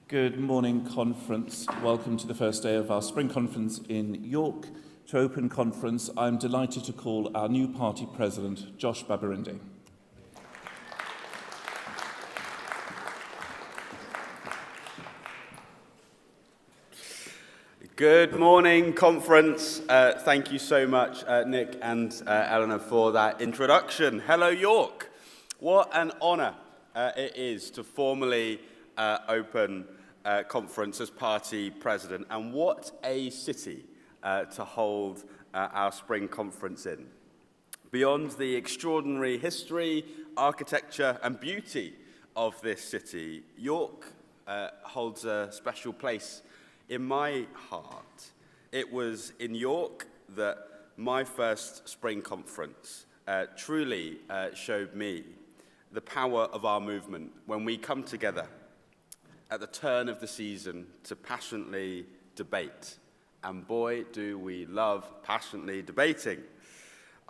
Good morning, conference. Welcome to the first day of our spring conference in York. To open conference, I'm delighted to call our new party president, Josh Babarinde. Good morning, conference. Thank you so much, Nick and Eleanor, for that introduction. Hello, York. What an honour it is to formally open conference as party president, and what a city to hold our spring conference in. Beyond the extraordinary history, architecture and beauty of this city, York holds a special place in my heart. It was in York that my first spring conference truly showed me the power of our movement when we come together at the turn of the season to passionately debate. And boy, do we love passionately debating.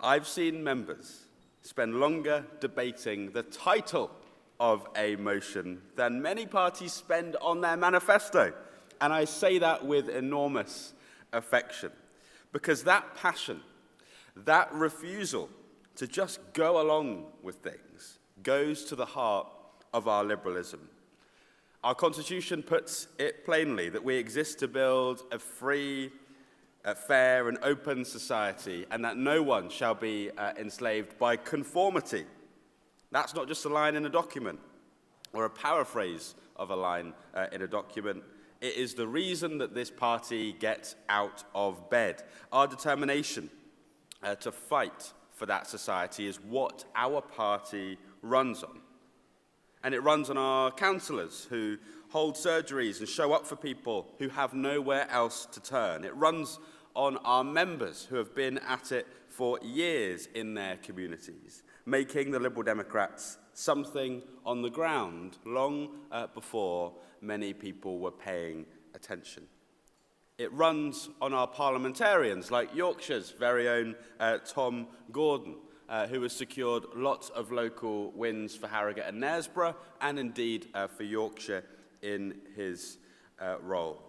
I've seen members spend longer debating the title of a motion than many parties spend on their manifesto. And I say that with enormous affection, because that passion, that refusal to just go along with things, goes to the heart of our liberalism. Our Constitution puts it plainly that we exist to build a free, fair and open society, and that no one shall be enslaved by conformity. That's not just a line in a document or a paraphrase of a line in a document. It is the reason that this party gets out of bed. Our determination to fight for that society is what our party runs on. And it runs on our councillors who hold surgeries and show up for people who have nowhere else to turn. It runs on our members who have been at it for years in their communities, making the Liberal Democrats something on the ground long before many people were paying attention. It runs on our parliamentarians, like Yorkshire's very own Tom Gordon, who has secured lots of local wins for Harrogate and Knaresborough, and indeed for Yorkshire in his role.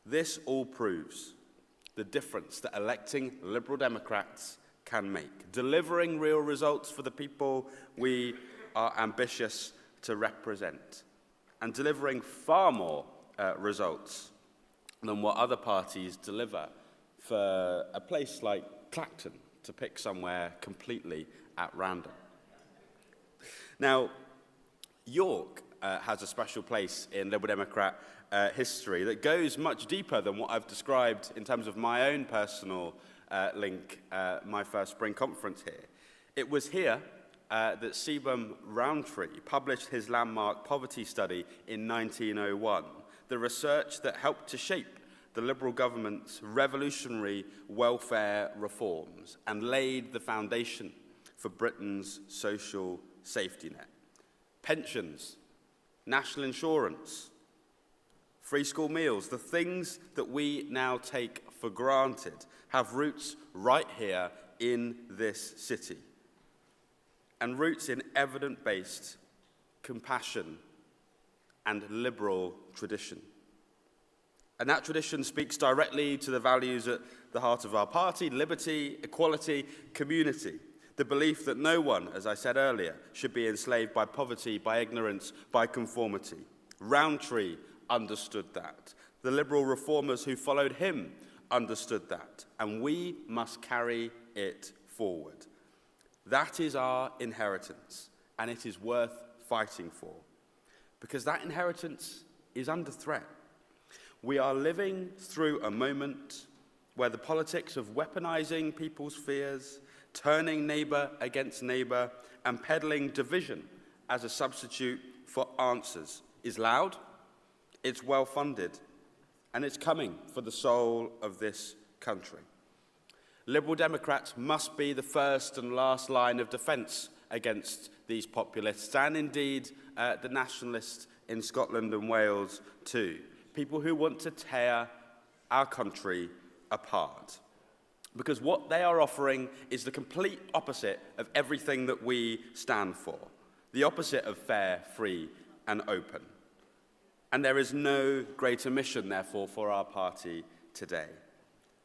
This all proves the difference that electing Liberal Democrats can make, delivering real results for the people we are ambitious to represent, and delivering far more results than what other parties deliver for a place like Clacton, to pick somewhere completely at random. Now, York has a special place in Liberal Democrat history that goes much deeper than what I've described in terms of my own personal link, my first spring conference here. It was here that Sebum Rowntree published his landmark poverty study in 1901, the research that helped to shape the Liberal government's revolutionary welfare reforms and laid the foundation for Britain's social safety net. Pensions, national insurance, free school meals, the things that we now take for granted have roots right here in this city, and roots in evidence-based compassion and liberal tradition. And that tradition speaks directly to the values at the heart of our party: liberty, equality, community. The belief that no one, as I said earlier, should be enslaved by poverty, by ignorance, by conformity. Rowntree understood that. The liberal reformers who followed him understood that. And we must carry it forward. That is our inheritance, and it is worth fighting for, because that inheritance is under threat. We are living through a moment where the politics of weaponizing people's fears, turning neighbor against neighbor, and peddling division as a substitute for answers is loud, it's well-funded, and it's coming for the soul of this country. Liberal Democrats must be the first and last line of defence against these populists, and indeed the nationalists in Scotland and Wales too. People who want to tear our country apart. Because what they are offering is the complete opposite of everything that we stand for. The opposite of fair, free, and open. And there is no greater mission, therefore, for our party today.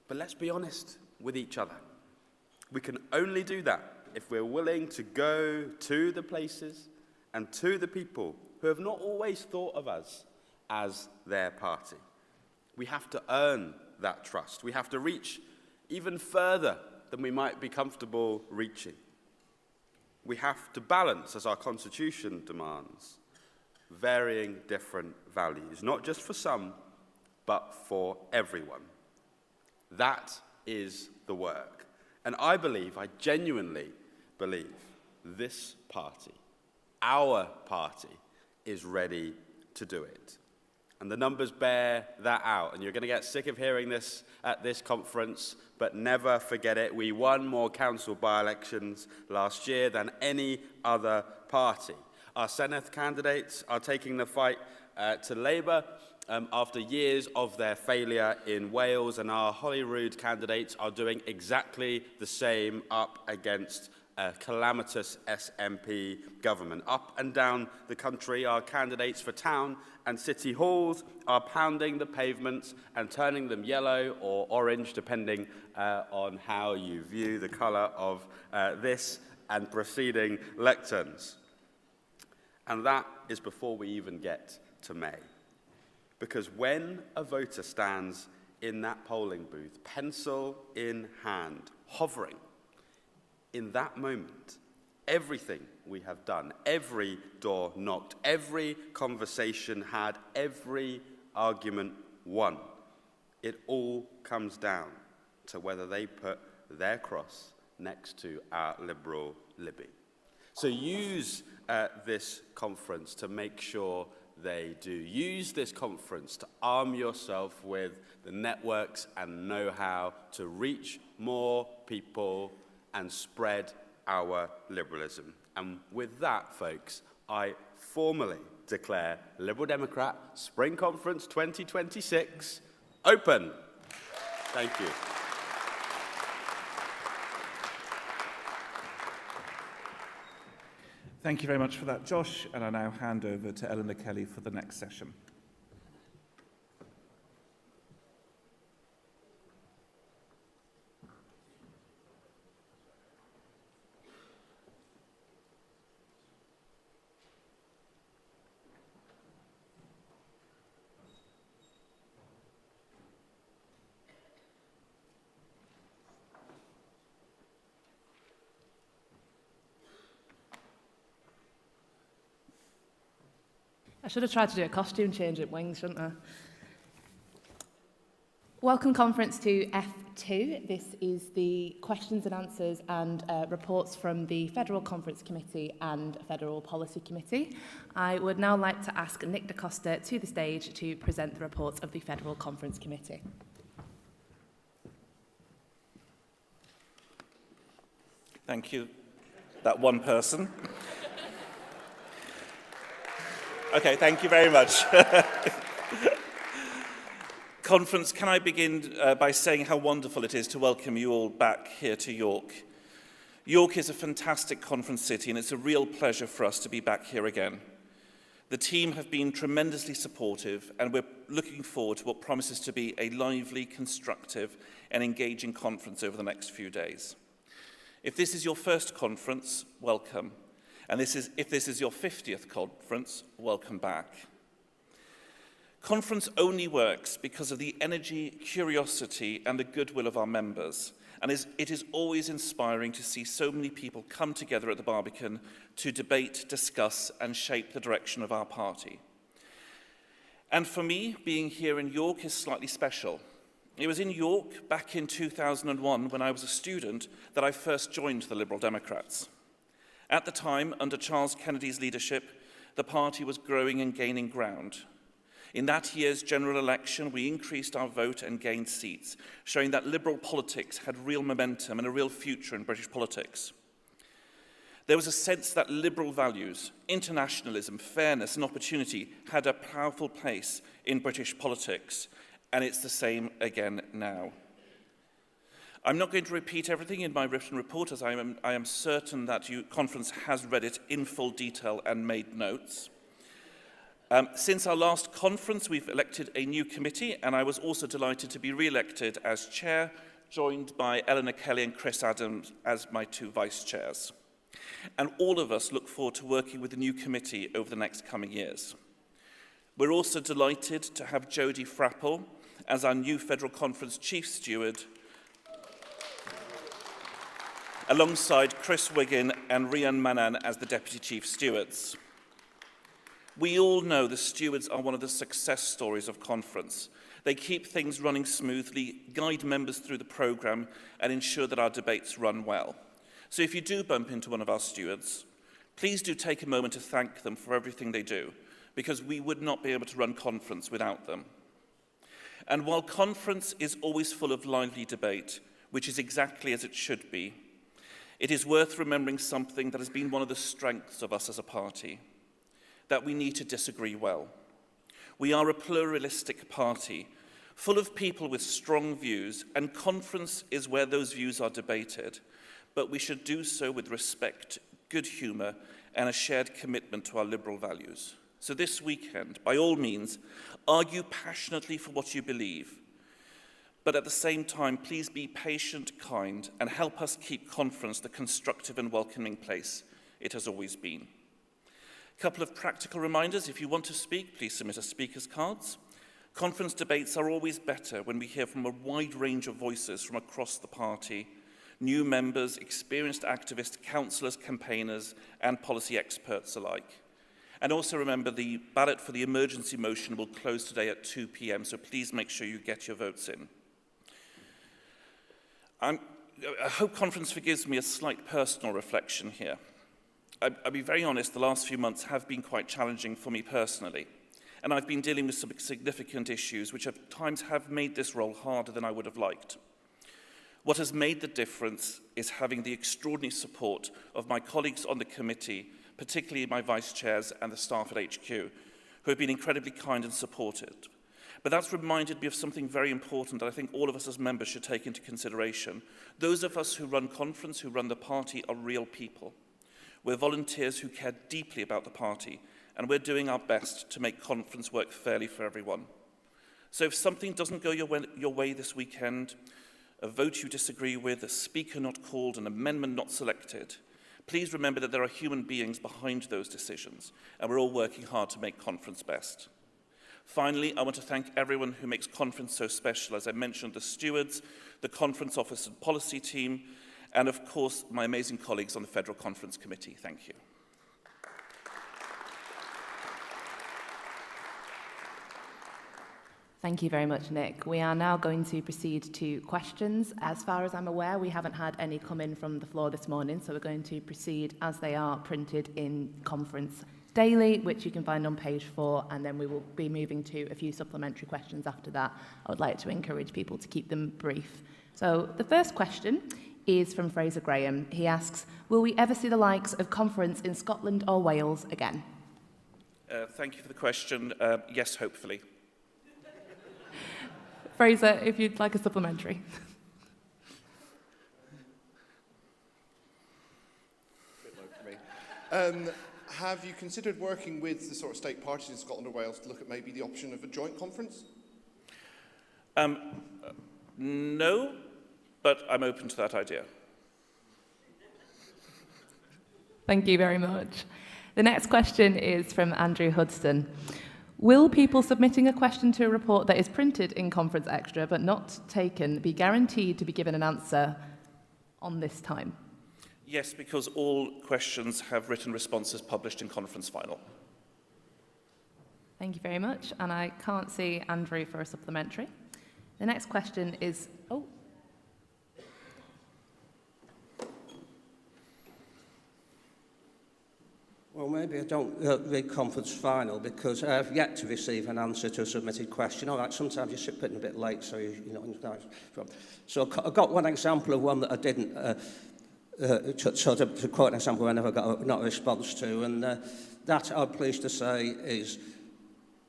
But let's be honest with each other. We can only do that if we're willing to go to the places and to the people who have not always thought of us as their party. We have to earn that trust. We have to reach even further than we might be comfortable reaching. We have to balance, as our Constitution demands, varying different values, not just for some, but for everyone. That is the work. And I genuinely believe, this party, our party, is ready to do it. And the numbers bear that out. And you're going to get sick of hearing this at this conference, but never forget it. We won more council by-elections last year than any other party. Our Senedd candidates are taking the fight to Labour after years of their failure in Wales, and our Holyrood candidates are doing exactly the same up against a calamitous SNP government. Up and down the country, our candidates for town and city halls are pounding the pavements and turning them yellow or orange, depending on how you view the colour of this and preceding lecterns. And that is before we even get to May. Because when a voter stands in that polling booth, pencil in hand, hovering, in that moment, everything we have done, every door knocked, every conversation had, every argument won, it all comes down to whether they put their cross next to our Liberal Libby. So use this conference to make sure they do. Use this conference to arm yourself with the networks and know-how to reach more people and spread our liberalism. And with that, folks, I formally declare Liberal Democrat Spring Conference 2026 open. Thank you. Thank you very much for that, Josh, and I now hand over to Eleanor Kelly for the next session. I should have tried to do a costume change at Wings, shouldn't I? Welcome conference to F2. This is the questions and answers and reports from the Federal Conference Committee and Federal Policy Committee. I would now like to ask Nick Da Costa to the stage to present the reports of the Federal Conference Committee. Thank you, that one person. Okay, thank you very much. Conference, can I begin by saying how wonderful it is to welcome you all back here to York. York is a fantastic conference city, and it's a real pleasure for us to be back here again. The team have been tremendously supportive, and we're looking forward to what promises to be a lively, constructive, and engaging conference over the next few days. If this is your first conference, welcome. And if this is your 50th conference, welcome back. Conference only works because of the energy, curiosity, and the goodwill of our members. And it is always inspiring to see so many people come together at the Barbican to debate, discuss, and shape the direction of our party. And for me, being here in York is slightly special. It was in York back in 2001, when I was a student, that I first joined the Liberal Democrats. At the time, under Charles Kennedy's leadership, the party was growing and gaining ground. In that year's general election, we increased our vote and gained seats, showing that Liberal politics had real momentum and a real future in British politics. There was a sense that Liberal values, internationalism, fairness and opportunity had a powerful place in British politics, and it's the same again now. I'm not going to repeat everything in my written report, as I am certain that your conference has read it in full detail and made notes. Since our last conference, we've elected a new committee, and I was also delighted to be re-elected as chair, joined by Eleanor Kelly and Chris Adams as my 2 vice chairs. And all of us look forward to working with the new committee over the next coming years. We're also delighted to have Jodie Frappel as our new Federal Conference Chief Steward, alongside Chris Wiggin and Rian Manan as the Deputy Chief Stewards. We all know the stewards are one of the success stories of conference. They keep things running smoothly, guide members through the programme, and ensure that our debates run well. So if you do bump into one of our stewards, please do take a moment to thank them for everything they do, because we would not be able to run conference without them. And while conference is always full of lively debate, which is exactly as it should be, it is worth remembering something that has been one of the strengths of us as a party, that we need to disagree well. We are a pluralistic party, full of people with strong views, and conference is where those views are debated, but we should do so with respect, good humour, and a shared commitment to our liberal values. So this weekend, by all means, argue passionately for what you believe, but at the same time, please be patient, kind, and help us keep conference the constructive and welcoming place it has always been. A couple of practical reminders. If you want to speak, please submit a speaker's cards. Conference debates are always better when we hear from a wide range of voices from across the party, new members, experienced activists, councillors, campaigners, and policy experts alike. And also remember, the ballot for the emergency motion will close today at 2 p.m, so please make sure you get your votes in. I hope conference forgives me a slight personal reflection here. I'll be very honest, the last few months have been quite challenging for me personally, and I've been dealing with some significant issues which at times have made this role harder than I would have liked. What has made the difference is having the extraordinary support of my colleagues on the committee, particularly my vice chairs and the staff at HQ, who have been incredibly kind and supportive. But that's reminded me of something very important that I think all of us as members should take into consideration. Those of us who run conference, who run the party, are real people. We're volunteers who care deeply about the party, and we're doing our best to make conference work fairly for everyone. So if something doesn't go your way this weekend, a vote you disagree with, a speaker not called, an amendment not selected, please remember that there are human beings behind those decisions, and we're all working hard to make conference best. Finally, I want to thank everyone who makes conference so special. As I mentioned, the stewards, the conference office and policy team, and of course, my amazing colleagues on the Federal Conference Committee. Thank you. Thank you very much, Nick. We are now going to proceed to questions. As far as I'm aware, we haven't had any come in from the floor this morning, so we're going to proceed as they are printed in Conference Daily, which you can find on page 4, and then we will be moving to a few supplementary questions after that. I would like to encourage people to keep them brief. So the first question is from Fraser Graham. He asks, will we ever see the likes of conference in Scotland or Wales again? Thank you for the question. Yes, hopefully. Fraser, if you'd like a supplementary. Bit low for me. Have you considered working with the sort of state parties in Scotland or Wales to look at maybe the option of a joint conference? No, but I'm open to that idea. Thank you very much. The next question is from Andrew Hudson. Will people submitting a question to a report that is printed in Conference Extra but not taken be guaranteed to be given an answer on this time? Yes, because all questions have written responses published in Conference Final. Thank you very much. And I can't see Andrew for a supplementary. The next question is... Oh. Well, maybe I don't read Conference Final because I have yet to receive an answer to a submitted question. All right, sometimes you sit a bit late, so you know. So I've got one example of one that I didn't, to quote an example I never got not a response to, and that I'm pleased to say is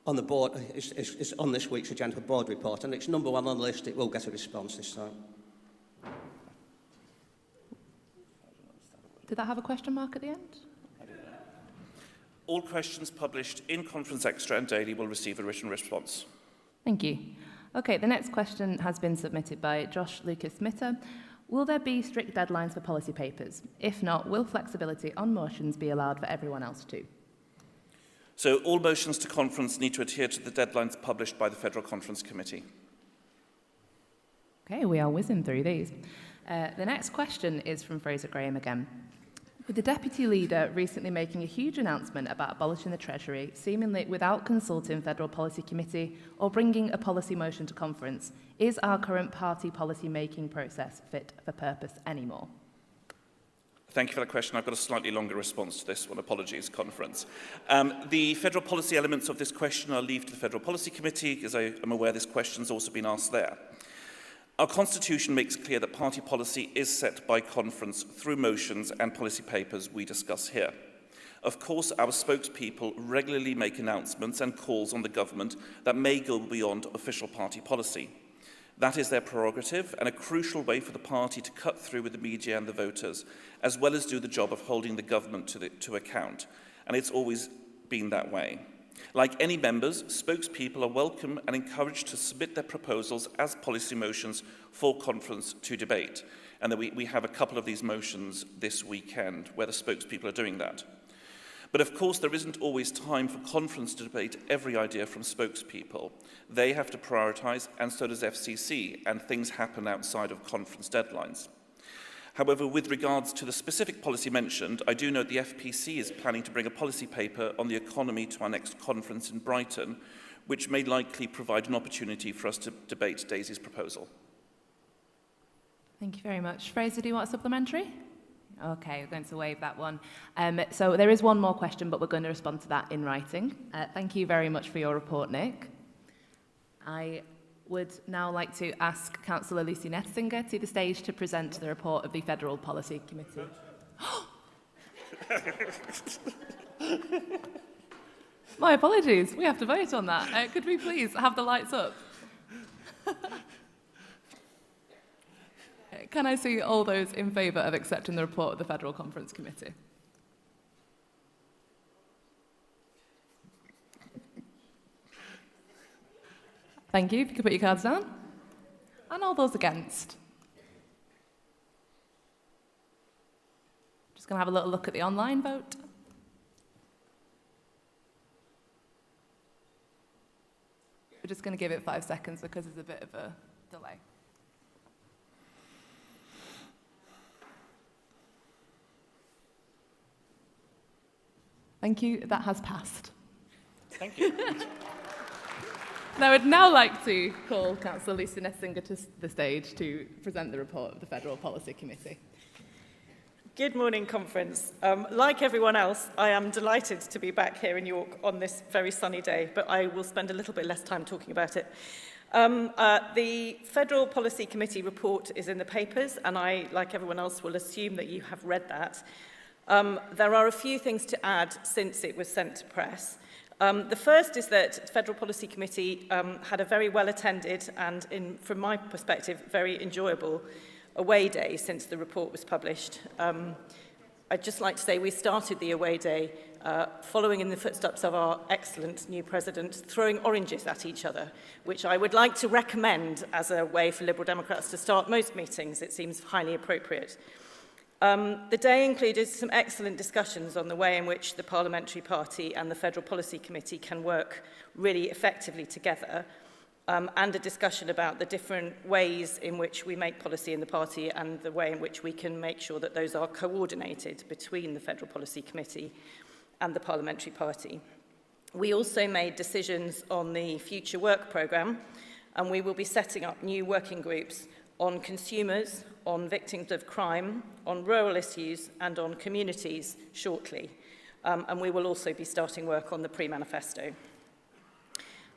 on the board, is on this week's agenda board report, and it's number 1 on the list. It will get a response this time. Did that have a question mark at the end? All questions published in Conference Extra and Daily will receive a written response. Thank you. Okay, the next question has been submitted by Josh Lucas-Smitter. Will there be strict deadlines for policy papers? If not, will flexibility on motions be allowed for everyone else too? So all motions to conference need to adhere to the deadlines published by the Federal Conference Committee. Okay, we are whizzing through these. The next question is from Fraser Graham again. With the Deputy Leader recently making a huge announcement about abolishing the Treasury, seemingly without consulting Federal Policy Committee or bringing a policy motion to conference, is our current party policy-making process fit for purpose anymore? Thank you for that question. I've got a slightly longer response to this one. Apologies, conference. The federal policy elements of this question I'll leave to the Federal Policy Committee, as I am aware this question's also been asked there. Our Constitution makes clear that party policy is set by conference through motions and policy papers we discuss here. Of course, our spokespeople regularly make announcements and calls on the government that may go beyond official party policy. That is their prerogative and a crucial way for the party to cut through with the media and the voters, as well as do the job of holding the government to account. And it's always been that way. Like any members, spokespeople are welcome and encouraged to submit their proposals as policy motions for conference to debate. And that we have a couple of these motions this weekend where the spokespeople are doing that. But of course, there isn't always time for conference to debate every idea from spokespeople. They have to prioritise, and so does FCC, and things happen outside of conference deadlines. However, with regards to the specific policy mentioned, I do note the FPC is planning to bring a policy paper on the economy to our next conference in Brighton, which may likely provide an opportunity for us to debate Daisy's proposal. Thank you very much. Fraser, do you want a supplementary? Okay, we're going to waive that one. So there is one more question, but we're going to respond to that in writing. Thank you very much for your report, Nick. I would now like to ask Councillor Lucy Netzinger to the stage to present the report of the Federal Policy Committee. My apologies, we have to vote on that. Could we please have the lights up? Can I see all those in favour of accepting the report of the Federal Conference Committee? Thank you. If you could put your cards down. And all those against. Just going to have a little look at the online vote. We're just going to give it 5 seconds because there's a bit of a delay. Thank you. That has passed. Thank you. And I would now like to call Councillor Lucy Netzinger to the stage to present the report of the Federal Policy Committee. Good morning, Conference. Like everyone else, I am delighted to be back here in York on this very sunny day, but I will spend a little bit less time talking about it. The Federal Policy Committee report is in the papers, and I, like everyone else, will assume that you have read that. There are a few things to add since it was sent to press. The first is that the Federal Policy Committee had a very well-attended and, from my perspective, very enjoyable away day since the report was published. I'd just like to say we started the away day following in the footsteps of our excellent new president, throwing oranges at each other, which I would like to recommend as a way for Liberal Democrats to start most meetings. It seems highly appropriate. The day included some excellent discussions on the way in which the Parliamentary Party and the Federal Policy Committee can work really effectively together, and a discussion about the different ways in which we make policy in the party and the way in which we can make sure that those are coordinated between the Federal Policy Committee and the Parliamentary Party. We also made decisions on the future work programme, and we will be setting up new working groups on consumers, on victims of crime, on rural issues and on communities shortly. And we will also be starting work on the pre-manifesto.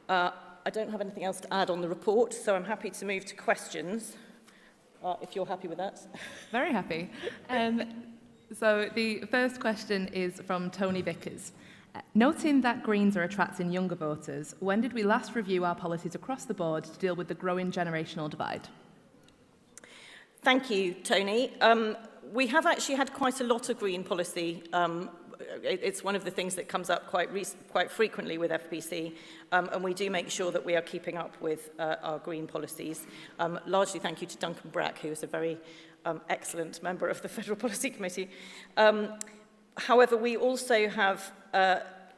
I don't have anything else to add on the report, so I'm happy to move to questions, if you're happy with that. Very happy. So the first question is from Tony Vickers. Noting that Greens are attracting younger voters, when did we last review our policies across the board to deal with the growing generational divide? Thank you, Tony. We have actually had quite a lot of green policy it's one of the things that comes up quite frequently with FPC, and we do make sure that we are keeping up with our green policies. Largely thank you to Duncan Brack, who is a very excellent member of the Federal Policy Committee. However, we also have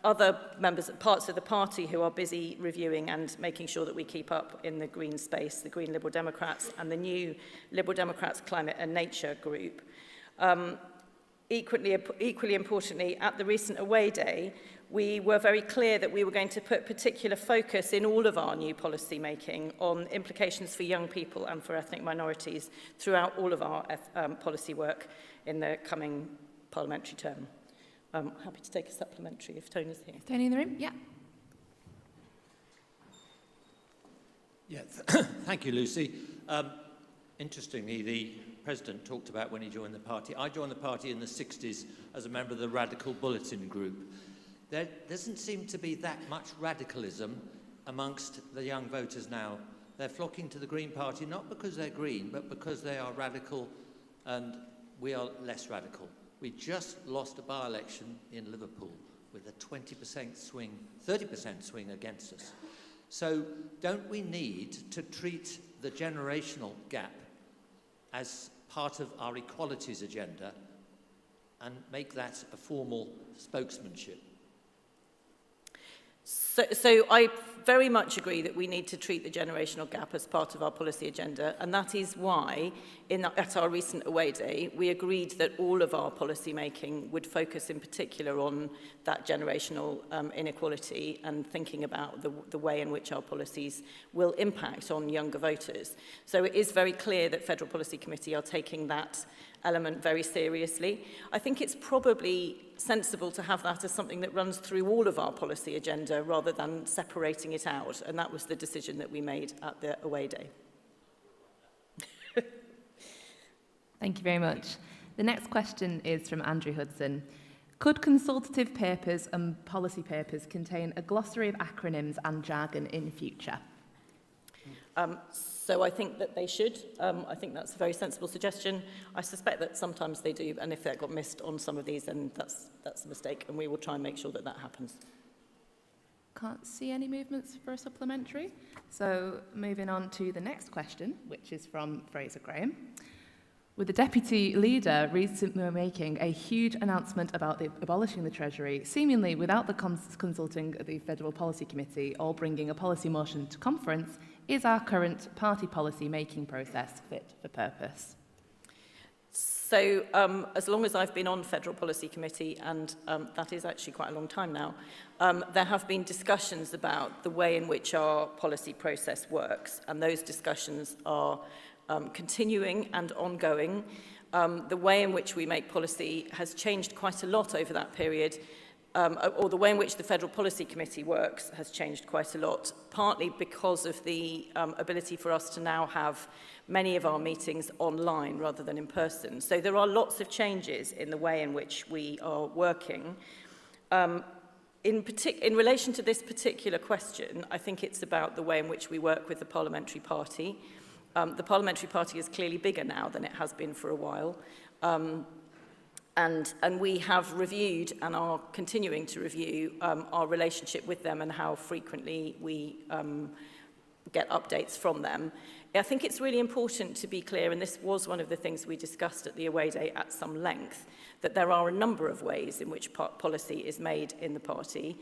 other members, parts of the party who are busy reviewing and making sure that we keep up in the green space, the Green Liberal Democrats and the new Liberal Democrats Climate and Nature group. Equally importantly, at the recent Away Day, we were very clear that we were going to put particular focus in all of our new policy making on implications for young people and for ethnic minorities throughout all of our policy work in the coming parliamentary term. I'm happy to take a supplementary if Tony's here. Is Tony in the room? Yeah. Yeah, thank you, Lucy. Interestingly, the President talked about when he joined the party. I joined the party in the 60s as a member of the Radical Bulletin Group. There doesn't seem to be that much radicalism amongst the young voters now. They're flocking to the Green Party not because they're green, but because they are radical and we are less radical. We just lost a by-election in Liverpool with a 20% swing, 30% swing against us. So don't we need to treat the generational gap as part of our equalities agenda and make that a formal spokesmanship? So I very much agree that we need to treat the generational gap as part of our policy agenda, and that is why at our recent Away Day we agreed that all of our policy making would focus in particular on that generational inequality and thinking about the way in which our policies will impact on younger voters. So it is very clear that Federal Policy Committee are taking that element very seriously. I think it's probably sensible to have that as something that runs through all of our policy agenda rather than separating it out, and that was the decision that we made at the Away Day. Thank you very much. The next question is from Andrew Hudson. Could consultative papers and policy papers contain a glossary of acronyms and jargon in future? So I think that they should. I think that's a very sensible suggestion. I suspect that sometimes they do, and if that got missed on some of these, then that's a mistake, and we will try and make sure that that happens. Can't see any movements for a supplementary. So moving on to the next question, which is from Fraser Graham. With the Deputy Leader recently making a huge announcement about abolishing the Treasury, seemingly without the consulting the Federal Policy Committee or bringing a policy motion to conference, is our current party policy making process fit for purpose? So as long as I've been on Federal Policy Committee, and that is actually quite a long time now, there have been discussions about the way in which our policy process works, and those discussions are continuing and ongoing. The way in which we make policy has changed quite a lot over that period, or the way in which the Federal Policy Committee works has changed quite a lot, partly because of the ability for us to now have many of our meetings online rather than in person. So there are lots of changes in the way in which we are working. In relation to this particular question, I think it's about the way in which we work with the parliamentary party. The parliamentary party is clearly bigger now than it has been for a while. And we have reviewed and are continuing to review our relationship with them and how frequently we get updates from them. I think it's really important to be clear, and this was one of the things we discussed at the Away Day at some length, that there are a number of ways in which policy is made in the party.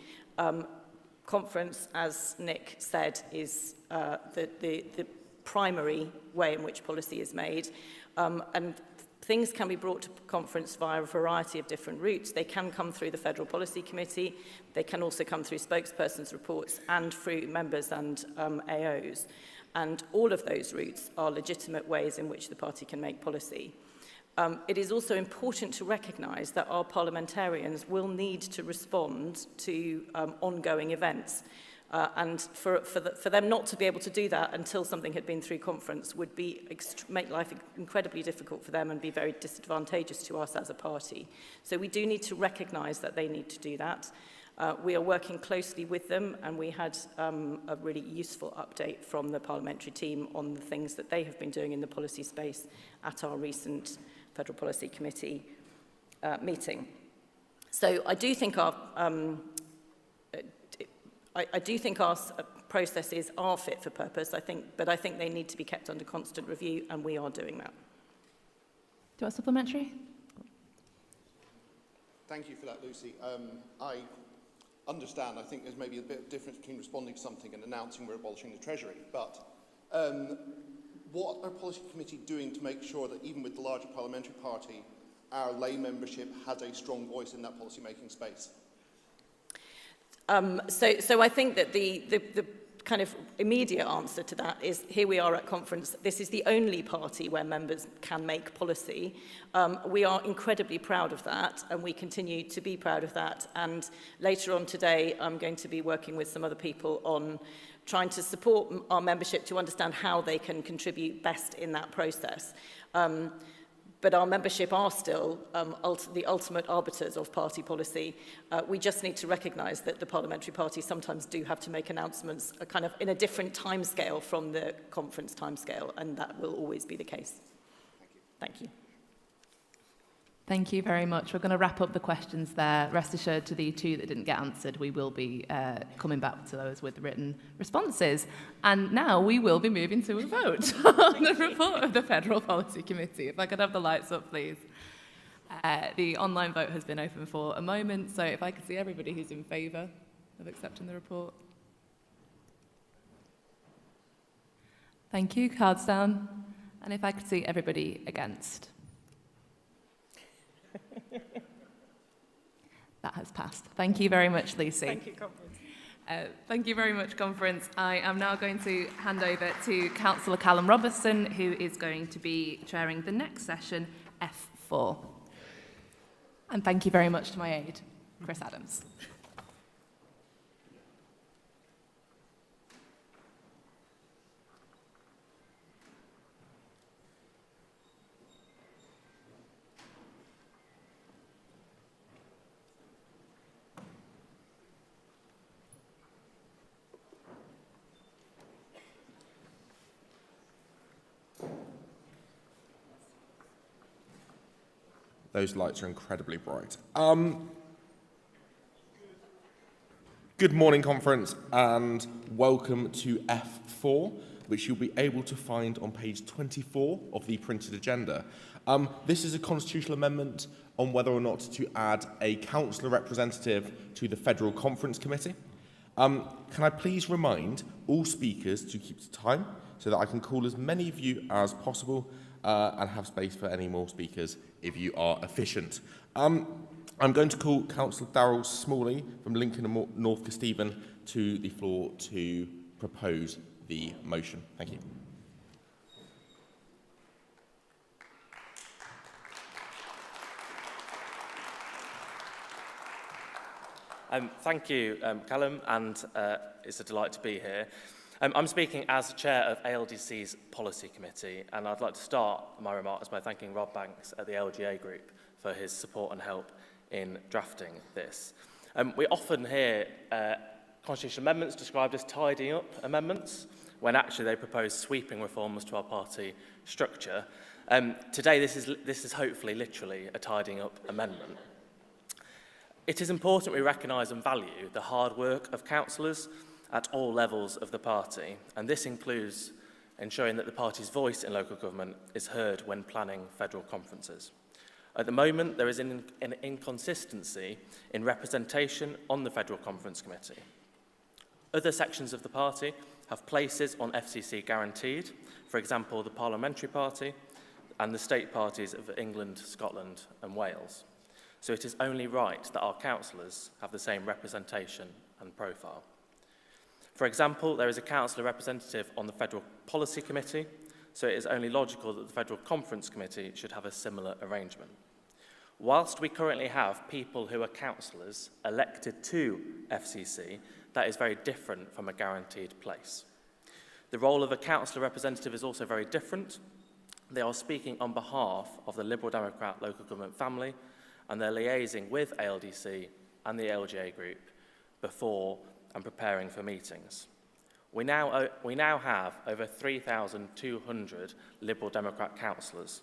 Conference, as Nick said, is the primary way in which policy is made, and things can be brought to conference via a variety of different routes. They can come through the Federal Policy Committee, they can also come through spokespersons' reports and through members and AOs. And all of those routes are legitimate ways in which the party can make policy. It is also important to recognise that our parliamentarians will need to respond to ongoing events. And for them not to be able to do that until something had been through conference would make life incredibly difficult for them and be very disadvantageous to us as a party. So we do need to recognise that they need to do that. We are working closely with them, and we had a really useful update from the parliamentary team on the things that they have been doing in the policy space at our recent Federal Policy Committee meeting. So I do think our processes are fit for purpose. But I think they need to be kept under constant review, and we are doing that. Do you want a supplementary? Thank you for that, Lucy. I understand. I think there's maybe a bit of difference between responding to something and announcing we're abolishing the Treasury. But what are Policy Committee doing to make sure that even with the larger parliamentary party, our lay membership has a strong voice in that policy-making space? So I think that the kind of immediate answer to that is here we are at conference. This is the only party where members can make policy. We are incredibly proud of that, and we continue to be proud of that. And later on today, I'm going to be working with some other people on trying to support our membership to understand how they can contribute best in that process. But our membership are still the ultimate arbiters of party policy. We just need to recognise that the parliamentary parties sometimes do have to make announcements kind of in a different timescale from the conference timescale, and that will always be the case. Thank you. Thank you very much. We're going to wrap up the questions there. Rest assured, to the two that didn't get answered, we will be coming back to those with written responses. And now we will be moving to a vote on the report of the Federal Policy Committee. If I could have the lights up, please. The online vote has been open for a moment, so if I could see everybody who's in favour of accepting the report. Thank you. Cards down. And if I could see everybody against. That has passed. Thank you very much, Lucy. Thank you, Conference. Thank you very much, Conference. I am now going to hand over to Councillor Callum Robertson, who is going to be chairing the next session, F4. And thank you very much to my aide, Chris Adams. Those lights are incredibly bright. Good morning, Conference, and welcome to F4, which you'll be able to find on page 24 of the printed agenda. This is a constitutional amendment on whether or not to add a councillor representative to the Federal Conference Committee. Can I please remind all speakers to keep to time so that I can call as many of you as possible and have space for any more speakers if you are efficient. I'm going to call Councillor Darryl Smalley from Lincoln and North Kesteven to the floor to propose the motion. Thank you. Thank you, Callum, and it's a delight to be here. I'm speaking as chair of ALDC's Policy Committee, and I'd like to start my remarks by thanking Rob Banks at the LGA Group for his support and help in drafting this. We often hear constitutional amendments described as tidying up amendments, when actually they propose sweeping reforms to our party structure. Today, this is hopefully literally a tidying up amendment. It is important we recognise and value the hard work of councillors at all levels of the party, and this includes ensuring that the party's voice in local government is heard when planning federal conferences. At the moment, there is an inconsistency in representation on the Federal Conference Committee. Other sections of the party have places on FCC guaranteed, for example, the Parliamentary Party and the state parties of England, Scotland and Wales. So it is only right that our councillors have the same representation and profile. For example, there is a councillor representative on the Federal Policy Committee, so it is only logical that the Federal Conference Committee should have a similar arrangement. Whilst we currently have people who are councillors elected to FCC, that is very different from a guaranteed place. The role of a councillor representative is also very different. They are speaking on behalf of the Liberal Democrat local government family, and they're liaising with ALDC and the LGA Group before and preparing for meetings. We now have over 3,200 Liberal Democrat councillors,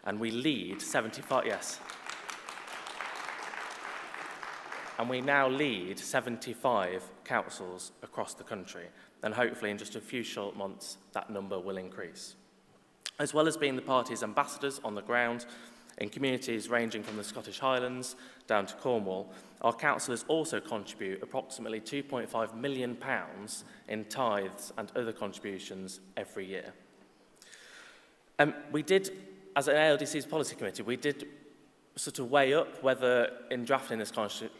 and we lead 75, yes. and we now lead 75 councils across the country, and hopefully in just a few short months that number will increase. As well as being the party's ambassadors on the ground in communities ranging from the Scottish Highlands down to Cornwall, our councillors also contribute approximately £2.5 million in tithes and other contributions every year. We did, as an ALDC's policy committee, we did sort of weigh up whether in drafting this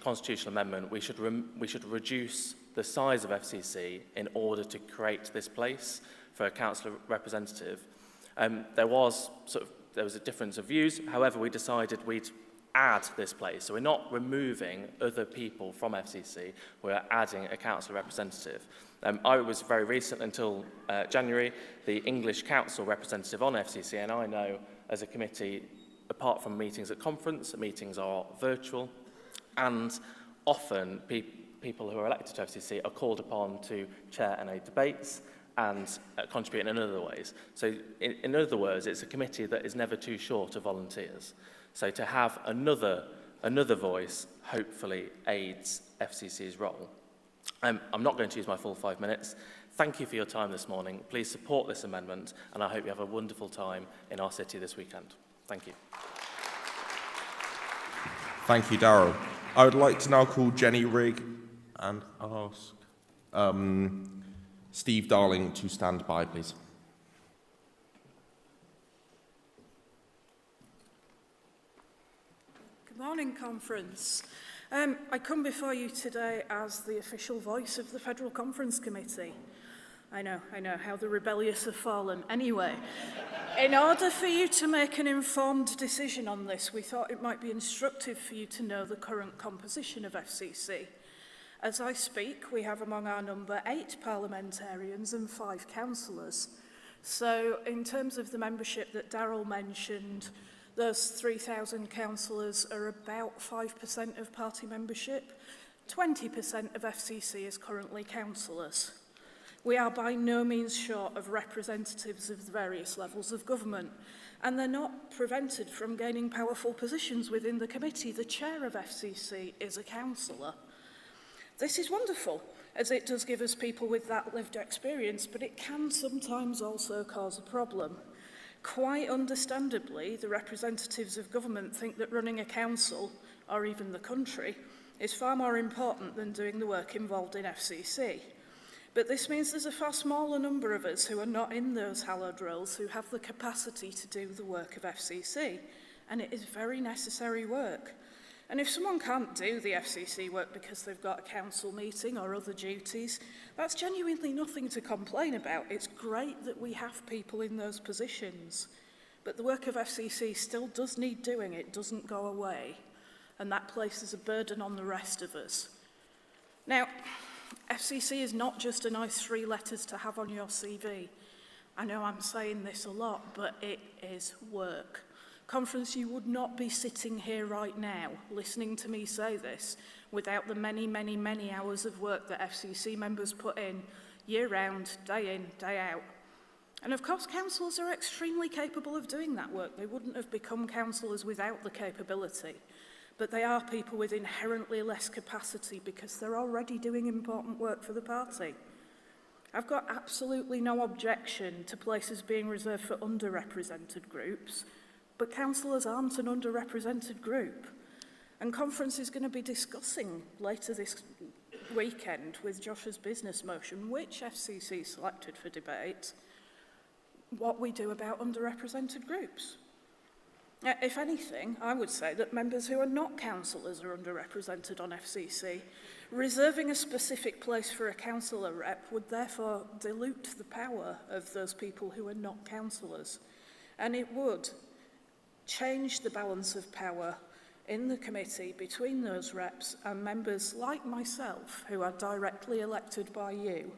constitutional amendment we should reduce the size of FCC in order to create this place for a council representative. There was a difference of views. However, we decided we'd add this place. So we're not removing other people from FCC, we're adding a council representative. I was very recent, until January, the English Council representative on FCC, and I know as a committee, apart from meetings at conference, meetings are virtual, and often people who are elected to FCC are called upon to chair NA debates and contribute in other ways. So in other words, it's a committee that is never too short of volunteers. So to have another voice hopefully aids FCC's role. I'm not going to use my full 5 minutes. Thank you for your time this morning. Please support this amendment, and I hope you have a wonderful time in our city this weekend. Thank you. Thank you, Darryl. I would like to now call Jenny Rigg and ask Steve Darling to stand by, please. Good morning, Conference. I come before you today as the official voice of the Federal Conference Committee. I know, how the rebellious have fallen. Anyway, in order for you to make an informed decision on this, we thought it might be instructive for you to know the current composition of FCC. As I speak, we have among our number 8 parliamentarians and 5 councillors. So in terms of the membership that Darryl mentioned, those 3,000 councillors are about 5% of party membership. 20% of FCC is currently councillors. We are by no means short of representatives of the various levels of government, and they're not prevented from gaining powerful positions within the committee. The chair of FCC is a councillor. This is wonderful, as it does give us people with that lived experience, but it can sometimes also cause a problem. Quite understandably, the representatives of government think that running a council, or even the country, is far more important than doing the work involved in FCC. But this means there's a far smaller number of us who are not in those hallowed roles who have the capacity to do the work of FCC, and it is very necessary work. And if someone can't do the FCC work because they've got a council meeting or other duties, that's genuinely nothing to complain about. It's great that we have people in those positions. But the work of FCC still does need doing. It doesn't go away. And that places a burden on the rest of us. Now, FCC is not just a nice 3 letters to have on your CV. I know I'm saying this a lot, but it is work. Conference, you would not be sitting here right now listening to me say this without the many, many, many hours of work that FCC members put in year-round, day in, day out. And of course, councillors are extremely capable of doing that work. They wouldn't have become councillors without the capability. But they are people with inherently less capacity because they're already doing important work for the party. I've got absolutely no objection to places being reserved for underrepresented groups, but councillors aren't an underrepresented group. And Conference is going to be discussing later this weekend with Josh's business motion, which FCC selected for debate, what we do about underrepresented groups. If anything, I would say that members who are not councillors are underrepresented on FCC. Reserving a specific place for a councillor rep would therefore dilute the power of those people who are not councillors. And it would change the balance of power in the committee between those reps and members like myself who are directly elected by you.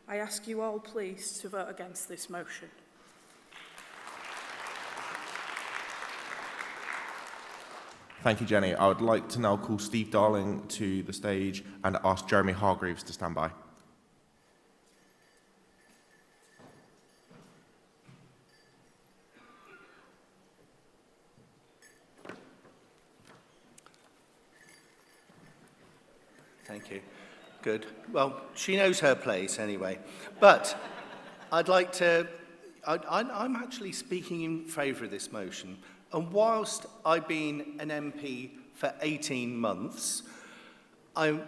I ask you all please to vote against this motion. Thank you, Jenny. I would like to now call Steve Darling to the stage and ask Jeremy Hargreaves to stand by. Thank you. Good. Well, she knows her place anyway. But I'd like to... I'm actually speaking in favour of this motion. And whilst I've been an MP for 18 months, I've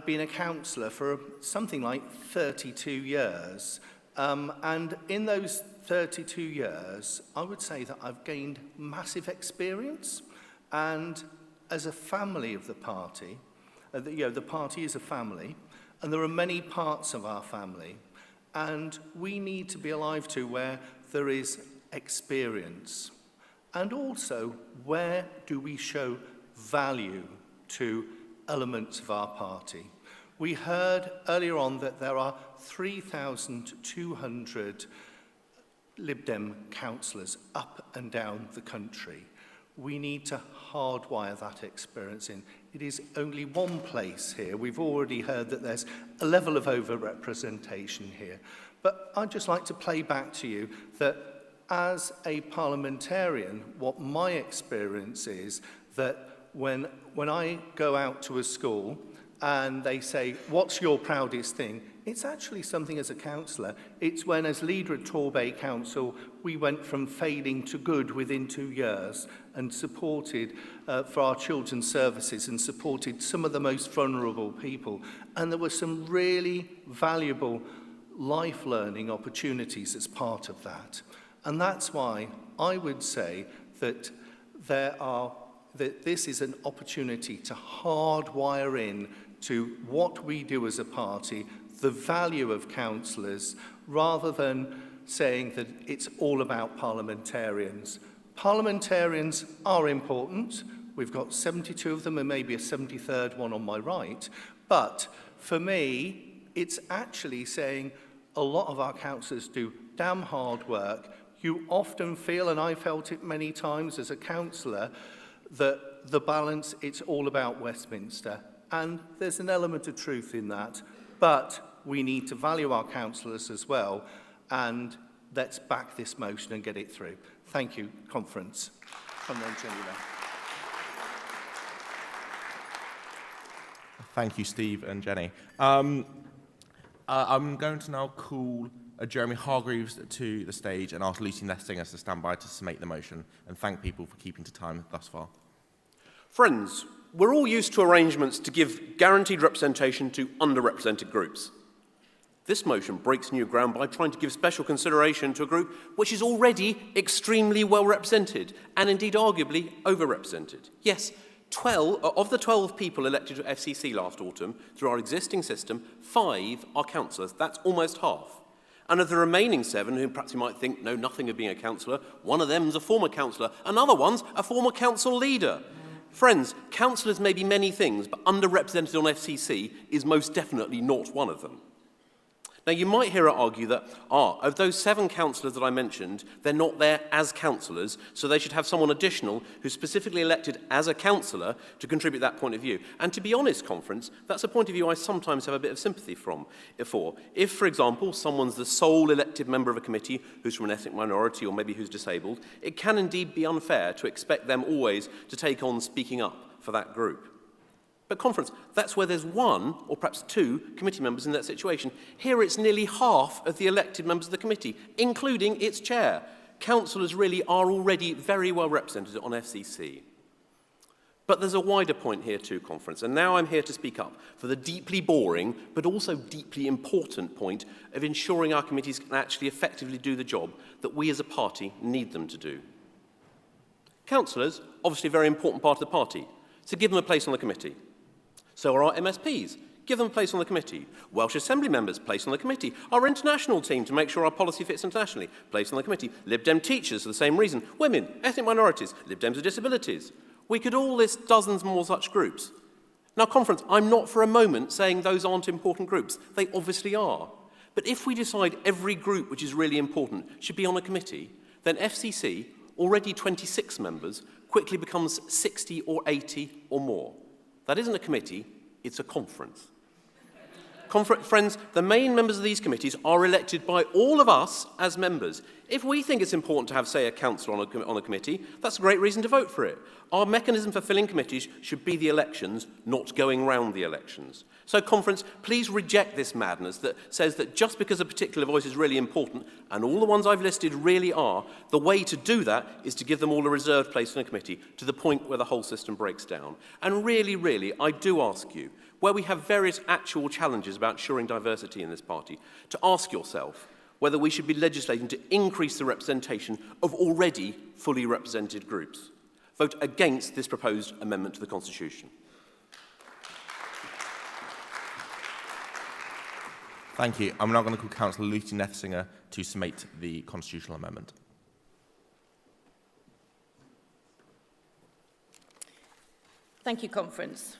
been a councillor for something like 32 years. And in those 32 years, I would say that I've gained massive experience. And as a family of the party, the party is a family, and there are many parts of our family. And we need to be alive to where there is experience. And also, where do we show value to elements of our party? We heard earlier on that there are 3,200 Lib Dem councillors up and down the country. We need to hardwire that experience in. It is only one place here. We've already heard that there's a level of over-representation here. But I'd just like to play back to you that as a parliamentarian, what my experience is that when I go out to a school and they say, what's your proudest thing? It's actually something as a councillor. It's when, as leader of Torbay Council, we went from failing to good within 2 years and supported for our children's services and supported some of the most vulnerable people. And there were some really valuable life learning opportunities as part of that. And that's why I would say that this is an opportunity to hardwire in to what we do as a party, the value of councillors, rather than saying that it's all about parliamentarians. Parliamentarians are important. We've got 72 of them and maybe a 73rd one on my right. But for me, it's actually saying a lot of our councillors do damn hard work. You often feel, and I felt it many times as a councillor, that the balance, it's all about Westminster. And there's an element of truth in that. But we need to value our councillors as well. And let's back this motion and get it through. Thank you, conference. Thank you, Steve and Jenny. I'm going to now call Jeremy Hargreaves to the stage and ask Lucy Nestinger to stand by to summate the motion and thank people for keeping to time thus far. Friends, we're all used to arrangements to give guaranteed representation to underrepresented groups. This motion breaks new ground by trying to give special consideration to a group which is already extremely well represented and indeed arguably overrepresented. Yes, 12 of the 12 people elected to FCC last autumn through our existing system, 5 are councillors. That's almost half. And of the remaining 7, who perhaps you might think know nothing of being a councillor, one of them's a former councillor, another one's a former council leader. Friends, councillors may be many things, but underrepresented on FCC is most definitely not one of them. Now, you might hear it argue that, of those 7 councillors that I mentioned, they're not there as councillors, so they should have someone additional who's specifically elected as a councillor to contribute that point of view. And to be honest, conference, that's a point of view I sometimes have a bit of sympathy for. If, for example, someone's the sole elected member of a committee who's from an ethnic minority or maybe who's disabled, it can indeed be unfair to expect them always to take on speaking up for that group. But conference, that's where there's 1 or perhaps 2 committee members in that situation. Here it's nearly half of the elected members of the committee, including its chair. Councillors really are already very well represented on FCC. But there's a wider point here too, conference, and now I'm here to speak up for the deeply boring but also deeply important point of ensuring our committees can actually effectively do the job that we as a party need them to do. Councillors, obviously a very important part of the party, so give them a place on the committee. So are our MSPs. Give them a place on the committee. Welsh Assembly members, place on the committee. Our international team to make sure our policy fits internationally, place on the committee. Lib Dem teachers for the same reason. Women, ethnic minorities, Lib Dems with disabilities. We could all list dozens more such groups. Now, conference, I'm not for a moment saying those aren't important groups. They obviously are. But if we decide every group which is really important should be on a committee, then FCC, already 26 members, quickly becomes 60 or 80 or more. That isn't a committee, it's a conference. Friends, the main members of these committees are elected by all of us as members. If we think it's important to have, say, a councillor on a committee, that's a great reason to vote for it. Our mechanism for filling committees should be the elections, not going round the elections. So, conference, please reject this madness that says that just because a particular voice is really important, and all the ones I've listed really are, the way to do that is to give them all a reserved place in a committee, to the point where the whole system breaks down. And really, I do ask you, where we have various actual challenges about ensuring diversity in this party, to ask yourself whether we should be legislating to increase the representation of already fully represented groups. Vote against this proposed amendment to the Constitution. Thank you. I'm now going to call Councillor Lucy Nethsinger to summate the constitutional amendment. Thank you, Conference.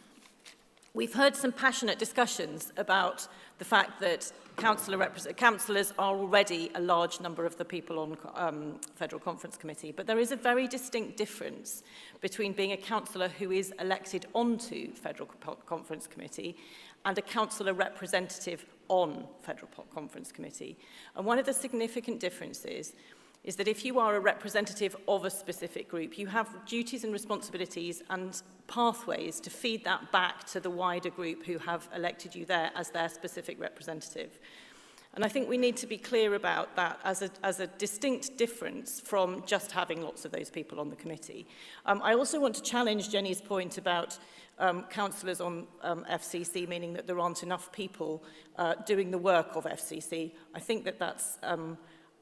We've heard some passionate discussions about the fact that councillors are already a large number of the people on Federal Conference Committee, but there is a very distinct difference between being a councillor who is elected onto Federal Conference Committee and a councillor representative on Federal Conference Committee. And one of the significant differences is that if you are a representative of a specific group, you have duties and responsibilities and pathways to feed that back to the wider group who have elected you there as their specific representative. And I think we need to be clear about that as a distinct difference from just having lots of those people on the committee. I also want to challenge Jenny's point about councillors on FCC, meaning that there aren't enough people doing the work of FCC. I think that that's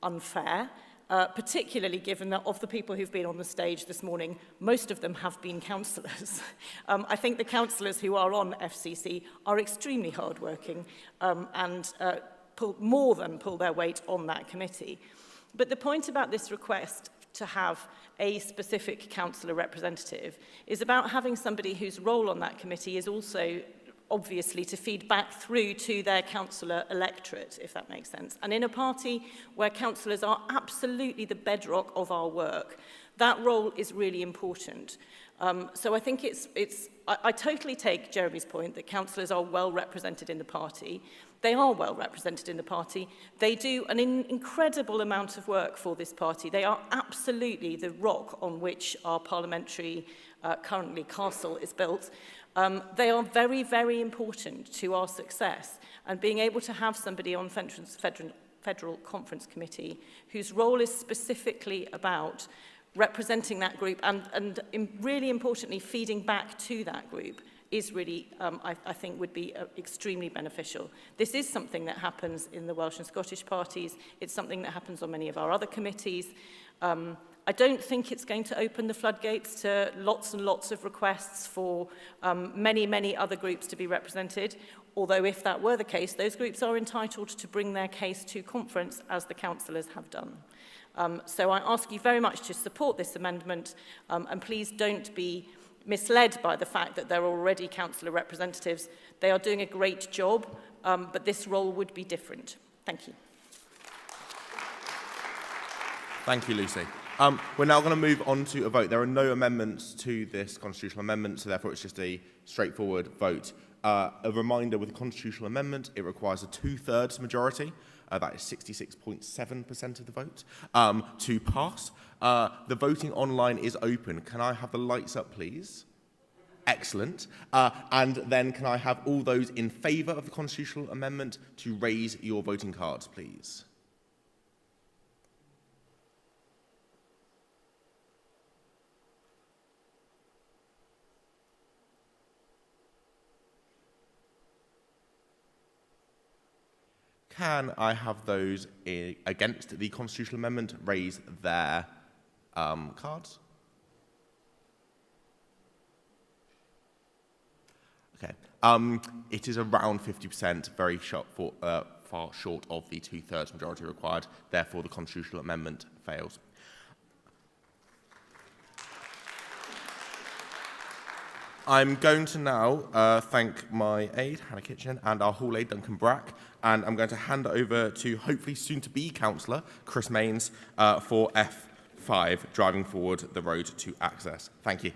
unfair. Particularly given that of the people who've been on the stage this morning, most of them have been councillors. I think the councillors who are on FCC are extremely hardworking and more than pull their weight on that committee. But the point about this request to have a specific councillor representative is about having somebody whose role on that committee is also obviously to feed back through to their councillor electorate, if that makes sense. And in a party where councillors are absolutely the bedrock of our work, that role is really important. So I think I totally take Jeremy's point that councillors are well represented in the party. They are well represented in the party. They do an incredible amount of work for this party. They are absolutely the rock on which our parliamentary currently castle is built. They are very, very important to our success, and being able to have somebody on Federal Conference Committee whose role is specifically about representing that group and really importantly feeding back to that group is really, I think, would be extremely beneficial. This is something that happens in the Welsh and Scottish parties. It's something that happens on many of our other committees. I don't think it's going to open the floodgates to lots and lots of requests for many other groups to be represented, although if that were the case, those groups are entitled to bring their case to conference, as the councillors have done. So I ask you very much to support this amendment, and please don't be misled by the fact that there are already councillor representatives. They are doing a great job, but this role would be different. Thank you. Thank you, Lucy. We're now going to move on to a vote. There are no amendments to this constitutional amendment, so therefore it's just a straightforward vote. A reminder, with a constitutional amendment, it requires a 2/3 majority, that is 66.7% of the vote, to pass. The voting online is open. Can I have the lights up, please? Excellent. And then can I have all those in favour of the constitutional amendment to raise your voting cards, please? Can I have those against the constitutional amendment raise their cards? Okay. It is around 50%, very far short of the 2/3 majority required. Therefore, the constitutional amendment fails. I'm going to now thank my aide, Hannah Kitchen, and our hall aide, Duncan Brack, and I'm going to hand over to hopefully soon-to-be councillor, Chris Mains, for F5, driving forward the road to access. Thank you.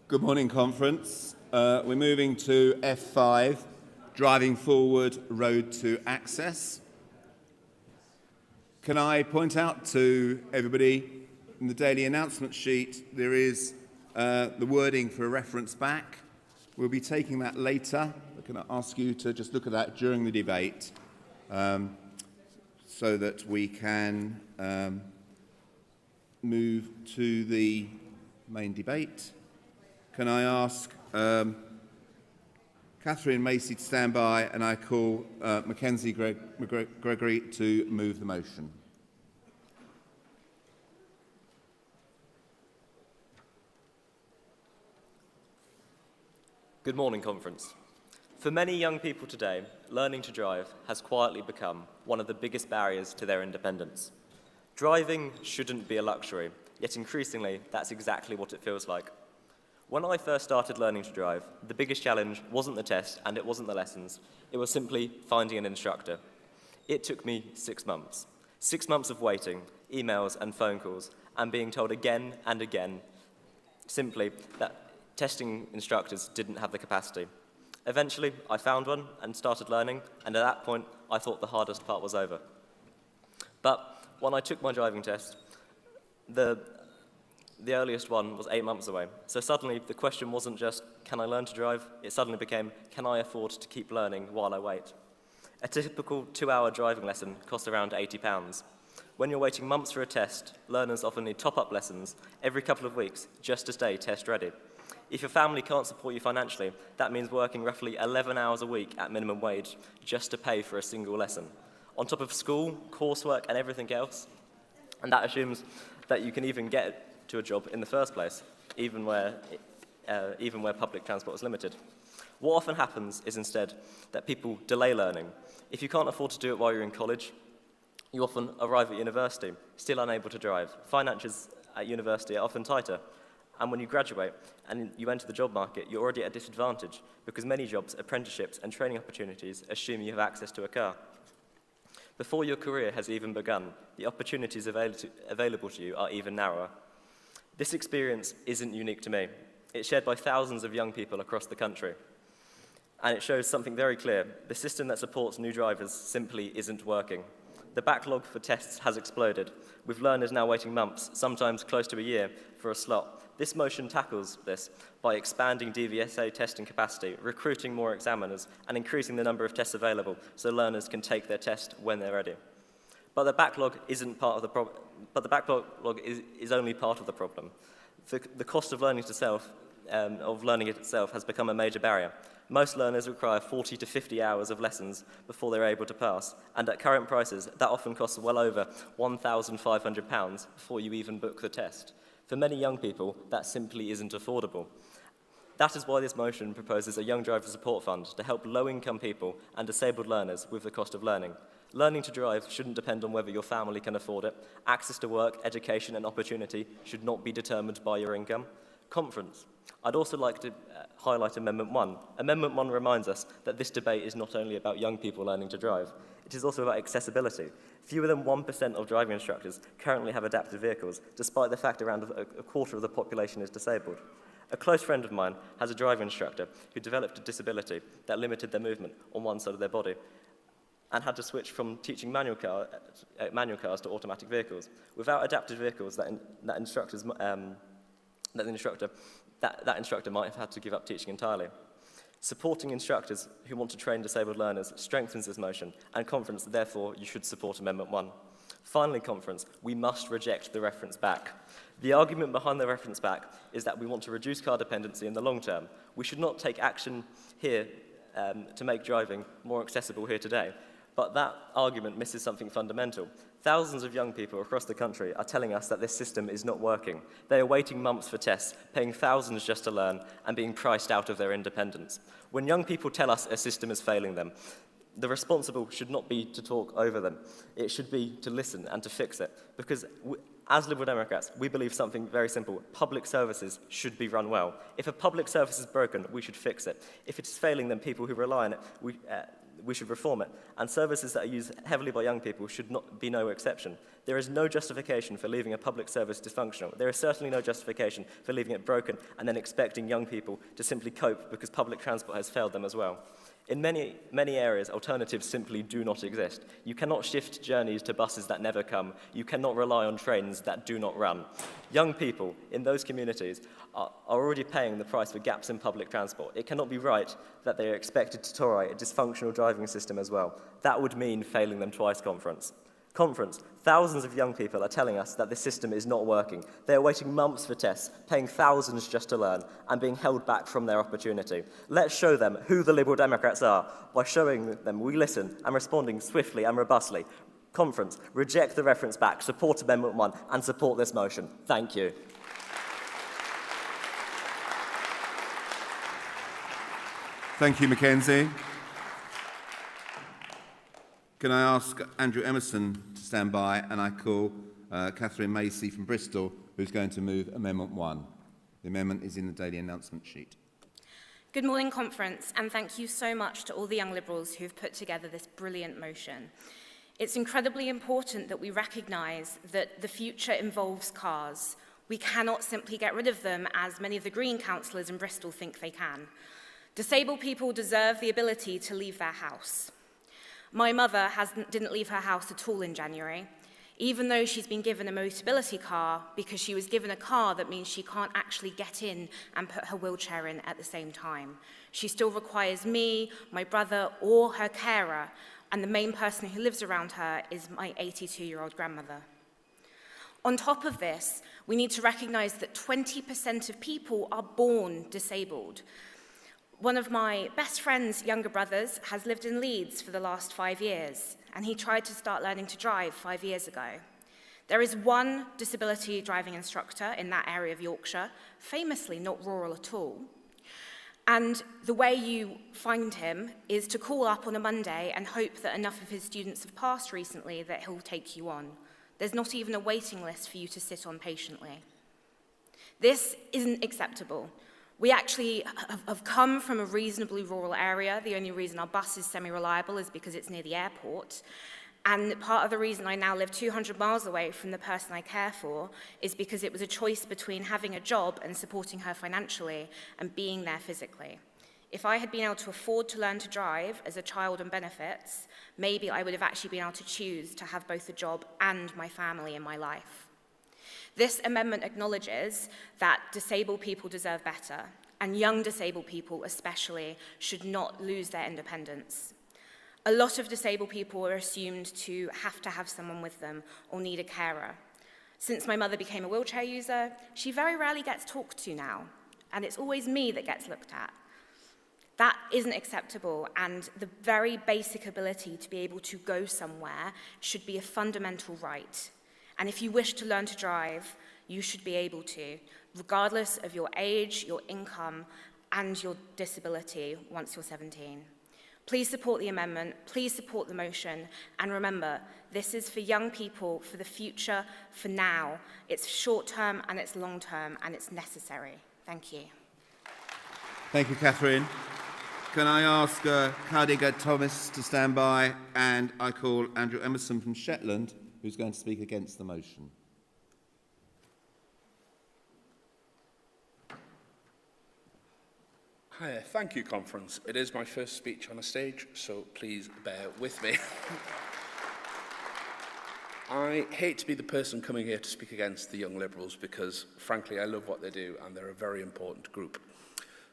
Good morning, Conference. We're moving to F5, Driving Forward, Road to Access. Can I point out to everybody, in the daily announcement sheet, there is the wording for a reference back. We'll be taking that later. Can I ask you to just look at that during the debate so that we can move to the main debate. Can I ask Catherine Macy to stand by, and I call Mackenzie Gregory to move the motion. Good morning, Conference. For many young people today, learning to drive has quietly become one of the biggest barriers to their independence. Driving shouldn't be a luxury, yet increasingly, that's exactly what it feels like. When I first started learning to drive, the biggest challenge wasn't the test and it wasn't the lessons. It was simply finding an instructor. It took me 6 months. 6 months of waiting, emails and phone calls, and being told again and again, simply, that testing instructors didn't have the capacity. Eventually, I found one and started learning, and at that point, I thought the hardest part was over. But when I took my driving test, the earliest one was 8 months away. So suddenly, the question wasn't just, can I learn to drive? It suddenly became, can I afford to keep learning while I wait? A typical 2-hour driving lesson costs around £80. When you're waiting months for a test, learners often need top-up lessons every couple of weeks just to stay test-ready. If your family can't support you financially, that means working roughly 11 hours a week at minimum wage just to pay for a single lesson. On top of school, coursework, and everything else, and that assumes that you can even get to a job in the first place, even where public transport is limited. What often happens is instead that people delay learning. If you can't afford to do it while you're in college, you often arrive at university, still unable to drive. Finances at university are often tighter. And when you graduate and you enter the job market, you're already at a disadvantage because many jobs, apprenticeships, and training opportunities assume you have access to a car. Before your career has even begun, the opportunities available to you are even narrower. This experience isn't unique to me. It's shared by thousands of young people across the country. And it shows something very clear. The system that supports new drivers simply isn't working. The backlog for tests has exploded, with learners now waiting months, sometimes close to a year, for a slot. This motion tackles this by expanding DVSA testing capacity, recruiting more examiners, and increasing the number of tests available so learners can take their test when they're ready. But the backlog isn't part of the problem. But the backlog is only part of the problem. The cost of learning itself has become a major barrier. Most learners require 40 to 50 hours of lessons before they're able to pass, and at current prices, that often costs well over £1,500 before you even book the test. For many young people, that simply isn't affordable. That is why this motion proposes a Young Driver Support Fund to help low-income people and disabled learners with the cost of learning. Learning to drive shouldn't depend on whether your family can afford it. Access to work, education, and opportunity should not be determined by your income. Conference. I'd also like to highlight Amendment 1. Amendment 1 reminds us that this debate is not only about young people learning to drive, it is also about accessibility. Fewer than 1% of driving instructors currently have adapted vehicles, despite the fact around a quarter of the population is disabled. A close friend of mine has a driving instructor who developed a disability that limited their movement on one side of their body and had to switch from teaching manual cars to automatic vehicles. Without adapted vehicles, that instructor might have had to give up teaching entirely. Supporting instructors who want to train disabled learners strengthens this motion, and Conference, therefore, you should support Amendment 1. Finally, Conference, we must reject the reference back. The argument behind the reference back is that we want to reduce car dependency in the long term. We should not take action here to make driving more accessible here today. But that argument misses something fundamental. Thousands of young people across the country are telling us that this system is not working. They are waiting months for tests, paying thousands just to learn, and being priced out of their independence. When young people tell us a system is failing them, the responsible should not be to talk over them. It should be to listen and to fix it. Because as Liberal Democrats, we believe something very simple. Public services should be run well. If a public service is broken, we should fix it. If it is failing, then people who rely on it, we should reform it. And services that are used heavily by young people should not be no exception. There is no justification for leaving a public service dysfunctional. There is certainly no justification for leaving it broken and then expecting young people to simply cope because public transport has failed them as well. In many areas, alternatives simply do not exist. You cannot shift journeys to buses that never come. You cannot rely on trains that do not run. Young people in those communities are already paying the price for gaps in public transport. It cannot be right that they are expected to tolerate a dysfunctional driving system as well. That would mean failing them twice, Conference. Thousands of young people are telling us that this system is not working. They are waiting months for tests, paying thousands just to learn, and being held back from their opportunity. Let's show them who the Liberal Democrats are by showing them we listen and responding swiftly and robustly. Conference, reject the reference back, support Amendment 1, and support this motion. Thank you. Thank you, Mackenzie. Can I ask Andrew Emerson to stand by, and I call Catherine Macy from Bristol, who's going to move Amendment 1. The amendment is in the daily announcement sheet. Good morning, Conference, and thank you so much to all the young Liberals who've put together this brilliant motion. It's incredibly important that we recognise that the future involves cars. We cannot simply get rid of them, as many of the Green councillors in Bristol think they can. Disabled people deserve the ability to leave their house. My mother didn't leave her house at all in January, even though she's been given a Motability car, because she was given a car that means she can't actually get in and put her wheelchair in at the same time. She still requires me, my brother, or her carer, and the main person who lives around her is my 82-year-old grandmother. On top of this, we need to recognise that 20% of people are born disabled. One of my best friend's younger brothers has lived in Leeds for the last 5 years, and he tried to start learning to drive 5 years ago. There is one disability driving instructor in that area of Yorkshire, famously not rural at all. And the way you find him is to call up on a Monday and hope that enough of his students have passed recently that he'll take you on. There's not even a waiting list for you to sit on patiently. This isn't acceptable. We actually have come from a reasonably rural area. The only reason our bus is semi-reliable is because it's near the airport. And part of the reason I now live 200 miles away from the person I care for is because it was a choice between having a job and supporting her financially and being there physically. If I had been able to afford to learn to drive as a child on benefits, maybe I would have actually been able to choose to have both a job and my family in my life. This amendment acknowledges that disabled people deserve better, and young disabled people especially should not lose their independence. A lot of disabled people are assumed to have someone with them or need a carer. Since my mother became a wheelchair user, she very rarely gets talked to now, and it's always me that gets looked at. That isn't acceptable, and the very basic ability to be able to go somewhere should be a fundamental right. And if you wish to learn to drive, you should be able to, regardless of your age, your income, and your disability once you're 17. Please support the amendment, please support the motion, and remember, this is for young people, for the future, for now. It's short-term and it's long-term, and it's necessary. Thank you. Thank you, Catherine. Can I ask Cardiga Thomas to stand by, and I call Andrew Emerson from Shetland, who's going to speak against the motion. Hi, thank you, Conference. It is my first speech on a stage, so please bear with me. I hate to be the person coming here to speak against the Young Liberals because, frankly, I love what they do and they're a very important group.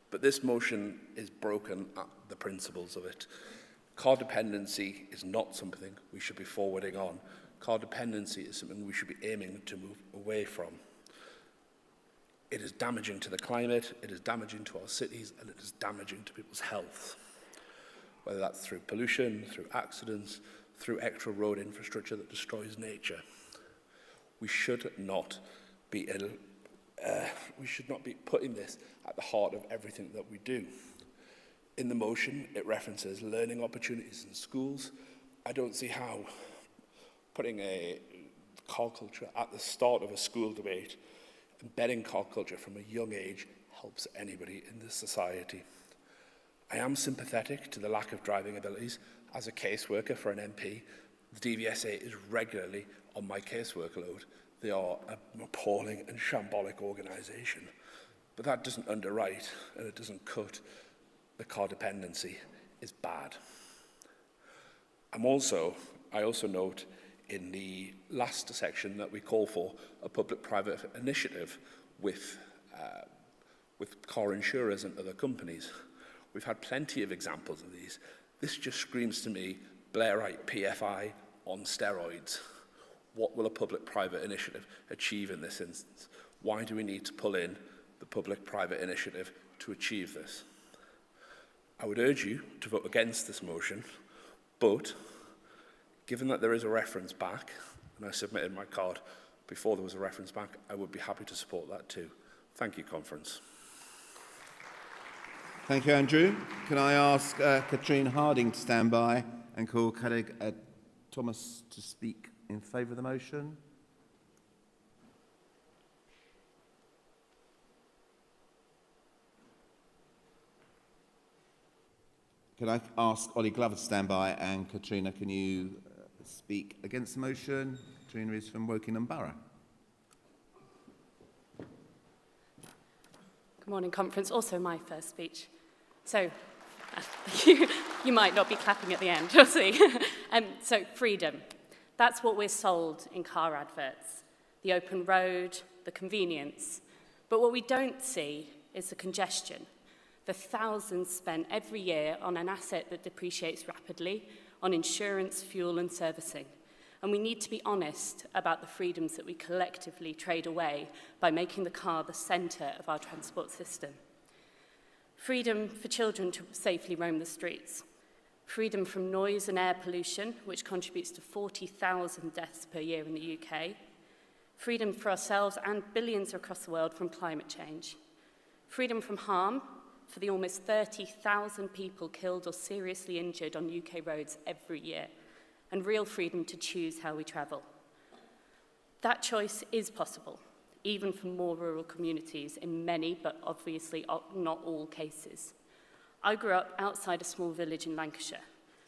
But this motion is broken at the principles of it. Car dependency is not something we should be forwarding on. Car dependency is something we should be aiming to move away from. It is damaging to the climate, it is damaging to our cities, and it is damaging to people's health. Whether that's through pollution, through accidents, through extra road infrastructure that destroys nature. We should not be putting this at the heart of everything that we do. In the motion, it references learning opportunities in schools. I don't see how putting a car culture at the start of a school debate, embedding car culture from a young age, helps anybody in this society. I am sympathetic to the lack of driving abilities. As a caseworker for an MP, the DVSA is regularly on my casework load. They are an appalling and shambolic organisation. But that doesn't underwrite and it doesn't cut the car dependency is bad. I also note in the last section that we call for a public-private initiative with car insurers and other companies. We've had plenty of examples of these. This just screams to me Blairite PFI on steroids. What will a public-private initiative achieve in this instance? Why do we need to pull in the public-private initiative to achieve this? I would urge you to vote against this motion, but given that there is a reference back, and I submitted my card before there was a reference back, I would be happy to support that too. Thank you, Conference. Thank you, Andrew. Can I ask Katrine Harding to stand by and call colleague Thomas to speak in favour of the motion? Can I ask Ollie Glover to stand by, and Katrina, can you speak against the motion? Katrina is from Wokingham Borough. Good morning, Conference. Also my first speech. So, you might not be clapping at the end, we'll see. So, freedom. That's what we're sold in car adverts. The open road, the convenience. But what we don't see is the congestion. The thousands spent every year on an asset that depreciates rapidly, on insurance, fuel and servicing. And we need to be honest about the freedoms that we collectively trade away by making the car the centre of our transport system. Freedom for children to safely roam the streets. Freedom from noise and air pollution, which contributes to 40,000 deaths per year in the UK. Freedom for ourselves and billions across the world from climate change. Freedom from harm, for the almost 30,000 people killed or seriously injured on UK roads every year, and real freedom to choose how we travel. That choice is possible, even for more rural communities in many, but obviously not all cases. I grew up outside a small village in Lancashire,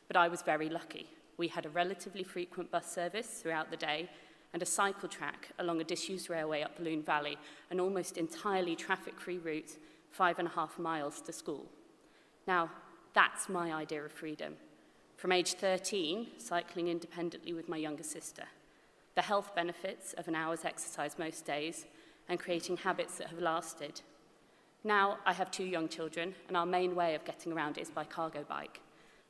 but I was very lucky. We had a relatively frequent bus service throughout the day and a cycle track along a disused railway up Balloon Valley, an almost entirely traffic-free route 5.5 miles to school. Now, that's my idea of freedom. From age 13, cycling independently with my younger sister. The health benefits of an hour's exercise most days, and creating habits that have lasted. Now, I have 2 young children, and our main way of getting around is by cargo bike.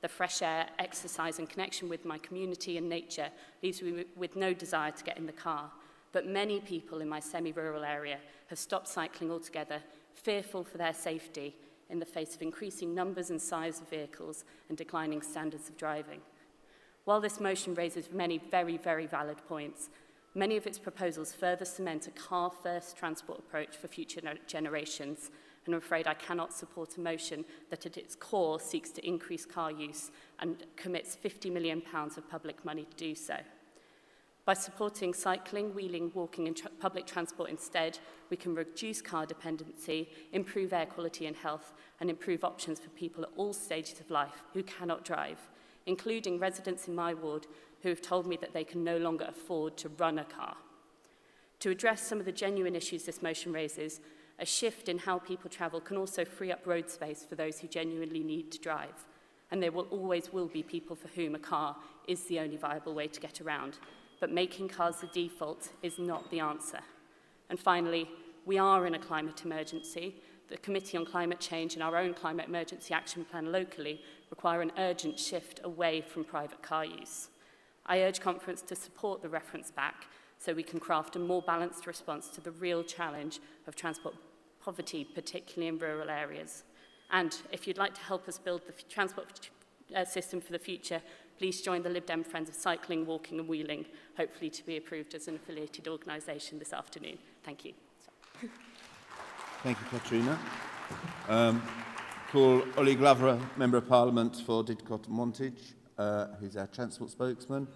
The fresh air, exercise, and connection with my community and nature leaves me with no desire to get in the car. But many people in my semi-rural area have stopped cycling altogether, fearful for their safety in the face of increasing numbers and size of vehicles and declining standards of driving. While this motion raises many very, very valid points, many of its proposals further cement a car-first transport approach for future generations, and I'm afraid I cannot support a motion that at its core seeks to increase car use and commits £50 million of public money to do so. By supporting cycling, wheeling, walking and public transport instead, we can reduce car dependency, improve air quality and health, and improve options for people at all stages of life who cannot drive, including residents in my ward who have told me that they can no longer afford to run a car. To address some of the genuine issues this motion raises, a shift in how people travel can also free up road space for those who genuinely need to drive. And there will always be people for whom a car is the only viable way to get around. But making cars the default is not the answer. And finally, we are in a climate emergency. The Committee on Climate Change and our own Climate Emergency Action Plan locally require an urgent shift away from private car use. I urge Conference to support the reference back so we can craft a more balanced response to the real challenge of transport poverty, particularly in rural areas. And if you'd like to help us build the transport system for the future, please join the Lib Dem Friends of Cycling, Walking and Wheeling, hopefully to be approved as an affiliated organisation this afternoon. Thank you. Thank you, Katrina. Call Ollie Glover, Member of Parliament for Didcot and Wantage, who's our transport spokesman.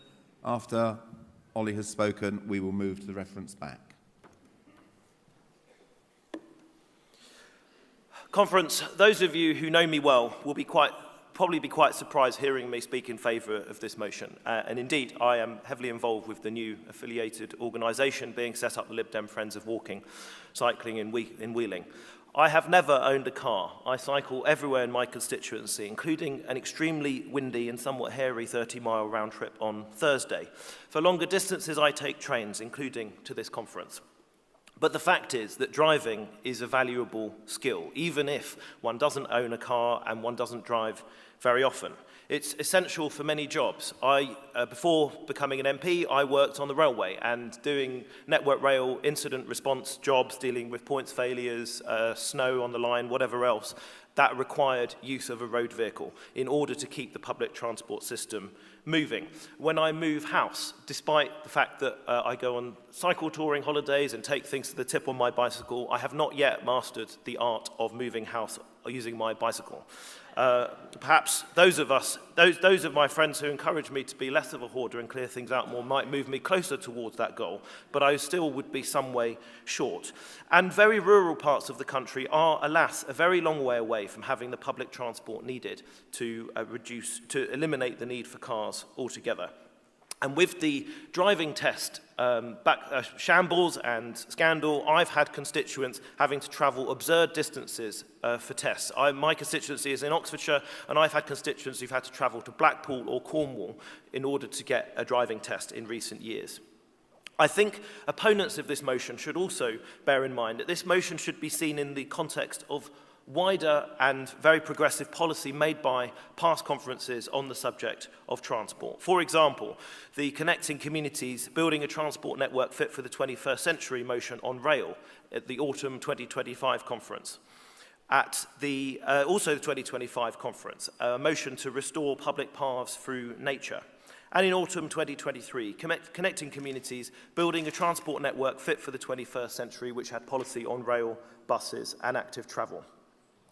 After Ollie has spoken, we will move to the reference back. Conference, those of you who know me well will be quite probably be quite surprised hearing me speak in favour of this motion. And indeed, I am heavily involved with the new affiliated organisation being set up, the Lib Dem Friends of Walking, Cycling in Wheeling. I have never owned a car. I cycle everywhere in my constituency, including an extremely windy and somewhat hairy 30-mile round trip on Thursday. For longer distances, I take trains, including to this conference. But the fact is that driving is a valuable skill, even if one doesn't own a car and one doesn't drive very often. It's essential for many jobs. Before becoming an MP, I worked on the railway and doing Network Rail incident response jobs, dealing with points failures, snow on the line, whatever else. That required use of a road vehicle in order to keep the public transport system moving. When I move house, despite the fact that I go on cycle touring holidays and take things to the tip on my bicycle, I have not yet mastered the art of moving house using my bicycle. Perhaps those of my friends who encourage me to be less of a hoarder and clear things out more might move me closer towards that goal, but I still would be some way short. And very rural parts of the country are, alas, a very long way away from having the public transport needed to eliminate the need for cars altogether. And with the driving test shambles and scandal, I've had constituents having to travel absurd distances for tests. My constituency is in Oxfordshire, and I've had constituents who've had to travel to Blackpool or Cornwall in order to get a driving test in recent years. I think opponents of this motion should also bear in mind that this motion should be seen in the context of wider and very progressive policy made by past conferences on the subject of transport. For example, the Connecting Communities Building a Transport Network Fit for the 21st Century motion on rail at the autumn 2025 conference. At the also the 2025 conference, a motion to restore public paths through nature. And in autumn 2023, Connecting Communities Building a Transport Network Fit for the 21st Century, which had policy on rail, buses and active travel.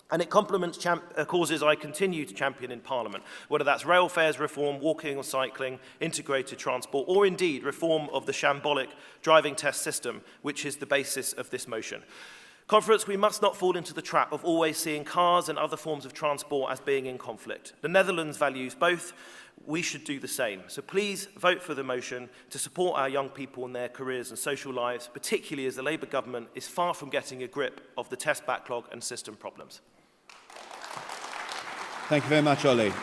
And it complements causes I continue to champion in Parliament, whether that's rail fares reform, walking or cycling, integrated transport, or indeed reform of the shambolic driving test system, which is the basis of this motion. Conference, we must not fall into the trap of always seeing cars and other forms of transport as being in conflict. The Netherlands values both. We should do the same. So please vote for the motion to support our young people in their careers and social lives, particularly as the Labour government is far from getting a grip of the test backlog and system problems. Thank you very much, Ollie.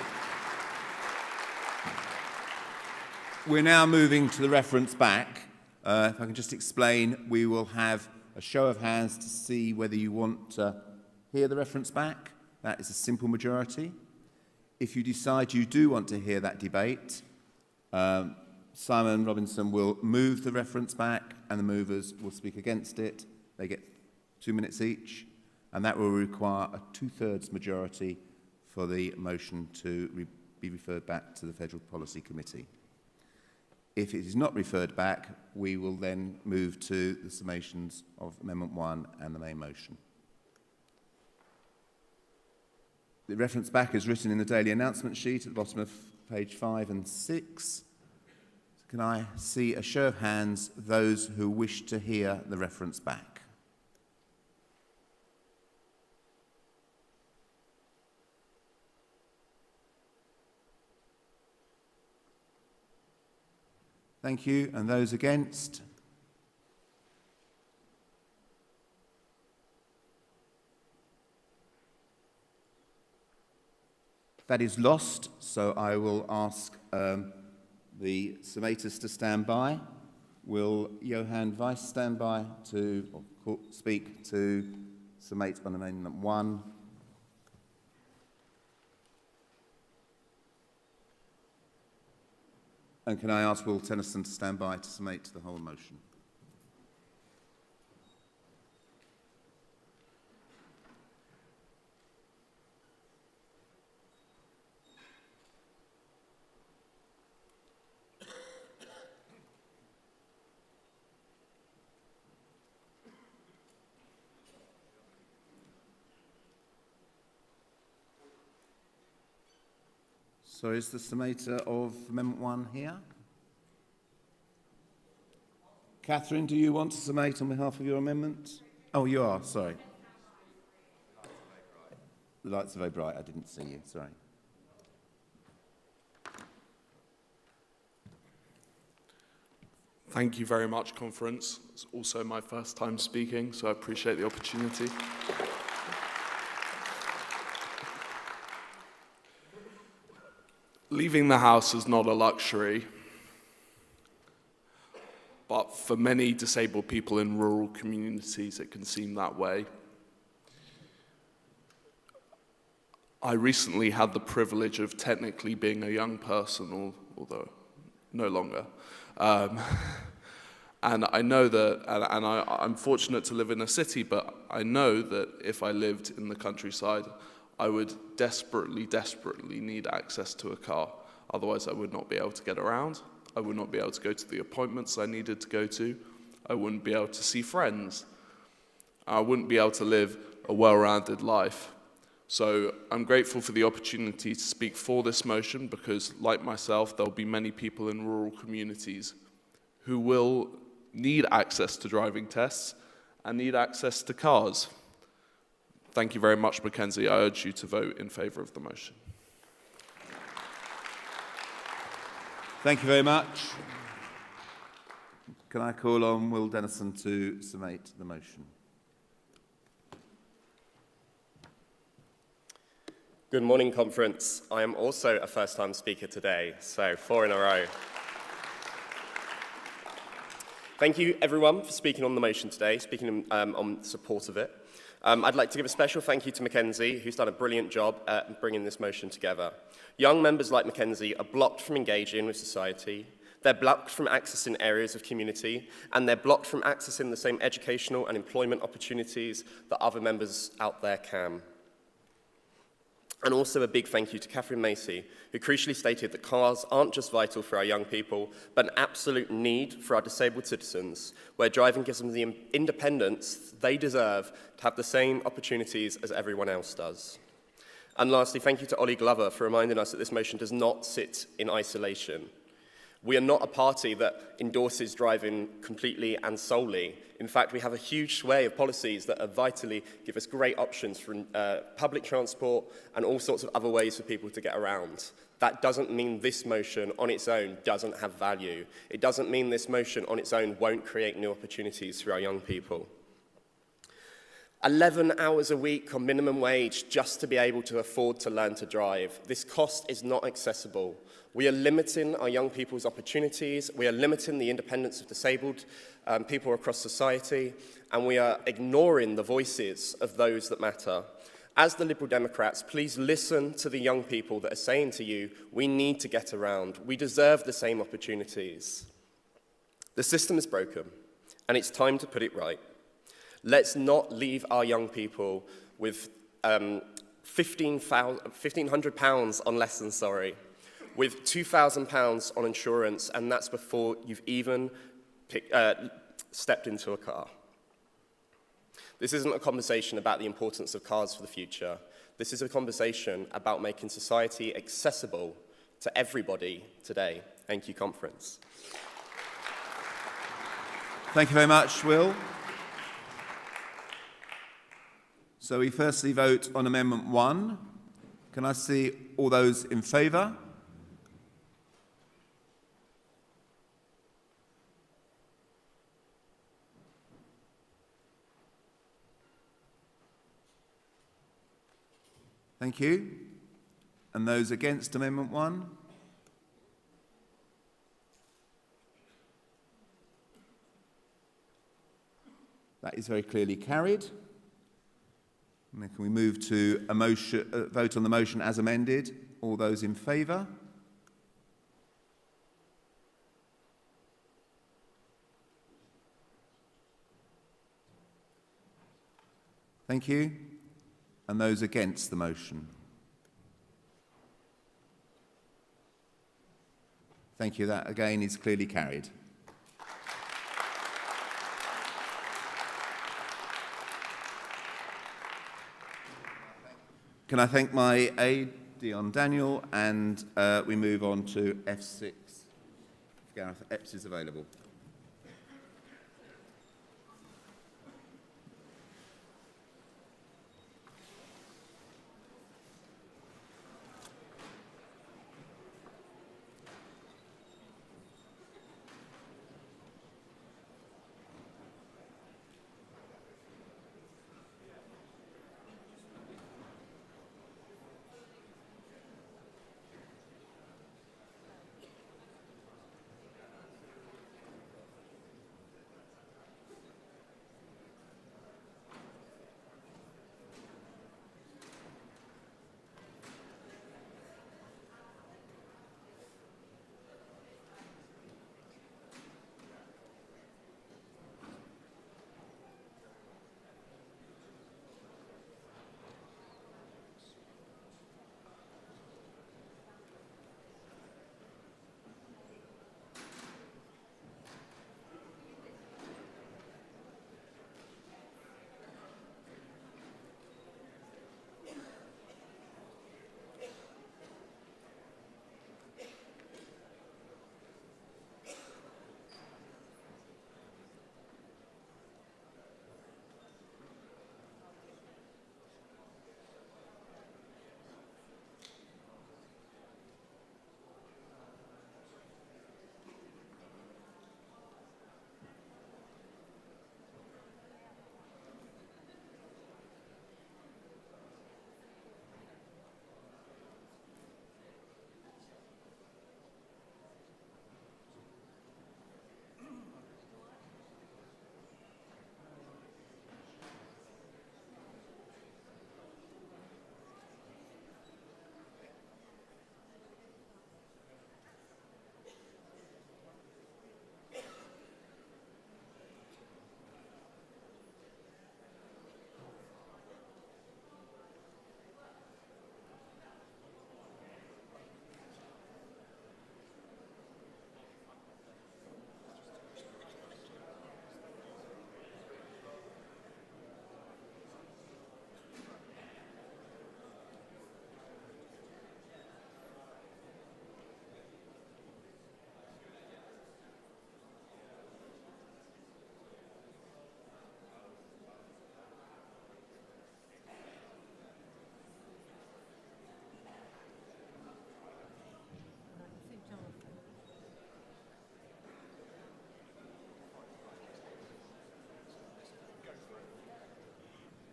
We're now moving to the reference back. If I can just explain, we will have a show of hands to see whether you want to hear the reference back. That is a simple majority. If you decide you do want to hear that debate, Simon Robinson will move the reference back and the movers will speak against it. They get 2 minutes each, and that will require a 2/3 majority for the motion to be referred back to the Federal Policy Committee. If it is not referred back, we will then move to the summations of Amendment 1 and the main motion. The reference back is written in the daily announcement sheet at the bottom of page 5 and 6. Can I see a show of hands, those who wish to hear the reference back? Thank you. And those against? That is lost, so I will ask the summators to stand by. Will Johan Weiss stand by to speak to summate on Amendment 1? And can I ask Will Tennyson to stand by to summate the whole motion? So is the summator of Amendment 1 here? Catherine, do you want to summate on behalf of your amendment? Oh, you are, sorry. The lights are very bright, I didn't see you, sorry. Thank you very much, Conference. It's also my first time speaking, so I appreciate the opportunity. Leaving the house is not a luxury, but for many disabled people in rural communities, it can seem that way. I recently had the privilege of technically being a young person, although no longer. And I know that, and I'm fortunate to live in a city, but I know that if I lived in the countryside, I would desperately, desperately need access to a car. Otherwise, I would not be able to get around. I would not be able to go to the appointments I needed to go to. I wouldn't be able to see friends. I wouldn't be able to live a well-rounded life. So I'm grateful for the opportunity to speak for this motion because, like myself, there'll be many people in rural communities who will need access to driving tests and need access to cars. Thank you very much, Mackenzie. I urge you to vote in favour of the motion. Thank you very much. Can I call on Will Dennison to summate the motion? Good morning, Conference. I am also a first-time speaker today, so 4 in a row. Thank you, everyone, for speaking on the motion today, speaking on support of it. I'd like to give a special thank you to Mackenzie, who's done a brilliant job at bringing this motion together. Young members like Mackenzie are blocked from engaging with society, they're blocked from accessing areas of community, and they're blocked from accessing the same educational and employment opportunities that other members out there can. And also a big thank you to Catherine Macy, who crucially stated that cars aren't just vital for our young people, but an absolute need for our disabled citizens, where driving gives them the independence they deserve to have the same opportunities as everyone else does. And lastly, thank you to Ollie Glover for reminding us that this motion does not sit in isolation. We are not a party that endorses driving completely and solely. In fact, we have a huge sway of policies that are vitally give us great options for public transport and all sorts of other ways for people to get around. That doesn't mean this motion on its own doesn't have value. It doesn't mean this motion on its own won't create new opportunities for our young people. 11 hours a week on minimum wage just to be able to afford to learn to drive. This cost is not accessible. We are limiting our young people's opportunities, we are limiting the independence of disabled people across society, and we are ignoring the voices of those that matter. As the Liberal Democrats, please listen to the young people that are saying to you, we need to get around, we deserve the same opportunities. The system is broken, and it's time to put it right. Let's not leave our young people with £1,500 on lessons, with £2,000 on insurance, and that's before you've even stepped into a car. This isn't a conversation about the importance of cars for the future. This is a conversation about making society accessible to everybody today. Thank you, Conference. Thank you very much, Will. So we firstly vote on Amendment 1. Can I see all those in favour? Thank you. And those against Amendment 1? That is very clearly carried. And then can we move to a motion, vote on the motion as amended? All those in favour? Thank you. And those against the motion? Thank you. That again is clearly carried. Can I thank my aide, Dion Daniel, and we move on to F6. If Gareth Epps is available.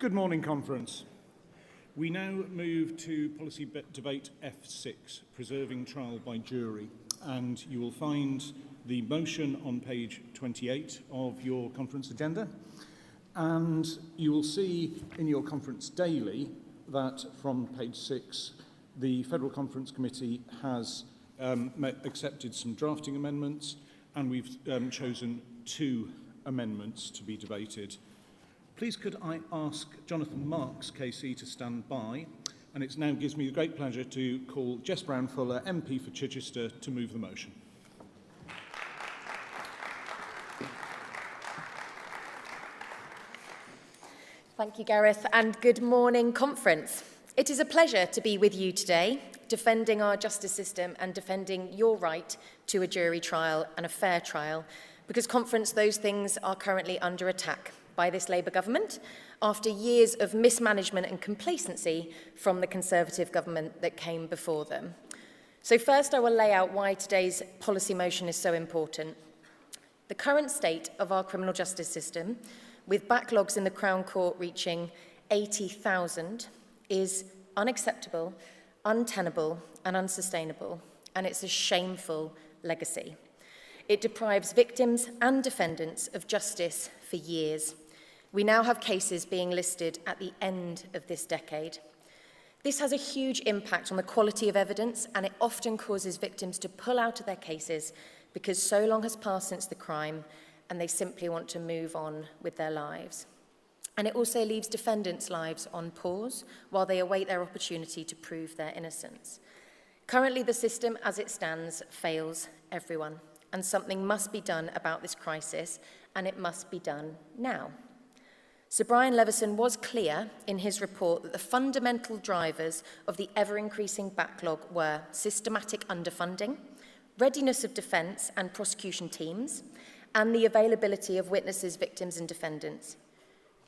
Good morning, Conference. We now move to policy debate F6, preserving trial by jury, and you will find the motion on page 28 of your conference agenda, and you will see in your conference daily that from page 6 the Federal Conference Committee has accepted some drafting amendments, and we've chosen 2 amendments to be debated. Please could I ask Jonathan Marks, KC, to stand by, and it now gives me the great pleasure to call Jess Brown-Fuller, MP for Chichester, to move the motion. Thank you, Gareth, and good morning, Conference. It is a pleasure to be with you today, defending our justice system and defending your right to a jury trial and a fair trial, because, Conference, those things are currently under attack by this Labour government after years of mismanagement and complacency from the Conservative government that came before them. So first I will lay out why today's policy motion is so important. The current state of our criminal justice system, with backlogs in the Crown Court reaching 80,000, is unacceptable, untenable and unsustainable, and it's a shameful legacy. It deprives victims and defendants of justice for years. We now have cases being listed at the end of this decade. This has a huge impact on the quality of evidence, and it often causes victims to pull out of their cases because so long has passed since the crime and they simply want to move on with their lives. And it also leaves defendants' lives on pause while they await their opportunity to prove their innocence. Currently, the system as it stands fails everyone, and something must be done about this crisis, and it must be done now. Sir Brian Levison was clear in his report that the fundamental drivers of the ever-increasing backlog were systematic underfunding, readiness of defence and prosecution teams, and the availability of witnesses, victims and defendants.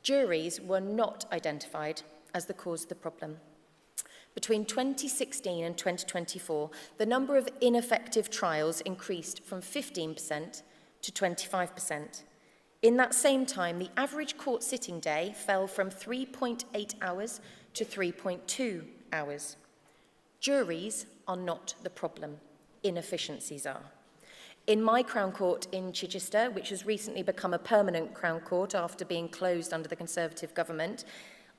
Juries were not identified as the cause of the problem. Between 2016 and 2024, the number of ineffective trials increased from 15% to 25%. In that same time, the average court sitting day fell from 3.8 hours to 3.2 hours. Juries are not the problem. Inefficiencies are. In my Crown Court in Chichester, which has recently become a permanent Crown Court after being closed under the Conservative government,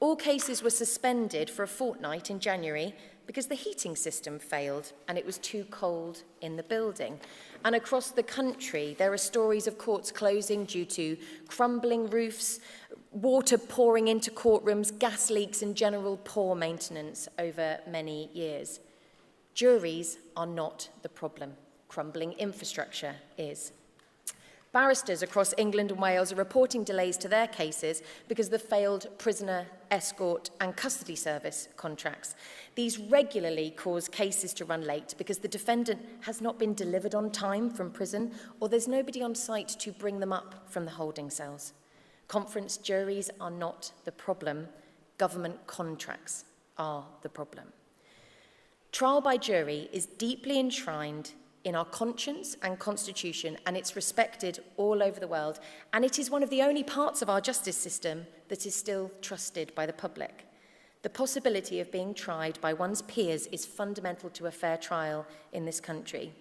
all cases were suspended for a fortnight in January because the heating system failed and it was too cold in the building. And across the country, there are stories of courts closing due to crumbling roofs, water pouring into courtrooms, gas leaks and general poor maintenance over many years. Juries are not the problem. Crumbling infrastructure is. Barristers across England and Wales are reporting delays to their cases because of the failed prisoner, escort and custody service contracts. These regularly cause cases to run late because the defendant has not been delivered on time from prison or there's nobody on site to bring them up from the holding cells. Conference juries are not the problem. Government contracts are the problem. Trial by jury is deeply enshrined in our conscience and constitution, and it's respected all over the world, and it is one of the only parts of our justice system that is still trusted by the public. The possibility of being tried by one's peers is fundamental to a fair trial in this country.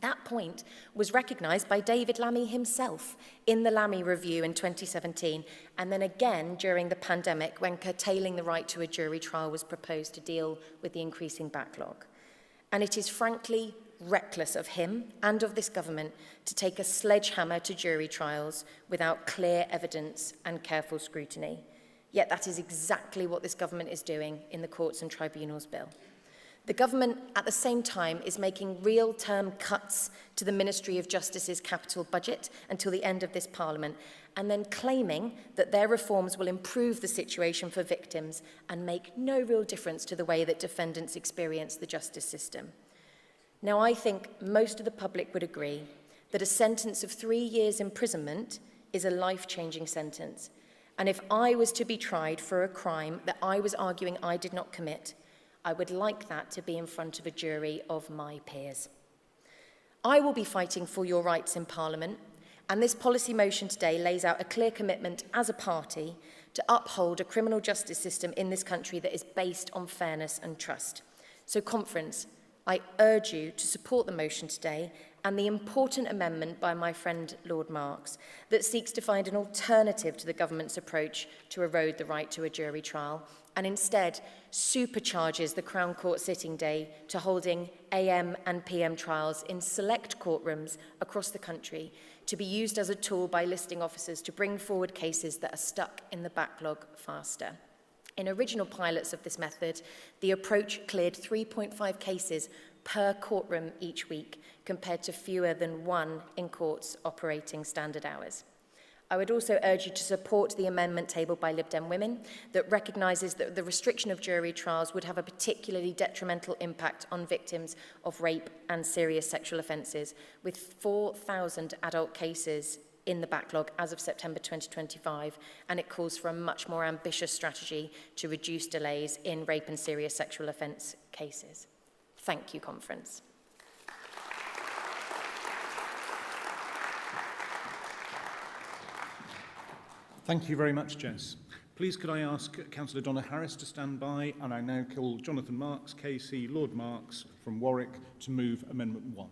That point was recognised by David Lammy himself in the Lammy Review in 2017, and then again during the pandemic when curtailing the right to a jury trial was proposed to deal with the increasing backlog. And it is frankly reckless of him and of this government to take a sledgehammer to jury trials without clear evidence and careful scrutiny. Yet that is exactly what this government is doing in the Courts and Tribunals Bill. The government, at the same time, is making real-term cuts to the Ministry of Justice's capital budget until the end of this Parliament, and then claiming that their reforms will improve the situation for victims and make no real difference to the way that defendants experience the justice system. Now, I think most of the public would agree that a sentence of 3 years imprisonment is a life-changing sentence. And if I was to be tried for a crime that I was arguing I did not commit, I would like that to be in front of a jury of my peers. I will be fighting for your rights in Parliament, and this policy motion today lays out a clear commitment as a party to uphold a criminal justice system in this country that is based on fairness and trust. So, Conference, I urge you to support the motion today and the important amendment by my friend Lord Marks that seeks to find an alternative to the government's approach to erode the right to a jury trial and instead supercharges the Crown Court sitting day to holding AM and PM trials in select courtrooms across the country to be used as a tool by listing officers to bring forward cases that are stuck in the backlog faster. In original pilots of this method, the approach cleared 3.5 cases per courtroom each week, compared to fewer than one in courts operating standard hours. I would also urge you to support the amendment tabled by Lib Dem Women that recognises that the restriction of jury trials would have a particularly detrimental impact on victims of rape and serious sexual offences, with 4,000 adult cases in the backlog as of September 2025, and it calls for a much more ambitious strategy to reduce delays in rape and serious sexual offence cases. Thank you, Conference. Thank you very much, Jess. Please could I ask Councillor Donna Harris to stand by, and I now call Jonathan Marks, KC Lord Marks from Warwick, to move Amendment 1.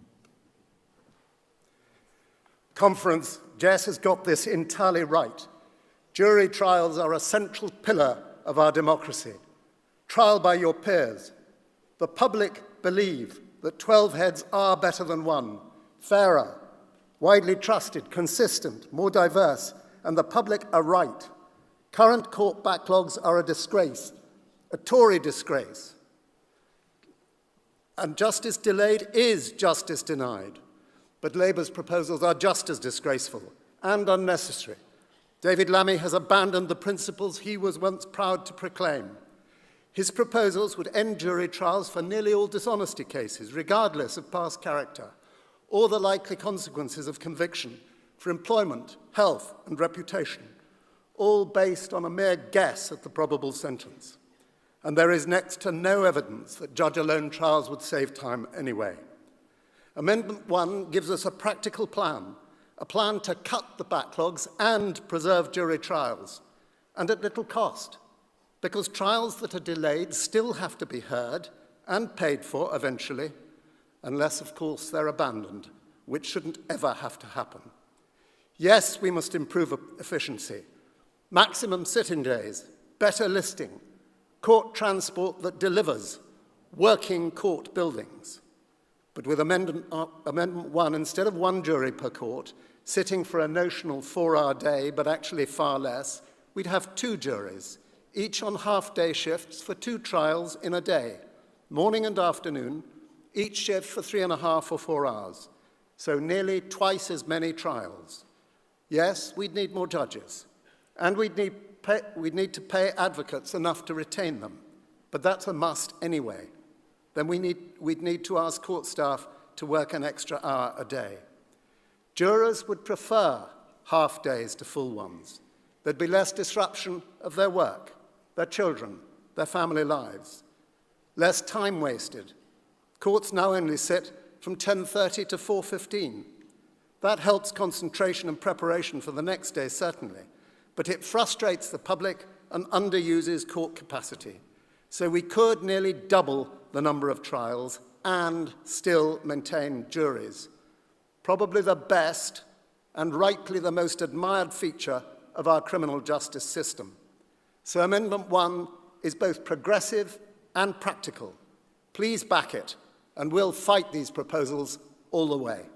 Conference, Jess has got this entirely right. Jury trials are a central pillar of our democracy. Trial by your peers. The public believe that 12 heads are better than one, fairer, widely trusted, consistent, more diverse, and the public are right. Current court backlogs are a disgrace, a Tory disgrace. And justice delayed is justice denied. But Labour's proposals are just as disgraceful and unnecessary. David Lammy has abandoned the principles he was once proud to proclaim. His proposals would end jury trials for nearly all dishonesty cases, regardless of past character, or the likely consequences of conviction for employment, health, and reputation, all based on a mere guess at the probable sentence. And there is next to no evidence that judge-alone trials would save time anyway. Amendment 1 gives us a practical plan, a plan to cut the backlogs and preserve jury trials, and at little cost, because trials that are delayed still have to be heard and paid for eventually, unless, of course, they're abandoned, which shouldn't ever have to happen. Yes, we must improve efficiency, maximum sitting days, better listing, court transport that delivers, working court buildings. But with Amendment 1, instead of one jury per court, sitting for a notional 4-hour day, but actually far less, we'd have 2 juries, each on half-day shifts for 2 trials in a day, morning and afternoon, each shift for 3.5 or 4 hours. So nearly twice as many trials. Yes, we'd need more judges, and we'd need to pay advocates enough to retain them, but that's a must anyway. Then we'd need to ask court staff to work an extra hour a day. Jurors would prefer half days to full ones. There'd be less disruption of their work, their children, their family lives, less time wasted. Courts now only sit from 10:30 to 4:15. That helps concentration and preparation for the next day, certainly, but it frustrates the public and underuses court capacity. So we could nearly double the number of trials and still maintain juries. Probably the best and rightly the most admired feature of our criminal justice system. So Amendment 1 is both progressive and practical. Please back it, and we'll fight these proposals all the way.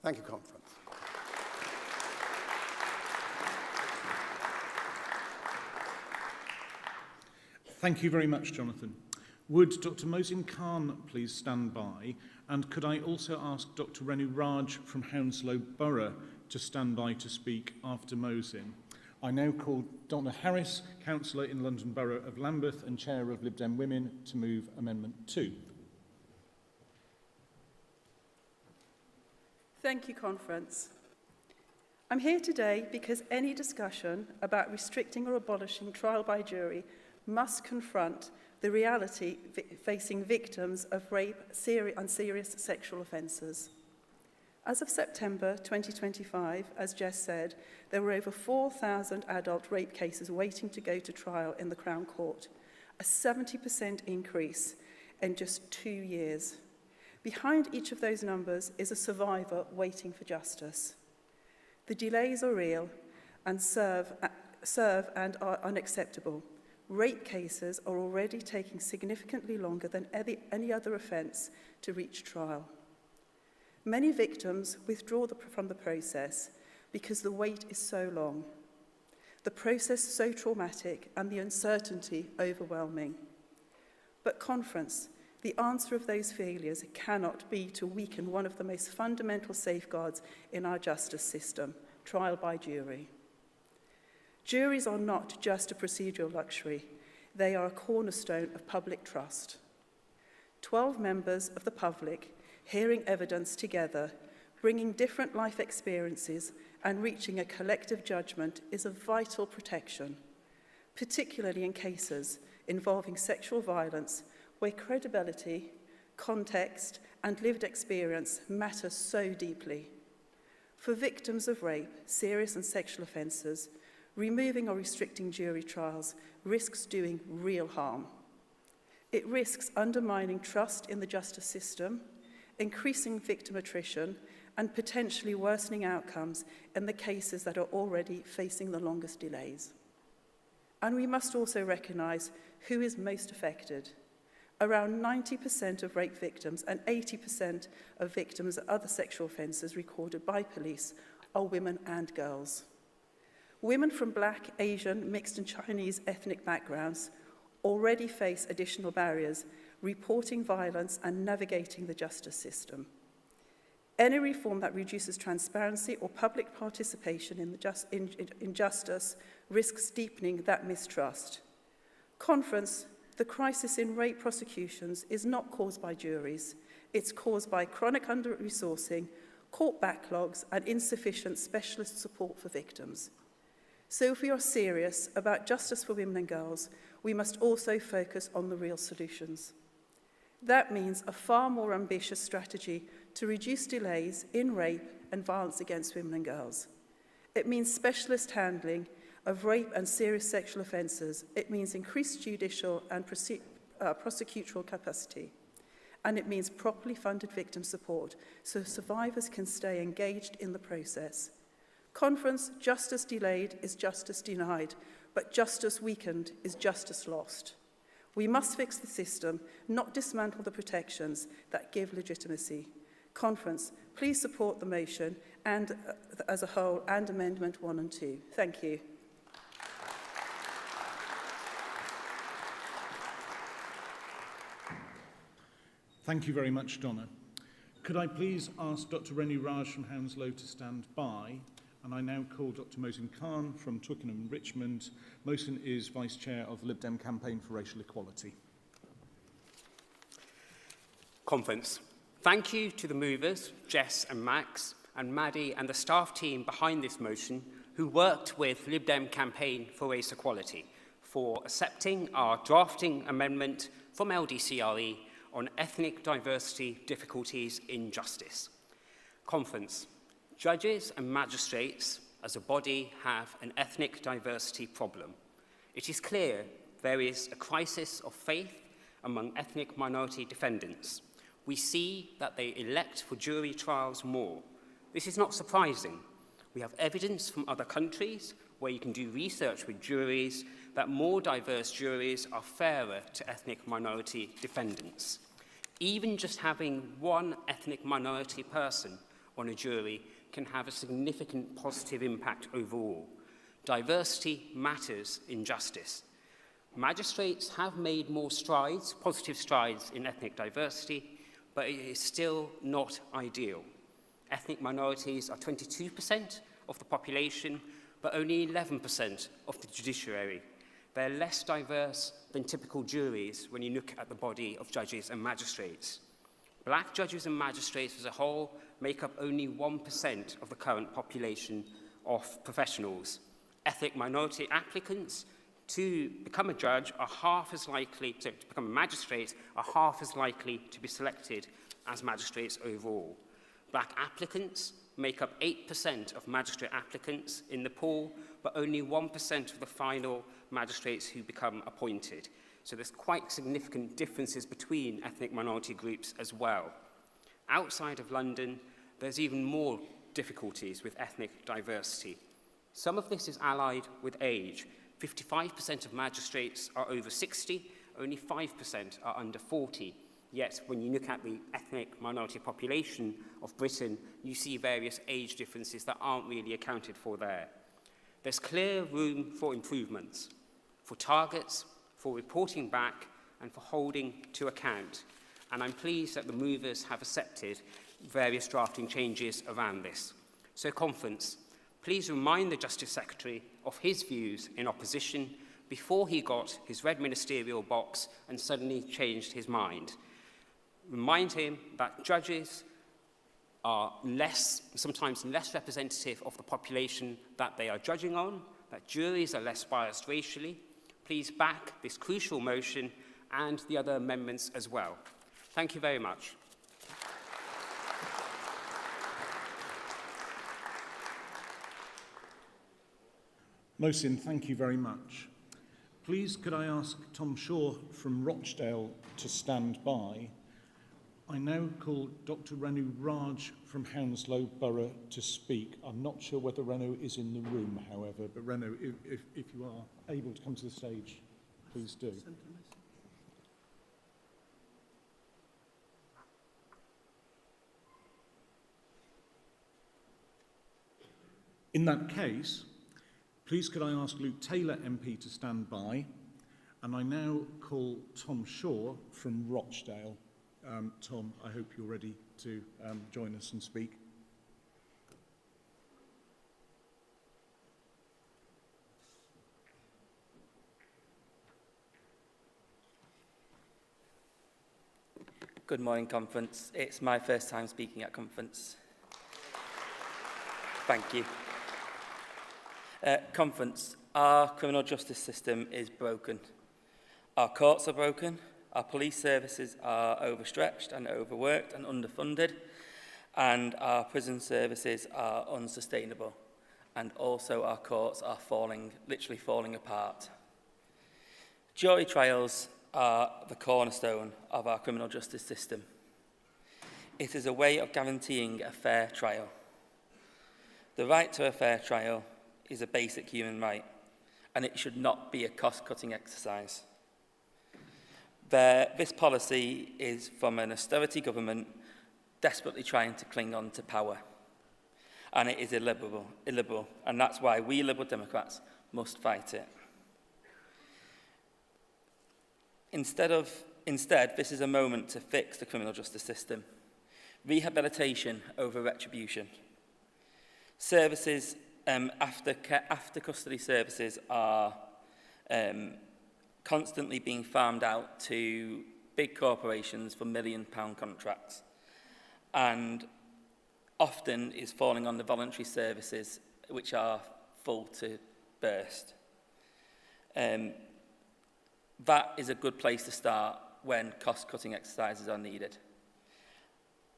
Thank you, Conference. Thank you very much, Jonathan. Would Dr. Mohsin Khan please stand by? And could I also ask Dr. Renu Raj from Hounslow Borough to stand by to speak after Mohsin? I now call Donna Harris, Councillor in London Borough of Lambeth and Chair of Lib Dem Women, to move Amendment 2. Thank you, Conference. I'm here today because any discussion about restricting or abolishing trial by jury must confront the reality facing victims of rape and serious sexual offences. As of September 2025, as Jess said, there were over 4,000 adult rape cases waiting to go to trial in the Crown Court, a 70% increase in just 2 years. Behind each of those numbers is a survivor waiting for justice. The delays are real and serve and are unacceptable. Rape cases are already taking significantly longer than any other offence to reach trial. Many victims withdraw from the process because the wait is so long, the process so traumatic, and the uncertainty overwhelming. But conference, the answer of those failures cannot be to weaken one of the most fundamental safeguards in our justice system, trial by jury. Juries are not just a procedural luxury, they are a cornerstone of public trust. 12 members of the public hearing evidence together, bringing different life experiences and reaching a collective judgment is a vital protection, particularly in cases involving sexual violence where credibility, context, and lived experience matter so deeply. For victims of rape, serious and sexual offences, removing or restricting jury trials risks doing real harm. It risks undermining trust in the justice system, increasing victim attrition, and potentially worsening outcomes in the cases that are already facing the longest delays. And we must also recognise who is most affected. Around 90% of rape victims and 80% of victims of other sexual offences recorded by police are women and girls. Women from Black, Asian, mixed and Chinese ethnic backgrounds already face additional barriers reporting violence and navigating the justice system. Any reform that reduces transparency or public participation in justice risks deepening that mistrust. Conference, the crisis in rape prosecutions is not caused by juries. It's caused by chronic under-resourcing, court backlogs, and insufficient specialist support for victims. So if we are serious about justice for women and girls, we must also focus on the real solutions. That means a far more ambitious strategy to reduce delays in rape and violence against women and girls. It means specialist handling of rape and serious sexual offences. It means increased judicial and prosecutorial capacity. And it means properly funded victim support so survivors can stay engaged in the process. Conference, justice delayed is justice denied, but justice weakened is justice lost. We must fix the system, not dismantle the protections that give legitimacy. Conference, please support the motion and as a whole and Amendment 1 and 2. Thank you. Thank you very much, Donna. Could I please ask Dr. Renu Raj from Hounslow to stand by? And I now call Dr. Mohsin Khan from Twickenham and Richmond. Mohsin is Vice Chair of the Lib Dem Campaign for Racial Equality. Conference. Thank you to the movers, Jess and Max, and Maddie and the staff team behind this motion who worked with Lib Dem Campaign for Race Equality for accepting our drafting amendment from LDCRE on ethnic diversity difficulties in justice. Conference. Judges and magistrates, as a body, have an ethnic diversity problem. It is clear there is a crisis of faith among ethnic minority defendants. We see that they elect for jury trials more. This is not surprising. We have evidence from other countries where you can do research with juries that more diverse juries are fairer to ethnic minority defendants. Even just having one ethnic minority person on a jury can have a significant positive impact overall. Diversity matters in justice. Magistrates have made more strides, positive strides in ethnic diversity, but it is still not ideal. Ethnic minorities are 22% of the population, but only 11% of the judiciary. They're less diverse than typical juries when you look at the body of judges and magistrates. Black judges and magistrates as a whole make up only 1% of the current population of professionals. Ethnic minority applicants to become a judge are half as likely, to become a magistrate, are half as likely to be selected as magistrates overall. Black applicants make up 8% of magistrate applicants in the pool, but only 1% of the final magistrates who become appointed. So there's quite significant differences between ethnic minority groups as well. Outside of London, there's even more difficulties with ethnic diversity. Some of this is allied with age. 55% of magistrates are over 60, only 5% are under 40. Yet, when you look at the ethnic minority population of Britain, you see various age differences that aren't really accounted for there. There's clear room for improvements, for targets, for reporting back, and for holding to account. And I'm pleased that the movers have accepted various drafting changes around this. So, Conference, please remind the Justice Secretary of his views in opposition before he got his red ministerial box and suddenly changed his mind. Remind him that judges are sometimes less representative of the population that they are judging on, that juries are less biased racially. Please back this crucial motion and the other amendments as well. Thank you very much. Mohsin, thank you very much. Please could I ask Tom Shaw from Rochdale to stand by. I now call Dr. Renu Raj from Hounslow Borough to speak. I'm not sure whether Renu is in the room, however, but Renu, if you are able to come to the stage, please do. In that case, please could I ask Luke Taylor MP to stand by, and I now call Tom Shaw from Rochdale. Tom, I hope you're ready to join us and speak. Good morning, Conference. It's my first time speaking at Conference. Thank you. Conference, our criminal justice system is broken. Our courts are broken, our police services are overstretched and overworked and underfunded, and our prison services are unsustainable. And also our courts are literally falling apart. Jury trials are the cornerstone of our criminal justice system. It is a way of guaranteeing a fair trial. The right to a fair trial is a basic human right, and it should not be a cost-cutting exercise. This policy is from an austerity government desperately trying to cling on to power, and it is illiberal, and that's why we Liberal Democrats must fight it. Instead, this is a moment to fix the criminal justice system. Rehabilitation over retribution. Services after custody services are constantly being farmed out to big corporations for £1 million contracts, and often is falling on the voluntary services, which are full to burst. That is a good place to start when cost-cutting exercises are needed.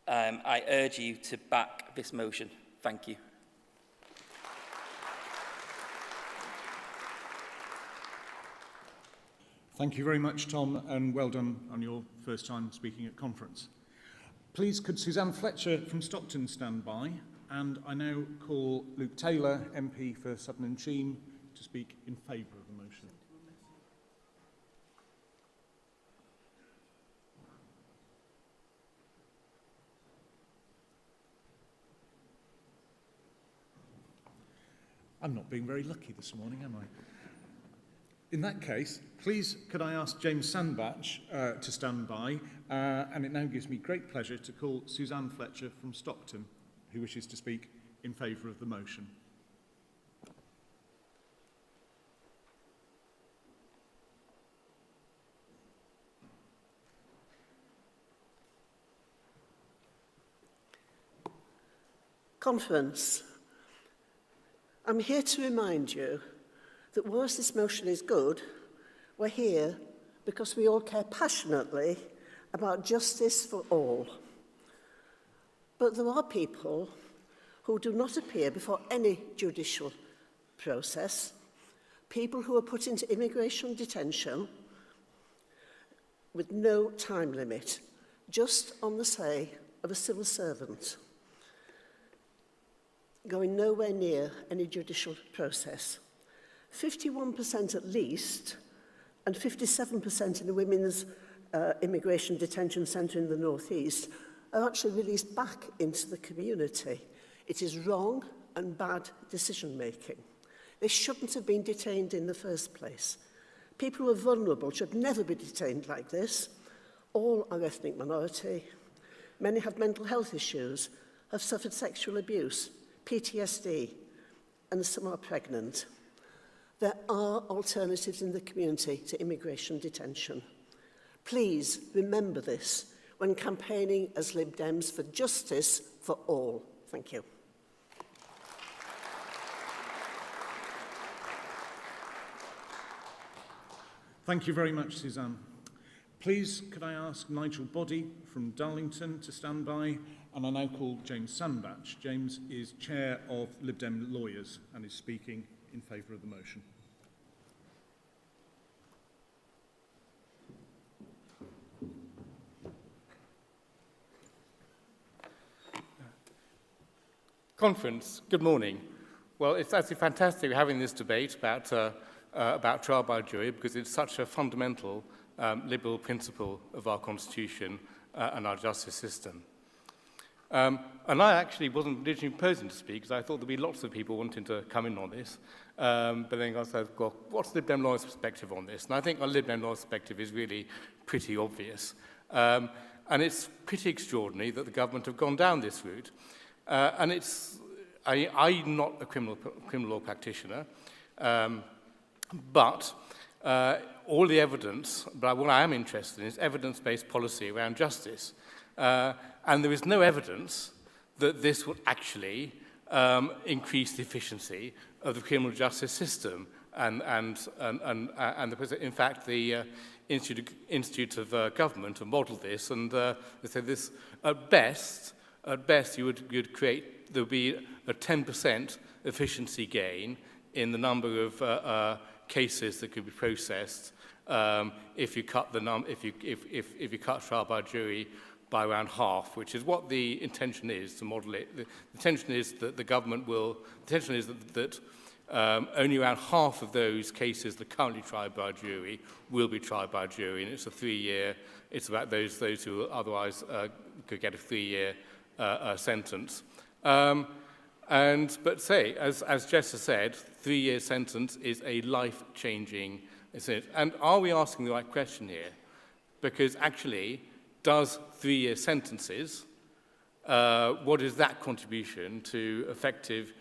I urge you to back this motion. Thank you. Thank you very much, Tom, and well done on your first time speaking at conference. Please, could Suzanne Fletcher from Stockton stand by? And I now call Luke Taylor, MP for Sutton and Cheam, to speak in favour of the motion. I'm not being very lucky this morning, am I? In that case, please could I ask James Sandbach to stand by, and it now gives me great pleasure to call Suzanne Fletcher from Stockton, who wishes to speak in favour of the motion. Conference, I'm here to remind you that whilst this motion is good, we're here because we all care passionately about justice for all. But there are people who do not appear before any judicial process, people who are put into immigration detention with no time limit, just on the say of a civil servant, going nowhere near any judicial process. 51% at least, and 57% in the women's immigration detention centre in the northeast, are actually released back into the community. It is wrong and bad decision making. They shouldn't have been detained in the first place. People who are vulnerable should never be detained like this. All are ethnic minority. Many have mental health issues, have suffered sexual abuse, PTSD, and some are pregnant. There are alternatives in the community to immigration detention. Please remember this when campaigning as Lib Dems for justice for all. Thank you. Thank you very much, Suzanne. Please, could I ask Nigel Boddy from Darlington to stand by? And I now call James Sandbach. James is Chair of Lib Dem Lawyers and is speaking in favour of the motion. Conference, good morning. Well, it's actually fantastic having this debate about trial by jury because it's such a fundamental liberal principle of our constitution and our justice system. And I actually wasn't originally proposing to speak because I thought there'd be lots of people wanting to come in on this. But then I said, well, what's the Lib Dem lawyer's perspective on this? And I think our Lib Dem lawyer's perspective is really pretty obvious. And it's pretty extraordinary that the government have gone down this route. And it's, I'm not a criminal law practitioner, but all the evidence, but what I am interested in is evidence-based policy around justice. And there is no evidence that this would actually increase the efficiency of the criminal justice system. In fact, the Institute of Government have modelled this, and they said this at best you'd create, there would be a 10% efficiency gain in the number of cases that could be processed if you cut if you cut trial by jury by around half, which is what the intention is to model it. The intention is that the government will. The intention is that only around half of those cases that are currently tried by but will be tried by jury, and it's a 3-year. It's about those who otherwise could get a 3-year sentence. But say, as Jess has said, 3-year sentence is a life-changing. And are we asking the right question here? Because actually, does 3-year sentences, what is that contribution to effective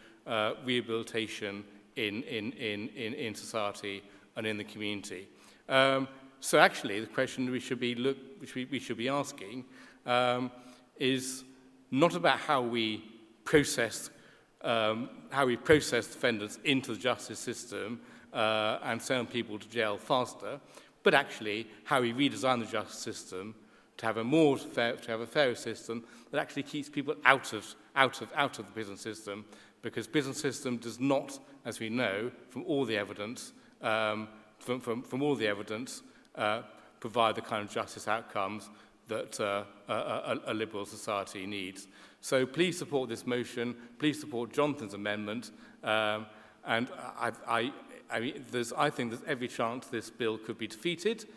rehabilitation in society and in the community? So actually, the question we should be asking is not about how we process defendants into the justice system and send people to jail faster, but actually how we redesign the justice system to have a fairer system that actually keeps people out of the prison system, because prison system does not, as we know from all the evidence, provide the kind of justice outcomes that a liberal society needs. So please support this motion. Please support Jonathan's amendment. And I think there's every chance this bill could be defeated.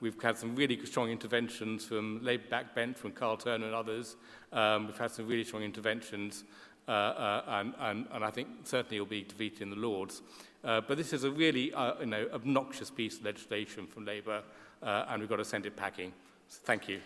We've had some really strong interventions from Labour backbench, from Carl Turner and others. We've had some really strong interventions, and I think certainly it will be defeated in the Lords. But this is a really obnoxious piece of legislation from Labour, and we've got to send it packing. So thank you.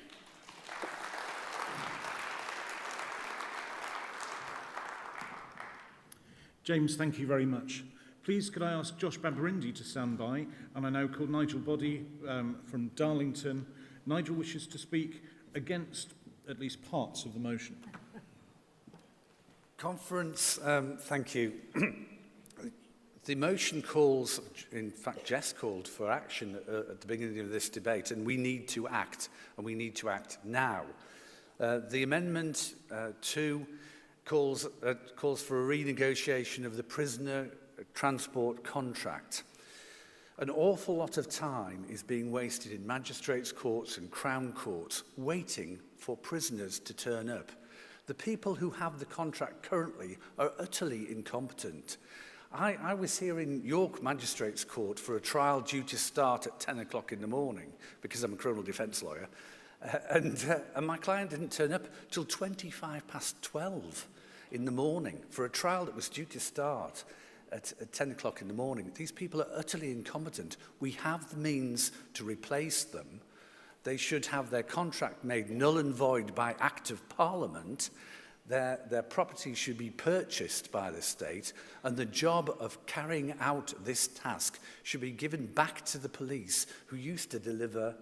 James, thank you very much. Please, could I ask Josh Babarindi to stand by? And I now call Nigel Boddy from Darlington. Nigel wishes to speak against at least parts of the motion. Conference, thank you. The motion calls, in fact, Jess called for action at the beginning of this debate, and we need to act, and we need to act now. The Amendment 2 calls for a renegotiation of the prisoner transport contract. An awful lot of time is being wasted in magistrates' courts and Crown courts waiting for prisoners to turn up. The people who have the contract currently are utterly incompetent. I was here in York Magistrates Court for a trial due to start at 10 o'clock in the morning because I'm a criminal defence lawyer. And my client didn't turn up till 25 past 12 in the morning for a trial that was due to start at 10 o'clock in the morning. These people are utterly incompetent. We have the means to replace them. They should have their contract made null and void by Act of Parliament. Their property should be purchased by the state, and the job of carrying out this task should be given back to the police who used to deliver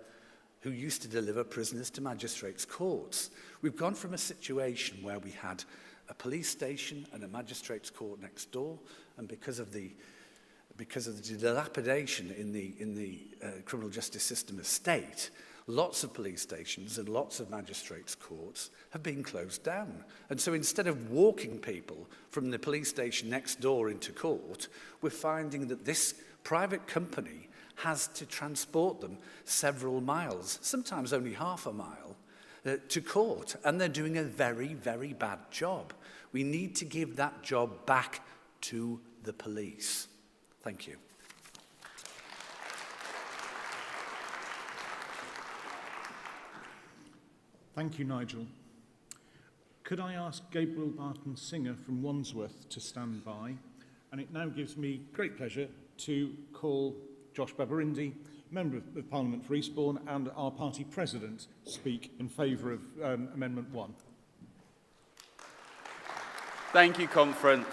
prisoners to magistrates' courts. We've gone from a situation where we had a police station and a magistrates' court next door, and because of the dilapidation in the criminal justice system estate, lots of police stations and lots of magistrates' courts have been closed down. And so instead of walking people from the police station next door into court, we're finding that this private company has to transport them several miles, sometimes only half a mile, to court. And they're doing a very, very bad job. We need to give that job back to the police. Thank you. Thank you, Nigel. Could I ask Gabriel Barton Singer from Wandsworth to stand by? And it now gives me great pleasure to call Josh Babarindi, Member of Parliament for Eastbourne and our party president, speak in favour of Amendment 1. Thank you, Conference.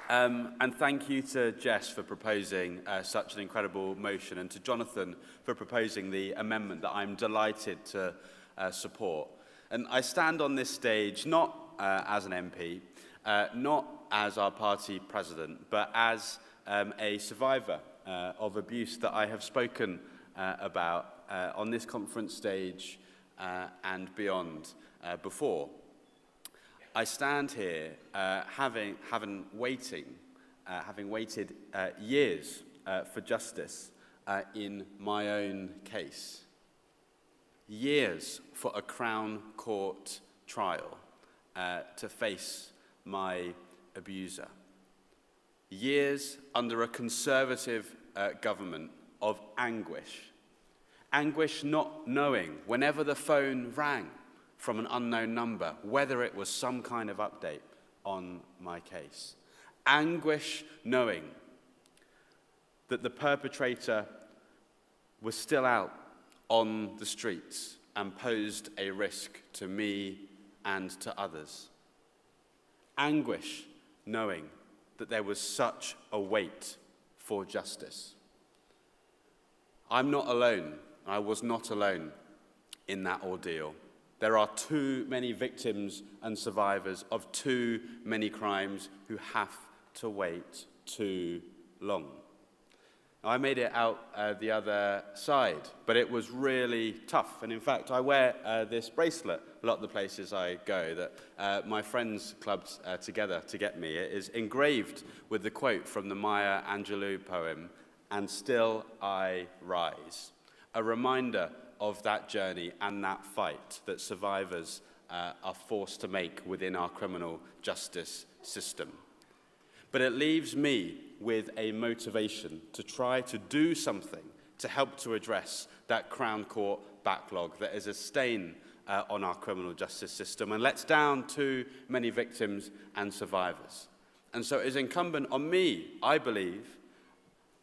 And thank you to Jess for proposing such an incredible motion, and to Jonathan for proposing the amendment that I'm delighted to support. And I stand on this stage not as an MP, not as our party president, but as a survivor of abuse that I have spoken about on this conference stage and beyond before. I stand here having waited years for justice in my own case. Years for a Crown Court trial to face my abuser. Years under a Conservative government of anguish. Anguish not knowing, whenever the phone rang from an unknown number, whether it was some kind of update on my case. Anguish knowing that the perpetrator was still out on the streets and posed a risk to me and to others. Anguish knowing that there was such a wait for justice. I'm not alone. I was not alone in that ordeal. There are too many victims and survivors of too many crimes who have to wait too long. I made it out the other side, but it was really tough. And in fact, I wear this bracelet a lot of the places I go that my friends clubbed together to get me. It is engraved with the quote from the Maya Angelou poem, "And still I rise." A reminder of that journey and that fight that survivors are forced to make within our criminal justice system. But it leaves me with a motivation to try to do something to help to address that Crown Court backlog that is a stain on our criminal justice system and lets down too many victims and survivors. And so it is incumbent on me, I believe,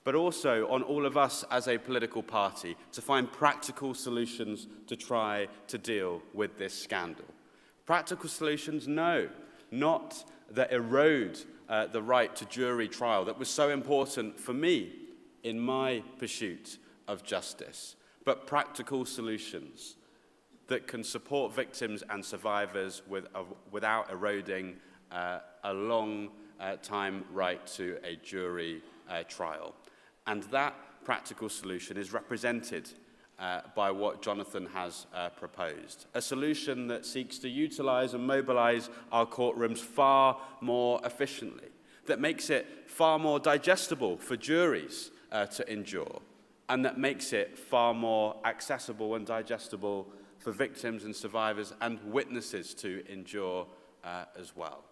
but also on all of us as a political party to find practical solutions to try to deal with this scandal. Practical solutions, no, not that erode the right to jury trial that was so important for me in my pursuit of justice, but practical solutions that can support victims and survivors without eroding a long time right to a jury trial. And that practical solution is represented by what Jonathan has proposed. A solution that seeks to utilise and mobilise our courtrooms far more efficiently, that makes it far more digestible for juries to endure, and that makes it far more accessible and digestible for victims and survivors and witnesses to endure as well.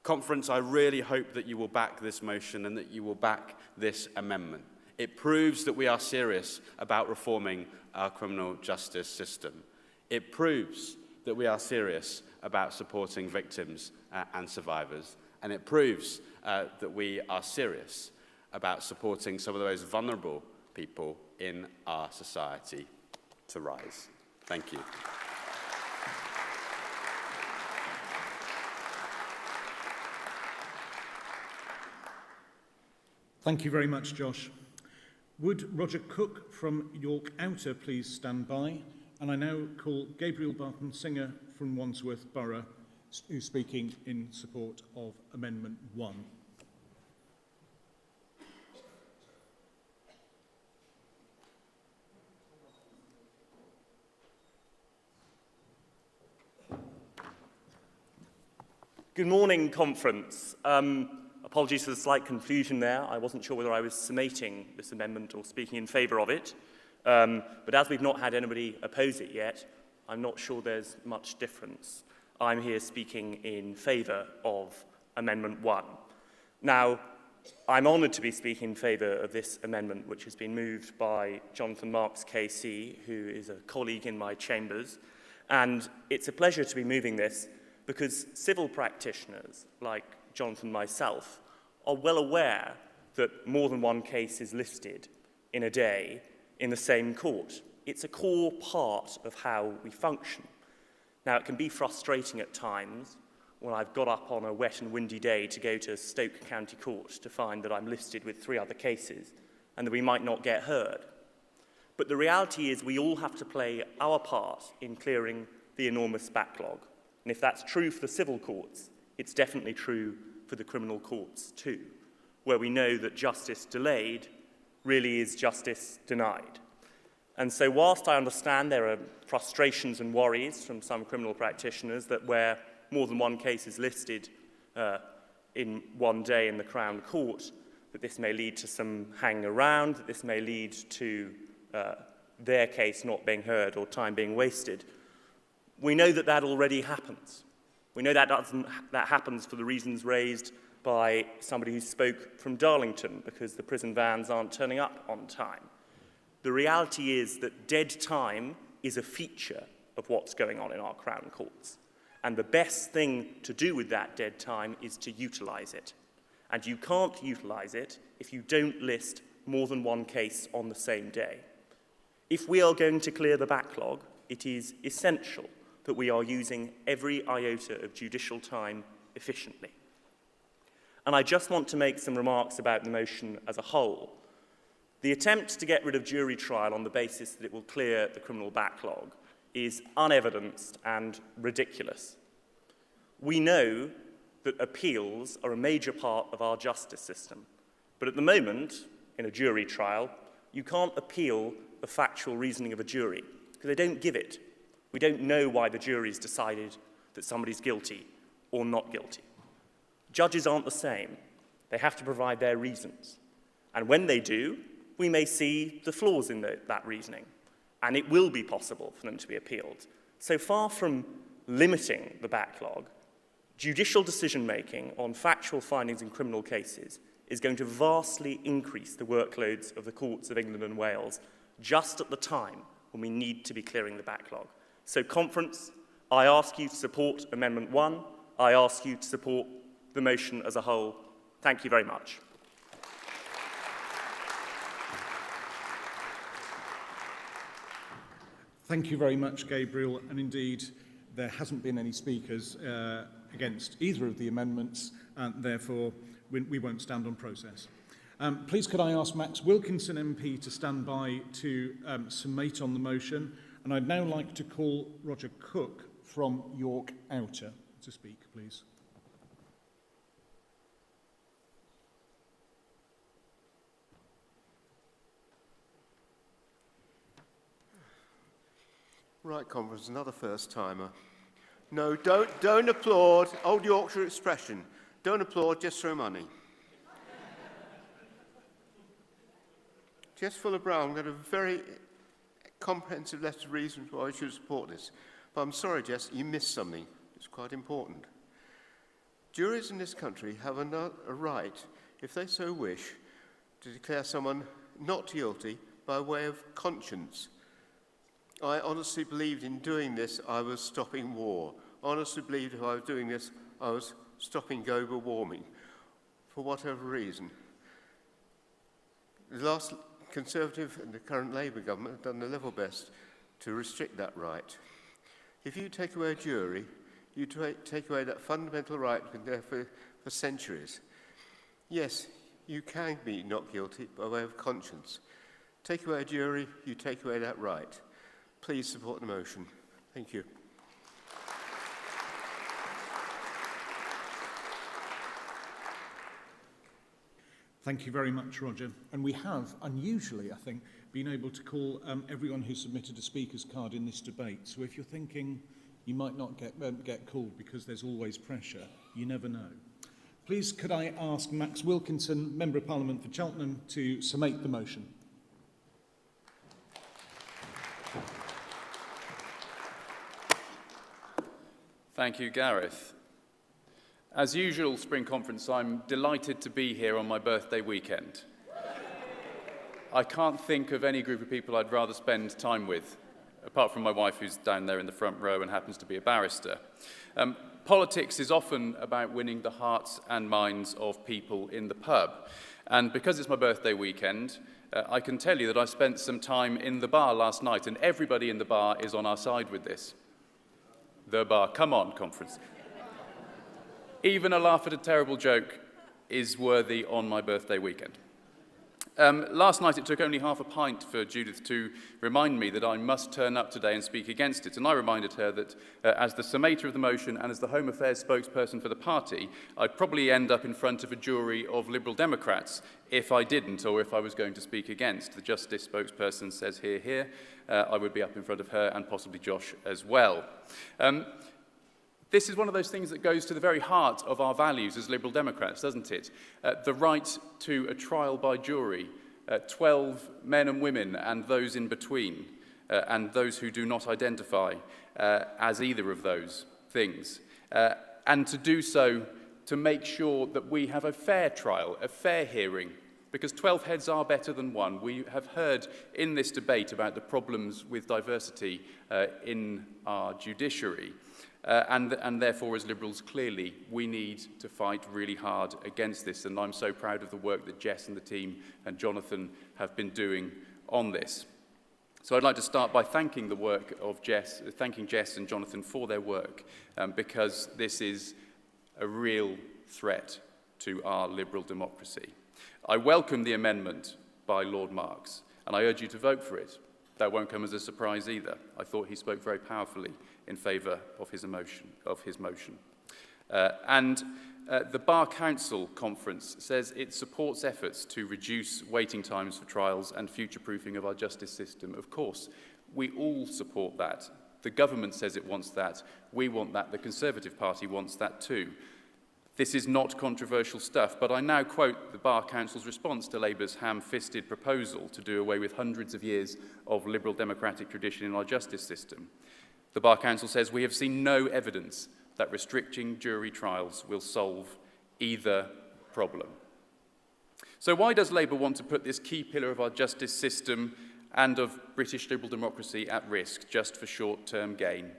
Conference, I really hope that you will back this motion and that you will back this amendment. It proves that we are serious about reforming our criminal justice system. It proves that we are serious about supporting victims and survivors. And it proves that we are serious about supporting some of the most vulnerable people in our society to rise. Thank you. Thank you very much, Josh. Would Roger Cook from York Outer please stand by? And I now call Gabriel Barton-Singer from Wandsworth Borough, who's speaking in support of Amendment 1. Good morning, Conference. Apologies for the slight confusion there. I wasn't sure whether I was summating this amendment or speaking in favour of it. But as we've not had anybody oppose it yet, I'm not sure there's much difference. I'm here speaking in favour of Amendment 1. Now, I'm honoured to be speaking in favour of this amendment, which has been moved by Jonathan Marks KC, who is a colleague in my chambers. And it's a pleasure to be moving this because civil practitioners, like Jonathan and myself, are well aware that more than one case is listed in a day in the same court. It's a core part of how we function. Now, it can be frustrating at times when I've got up on a wet and windy day to go to Stoke County Court to find that I'm listed with 3 other cases and that we might not get heard. But the reality is we all have to play our part in clearing the enormous backlog. And if that's true for the civil courts, it's definitely true for the criminal courts too, where we know that justice delayed really is justice denied. And so whilst I understand there are frustrations and worries from some criminal practitioners that where more than one case is listed in one day in the Crown Court, that this may lead to some hanging around, that this may lead to their case not being heard or time being wasted, we know that that already happens. We know that happens for the reasons raised by somebody who spoke from Darlington because the prison vans aren't turning up on time. The reality is that dead time is a feature of what's going on in our Crown Courts. And the best thing to do with that dead time is to utilise it. And you can't utilise it if you don't list more than one case on the same day. If we are going to clear the backlog, it is essential that we are using every iota of judicial time efficiently. And I just want to make some remarks about the motion as a whole. The attempt to get rid of jury trial on the basis that it will clear the criminal backlog is unevidenced and ridiculous. We know that appeals are a major part of our justice system, but at the moment, in a jury trial, you can't appeal the factual reasoning of a jury because they don't give it. We don't know why the jury's decided that somebody's guilty or not guilty. Judges aren't the same. They have to provide their reasons. And when they do, we may see the flaws in that reasoning, and it will be possible for them to be appealed. So far from limiting the backlog, judicial decision-making on factual findings in criminal cases is going to vastly increase the workloads of the courts of England and Wales just at the time when we need to be clearing the backlog. So, Conference, I ask you to support Amendment 1. I ask you to support the motion as a whole. Thank you very much. Thank you very much, Gabriel. And indeed, there hasn't been any speakers against either of the amendments, and therefore we won't stand on process. Please could I ask Max Wilkinson MP to stand by to summate on the motion. And I'd now like to call Roger Cook from York Outer to speak, please. Right, conference, another first-timer. No, don't applaud. Old Yorkshire expression. Don't applaud, just throw money. Jess Fuller-Brown got a very comprehensive letter of reasons why we should support this. But I'm sorry, Jess, you missed something. It's quite important. Juries in this country have a right, if they so wish, to declare someone not guilty by way of conscience. I honestly believed in doing this I was stopping war. I honestly believed if I was doing this I was stopping global warming, for whatever reason. The last Conservative and the current Labour government have done their level best to restrict that right. If you take away a jury, you take away that fundamental right that's been there for centuries. Yes, you can be not guilty by way of conscience. Take away a jury, you take away that right. Please support the motion. Thank you. Thank you very much, Roger. And we have, unusually, I think, been able to call everyone who submitted a speaker's card in this debate. So if you're thinking you might not get called because there's always pressure, you never know. Please, could I ask Max Wilkinson, Member of Parliament for Cheltenham, to summate the motion? Thank you, Gareth. As usual, Spring Conference, I'm delighted to be here on my birthday weekend. I can't think of any group of people I'd rather spend time with, apart from my wife, who's down there in the front row and happens to be a barrister. Politics is often about winning the hearts and minds of people in the pub. And because it's my birthday weekend, I can tell you that I spent some time in the bar last night, and everybody in the bar is on our side with this. The bar, come on, conference. Even a laugh at a terrible joke is worthy on my birthday weekend. Last night it took only half a pint for Judith to remind me that I must turn up today and speak against it, and I reminded her that as the summator of the motion and as the Home Affairs spokesperson for the party, I'd probably end up in front of a jury of Liberal Democrats if I didn't, or if I was going to speak against. The Justice spokesperson says here, here. I would be up in front of her and possibly Josh as well. This is one of those things that goes to the very heart of our values as Liberal Democrats, doesn't it? The right to a trial by jury, 12 men and women and those in between, and those who do not identify as either of those things. And to do so to make sure that we have a fair trial, a fair hearing, because 12 heads are better than one. We have heard in this debate about the problems with diversity in our judiciary. And therefore, as Liberals, clearly, we need to fight really hard against this. And I'm so proud of the work that Jess and the team and Jonathan have been doing on this. So I'd like to start by thanking the work of Jess and Jonathan for their work, because this is a real threat to our liberal democracy. I welcome the amendment by Lord Marks, and I urge you to vote for it. That won't come as a surprise either. I thought he spoke very powerfully in favour of his motion. The Bar Council Conference says it supports efforts to reduce waiting times for trials and future-proofing of our justice system. Of course, we all support that. The government says it wants that. We want that. The Conservative Party wants that too. This is not controversial stuff, but I now quote the Bar Council's response to Labour's ham-fisted proposal to do away with hundreds of years of liberal democratic tradition in our justice system. The Bar Council says, "We have seen no evidence that restricting jury trials will solve either problem." So why does Labour want to put this key pillar of our justice system and of British liberal democracy at risk just for short-term gain?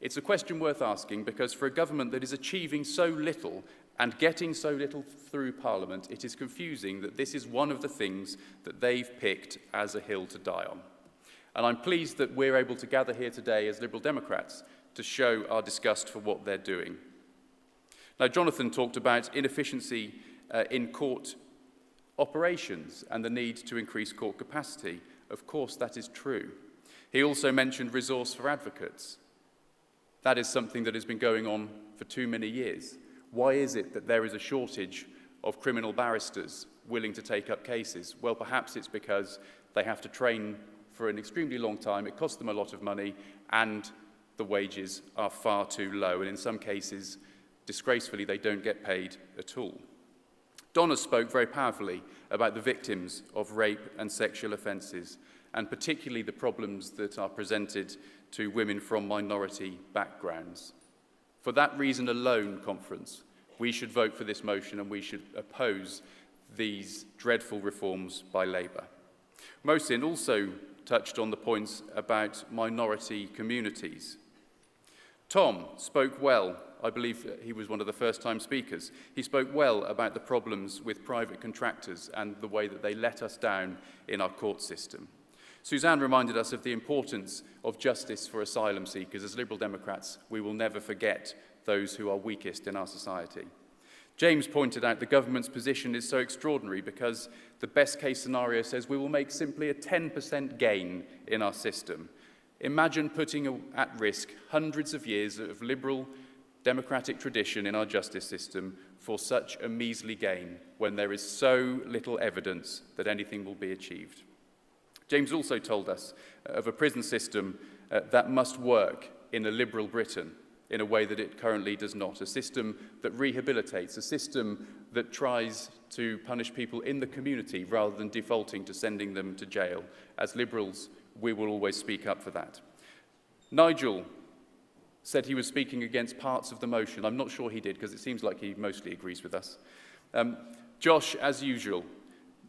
It's a question worth asking, because for a government that is achieving so little and getting so little through Parliament, it is confusing that this is one of the things that they've picked as a hill to die on. And I'm pleased that we're able to gather here today as Liberal Democrats to show our disgust for what they're doing. Now, Jonathan talked about inefficiency in court operations and the need to increase court capacity. Of course, that is true. He also mentioned resource for advocates. That is something that has been going on for too many years. Why is it that there is a shortage of criminal barristers willing to take up cases? Well, perhaps it's because they have to train for an extremely long time. It costs them a lot of money, and the wages are far too low. And in some cases, disgracefully, they don't get paid at all. Donna spoke very powerfully about the victims of rape and sexual offences, and particularly the problems that are presented to women from minority backgrounds. For that reason alone, Conference, we should vote for this motion and we should oppose these dreadful reforms by Labour. Mohsin also touched on the points about minority communities. Tom spoke well. I believe he was one of the first-time speakers. He spoke well about the problems with private contractors and the way that they let us down in our court system. Suzanne reminded us of the importance of justice for asylum seekers. As Liberal Democrats, we will never forget those who are weakest in our society. James pointed out the government's position is so extraordinary because the best-case scenario says we will make simply a 10% gain in our system. Imagine putting at risk hundreds of years of liberal democratic tradition in our justice system for such a measly gain when there is so little evidence that anything will be achieved. James also told us of a prison system that must work in a liberal Britain in a way that it currently does not, a system that rehabilitates, a system that tries to punish people in the community rather than defaulting to sending them to jail. As Liberals, we will always speak up for that. Nigel said he was speaking against parts of the motion. I'm not sure he did, because it seems like he mostly agrees with us. Josh, as usual,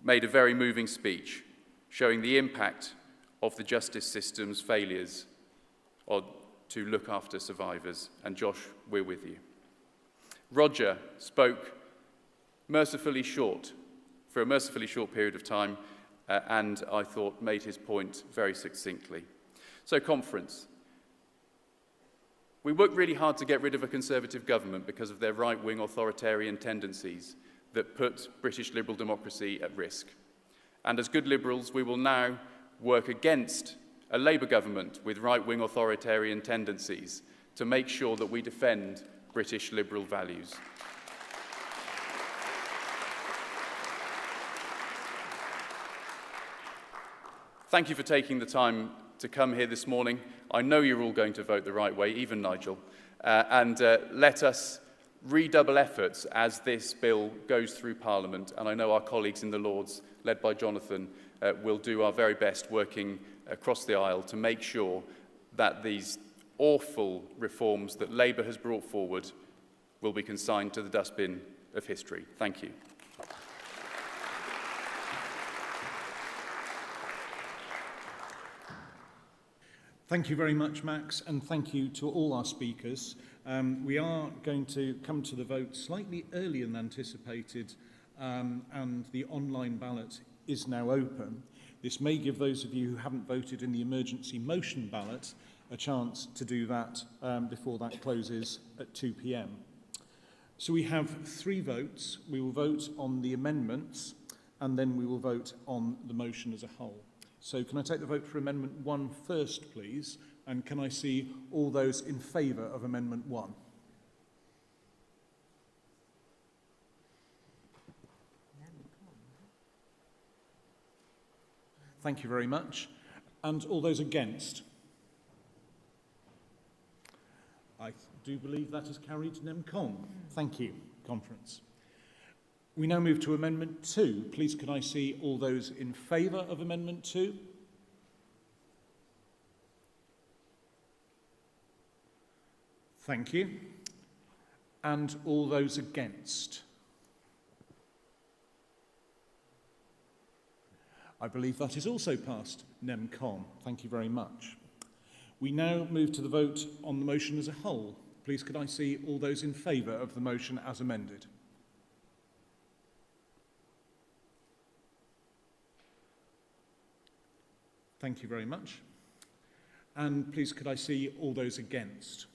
made a very moving speech, showing the impact of the justice system's failures to look after survivors. And Josh, we're with you. Roger spoke mercifully short, for a mercifully short period of time, and I thought made his point very succinctly. So, Conference, we worked really hard to get rid of a Conservative government because of their right-wing authoritarian tendencies that put British liberal democracy at risk. And as good Liberals, we will now work against a Labour government with right-wing authoritarian tendencies to make sure that we defend British liberal values. Thank you for taking the time to come here this morning. I know you're all going to vote the right way, even Nigel, and let us redouble efforts as this bill goes through Parliament, and I know our colleagues in the Lords, led by Jonathan, will do our very best working across the aisle to make sure that these awful reforms that Labour has brought forward will be consigned to the dustbin of history. Thank you. Thank you very much, Max, and thank you to all our speakers. We are going to come to the vote slightly earlier than anticipated, and the online ballot is now open. This may give those of you who haven't voted in the emergency motion ballot a chance to do that before that closes at 2 p.m. So we have 3 votes. We will vote on the amendments, and then we will vote on the motion as a whole. So can I take the vote for Amendment 1 first, please? And can I see all those in favour of Amendment 1? Thank you very much. And all those against? I do believe that is carried nem con. Thank you, Conference. We now move to Amendment 2. Please can I see all those in favour of Amendment 2? Thank you. And all those against? I believe that is also passed nem con. Thank you very much. We now move to the vote on the motion as a whole. Please could I see all those in favour of the motion as amended? Thank you very much. And please could I see all those against?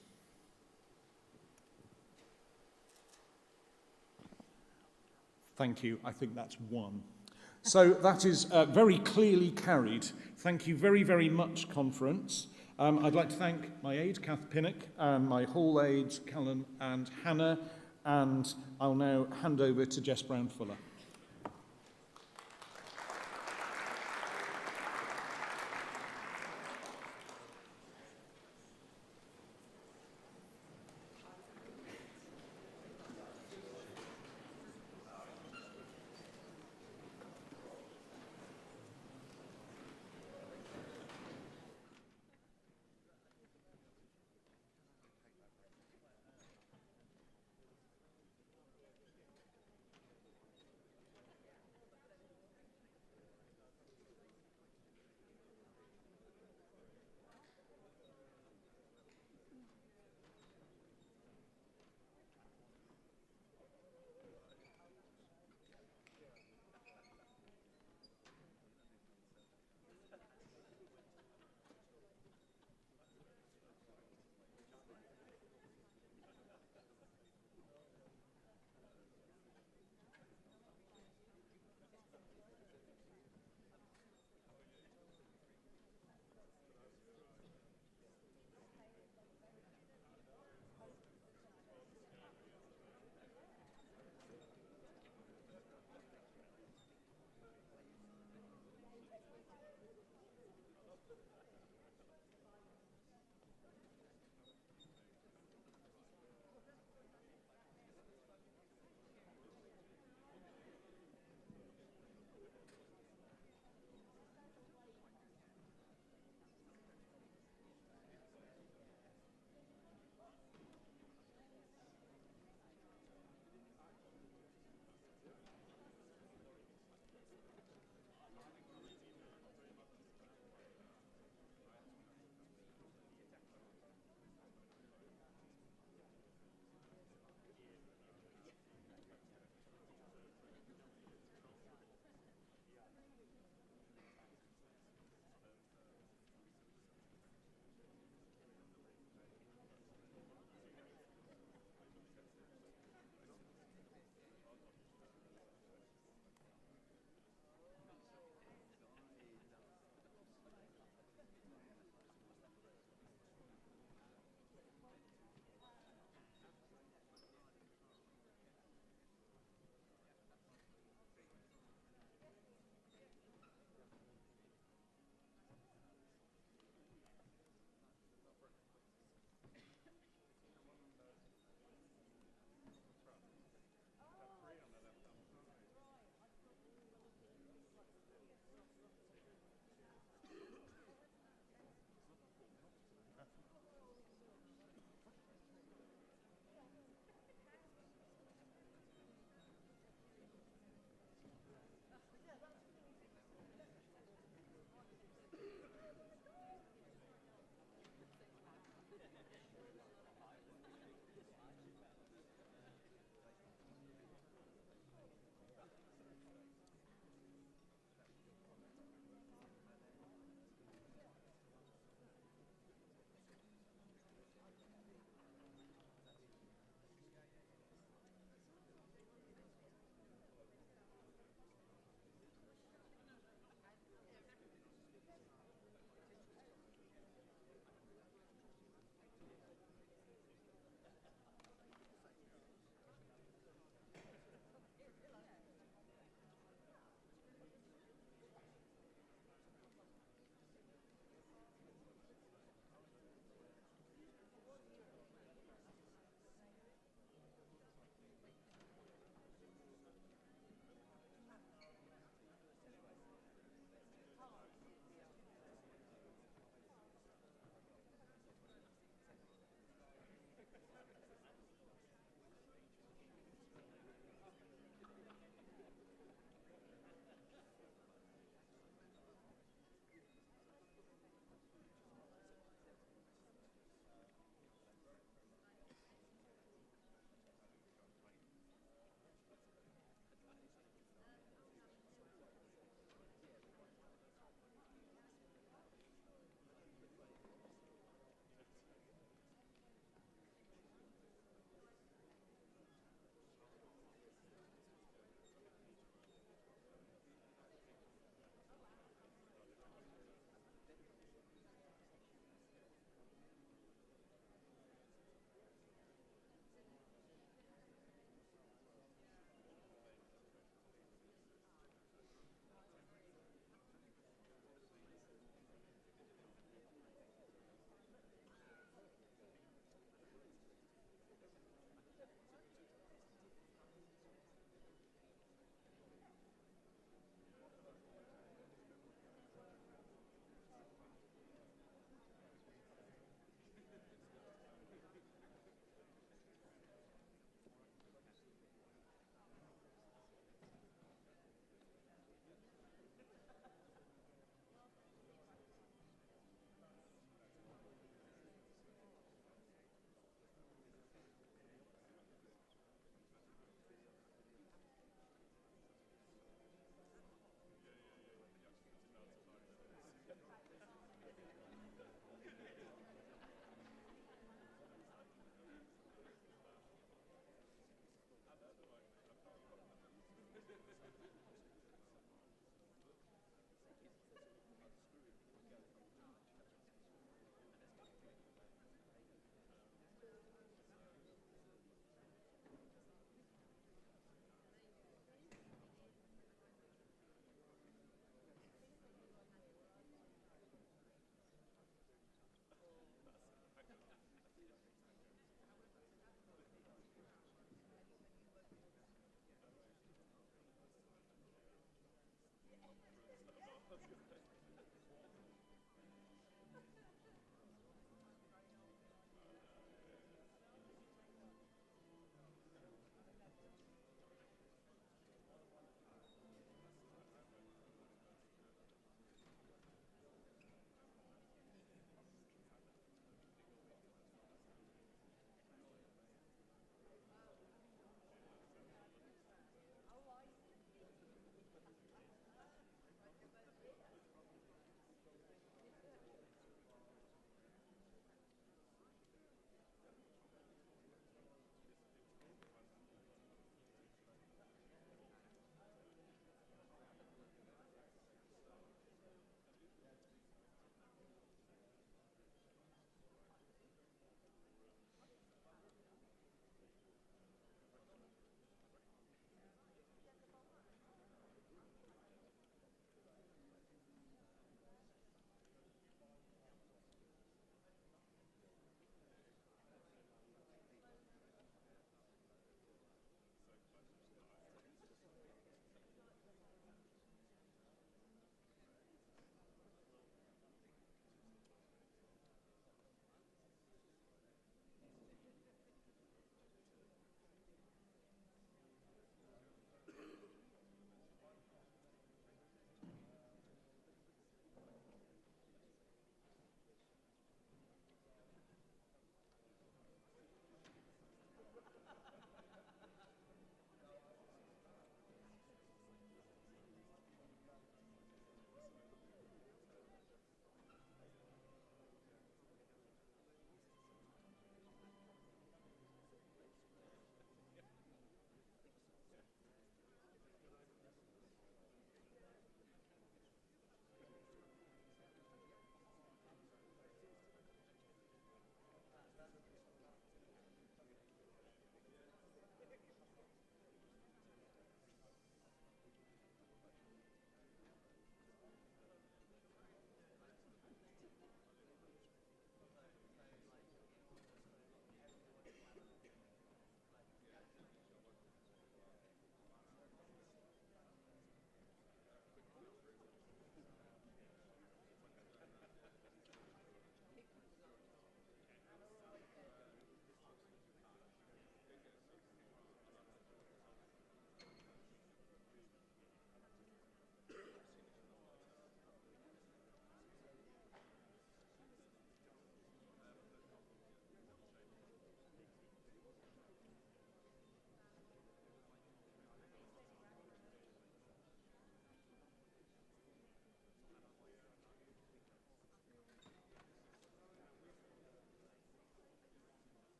Thank you. I think that's 1. So that is very clearly carried. Thank you very, very much, Conference. I'd like to thank my aide, Kath Pinnock, and my hall aides, Callan and Hannah, and I'll now hand over to Jess Brown-Fuller.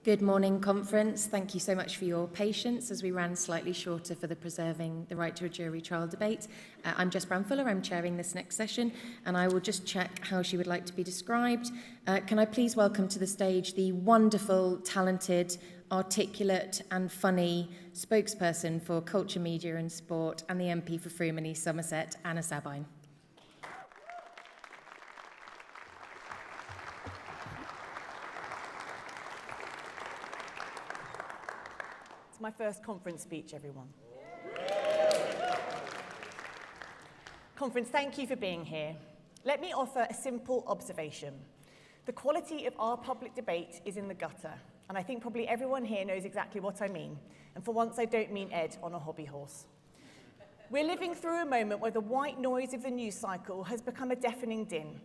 Good morning, conference. Thank you so much for your patience as we ran slightly shorter for the Preserving the Right to a Jury Trial debate. I'm Jess Bramfuller, I'm chairing this next session, and I will just check how she would like to be described. Can I please welcome to the stage the wonderful, talented, articulate and funny spokesperson for culture, media and sport and the MP for Frome and East Somerset, Anna Sabine. It's my first conference speech, everyone. Conference, thank you for being here. Let me offer a simple observation. The quality of our public debate is in the gutter, and I think probably everyone here knows exactly what I mean. And for once, I don't mean Ed on a hobby horse. We're living through a moment where the white noise of the news cycle has become a deafening din,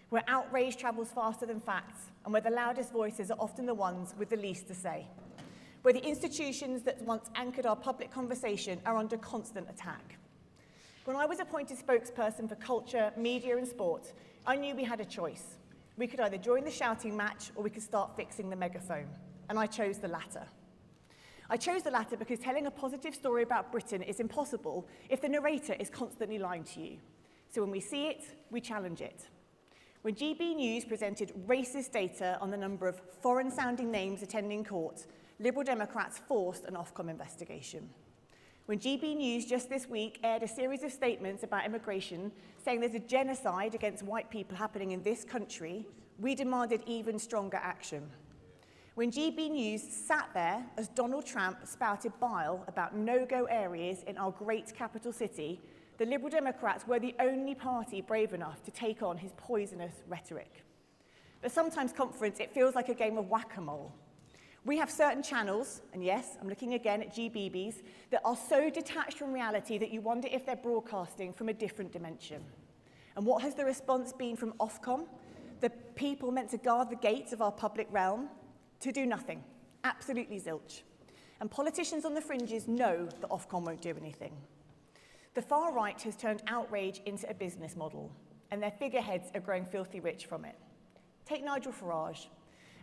where outrage travels faster than facts, and where the loudest voices are often the ones with the least to say, where the institutions that once anchored our public conversation are under constant attack. When I was appointed spokesperson for culture, media and sport, I knew we had a choice. We could either join the shouting match or we could start fixing the megaphone, and I chose the latter. I chose the latter because telling a positive story about Britain is impossible if the narrator is constantly lying to you. So when we see it, we challenge it. When GB News presented racist data on the number of foreign-sounding names attending court, Liberal Democrats forced an Ofcom investigation. When GB News just this week aired a series of statements about immigration saying there's a genocide against white people happening in this country, we demanded even stronger action. When GB News sat there as Donald Trump spouted bile about no-go areas in our great capital city, the Liberal Democrats were the only party brave enough to take on his poisonous rhetoric. But sometimes, conference, it feels like a game of whack-a-mole. We have certain channels, and yes, I'm looking again at GBBs, that are so detached from reality that you wonder if they're broadcasting from a different dimension. And what has the response been from Ofcom, the people meant to guard the gates of our public realm? To do nothing, absolutely zilch. And politicians on the fringes know that Ofcom won't do anything. The far right has turned outrage into a business model, and their figureheads are growing filthy rich from it. Take Nigel Farage,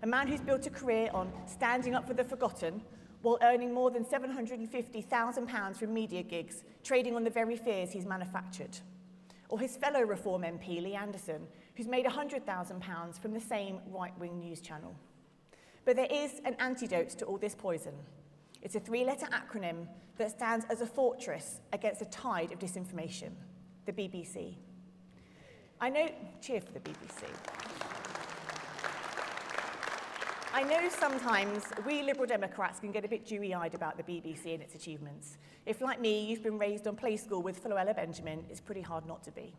a man who's built a career on standing up for the forgotten while earning more than £750,000 from media gigs, trading on the very fears he's manufactured. Or his fellow Reform MP, Lee Anderson, who's made £100,000 from the same right-wing news channel. But there is an antidote to all this poison. It's a three-letter acronym that stands as a fortress against a tide of disinformation, the BBC. Cheer for the BBC. I know sometimes we Liberal Democrats can get a bit dewy-eyed about the BBC and its achievements. If, like me, you've been raised on Play School with Floella Benjamin, it's pretty hard not to be.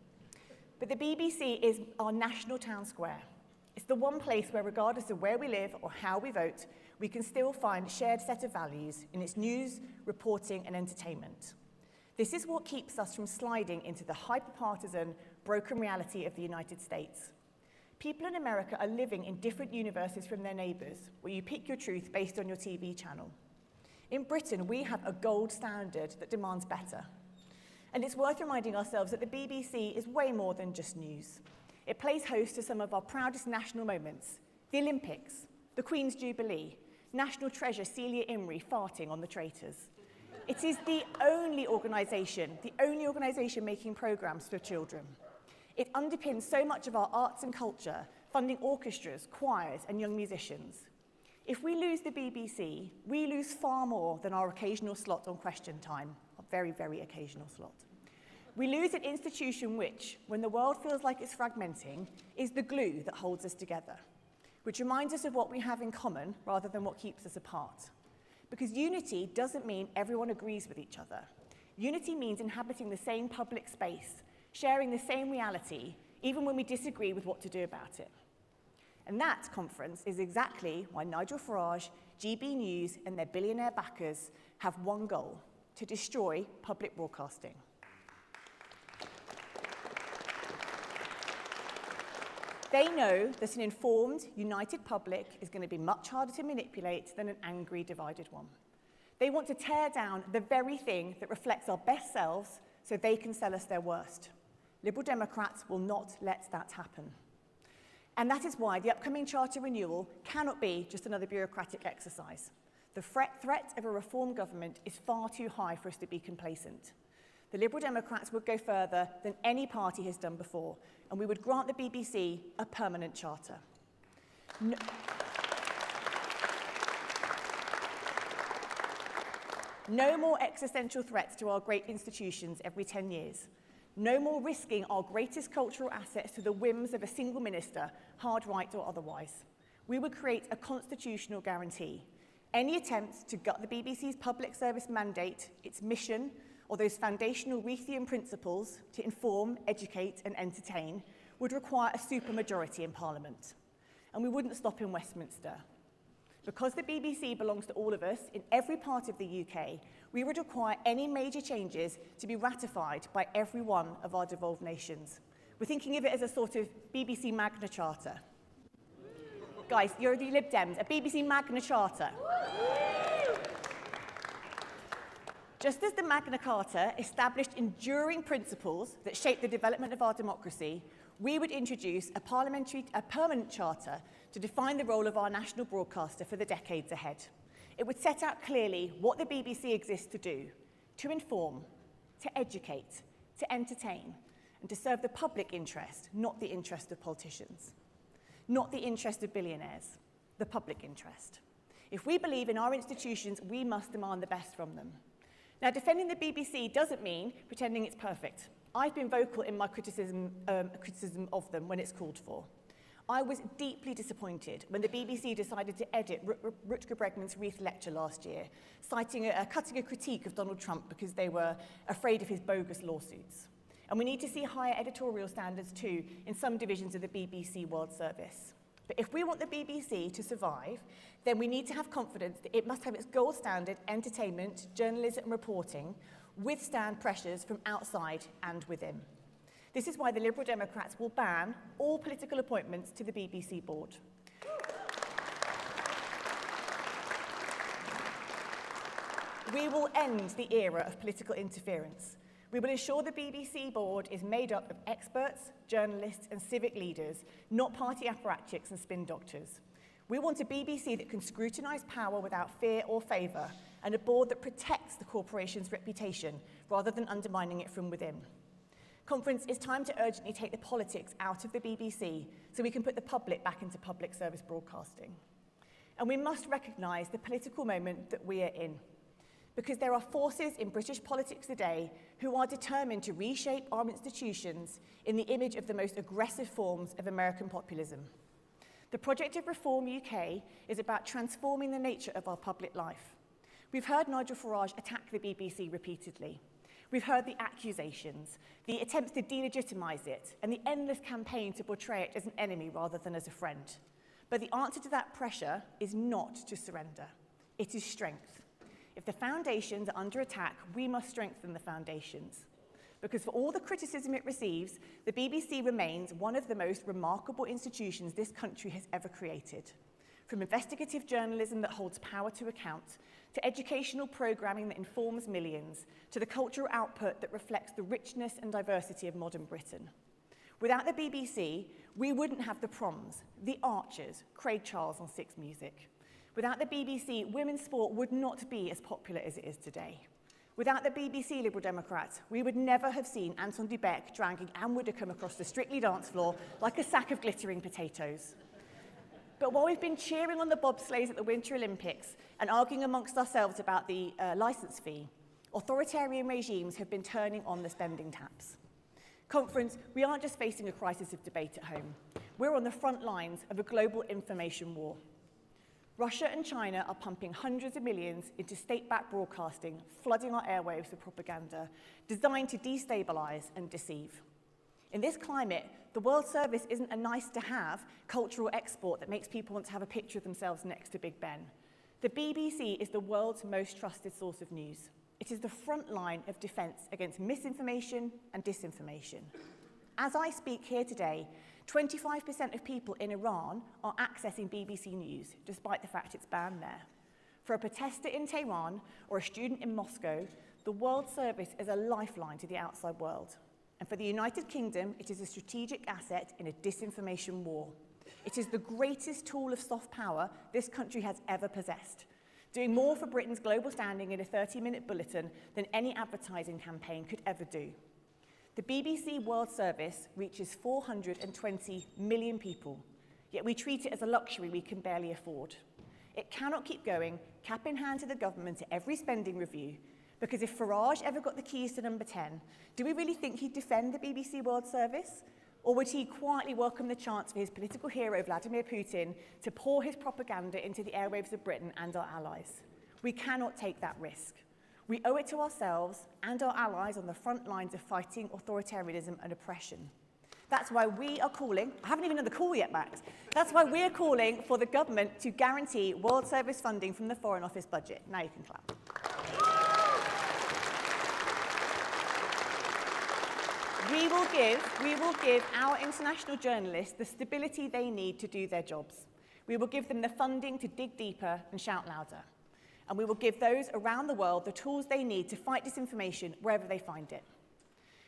But the BBC is our national town square. It's the one place where, regardless of where we live or how we vote, we can still find a shared set of values in its news, reporting and entertainment. This is what keeps us from sliding into the hyper-partisan, broken reality of the United States. People in America are living in different universes from their neighbours, where you pick your truth based on your TV channel. In Britain, we have a gold standard that demands better. And it's worth reminding ourselves that the BBC is way more than just news. It plays host to some of our proudest national moments: the Olympics, the Queen's Jubilee, National Treasure Celia Imrie farting on the traitors. It is the only organisation making programmes for children. It underpins so much of our arts and culture, funding orchestras, choirs and young musicians. If we lose the BBC, we lose far more than our occasional slot on Question Time, a very, very occasional slot. We lose an institution which, when the world feels like it's fragmenting, is the glue that holds us together, which reminds us of what we have in common rather than what keeps us apart. Because unity doesn't mean everyone agrees with each other. Unity means inhabiting the same public space, sharing the same reality, even when we disagree with what to do about it. And that, conference, is exactly why Nigel Farage, GB News and their billionaire backers have one goal: to destroy public broadcasting. They know that an informed, united public is going to be much harder to manipulate than an angry, divided one. They want to tear down the very thing that reflects our best selves so they can sell us their worst. Liberal Democrats will not let that happen. And that is why the upcoming charter renewal cannot be just another bureaucratic exercise. The threat of a reform government is far too high for us to be complacent. The Liberal Democrats would go further than any party has done before, and we would grant the BBC a permanent charter. No more existential threats to our great institutions every 10 years. No more risking our greatest cultural assets to the whims of a single minister, hard right or otherwise. We would create a constitutional guarantee. Any attempt to gut the BBC's public service mandate, its mission, or those foundational Reithian principles to inform, educate and entertain would require a supermajority in Parliament. And we wouldn't stop in Westminster. Because the BBC belongs to all of us in every part of the UK, we would require any major changes to be ratified by every one of our devolved nations. We're thinking of it as a sort of BBC Magna Charta. Guys, you're the Lib Dems, a BBC Magna Charta. Just as the Magna Carta established enduring principles that shape the development of our democracy, we would introduce a permanent charter to define the role of our national broadcaster for the decades ahead. It would set out clearly what the BBC exists to do: to inform, to educate, to entertain, and to serve the public interest, not the interest of politicians, not the interest of billionaires, the public interest. If we believe in our institutions, we must demand the best from them. Now, defending the BBC doesn't mean pretending it's perfect. I've been vocal in my criticism of them when it's called for. I was deeply disappointed when the BBC decided to edit Rutger Bregman's Reith lecture last year, citing cutting a critique of Donald Trump because they were afraid of his bogus lawsuits. And we need to see higher editorial standards too in some divisions of the BBC World Service. But if we want the BBC to survive, then we need to have confidence that it must have its gold standard entertainment, journalism and reporting withstand pressures from outside and within. This is why the Liberal Democrats will ban all political appointments to the BBC board. We will end the era of political interference. We will ensure the BBC board is made up of experts, journalists and civic leaders, not party apparatchiks and spin doctors. We want a BBC that can scrutinise power without fear or favour, and a board that protects the corporation's reputation rather than undermining it from within. Conference, it's time to urgently take the politics out of the BBC so we can put the public back into public service broadcasting. And we must recognise the political moment that we are in, because there are forces in British politics today who are determined to reshape our institutions in the image of the most aggressive forms of American populism. The project of Reform UK is about transforming the nature of our public life. We've heard Nigel Farage attack the BBC repeatedly. We've heard the accusations, the attempts to delegitimise it, and the endless campaign to portray it as an enemy rather than as a friend. But the answer to that pressure is not to surrender. It is strength. If the foundations are under attack, we must strengthen the foundations. Because for all the criticism it receives, the BBC remains one of the most remarkable institutions this country has ever created. From investigative journalism that holds power to account, to educational programming that informs millions, to the cultural output that reflects the richness and diversity of modern Britain. Without the BBC, we wouldn't have the Proms, the Archers, Craig Charles on Six Music. Without the BBC, women's sport would not be as popular as it is today. Without the BBC Liberal Democrats, we would never have seen Anton du Beke dragging Anne Widdecombe across the Strictly dance floor like a sack of glittering potatoes. But while we've been cheering on the bobsleighs at the Winter Olympics and arguing amongst ourselves about the licence fee, authoritarian regimes have been turning on the spending taps. Conference, we aren't just facing a crisis of debate at home. We're on the front lines of a global information war. Russia and China are pumping hundreds of millions into state-backed broadcasting, flooding our airwaves with propaganda designed to destabilise and deceive. In this climate, the World Service isn't a nice-to-have cultural export that makes people want to have a picture of themselves next to Big Ben. The BBC is the world's most trusted source of news. It is the front line of defence against misinformation and disinformation. As I speak here today, 25% of people in Iran are accessing BBC News, despite the fact it's banned there. For a protester in Tehran or a student in Moscow, the World Service is a lifeline to the outside world. And for the United Kingdom, it is a strategic asset in a disinformation war. It is the greatest tool of soft power this country has ever possessed, doing more for Britain's global standing in a 30-minute bulletin than any advertising campaign could ever do. The BBC World Service reaches 420 million people, yet we treat it as a luxury we can barely afford. It cannot keep going, cap in hand to the government at every spending review, because if Farage ever got the keys to number 10, do we really think he'd defend the BBC World Service? Or would he quietly welcome the chance for his political hero, Vladimir Putin, to pour his propaganda into the airwaves of Britain and our allies? We cannot take that risk. We owe it to ourselves and our allies on the front lines of fighting authoritarianism and oppression. That's why we are calling, I haven't even done the call yet, Max. That's why we're calling for the government to guarantee World Service funding from the Foreign Office budget. Now you can clap. We will give our international journalists the stability they need to do their jobs. We will give them the funding to dig deeper and shout louder. And we will give those around the world the tools they need to fight disinformation wherever they find it.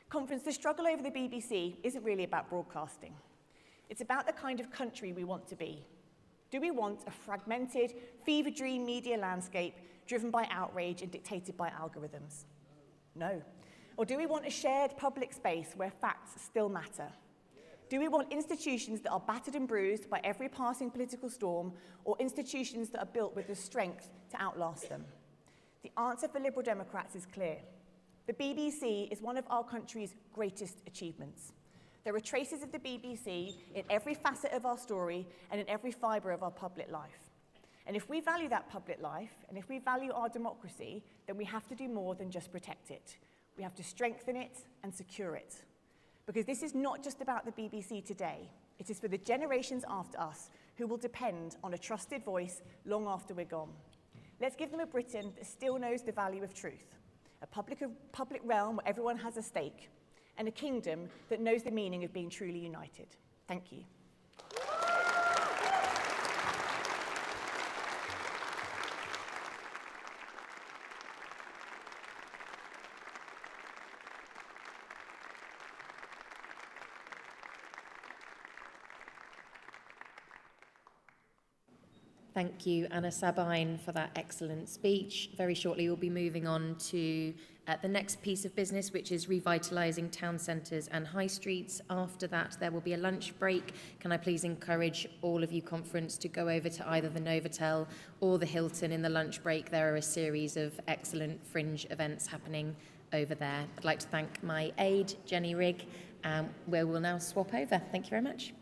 Conference, the struggle over the BBC isn't really about broadcasting. It's about the kind of country we want to be. Do we want a fragmented, fever dream media landscape driven by outrage and dictated by algorithms? No. Or do we want a shared public space where facts still matter? Do we want institutions that are battered and bruised by every passing political storm, or institutions that are built with the strength to outlast them? The answer for Liberal Democrats is clear. The BBC is one of our country's greatest achievements. There are traces of the BBC in every facet of our story and in every fibre of our public life. And if we value that public life, and if we value our democracy, then we have to do more than just protect it. We have to strengthen it and secure it. Because this is not just about the BBC today. It is for the generations after us who will depend on a trusted voice long after we're gone. Let's give them a Britain that still knows the value of truth, a public realm where everyone has a stake, and a kingdom that knows the meaning of being truly united. Thank you. Thank you, Anna Sabine, for that excellent speech. Very shortly, we'll be moving on to the next piece of business, which is revitalising town centres and high streets. After that, there will be a lunch break. Can I please encourage all of you conference to go over to either the Novotel or the Hilton in the lunch break? There are a series of excellent fringe events happening over there. I'd like to thank my aide, Jenny Rigg, where we'll now swap over. Thank you very much.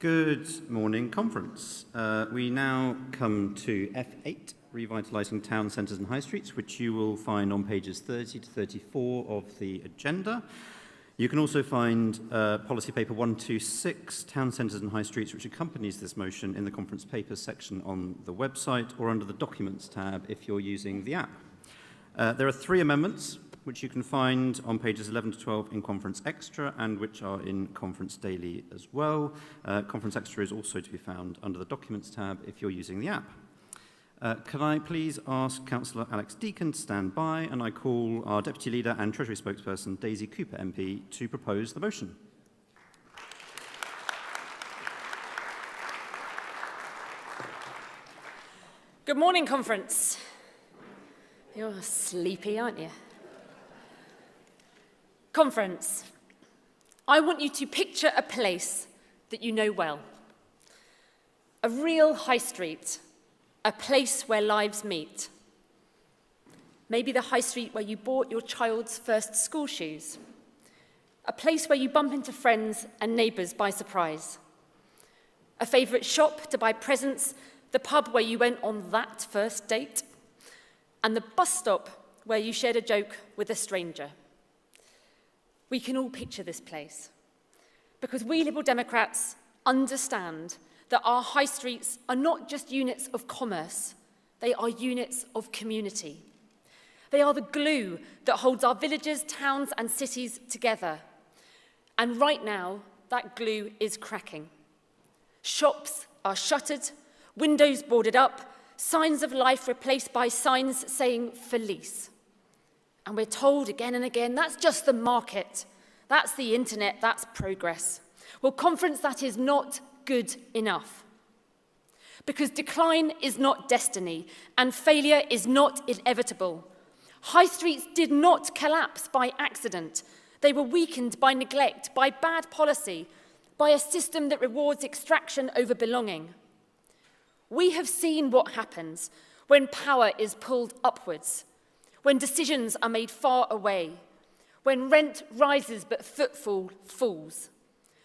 Good morning, conference. We now come to F8, Revitalising Town Centres and High Streets, which you will find on pages 30 to 34 of the agenda. You can also find policy paper 126, Town Centres and High Streets, which accompanies this motion in the conference papers section on the website or under the Documents tab if you're using the app. There are 3 amendments, which you can find on pages 11 to 12 in Conference Extra and which are in Conference Daily as well. Conference Extra is also to be found under the Documents tab if you're using the app. Can I please ask Councillor Alex Deacon to stand by, and I call our Deputy Leader and Treasury Spokesperson Daisy Cooper MP to propose the motion. Good morning, conference. You're sleepy, aren't you? Conference, I want you to picture a place that you know well. A real high street, a place where lives meet. Maybe the high street where you bought your child's first school shoes. A place where you bump into friends and neighbours by surprise. A favourite shop to buy presents, the pub where you went on that first date, and the bus stop where you shared a joke with a stranger. We can all picture this place because we Liberal Democrats understand that our high streets are not just units of commerce, they are units of community. They are the glue that holds our villages, towns and cities together. And right now, that glue is cracking. Shops are shuttered, windows boarded up, signs of life replaced by signs saying "for lease." And we're told again and again, that's just the market, that's the internet, that's progress. Well, conference, that is not good enough. Because decline is not destiny, and failure is not inevitable. High streets did not collapse by accident. They were weakened by neglect, by bad policy, by a system that rewards extraction over belonging. We have seen what happens when power is pulled upwards, when decisions are made far away, when rent rises but footfall falls,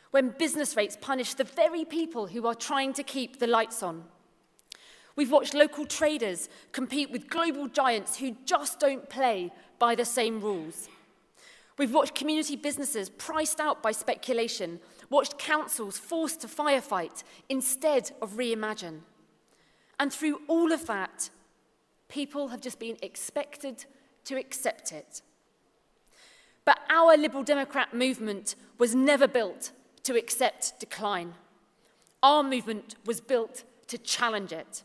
when business rates punish the very people who are trying to keep the lights on. We've watched local traders compete with global giants who just don't play by the same rules. We've watched community businesses priced out by speculation, watched councils forced to firefight instead of reimagine. And through all of that, people have just been expected to accept it. But our Liberal Democrat movement was never built to accept decline. Our movement was built to challenge it.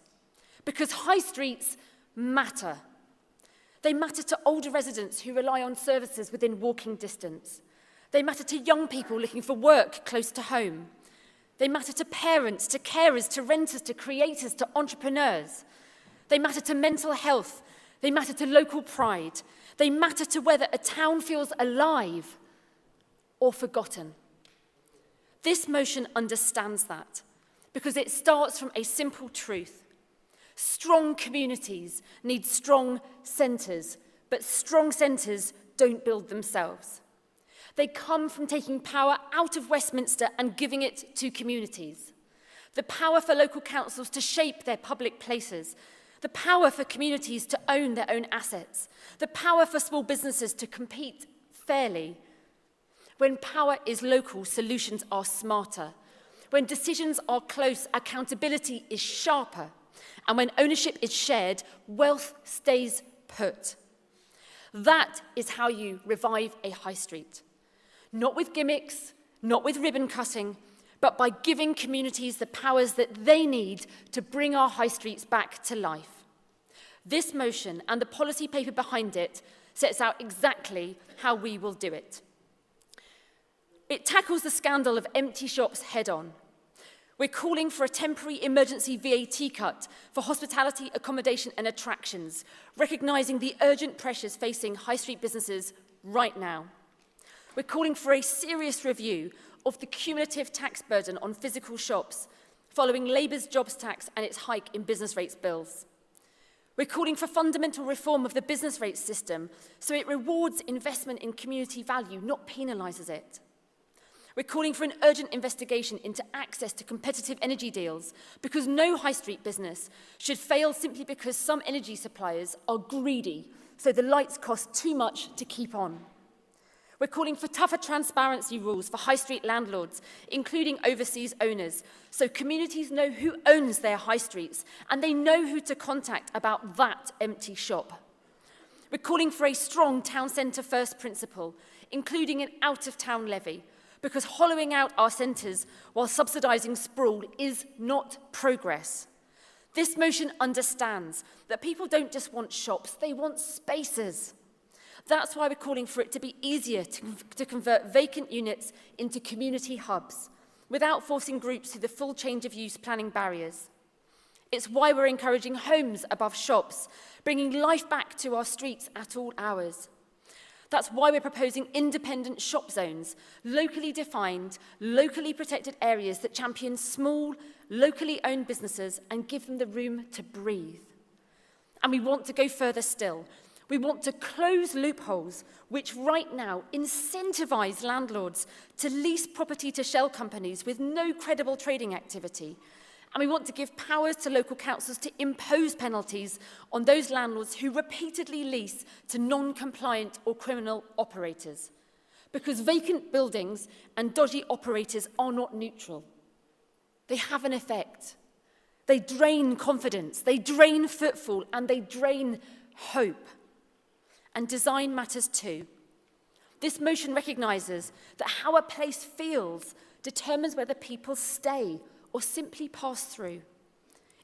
Because high streets matter. They matter to older residents who rely on services within walking distance. They matter to young people looking for work close to home. They matter to parents, to carers, to renters, to creators, to entrepreneurs. They matter to mental health. They matter to local pride. They matter to whether a town feels alive or forgotten. This motion understands that because it starts from a simple truth. Strong communities need strong centres, but strong centres don't build themselves. They come from taking power out of Westminster and giving it to communities. The power for local councils to shape their public places, the power for communities to own their own assets, the power for small businesses to compete fairly. When power is local, solutions are smarter. When decisions are close, accountability is sharper. And when ownership is shared, wealth stays put. That is how you revive a high street. Not with gimmicks, not with ribbon cutting, but by giving communities the powers that they need to bring our high streets back to life. This motion and the policy paper behind it sets out exactly how we will do it. It tackles the scandal of empty shops head-on. We're calling for a temporary emergency VAT cut for hospitality, accommodation and attractions, recognising the urgent pressures facing high street businesses right now. We're calling for a serious review of the cumulative tax burden on physical shops following Labour's jobs tax and its hike in business rates bills. We're calling for fundamental reform of the business rates system so it rewards investment in community value, not penalises it. We're calling for an urgent investigation into access to competitive energy deals, because no high street business should fail simply because some energy suppliers are greedy, so the lights cost too much to keep on. We're calling for tougher transparency rules for high street landlords, including overseas owners, so communities know who owns their high streets and they know who to contact about that empty shop. We're calling for a strong town centre first principle, including an out-of-town levy, because hollowing out our centres while subsidising sprawl is not progress. This motion understands that people don't just want shops, they want spaces. That's why we're calling for it to be easier to convert vacant units into community hubs, without forcing groups through the full change of use planning barriers. It's why we're encouraging homes above shops, bringing life back to our streets at all hours. That's why we're proposing independent shop zones, locally defined, locally protected areas that champion small, locally owned businesses and give them the room to breathe. And we want to go further still. We want to close loopholes which right now incentivise landlords to lease property to shell companies with no credible trading activity. And we want to give powers to local councils to impose penalties on those landlords who repeatedly lease to non-compliant or criminal operators. Because vacant buildings and dodgy operators are not neutral. They have an effect. They drain confidence, they drain footfall, and they drain hope. And design matters too. This motion recognises that how a place feels determines whether people stay or simply pass through.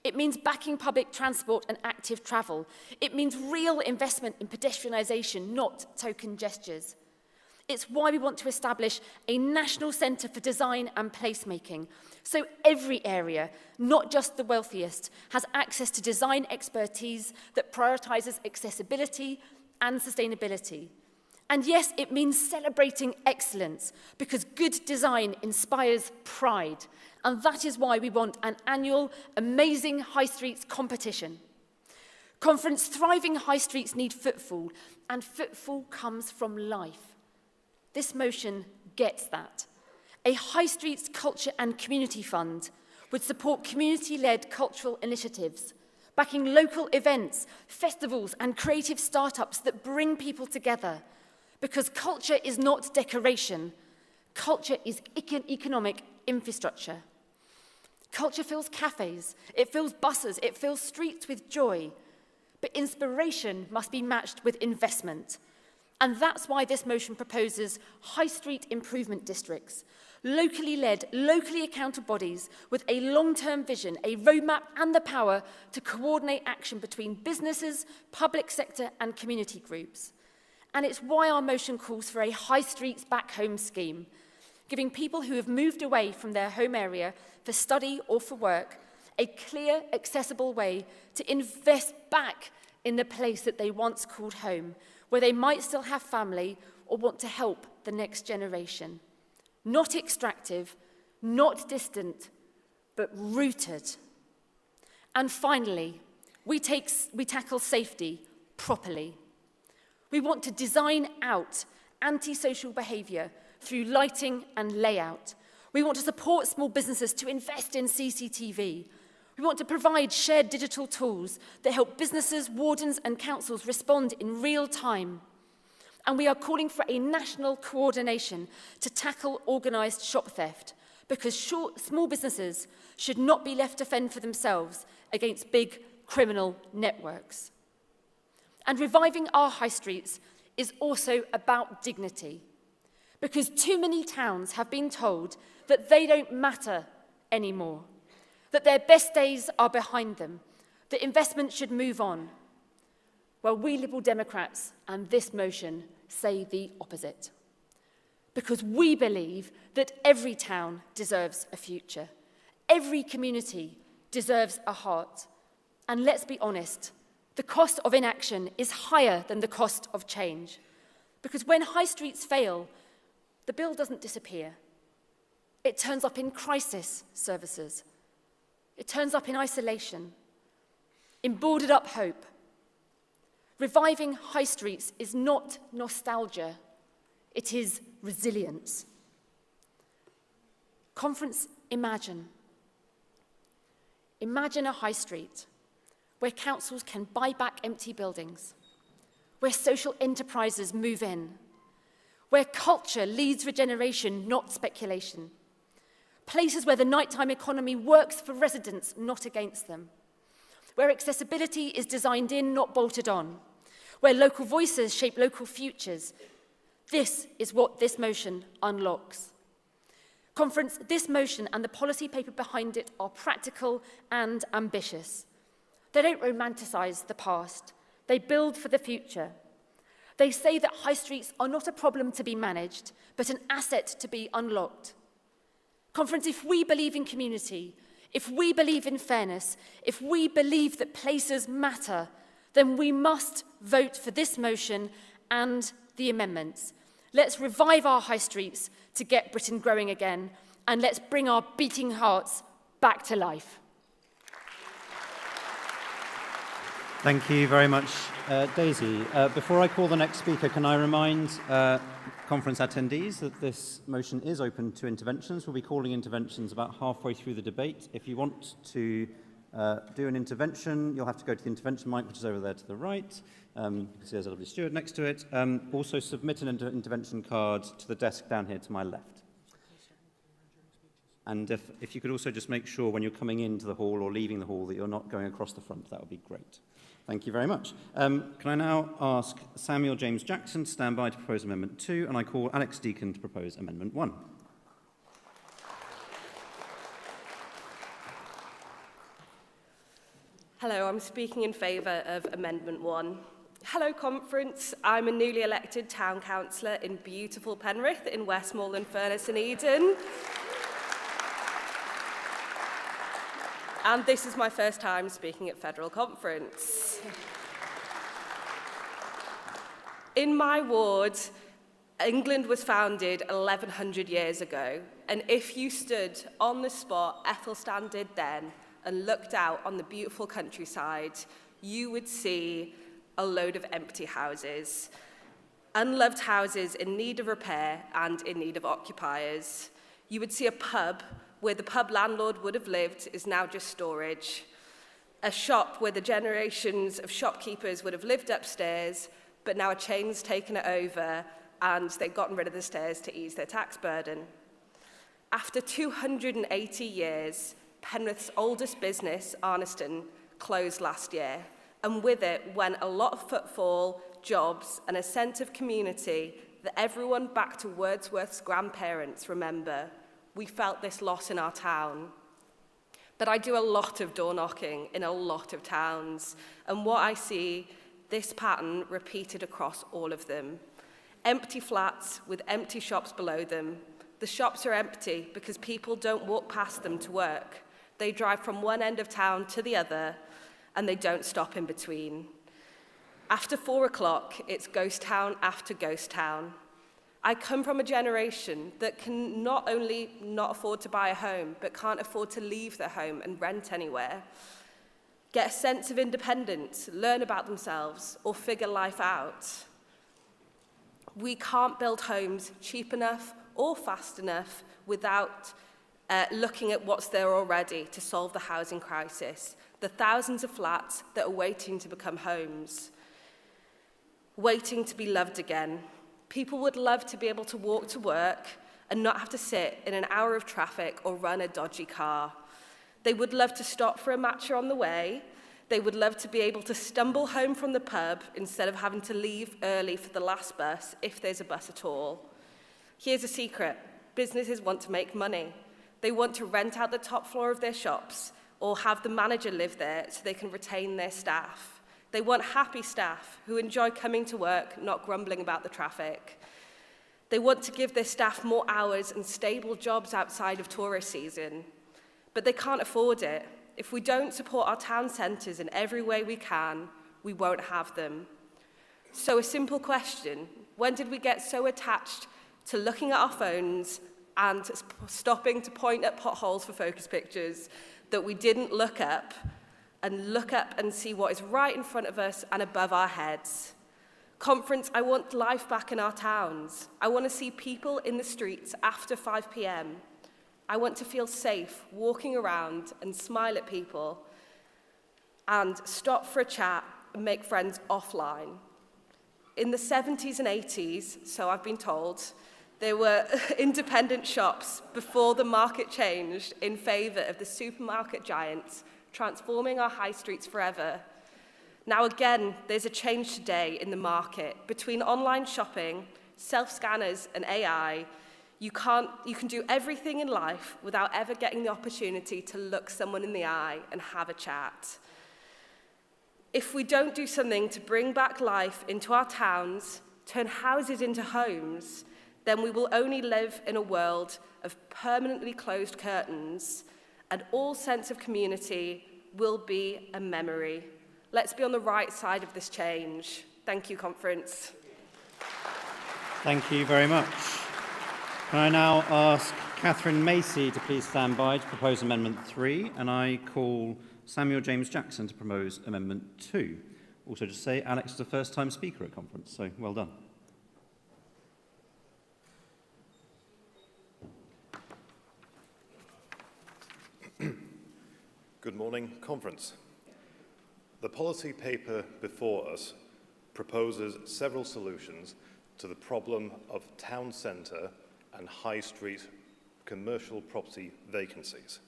It means backing public transport and active travel. It means real investment in pedestrianisation, not token gestures. It's why we want to establish a national centre for design and placemaking, so every area, not just the wealthiest, has access to design expertise that prioritises accessibility and sustainability. And yes, it means celebrating excellence, because good design inspires pride. And that is why we want an annual Amazing High Streets competition. Conference Thriving High Streets need footfall, and footfall comes from life. This motion gets that. A High Streets Culture and Community Fund would support community-led cultural initiatives, backing local events, festivals, and creative startups that bring people together. Because culture is not decoration. Culture is economic infrastructure. Culture fills cafes, it fills buses, it fills streets with joy. But inspiration must be matched with investment. And that's why this motion proposes high street improvement districts, locally led, locally accountable bodies with a long-term vision, a roadmap, and the power to coordinate action between businesses, public sector, and community groups. And it's why our motion calls for a High Streets Back Home scheme, giving people who have moved away from their home area for study or for work a clear, accessible way to invest back in the place that they once called home, where they might still have family or want to help the next generation. Not extractive, not distant, but rooted. And finally, we tackle safety properly. We want to design out antisocial behaviour through lighting and layout. We want to support small businesses to invest in CCTV. We want to provide shared digital tools that help businesses, wardens and councils respond in real time. And we are calling for a national coordination to tackle organised shop theft, because small businesses should not be left to fend for themselves against big criminal networks. And reviving our high streets is also about dignity, because too many towns have been told that they don't matter anymore, that their best days are behind them, that investment should move on. Well, we Liberal Democrats and this motion say the opposite, because we believe that every town deserves a future, every community deserves a heart, and let's be honest, the cost of inaction is higher than the cost of change, because when high streets fail, the bill doesn't disappear. It turns up in crisis services. It turns up in isolation, in boarded up hope. Reviving high streets is not nostalgia, it is resilience. Conference, imagine. Imagine a high street where councils can buy back empty buildings, where social enterprises move in, where culture leads regeneration, not speculation, places where the nighttime economy works for residents, not against them, where accessibility is designed in, not bolted on, where local voices shape local futures. This is what this motion unlocks. Conference, this motion and the policy paper behind it are practical and ambitious. They don't romanticise the past. They build for the future. They say that high streets are not a problem to be managed, but an asset to be unlocked. Conference, if we believe in community, if we believe in fairness, if we believe that places matter, then we must vote for this motion and the amendments. Let's revive our high streets to get Britain growing again, and let's bring our beating hearts back to life. Thank you very much, Daisy. Before I call the next speaker, can I remind conference attendees that this motion is open to interventions. We'll be calling interventions about halfway through the debate. If you want to do an intervention, you'll have to go to the intervention mic, which is over there to the right. You can see there's a lovely steward next to it. Also submit an intervention card to the desk down here to my left. And if you could also just make sure when you're coming into the hall or leaving the hall that you're not going across the front, that would be great. Thank you very much. Can I now ask Samuel James Jackson to stand by to propose Amendment 2, and I call Alex Deacon to propose Amendment 1. Hello, I'm speaking in favour of Amendment 1. Hello, Conference. I'm a newly elected town councillor in beautiful Penrith in Westmoreland, Furness and Eden. And this is my first time speaking at Federal Conference. In my ward, England was founded 1100 years ago, and if you stood on the spot Athelstan did then and looked out on the beautiful countryside, you would see a load of empty houses, unloved houses in need of repair and in need of occupiers. You would see a pub where the pub landlord would have lived is now just storage. A shop where the generations of shopkeepers would have lived upstairs, but now a chain's taken it over and they've gotten rid of the stairs to ease their tax burden. After 280 years, Penrith's oldest business, Arniston, closed last year, and with it went a lot of footfall, jobs, and a sense of community that everyone back to Wordsworth's grandparents remember. We felt this loss in our town. But I do a lot of door knocking in a lot of towns, and what I see, this pattern repeated across all of them. Empty flats with empty shops below them. The shops are empty because people don't walk past them to work. They drive from one end of town to the other, and they don't stop in between. After 4 o'clock, it's ghost town after ghost town. I come from a generation that can not only not afford to buy a home, but can't afford to leave their home and rent anywhere, get a sense of independence, learn about themselves, or figure life out. We can't build homes cheap enough or fast enough without looking at what's there already to solve the housing crisis, the thousands of flats that are waiting to become homes, waiting to be loved again. People would love to be able to walk to work and not have to sit in an hour of traffic or run a dodgy car. They would love to stop for a matcha on the way. They would love to be able to stumble home from the pub instead of having to leave early for the last bus, if there's a bus at all. Here's a secret. Businesses want to make money. They want to rent out the top floor of their shops or have the manager live there so they can retain their staff. They want happy staff who enjoy coming to work, not grumbling about the traffic. They want to give their staff more hours and stable jobs outside of tourist season, but they can't afford it. If we don't support our town centres in every way we can, we won't have them. So a simple question: when did we get so attached to looking at our phones and stopping to point at potholes for focus pictures that we didn't look up and see what is right in front of us and above our heads? Conference, I want life back in our towns. I want to see people in the streets after 5 p.m. I want to feel safe walking around and smile at people and stop for a chat and make friends offline. In the 70s and 80s, so I've been told, there were independent shops before the market changed in favour of the supermarket giants, transforming our high streets forever. Now again, there's a change today in the market. Between online shopping, self-scanners and AI, you can do everything in life without ever getting the opportunity to look someone in the eye and have a chat. If we don't do something to bring back life into our towns, turn houses into homes, then we will only live in a world of permanently closed curtains, and all sense of community will be a memory. Let's be on the right side of this change. Thank you, Conference. Thank you very much. Can I now ask Catherine Macy to please stand by to propose Amendment 3, and I call Samuel James Jackson to propose Amendment 2. Also just say Alex is the first-time speaker at conference, so well done. Good morning, Conference. The policy paper before us proposes several solutions to the problem of town centre and high street commercial property vacancies.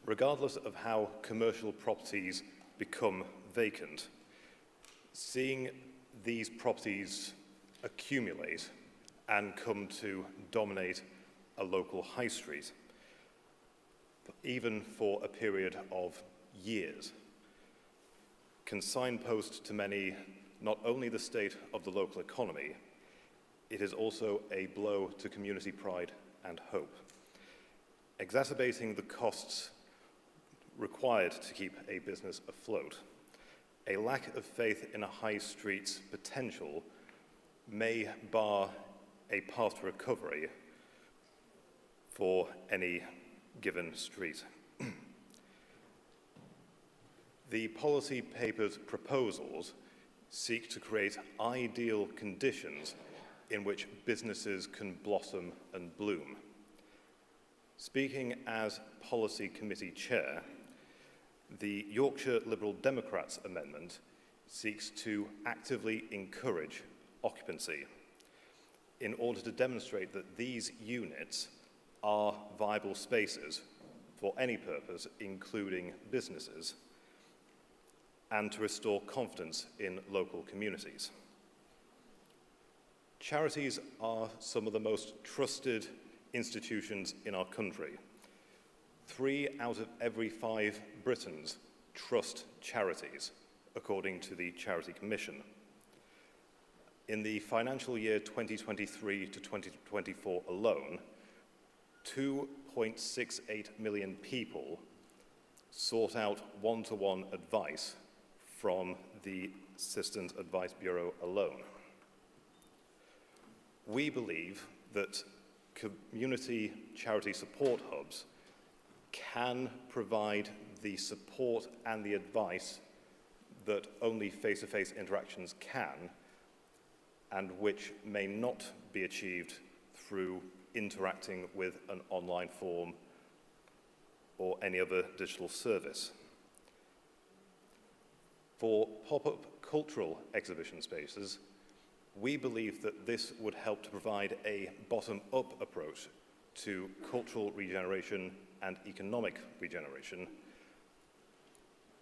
Regardless of how commercial properties become vacant, seeing these properties accumulate and come to dominate a local high street, even for a period of years, can signpost to many not only the state of the local economy, it is also a blow to community pride and hope, exacerbating the costs required to keep a business afloat. A lack of faith in a high street's potential may bar a path to recovery for any given street. The policy paper's proposals seek to create ideal conditions in which businesses can blossom and bloom. Speaking as Policy Committee Chair, the Yorkshire Liberal Democrats amendment seeks to actively encourage occupancy in order to demonstrate that these units are viable spaces for any purpose, including businesses, and to restore confidence in local communities. Charities are some of the most trusted institutions in our country. 3 out of every 5 Britons trust charities, according to the Charity Commission. In the financial year 2023 to 2024 alone, 2.68 million people sought out one-to-one advice from the Assistant Advice Bureau alone. We believe that community charity support hubs can provide the support and the advice that only face-to-face interactions can, and which may not be achieved through interacting with an online form or any other digital service. For pop-up cultural exhibition spaces, we believe that this would help to provide a bottom-up approach to cultural regeneration and economic regeneration,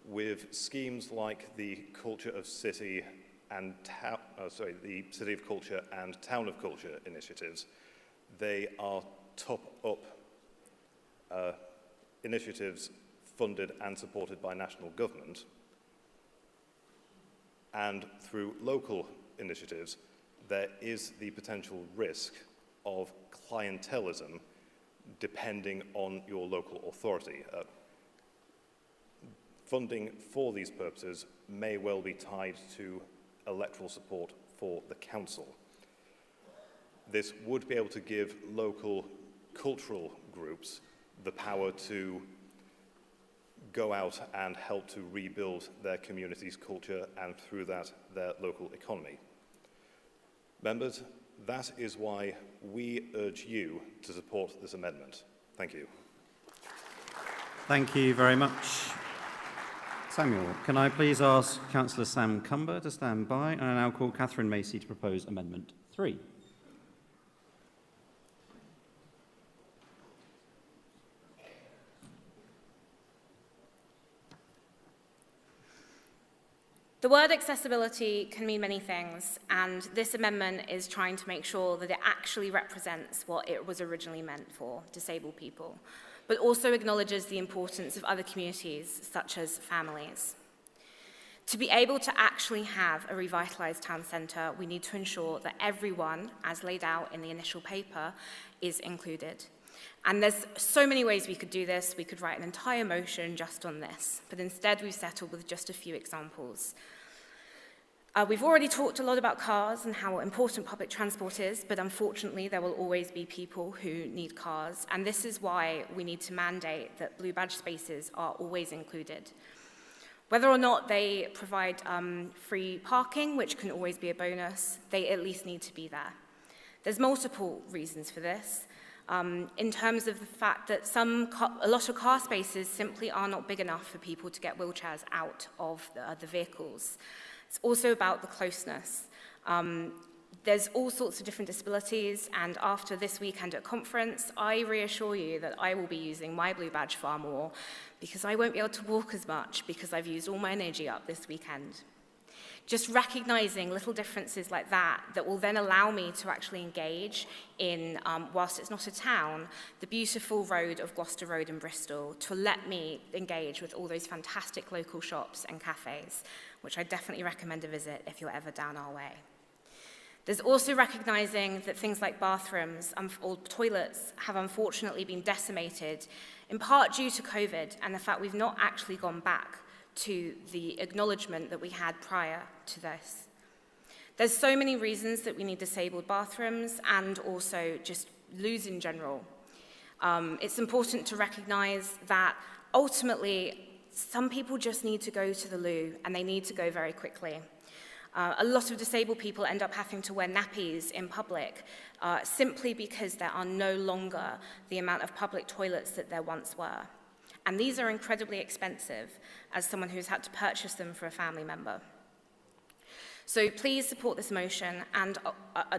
with schemes like the Culture of City and the City of Culture and Town of Culture initiatives. They are top-up initiatives funded and supported by national government, and through local initiatives, there is the potential risk of clientelism depending on your local authority. Funding for these purposes may well be tied to electoral support for the council. This would be able to give local cultural groups the power to go out and help to rebuild their community's culture and through that their local economy. Members, that is why we urge you to support this amendment. Thank you. Thank you very much, Samuel. Can I please ask Councillor Sam Cumber to stand by, and I now call Catherine Macy to propose Amendment 3. The word accessibility can mean many things, and this amendment is trying to make sure that it actually represents what it was originally meant for, disabled people, but also acknowledges the importance of other communities, such as families. To be able to actually have a revitalised town centre, we need to ensure that everyone, as laid out in the initial paper, is included. And there's so many ways we could do this. We could write an entire motion just on this, but instead we've settled with just a few examples. We've already talked a lot about cars and how important public transport is, but unfortunately there will always be people who need cars, and this is why we need to mandate that blue badge spaces are always included. Whether or not they provide free parking, which can always be a bonus, they at least need to be there. There's multiple reasons for this. In terms of the fact that a lot of car spaces simply are not big enough for people to get wheelchairs out of the vehicles. It's also about the closeness. There's all sorts of different disabilities, and after this weekend at conference, I reassure you that I will be using my blue badge far more, because I won't be able to walk as much because I've used all my energy up this weekend. Just recognizing little differences like that will then allow me to actually engage in, whilst it's not a town, the beautiful road of Gloucester Road in Bristol, to let me engage with all those fantastic local shops and cafes, which I definitely recommend a visit if you're ever down our way. There's also recognizing that things like bathrooms or toilets have unfortunately been decimated, in part due to COVID and the fact we've not actually gone back to the acknowledgement that we had prior to this. There's so many reasons that we need disabled bathrooms and also just loos in general. It's important to recognize that ultimately some people just need to go to the loo, and they need to go very quickly. A lot of disabled people end up having to wear nappies in public simply because there are no longer the amount of public toilets that there once were. And these are incredibly expensive as someone who's had to purchase them for a family member. So please support this motion and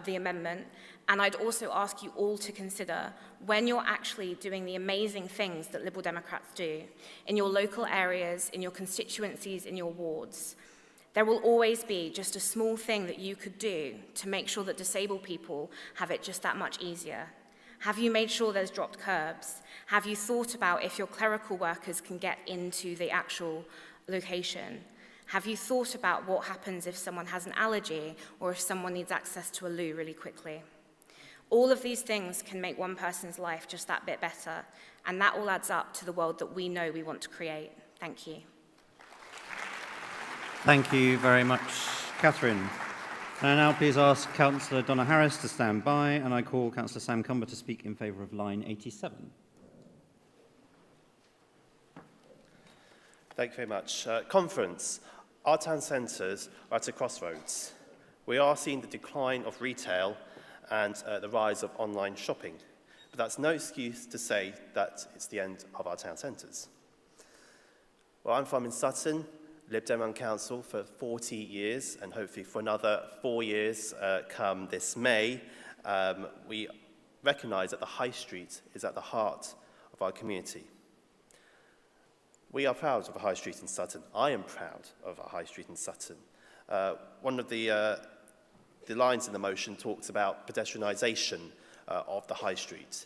the amendment, and I'd also ask you all to consider, when you're actually doing the amazing things that Liberal Democrats do in your local areas, in your constituencies, in your wards, there will always be just a small thing that you could do to make sure that disabled people have it just that much easier. Have you made sure there's dropped curbs? Have you thought about if your clerical workers can get into the actual location? Have you thought about what happens if someone has an allergy or if someone needs access to a loo really quickly? All of these things can make one person's life just that bit better, and that all adds up to the world that we know we want to create. Thank you. Thank you very much, Catherine. And I now please ask Councillor Donna Harris to stand by, and I call Councillor Sam Cumber to speak in favour of line 87. Thank you very much. Conference. Our town centres are at a crossroads. We are seeing the decline of retail and the rise of online shopping, but that's no excuse to say that it's the end of our town centres. Well, I'm from in Sutton, Lib Dem on Council for 40 years, and hopefully for another 4 years come this May. We recognise that the High Street is at the heart of our community. We are proud of a High Street in Sutton. I am proud of a High Street in Sutton. One of the lines in the motion talks about pedestrianisation of the High Street.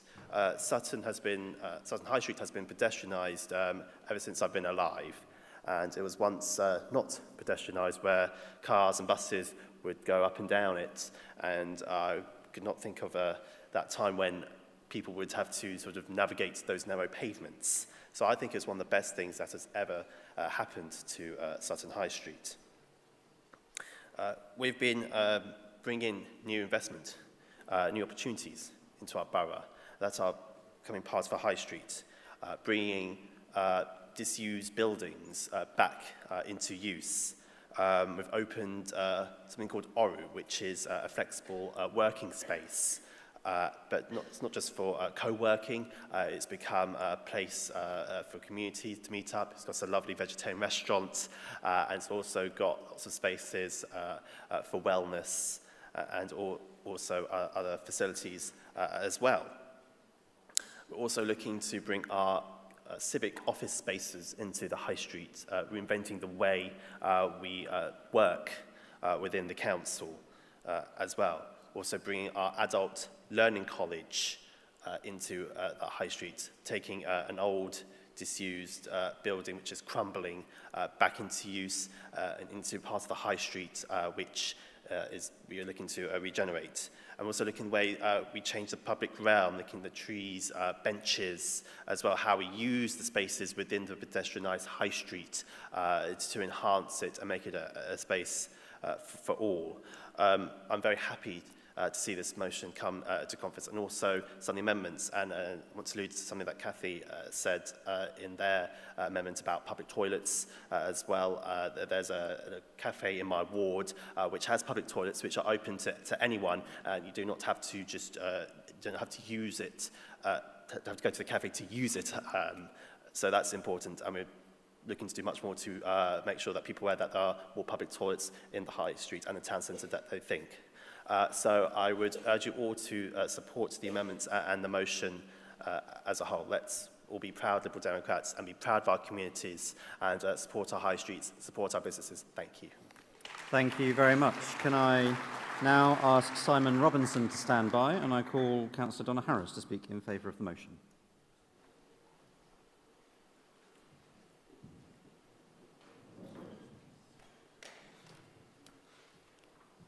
Sutton High Street has been pedestrianised ever since I've been alive. And it was once not pedestrianised, where cars and buses would go up and down it. And I could not think of that time when people would have to sort of navigate those narrow pavements. So I think it's one of the best things that has ever happened to Sutton High Street. We've been bringing new investment, new opportunities into our borough. That's our becoming part of our High Street, bringing disused buildings back into use. We've opened something called ORU, which is a flexible working space, but it's not just for co-working. It's become a place for communities to meet up. It's got a lovely vegetarian restaurant, and it's also got lots of spaces for wellness and also other facilities as well. We're also looking to bring our civic office spaces into the high street, reinventing the way we work within the council as well. Also bringing our adult learning college into the high street, taking an old, disused building which is crumbling back into use and into part of the high street which we are looking to regenerate. And also looking at the way we change the public realm, looking at the trees, benches, as well how we use the spaces within the pedestrianised high street to enhance it and make it a space for all. I'm very happy to see this motion come to conference, and also some of the amendments, and I want to allude to something that Cathy said in their amendment about public toilets as well. There's a cafe in my ward which has public toilets which are open to anyone, and you do not have to just don't have to use it, have to go to the cafe to use it. So that's important, and we're looking to do much more to make sure that people aware that there are more public toilets in the high street and the town centre that they think. So I would urge you all to support the amendments and the motion as a whole. Let's all be proud Liberal Democrats and be proud of our communities and support our high streets, support our businesses. Thank you. Thank you very much. Can I now ask Simon Robinson to stand by, and I call Councillor Donna Harris to speak in favour of the motion.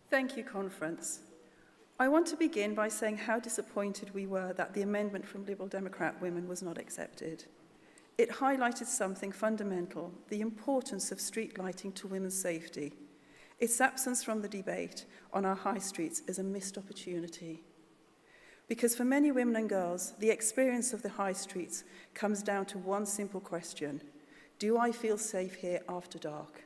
Thank you, Conference. I want to begin by saying how disappointed we were that the amendment from Liberal Democrat women was not accepted. It highlighted something fundamental, the importance of street lighting to women's safety. Its absence from the debate on our high streets is a missed opportunity. Because for many women and girls, the experience of the high streets comes down to one simple question: do I feel safe here after dark?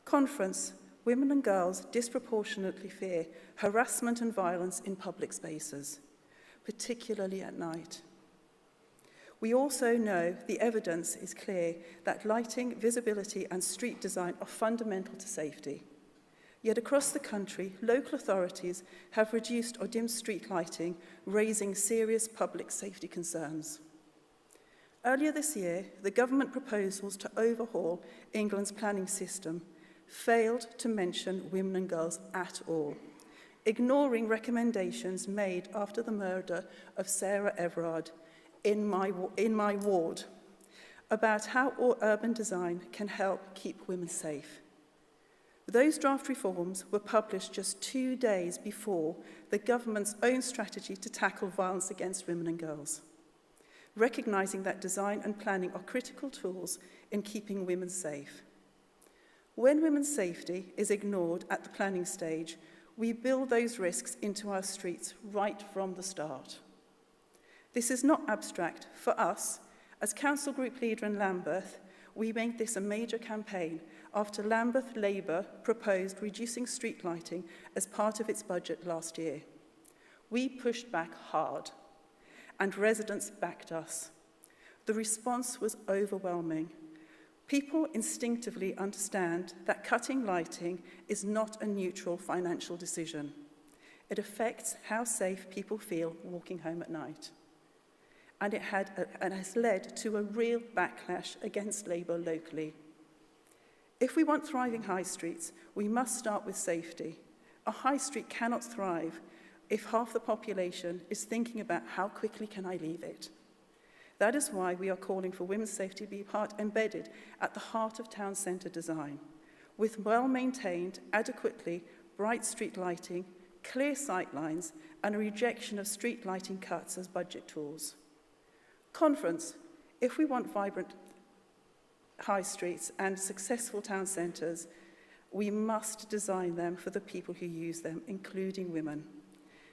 Conference, women and girls disproportionately fear harassment and violence in public spaces, particularly at night. We also know the evidence is clear that lighting, visibility, and street design are fundamental to safety. Yet across the country, local authorities have reduced or dimmed street lighting, raising serious public safety concerns. Earlier this year, the government proposals to overhaul England's planning system failed to mention women and girls at all, ignoring recommendations made after the murder of Sarah Everard in my ward about how urban design can help keep women safe. Those draft reforms were published just 2 days before the government's own strategy to tackle violence against women and girls, recognising that design and planning are critical tools in keeping women safe. When women's safety is ignored at the planning stage, we build those risks into our streets right from the start. This is not abstract. For us, as Council Group Leader in Lambeth, we made this a major campaign after Lambeth Labour proposed reducing street lighting as part of its budget last year. We pushed back hard, and residents backed us. The response was overwhelming. People instinctively understand that cutting lighting is not a neutral financial decision. It affects how safe people feel walking home at night. And it has led to a real backlash against Labour locally. If we want thriving high streets, we must start with safety. A high street cannot thrive if half the population is thinking about how quickly can I leave it. That is why we are calling for women's safety to be embedded at the heart of town centre design, with well-maintained, adequately bright street lighting, clear sight lines, and a rejection of street lighting cuts as budget tools. Conference, if we want vibrant high streets and successful town centres, we must design them for the people who use them, including women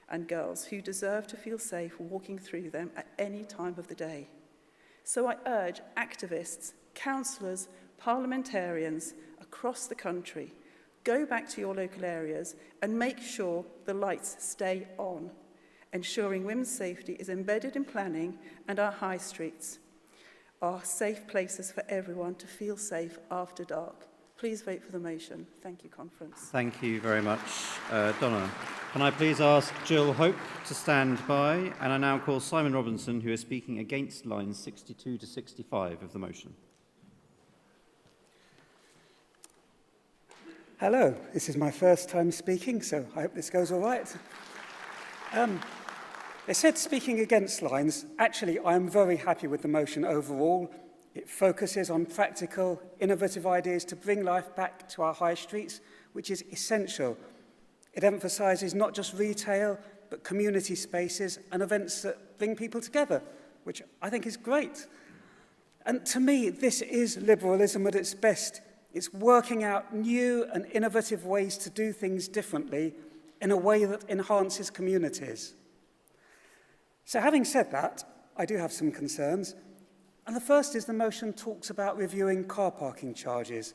and girls who deserve to feel safe walking through them at any time of the day. So I urge activists, councillors, parliamentarians across the country, go back to your local areas and make sure the lights stay on Ensuring women's safety is embedded in planning, and our high streets are safe places for everyone to feel safe after dark. Please vote for the motion. Thank you, Conference. Thank you very much, Donna. Can I please ask Jill Hope to stand by? And I now call Simon Robinson, who is speaking against lines 62 to 65 of the motion. Hello, this is my first time speaking, so I hope this goes all right. They said speaking against lines. Actually, I'm very happy with the motion overall. It focuses on practical, innovative ideas to bring life back to our high streets, which is essential. It emphasises not just retail, but community spaces and events that bring people together, which I think is great. And to me, this is liberalism at its best. It's working out new and innovative ways to do things differently in a way that enhances communities. So having said that, I do have some concerns. And the first is the motion talks about reviewing car parking charges.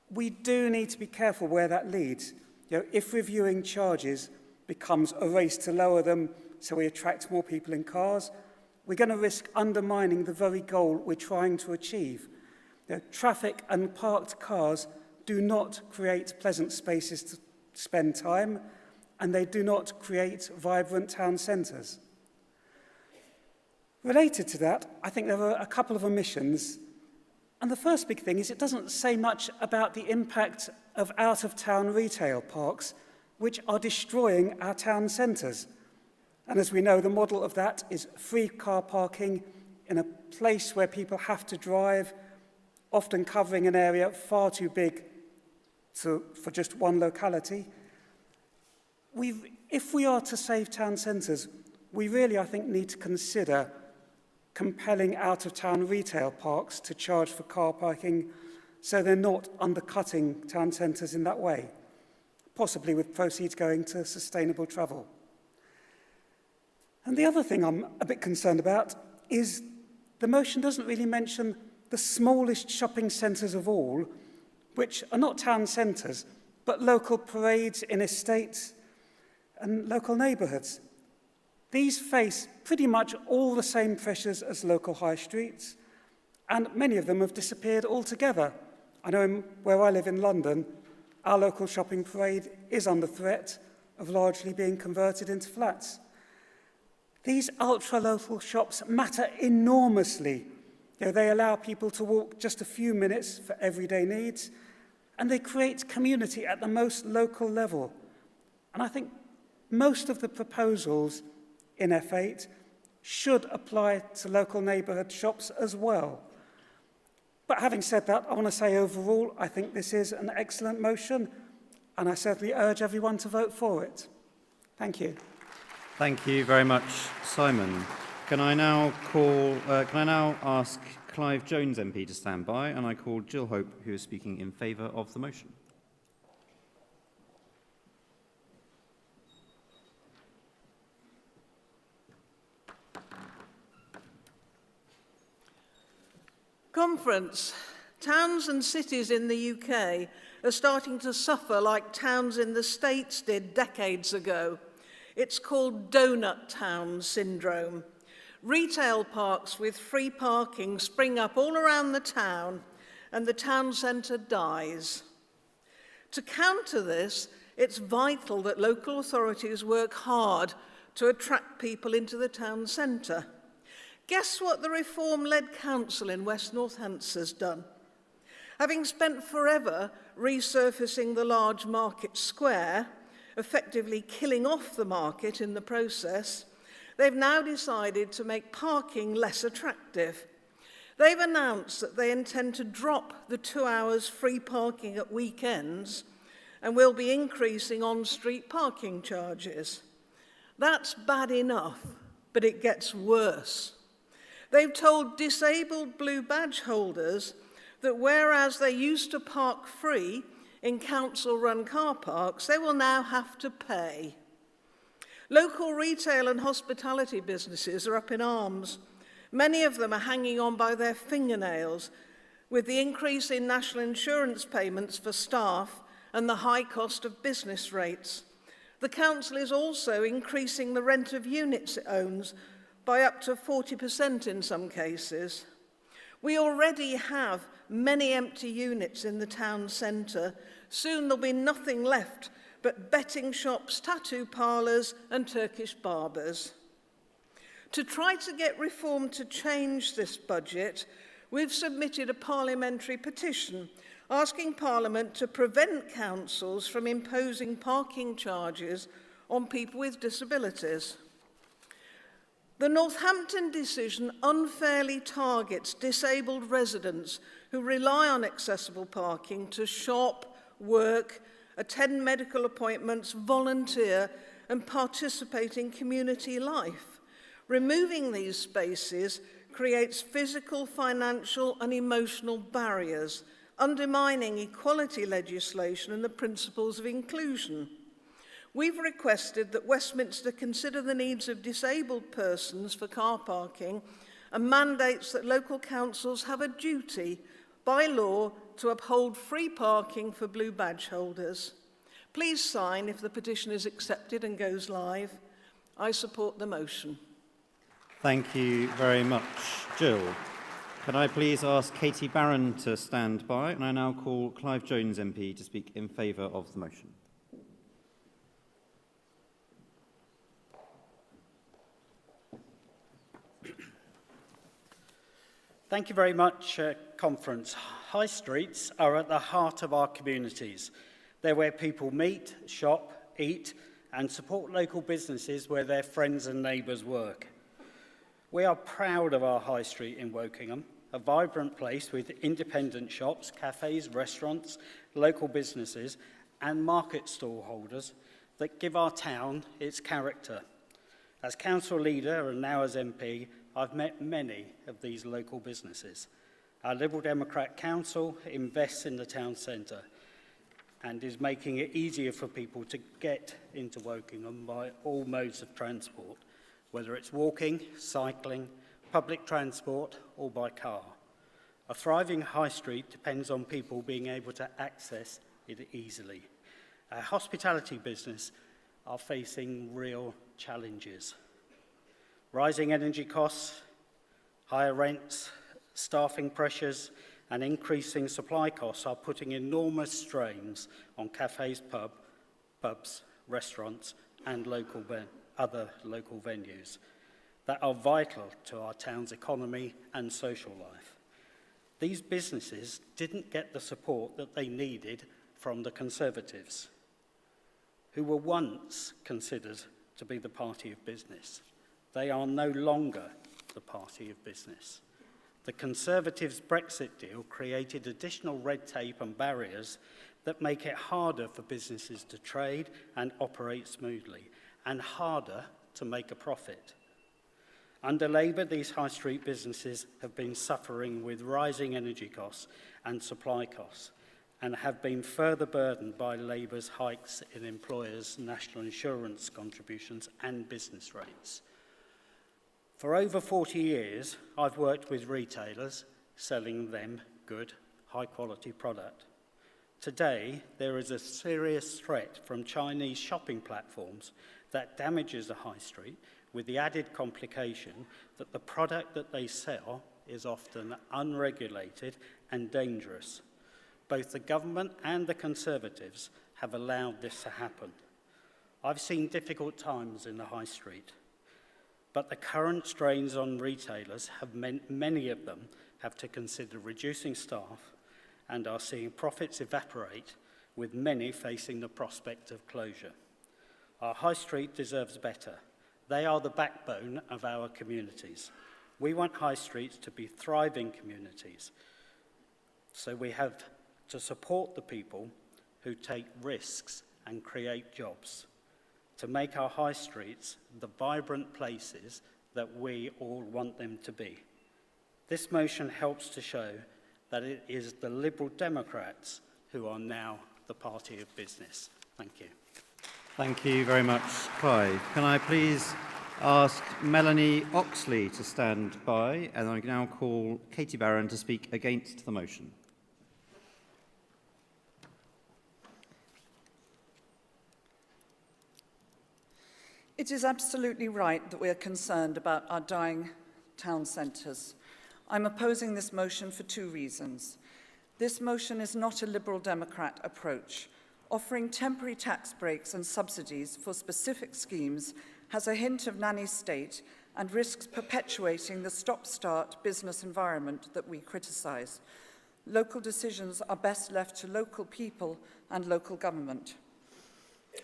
We do need to be careful where that leads. If reviewing charges becomes a race to lower them so we attract more people in cars, we're going to risk undermining the very goal we're trying to achieve. Traffic and parked cars do not create pleasant spaces to spend time, and they do not create vibrant town centres. Related to that, I think there are a couple of omissions. And the first big thing is it doesn't say much about the impact of out-of-town retail parks, which are destroying our town centres. And as we know, the model of that is free car parking in a place where people have to drive, often covering an area far too big for just one locality. If we are to save town centres, we really, I think, need to consider compelling out-of-town retail parks to charge for car parking so they're not undercutting town centres in that way, possibly with proceeds going to sustainable travel. And the other thing I'm a bit concerned about is the motion doesn't really mention the smallest shopping centres of all, which are not town centres, but local parades in estates and local neighbourhoods. These face pretty much all the same pressures as local high streets, and many of them have disappeared altogether. I know where I live in London, our local shopping parade is under threat of largely being converted into flats. These ultra-local shops matter enormously. They allow people to walk just a few minutes for everyday needs, and they create community at the most local level. And I think most of the proposals in F8 should apply to local neighbourhood shops as well. But having said that, I want to say overall, I think this is an excellent motion, and I certainly urge everyone to vote for it. Thank you. Thank you very much, Simon. Can I now ask Clive Jones MP to stand by, and I call Jill Hope, who is speaking in favour of the motion. Conference. Towns and cities in the UK are starting to suffer like towns in the States did decades ago. It's called donut town syndrome. Retail parks with free parking spring up all around the town, and the town centre dies. To counter this, it's vital that local authorities work hard to attract people into the town centre. Guess what the Reform-led council in West Northants has done? Having spent forever resurfacing the large market square, effectively killing off the market in the process, they've now decided to make parking less attractive. They've announced that they intend to drop the 2 hours free parking at weekends and will be increasing on-street parking charges. That's bad enough, but it gets worse. They've told disabled blue badge holders that whereas they used to park free in council-run car parks, they will now have to pay. Local retail and hospitality businesses are up in arms. Many of them are hanging on by their fingernails with the increase in national insurance payments for staff and the high cost of business rates. The council is also increasing the rent of units it owns by up to 40% in some cases. We already have many empty units in the town centre. Soon there'll be nothing left but betting shops, tattoo parlours and Turkish barbers. To try to get reform to change this budget, we've submitted a parliamentary petition asking Parliament to prevent councils from imposing parking charges on people with disabilities. The Northampton decision unfairly targets disabled residents who rely on accessible parking to shop, work, attend medical appointments, volunteer and participate in community life. Removing these spaces creates physical, financial and emotional barriers, undermining equality legislation and the principles of inclusion. We've requested that Westminster consider the needs of disabled persons for car parking and mandates that local councils have a duty by law to uphold free parking for blue badge holders. Please sign if the petition is accepted and goes live. I support the motion. Thank you very much, Jill. Can I please ask Katie Barron to stand by? And I now call Clive Jones MP to speak in favour of the motion. Thank you very much, Conference. High streets are at the heart of our communities. They're where people meet, shop, eat and support local businesses where their friends and neighbours work. We are proud of our high street in Wokingham, a vibrant place with independent shops, cafes, restaurants, local businesses and market stall holders that give our town its character. As council leader and now as MP, I've met many of these local businesses. Our Liberal Democrat Council invests in the town centre and is making it easier for people to get into Wokingham by all modes of transport, whether it's walking, cycling, public transport or by car. A thriving high street depends on people being able to access it easily. Our hospitality business are facing real challenges. Rising energy costs, higher rents, staffing pressures and increasing supply costs are putting enormous strains on cafes, pubs, restaurants and other local venues that are vital to our town's economy and social life. These businesses didn't get the support that they needed from the Conservatives, who were once considered to be the party of business. They are no longer the party of business. The Conservatives' Brexit deal created additional red tape and barriers that make it harder for businesses to trade and operate smoothly, and harder to make a profit. Under Labour, these high street businesses have been suffering with rising energy costs and supply costs, and have been further burdened by Labour's hikes in employers' national insurance contributions and business rates. For over 40 years, I've worked with retailers, selling them good, high-quality product. Today, there is a serious threat from Chinese shopping platforms that damages the high street, with the added complication that the product that they sell is often unregulated and dangerous. Both the government and the Conservatives have allowed this to happen. I've seen difficult times in the high street, but the current strains on retailers have meant many of them have to consider reducing staff and are seeing profits evaporate, with many facing the prospect of closure. Our high street deserves better. They are the backbone of our communities. We want high streets to be thriving communities, so we have to support the people who take risks and create jobs, to make our high streets the vibrant places that we all want them to be. This motion helps to show that it is the Liberal Democrats who are now the party of business. Thank you. Thank you very much, Clive. Can I please ask Melanie Oxley to stand by, and I now call Katie Barron to speak against the motion. It is absolutely right that we are concerned about our dying town centres. I'm opposing this motion for two reasons. This motion is not a Liberal Democrat approach. Offering temporary tax breaks and subsidies for specific schemes has a hint of nanny state and risks perpetuating the stop-start business environment that we criticise. Local decisions are best left to local people and local government.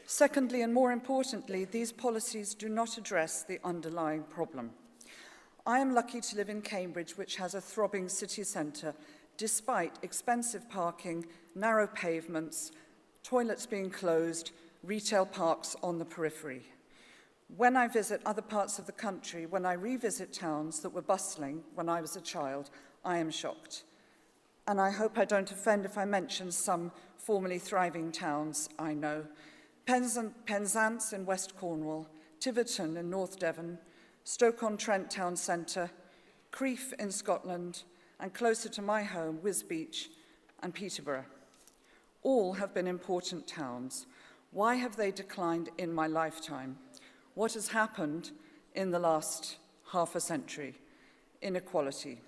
Secondly, and more importantly, these policies do not address the underlying problem. I am lucky to live in Cambridge, which has a throbbing city centre, despite expensive parking, narrow pavements, toilets being closed, retail parks on the periphery. When I visit other parts of the country, when I revisit towns that were bustling when I was a child, I am shocked. And I hope I don't offend if I mention some formerly thriving towns I know. Penzance in West Cornwall, Tiverton in North Devon, Stoke-on-Trent Town Centre, Crieff in Scotland, and closer to my home, Wisbech and Peterborough. All have been important towns. Why have they declined in my lifetime? What has happened in the last half a century? Inequality.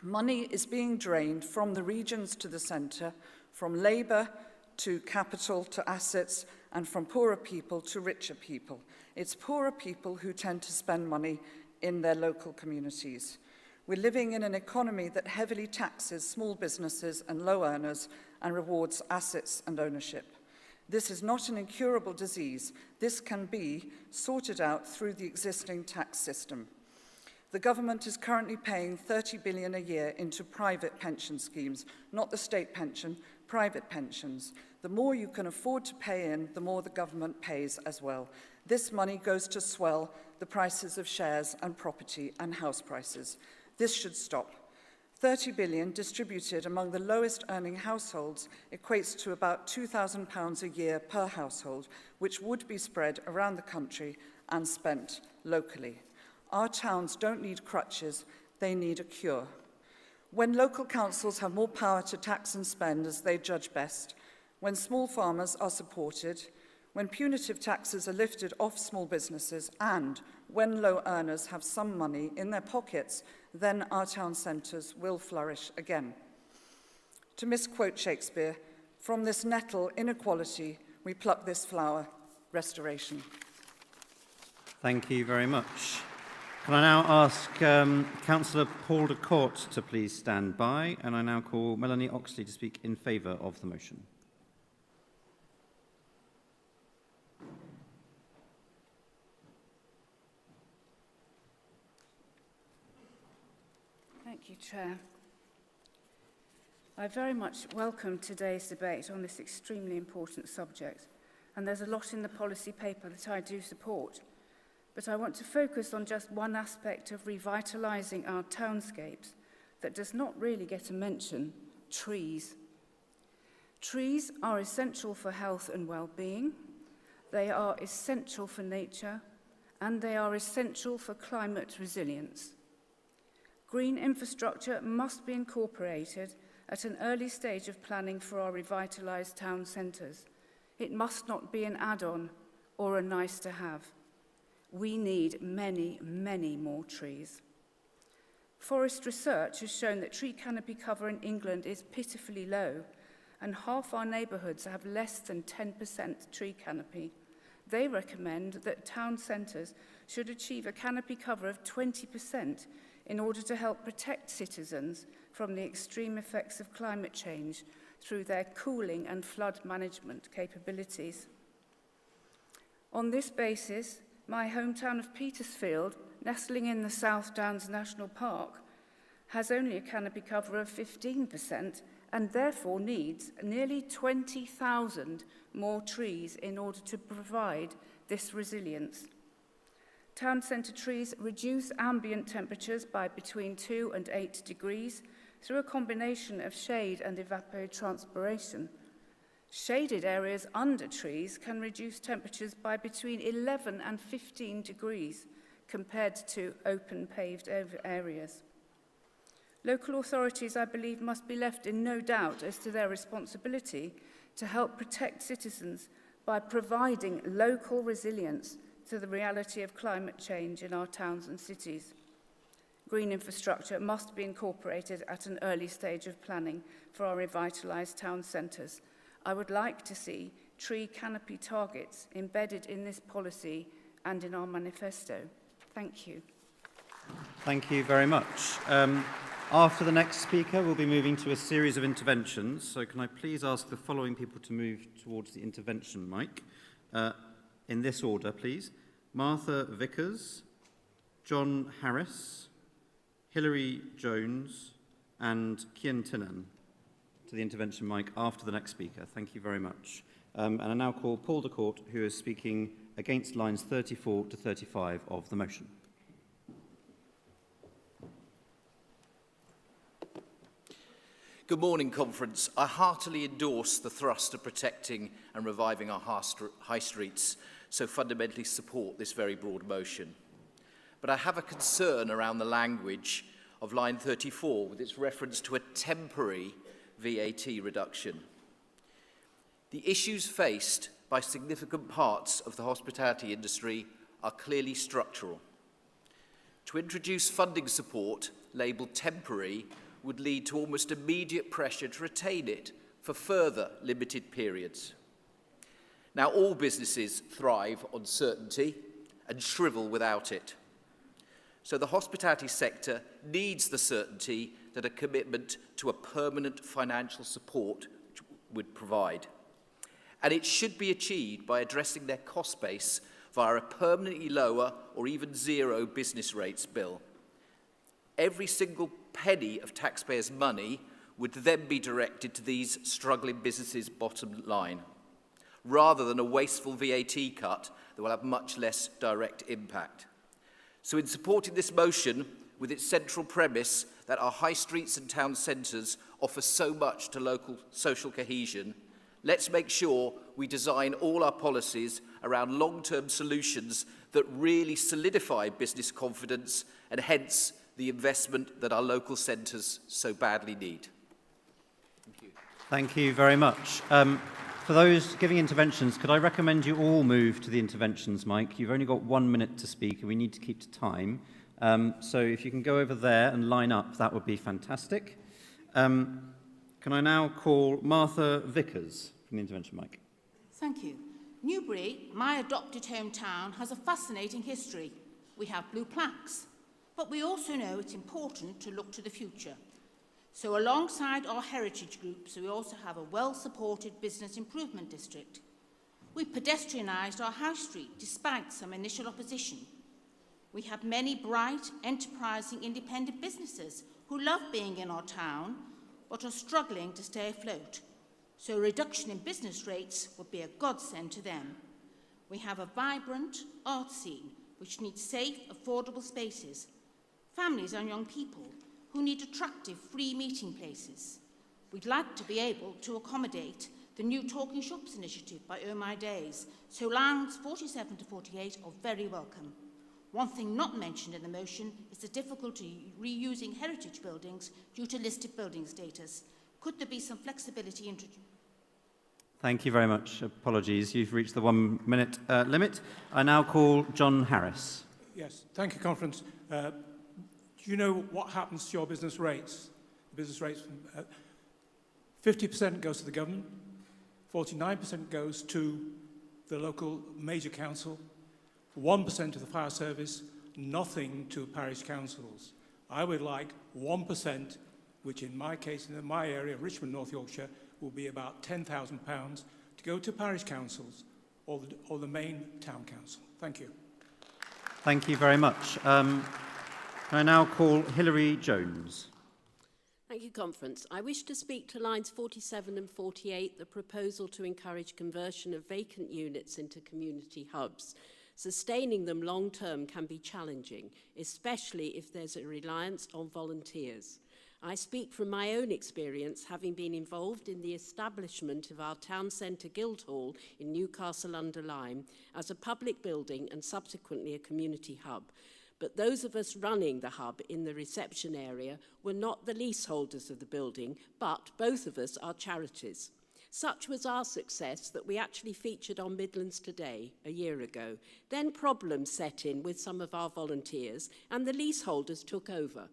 Money is being drained from the regions to the centre, from labour to capital to assets, and from poorer people to richer people. It's poorer people who tend to spend money in their local communities. We're living in an economy that heavily taxes small businesses and low earners and rewards assets and ownership. This is not an incurable disease. This can be sorted out through the existing tax system. The government is currently paying 30 billion a year into private pension schemes, not the state pension, private pensions. The more you can afford to pay in, the more the government pays as well. This money goes to swell the prices of shares and property and house prices. This should stop. 30 billion distributed among the lowest earning households equates to about £2,000 a year per household, which would be spread around the country and spent locally. Our towns don't need crutches, they need a cure. When local councils have more power to tax and spend as they judge best, when small farmers are supported, when punitive taxes are lifted off small businesses, and when low earners have some money in their pockets, then our town centres will flourish again. To misquote Shakespeare, from this nettle, inequality, we pluck this flower, restoration. Thank you very much. Can I now ask Councillor Paul de Court to please stand by, and I now call Melanie Oxley to speak in favour of the motion. Thank you, Chair. I very much welcome today's debate on this extremely important subject, and there's a lot in the policy paper that I do support. But I want to focus on just one aspect of revitalising our townscapes that does not really get a mention: trees. Trees are essential for health and well-being, they are essential for nature, and they are essential for climate resilience. Green infrastructure must be incorporated at an early stage of planning for our revitalised town centres. It must not be an add-on or a nice-to-have. We need many, many more trees. Forest research has shown that tree canopy cover in England is pitifully low, and half our neighbourhoods have less than 10% tree canopy. They recommend that town centres should achieve a canopy cover of 20% in order to help protect citizens from the extreme effects of climate change through their cooling and flood management capabilities. On this basis, my hometown of Petersfield, nestling in the South Downs National Park, has only a canopy cover of 15% and therefore needs nearly 20,000 more trees in order to provide this resilience. Town centre trees reduce ambient temperatures by between 2 and 8 degrees through a combination of shade and evapotranspiration. Shaded areas under trees can reduce temperatures by between 11 and 15 degrees compared to open paved areas. Local authorities, I believe, must be left in no doubt as to their responsibility to help protect citizens by providing local resilience to the reality of climate change in our towns and cities. Green infrastructure must be incorporated at an early stage of planning for our revitalised town centres. I would like to see tree canopy targets embedded in this policy and in our manifesto. Thank you. Thank you very much. After the next speaker, we'll be moving to a series of interventions. So can I please ask the following people to move towards the intervention mic? In this order, please. Martha Vickers, John Harris, Hilary Jones, and Kian Tinan to the intervention mic after the next speaker. Thank you very much. And I now call Paul de Court, who is speaking against lines 34 to 35 of the motion. Good morning, Conference. I heartily endorse the thrust of protecting and reviving our high streets, so fundamentally support this very broad motion. But I have a concern around the language of line 34 with its reference to a temporary VAT reduction. The issues faced by significant parts of the hospitality industry are clearly structural. To introduce funding support labelled temporary would lead to almost immediate pressure to retain it for further limited periods. Now, all businesses thrive on certainty and shrivel without it. So the hospitality sector needs the certainty that a commitment to a permanent financial support would provide. And it should be achieved by addressing their cost base via a permanently lower or even zero business rates bill. Every single penny of taxpayers' money would then be directed to these struggling businesses' bottom line, rather than a wasteful VAT cut that will have much less direct impact. So in supporting this motion, with its central premise that our high streets and town centres offer so much to local social cohesion, let's make sure we design all our policies around long-term solutions that really solidify business confidence and hence the investment that our local centres so badly need. Thank you. Thank you very much. For those giving interventions, could I recommend you all move to the interventions mic? You've only got 1 minute to speak and we need to keep to time. So if you can go over there and line up, that would be fantastic. Can I now call Martha Vickers from the intervention mic? Thank you. Newbury, my adopted hometown, has a fascinating history. We have blue plaques, but we also know it's important to look to the future. So alongside our heritage groups, we also have a well-supported business improvement district. We pedestrianised our high street despite some initial opposition. We have many bright, enterprising, independent businesses who love being in our town, but are struggling to stay afloat. So a reduction in business rates would be a godsend to them. We have a vibrant art scene, which needs safe, affordable spaces. Families and young people who need attractive, free meeting places. We'd like to be able to accommodate the new Talking Shops initiative by Oh My Days, so lines 47 to 48 are very welcome. One thing not mentioned in the motion is the difficulty reusing heritage buildings due to listed building status. Could there be some flexibility introduced? Thank you very much. Apologies, you've reached the 1 minute limit. I now call John Harris. Yes, thank you, Conference. Do you know what happens to your business rates? The business rates, 50% goes to the government, 49% goes to the local major council, 1% to the fire service, nothing to parish councils. I would like 1%, which in my case, in my area, Richmond, North Yorkshire, will be about £10,000 to go to parish councils or the main town council. Thank you. Thank you very much. I now call Hilary Jones. Thank you, Conference. I wish to speak to lines 47 and 48, the proposal to encourage conversion of vacant units into community hubs. Sustaining them long-term can be challenging, especially if there's a reliance on volunteers. I speak from my own experience, having been involved in the establishment of our town centre Guildhall in Newcastle-under-Lyme as a public building and subsequently a community hub. But those of us running the hub in the reception area were not the leaseholders of the building, but both of us are charities. Such was our success that we actually featured on Midlands Today a year ago. Then problems set in with some of our volunteers and the leaseholders took over.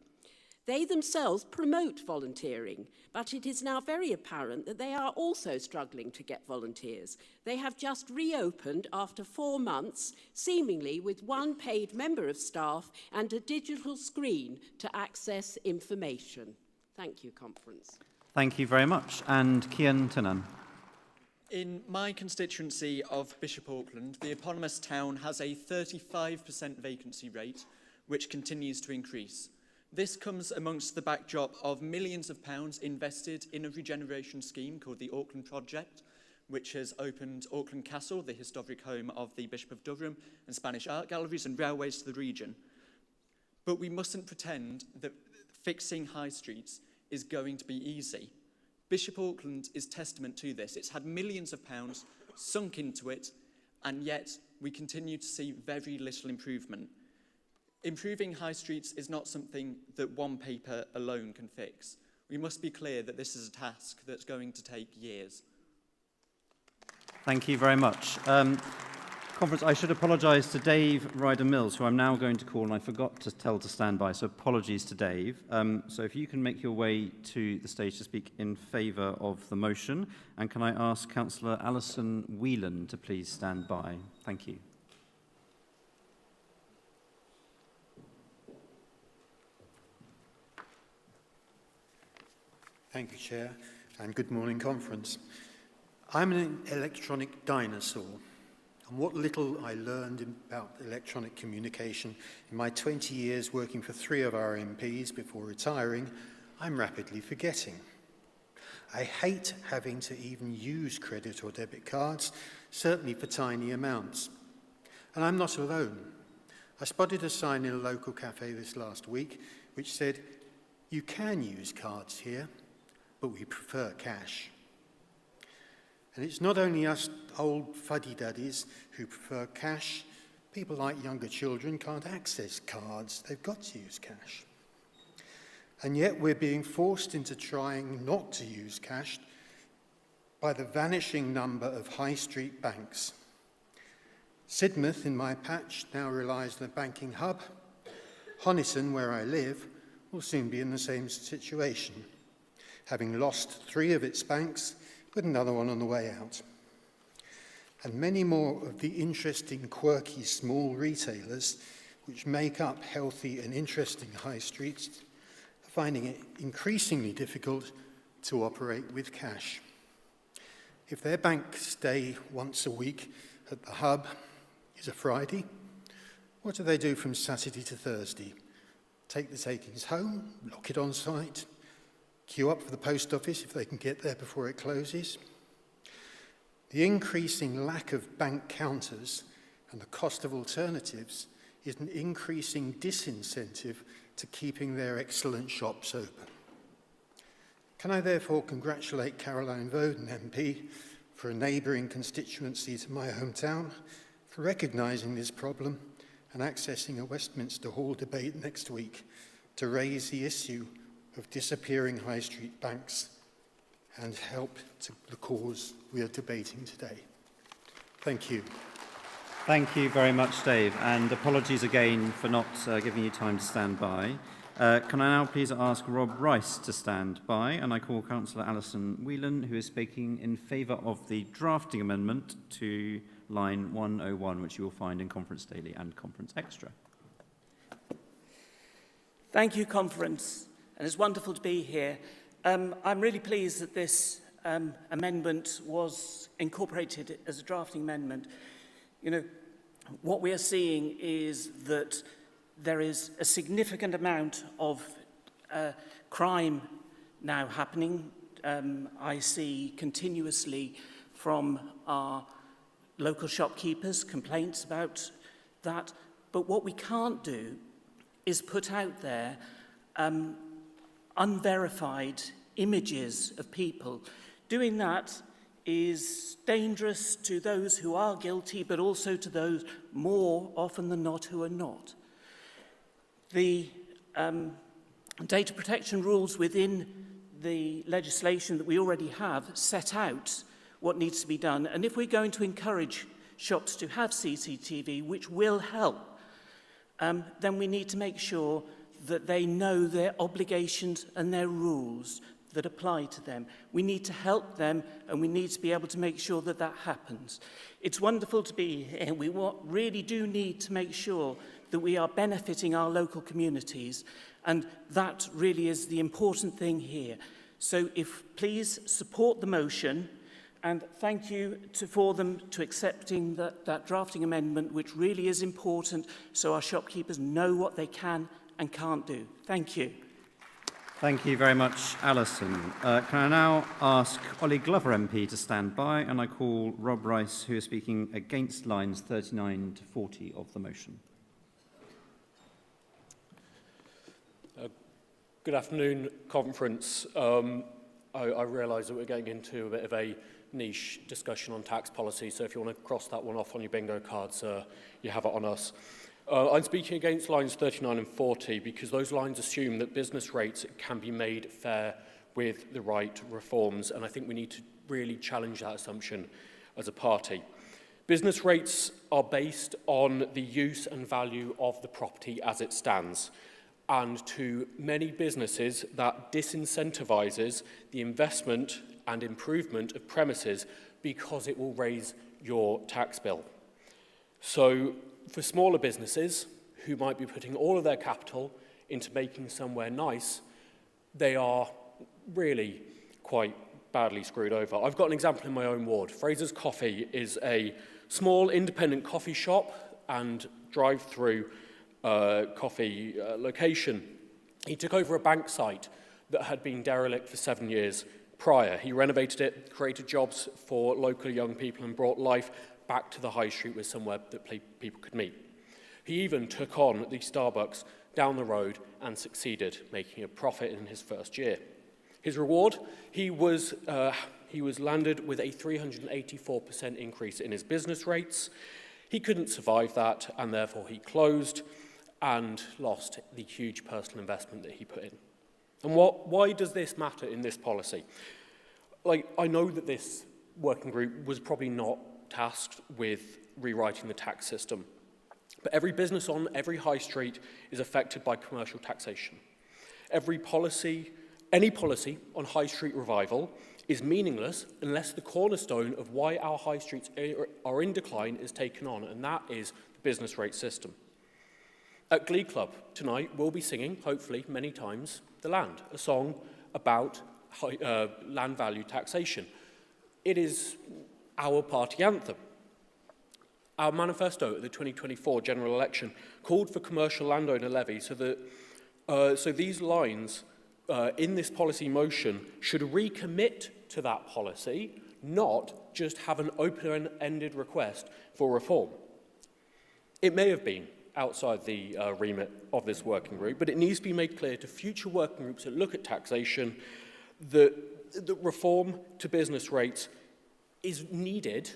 They themselves promote volunteering, but it is now very apparent that they are also struggling to get volunteers. They have just reopened after 4 months, seemingly with one paid member of staff and a digital screen to access information. Thank you, Conference. Thank you very much. And Kian Tunan. In my constituency of Bishop Auckland, the eponymous town has a 35% vacancy rate, which continues to increase. This comes amongst the backdrop of millions of pounds invested in a regeneration scheme called the Auckland Project, which has opened Auckland Castle, the historic home of the Bishop of Durham, and Spanish art galleries and railways to the region. But we mustn't pretend that fixing high streets is going to be easy. Bishop Auckland is testament to this. It's had millions of pounds sunk into it, and yet we continue to see very little improvement. Improving high streets is not something that one paper alone can fix. We must be clear that this is a task that's going to take years. Thank you very much. Conference, I should apologise to Dave Ryder-Mills, who I'm now going to call, and I forgot to tell to stand by, so apologies to Dave. So if you can make your way to the stage to speak in favour of the motion, and can I ask Councillor Alison Whelan to please stand by? Thank you. Thank you, Chair, and good morning, Conference. I'm an electronic dinosaur, and what little I learned about electronic communication in my 20 years working for 3 of our MPs before retiring, I'm rapidly forgetting. I hate having to even use credit or debit cards, certainly for tiny amounts. And I'm not alone. I spotted a sign in a local cafe this last week which said, "You can use cards here, but we prefer cash." And it's not only us old fuddy-duddies who prefer cash. People like younger children can't access cards. They've got to use cash. And yet we're being forced into trying not to use cash by the vanishing number of high street banks. Sidmouth, in my patch, now relies on a banking hub. Honiton, where I live, will soon be in the same situation, having lost 3 of its banks with another one on the way out. And many more of the interesting, quirky small retailers which make up healthy and interesting high streets are finding it increasingly difficult to operate with cash. If their bank stay once a week at the hub is a Friday, what do they do from Saturday to Thursday? Take the takings home, lock it on site, queue up for the post office if they can get there before it closes? The increasing lack of bank counters and the cost of alternatives is an increasing disincentive to keeping their excellent shops open. Can I therefore congratulate Caroline Voden, MP, for a neighbouring constituency to my hometown, for recognising this problem and accessing a Westminster Hall debate next week to raise the issue of disappearing high street banks and help to the cause we are debating today. Thank you. Thank you very much, Dave, and apologies again for not giving you time to stand by. Can I now please ask Rob Rice to stand by, and I call Councillor Alison Whelan, who is speaking in favour of the drafting amendment to line 101, which you will find in Conference Daily and Conference Extra. Thank you, Conference, and it's wonderful to be here. I'm really pleased that this amendment was incorporated as a drafting amendment. You know, what we are seeing is that there is a significant amount of crime now happening. I see continuously from our local shopkeepers complaints about that. But what we can't do is put out there unverified images of people. Doing that is dangerous to those who are guilty, but also to those more often than not who are not. The data protection rules within the legislation that we already have set out what needs to be done. And if we're going to encourage shops to have CCTV, which will help, then we need to make sure that they know their obligations and their rules that apply to them. We need to help them, and we need to be able to make sure that that happens. It's wonderful to be here. We really do need to make sure that we are benefiting our local communities, and that really is the important thing here. So if please support the motion, and thank you for them to accepting that drafting amendment, which really is important, so our shopkeepers know what they can and can't do. Thank you. Thank you very much, Alison. Can I now ask Ollie Glover MP to stand by, and I call Rob Rice, who is speaking against lines 39 to 40 of the motion. Good afternoon, conference. I realise that we're getting into a bit of a niche discussion on tax policy, so if you want to cross that one off on your bingo cards, you have it on us. I'm speaking against lines 39 and 40 because those lines assume that business rates can be made fair with the right reforms, and I think we need to really challenge that assumption as a party. Business rates are based on the use and value of the property as it stands, and to many businesses that disincentivises the investment and improvement of premises because it will raise your tax bill. So for smaller businesses who might be putting all of their capital into making somewhere nice, they are really quite badly screwed over. I've got an example in my own ward. Fraser's Coffee is a small independent coffee shop and drive-through coffee location. He took over a bank site that had been derelict for 7 years prior. He renovated it, created jobs for local young people and brought life back to the high street with somewhere that people could meet. He even took on the Starbucks down the road and succeeded, making a profit in his first year. His reward, he was landed with a 384% increase in his business rates. He couldn't survive that, and therefore he closed and lost the huge personal investment that he put in. And why does this matter in this policy? I know that this working group was probably not tasked with rewriting the tax system, but every business on every high street is affected by commercial taxation. Any policy on high street revival is meaningless unless the cornerstone of why our high streets are in decline is taken on, and that is the business rate system. At Glee Club tonight, we'll be singing, hopefully many times, The Land, a song about land value taxation. It is our party anthem. Our manifesto at the 2024 general election called for commercial landowner levy so these lines in this policy motion should recommit to that policy, not just have an open-ended request for reform. It may have been outside the remit of this working group, but it needs to be made clear to future working groups that look at taxation that reform to business rates is needed.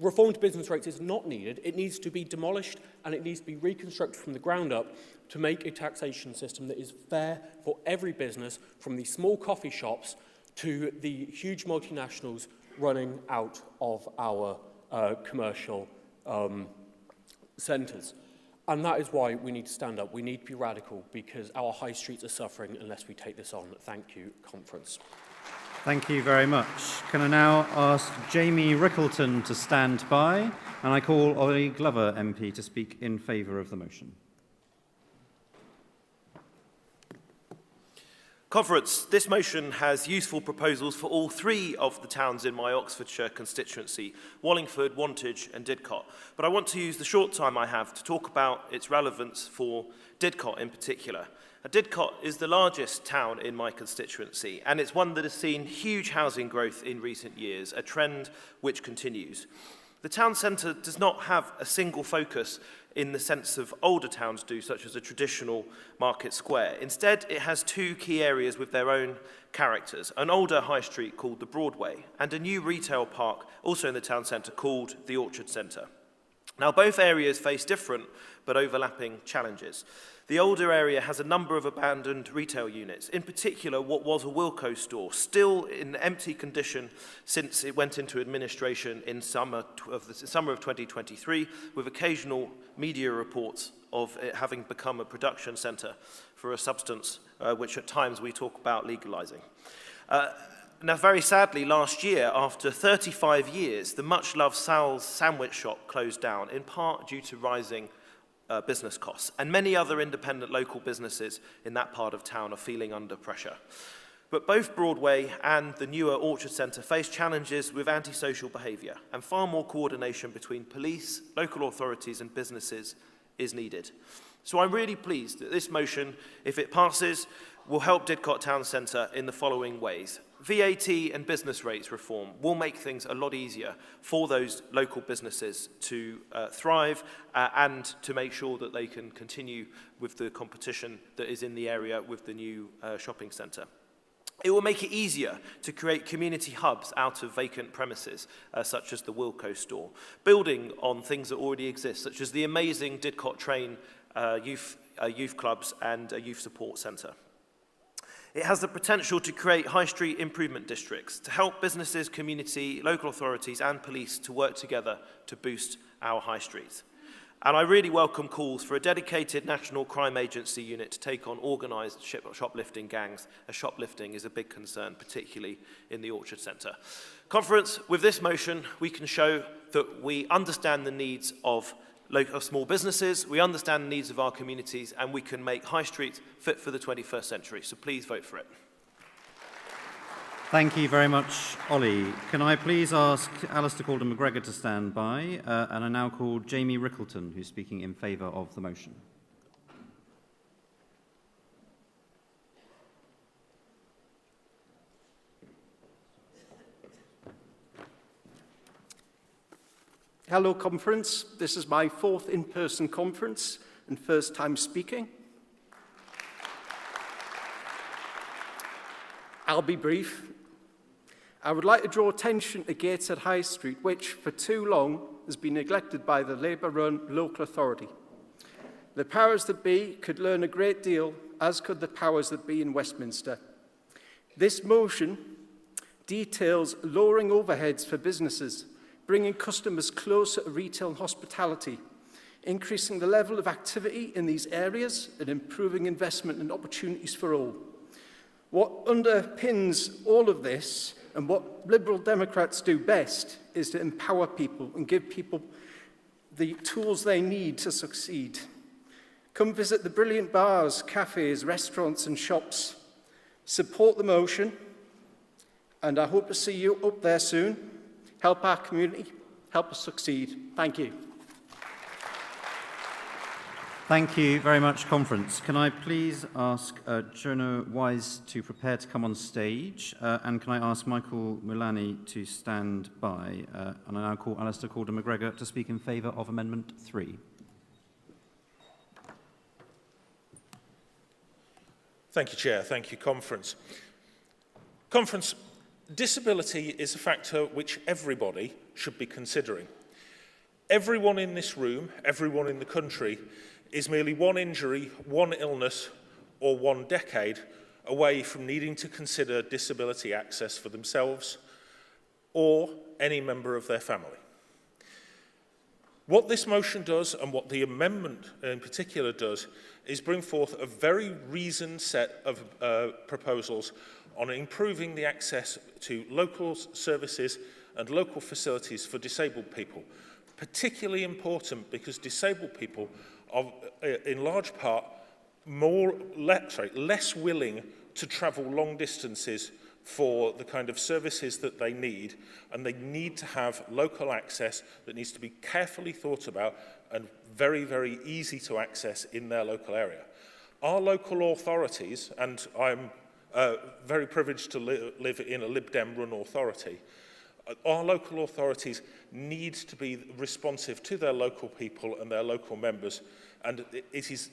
Reform to business rates is not needed. It needs to be demolished and it needs to be reconstructed from the ground up to make a taxation system that is fair for every business, from the small coffee shops to the huge multinationals running out of our commercial centres. And that is why we need to stand up. We need to be radical because our high streets are suffering unless we take this on. Thank you, conference. Thank you very much. Can I now ask Jamie Rickleton to stand by, and I call Ollie Glover MP to speak in favour of the motion. Conference, this motion has useful proposals for all three of the towns in my Oxfordshire constituency, Wallingford, Wantage and Didcot. But I want to use the short time I have to talk about its relevance for Didcot in particular. Didcot is the largest town in my constituency, and it's one that has seen huge housing growth in recent years, a trend which continues. The town centre does not have a single focus in the sense of older towns do, such as a traditional market square. Instead, it has two key areas with their own characters, an older high street called the Broadway, and a new retail park, also in the town centre, called the Orchard Centre. Now, both areas face different but overlapping challenges. The older area has a number of abandoned retail units, in particular what was a Wilko store, still in empty condition since it went into administration in summer of 2023, with occasional media reports of it having become a production centre for a substance which at times we talk about legalising. Now, very sadly, last year, after 35 years, the much-loved Sal's sandwich shop closed down, in part due to rising business costs. And many other independent local businesses in that part of town are feeling under pressure. But both Broadway and the newer Orchard Centre face challenges with antisocial behaviour, and far more coordination between police, local authorities and businesses is needed. So I'm really pleased that this motion, if it passes, will help Didcot Town Centre in the following ways. VAT and business rates reform will make things a lot easier for those local businesses to thrive and to make sure that they can continue with the competition that is in the area with the new shopping centre. It will make it easier to create community hubs out of vacant premises, such as the Wilko store, building on things that already exist, such as the amazing Didcot Train youth clubs and a youth support centre. It has the potential to create high street improvement districts to help businesses, community, local authorities and police to work together to boost our high streets. And I really welcome calls for a dedicated National Crime Agency unit to take on organised shoplifting gangs, as shoplifting is a big concern, particularly in the Orchard Centre. Conference, with this motion, we can show that we understand the needs of small businesses, we understand the needs of our communities, and we can make High Street fit for the 21st century. So please vote for it. Thank you very much, Ollie. Can I please ask Alistair Calder-McGregor to stand by, and I now call Jamie Rickleton, who's speaking in favour of the motion. Hello, conference. This is my 4th in-person conference and first time speaking. I'll be brief. I would like to draw attention to Gateshead High Street, which for too long has been neglected by the Labour-run local authority. The powers that be could learn a great deal, as could the powers that be in Westminster. This motion details lowering overheads for businesses, bringing customers closer to retail and hospitality, increasing the level of activity in these areas and improving investment and opportunities for all. What underpins all of this and what Liberal Democrats do best is to empower people and give people the tools they need to succeed. Come visit the brilliant bars, cafes, restaurants and shops. Support the motion, and I hope to see you up there soon. Help our community, help us succeed. Thank you. Thank you very much, Conference. Can I please ask Jonah Wise to prepare to come on stage, and can I ask Michael Mulani to stand by, and I now call Alistair Calder-McGregor to speak in favour of Amendment 3. Thank you, Chair. Thank you, Conference. Conference, disability is a factor which everybody should be considering. Everyone in this room, everyone in the country, is merely one injury, one illness, or one decade away from needing to consider disability access for themselves or any member of their family. What this motion does, and what the amendment in particular does, is bring forth a very reasoned set of proposals on improving the access to local services and local facilities for disabled people. Particularly important because disabled people are, in large part, less willing to travel long distances for the kind of services that they need, and they need to have local access that needs to be carefully thought about and very, very easy to access in their local area. Our local authorities, and I'm very privileged to live in a Lib Dem-run authority, our local authorities need to be responsive to their local people and their local members, and it is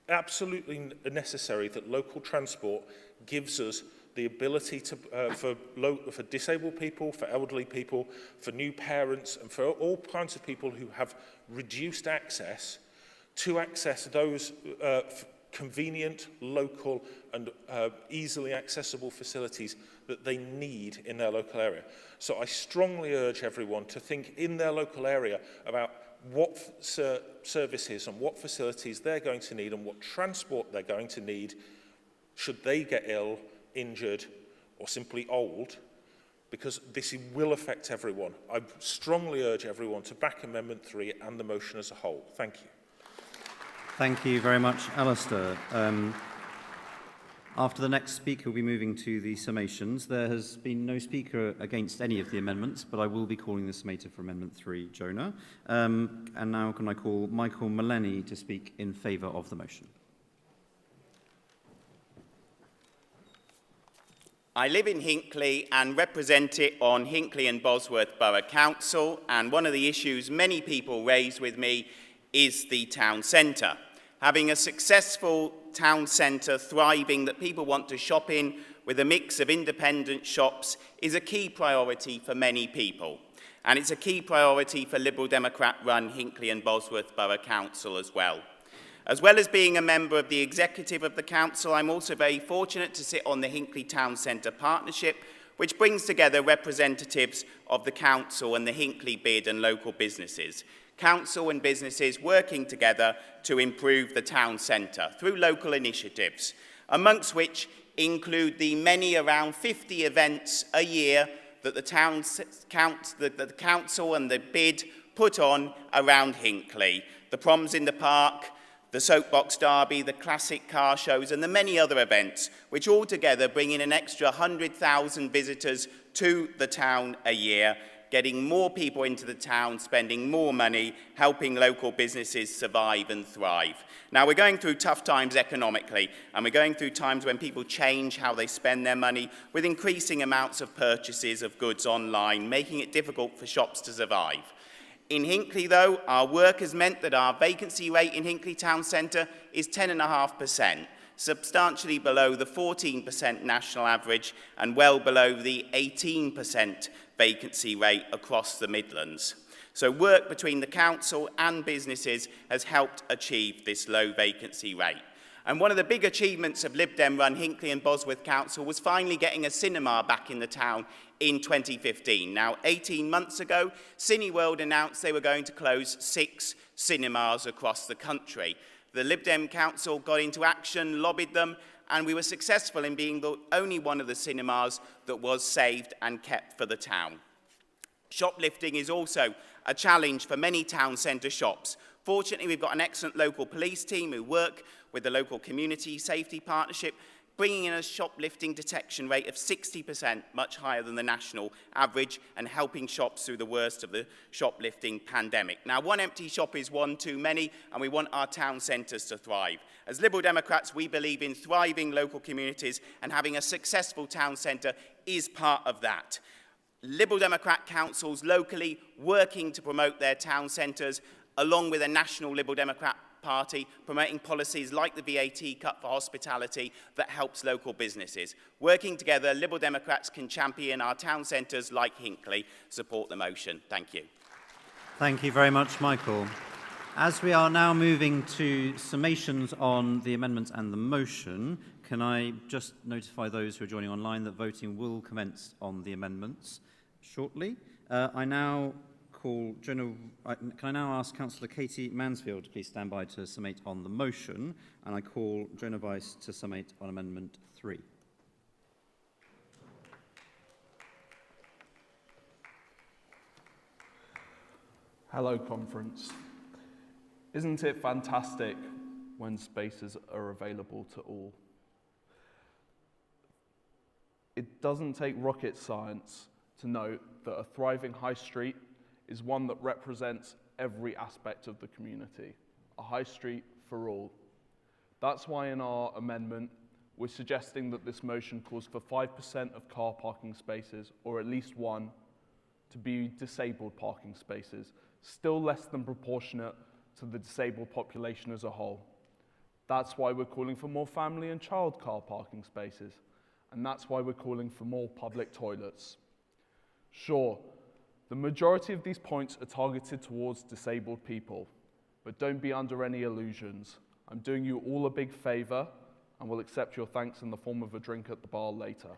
absolutely necessary that local transport gives us the ability to, for disabled people, for elderly people, for new parents, and for all kinds of people who have reduced access, to access those convenient, local and easily accessible facilities that they need in their local area. So I strongly urge everyone to think in their local area about what services and what facilities they're going to need and what transport they're going to need should they get ill, injured or simply old, because this will affect everyone. I strongly urge everyone to back Amendment 3 and the motion as a whole. Thank you. Thank you very much, Alistair. After the next speaker, we'll be moving to the summations. There has been no speaker against any of the amendments, but I will be calling the summator for Amendment 3, Jonah. And now can I call Michael Mulleney to speak in favour of the motion? I live in Hinckley and represent it on Hinckley and Bosworth Borough Council, and one of the issues many people raise with me is the town centre. Having a successful town centre thriving that people want to shop in with a mix of independent shops is a key priority for many people. And it's a key priority for Liberal Democrat-run Hinckley and Bosworth Borough Council as well. As well as being a member of the executive of the council, I'm also very fortunate to sit on the Hinckley Town Centre Partnership, which brings together representatives of the council and the Hinckley bid and local businesses. Council and businesses working together to improve the town centre through local initiatives, amongst which include the many around 50 events a year that the council and the bid put on around Hinckley. The Proms in the Park, the Soapbox Derby, the classic car shows and the many other events, which all together bring in an extra 100,000 visitors to the town a year, getting more people into the town, spending more money, helping local businesses survive and thrive. Now, we're going through tough times economically, and we're going through times when people change how they spend their money, with increasing amounts of purchases of goods online, making it difficult for shops to survive. In Hinckley, though, our work has meant that our vacancy rate in Hinckley Town Centre is 10.5%, substantially below the 14% national average and well below the 18% vacancy rate across the Midlands. So work between the council and businesses has helped achieve this low vacancy rate. And one of the big achievements of Lib Dem run Hinckley and Bosworth Council was finally getting a cinema back in the town in 2015. Now, 18 months ago, Cineworld announced they were going to close 6 cinemas across the country. The Lib Dem Council got into action, lobbied them, and we were successful in being the only one of the cinemas that was saved and kept for the town. Shoplifting is also a challenge for many town centre shops. Fortunately, we've got an excellent local police team who work with the local community safety partnership, bringing in a shoplifting detection rate of 60%, much higher than the national average, and helping shops through the worst of the shoplifting pandemic. Now, one empty shop is one too many, and we want our town centres to thrive. As Liberal Democrats, we believe in thriving local communities, and having a successful town centre is part of that. Liberal Democrat councils locally working to promote their town centres, along with a national Liberal Democrat Party promoting policies like the VAT cut for hospitality that helps local businesses. Working together, Liberal Democrats can champion our town centres like Hinckley. Support the motion. Thank you. Thank you very much, Michael. As we are now moving to summations on the amendments and the motion, can I just notify those who are joining online that voting will commence on the amendments shortly. I now call can I now ask Councillor Katie Mansfield to please stand by to summate on the motion, and I call Jonah Weiss to summate on Amendment 3. Hello, Conference. Isn't it fantastic when spaces are available to all? It doesn't take rocket science to note that a thriving high street is one that represents every aspect of the community, a high street for all. That's why in our amendment, we're suggesting that this motion calls for 5% of car parking spaces, or at least one, to be disabled parking spaces, still less than proportionate to the disabled population as a whole. That's why we're calling for more family and child car parking spaces, and that's why we're calling for more public toilets. Sure, the majority of these points are targeted towards disabled people, but don't be under any illusions. I'm doing you all a big favour and will accept your thanks in the form of a drink at the bar later.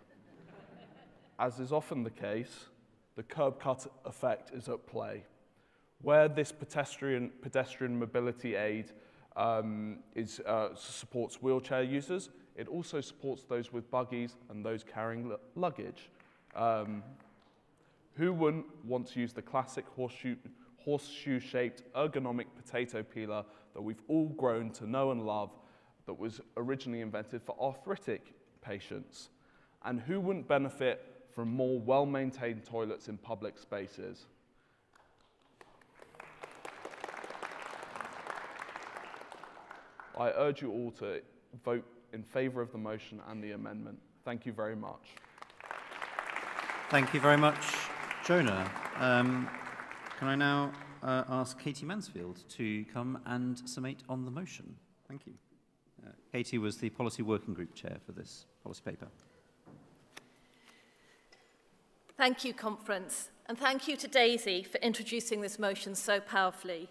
As is often the case, the curb cut effect is at play. Where this pedestrian mobility aid supports wheelchair users, it also supports those with buggies and those carrying luggage. Who wouldn't want to use the classic horseshoe-shaped ergonomic potato peeler that we've all grown to know and love, that was originally invented for arthritic patients? And who wouldn't benefit from more well-maintained toilets in public spaces? I urge you all to vote in favour of the motion and the amendment. Thank you very much. Thank you very much, Jonah. Can I now ask Katie Mansfield to come and summate on the motion? Thank you. Katie was the Policy Working Group Chair for this policy paper. Thank you, Conference, and thank you to Daisy for introducing this motion so powerfully,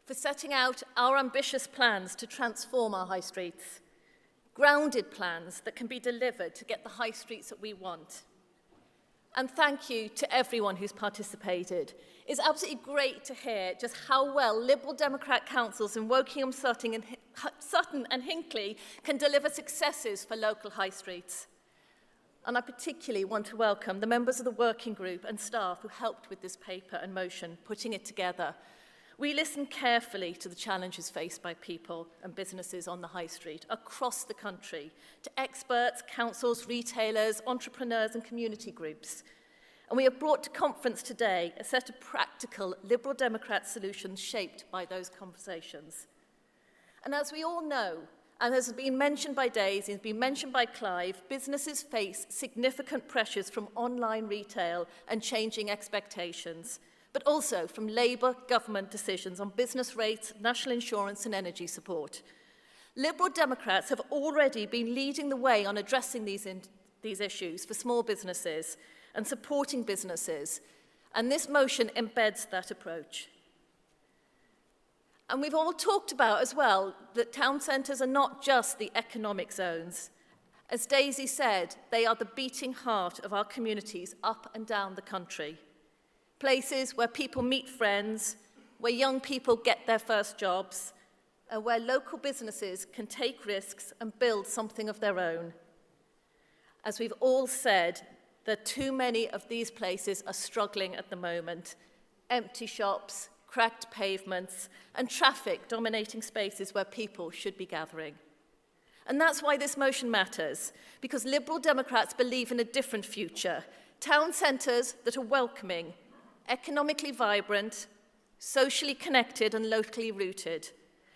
for setting out our ambitious plans to transform our high streets, grounded plans that can be delivered to get the high streets that we want. And thank you to everyone who's participated. It's absolutely great to hear just how well Liberal Democrat councils in Wokingham, Sutton and Hinckley can deliver successes for local high streets. And I particularly want to welcome the members of the working group and staff who helped with this paper and motion, putting it together. We listened carefully to the challenges faced by people and businesses on the high street across the country, to experts, councils, retailers, entrepreneurs and community groups. And we have brought to conference today a set of practical Liberal Democrat solutions shaped by those conversations. And as we all know, and as has been mentioned by Daisy, and has been mentioned by Clive, businesses face significant pressures from online retail and changing expectations, but also from Labour government decisions on business rates, national insurance and energy support. Liberal Democrats have already been leading the way on addressing these issues for small businesses and supporting businesses, and this motion embeds that approach. And we've all talked about as well that town centres are not just the economic zones. As Daisy said, they are the beating heart of our communities up and down the country. Places where people meet friends, where young people get their first jobs, and where local businesses can take risks and build something of their own. As we've all said, that too many of these places are struggling at the moment. Empty shops, cracked pavements, and traffic dominating spaces where people should be gathering. And that's why this motion matters, because Liberal Democrats believe in a different future. Town centres that are welcoming, economically vibrant, socially connected and locally rooted.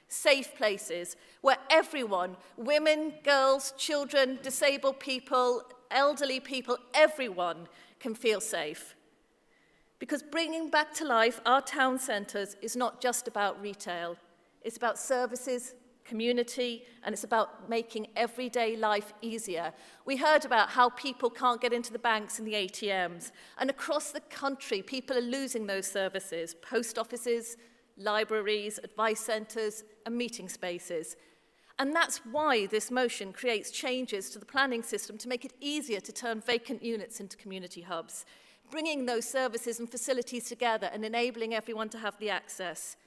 Safe places where everyone, women, girls, children, disabled people, elderly people, everyone can feel safe. Because bringing back to life our town centres is not just about retail. It's about services, community, and it's about making everyday life easier. We heard about how people can't get into the banks and the ATMs. And across the country, people are losing those services. Post offices, libraries, advice centres, and meeting spaces. And that's why this motion creates changes to the planning system to make it easier to turn vacant units into community hubs, bringing those services and facilities together and enabling everyone to have the access.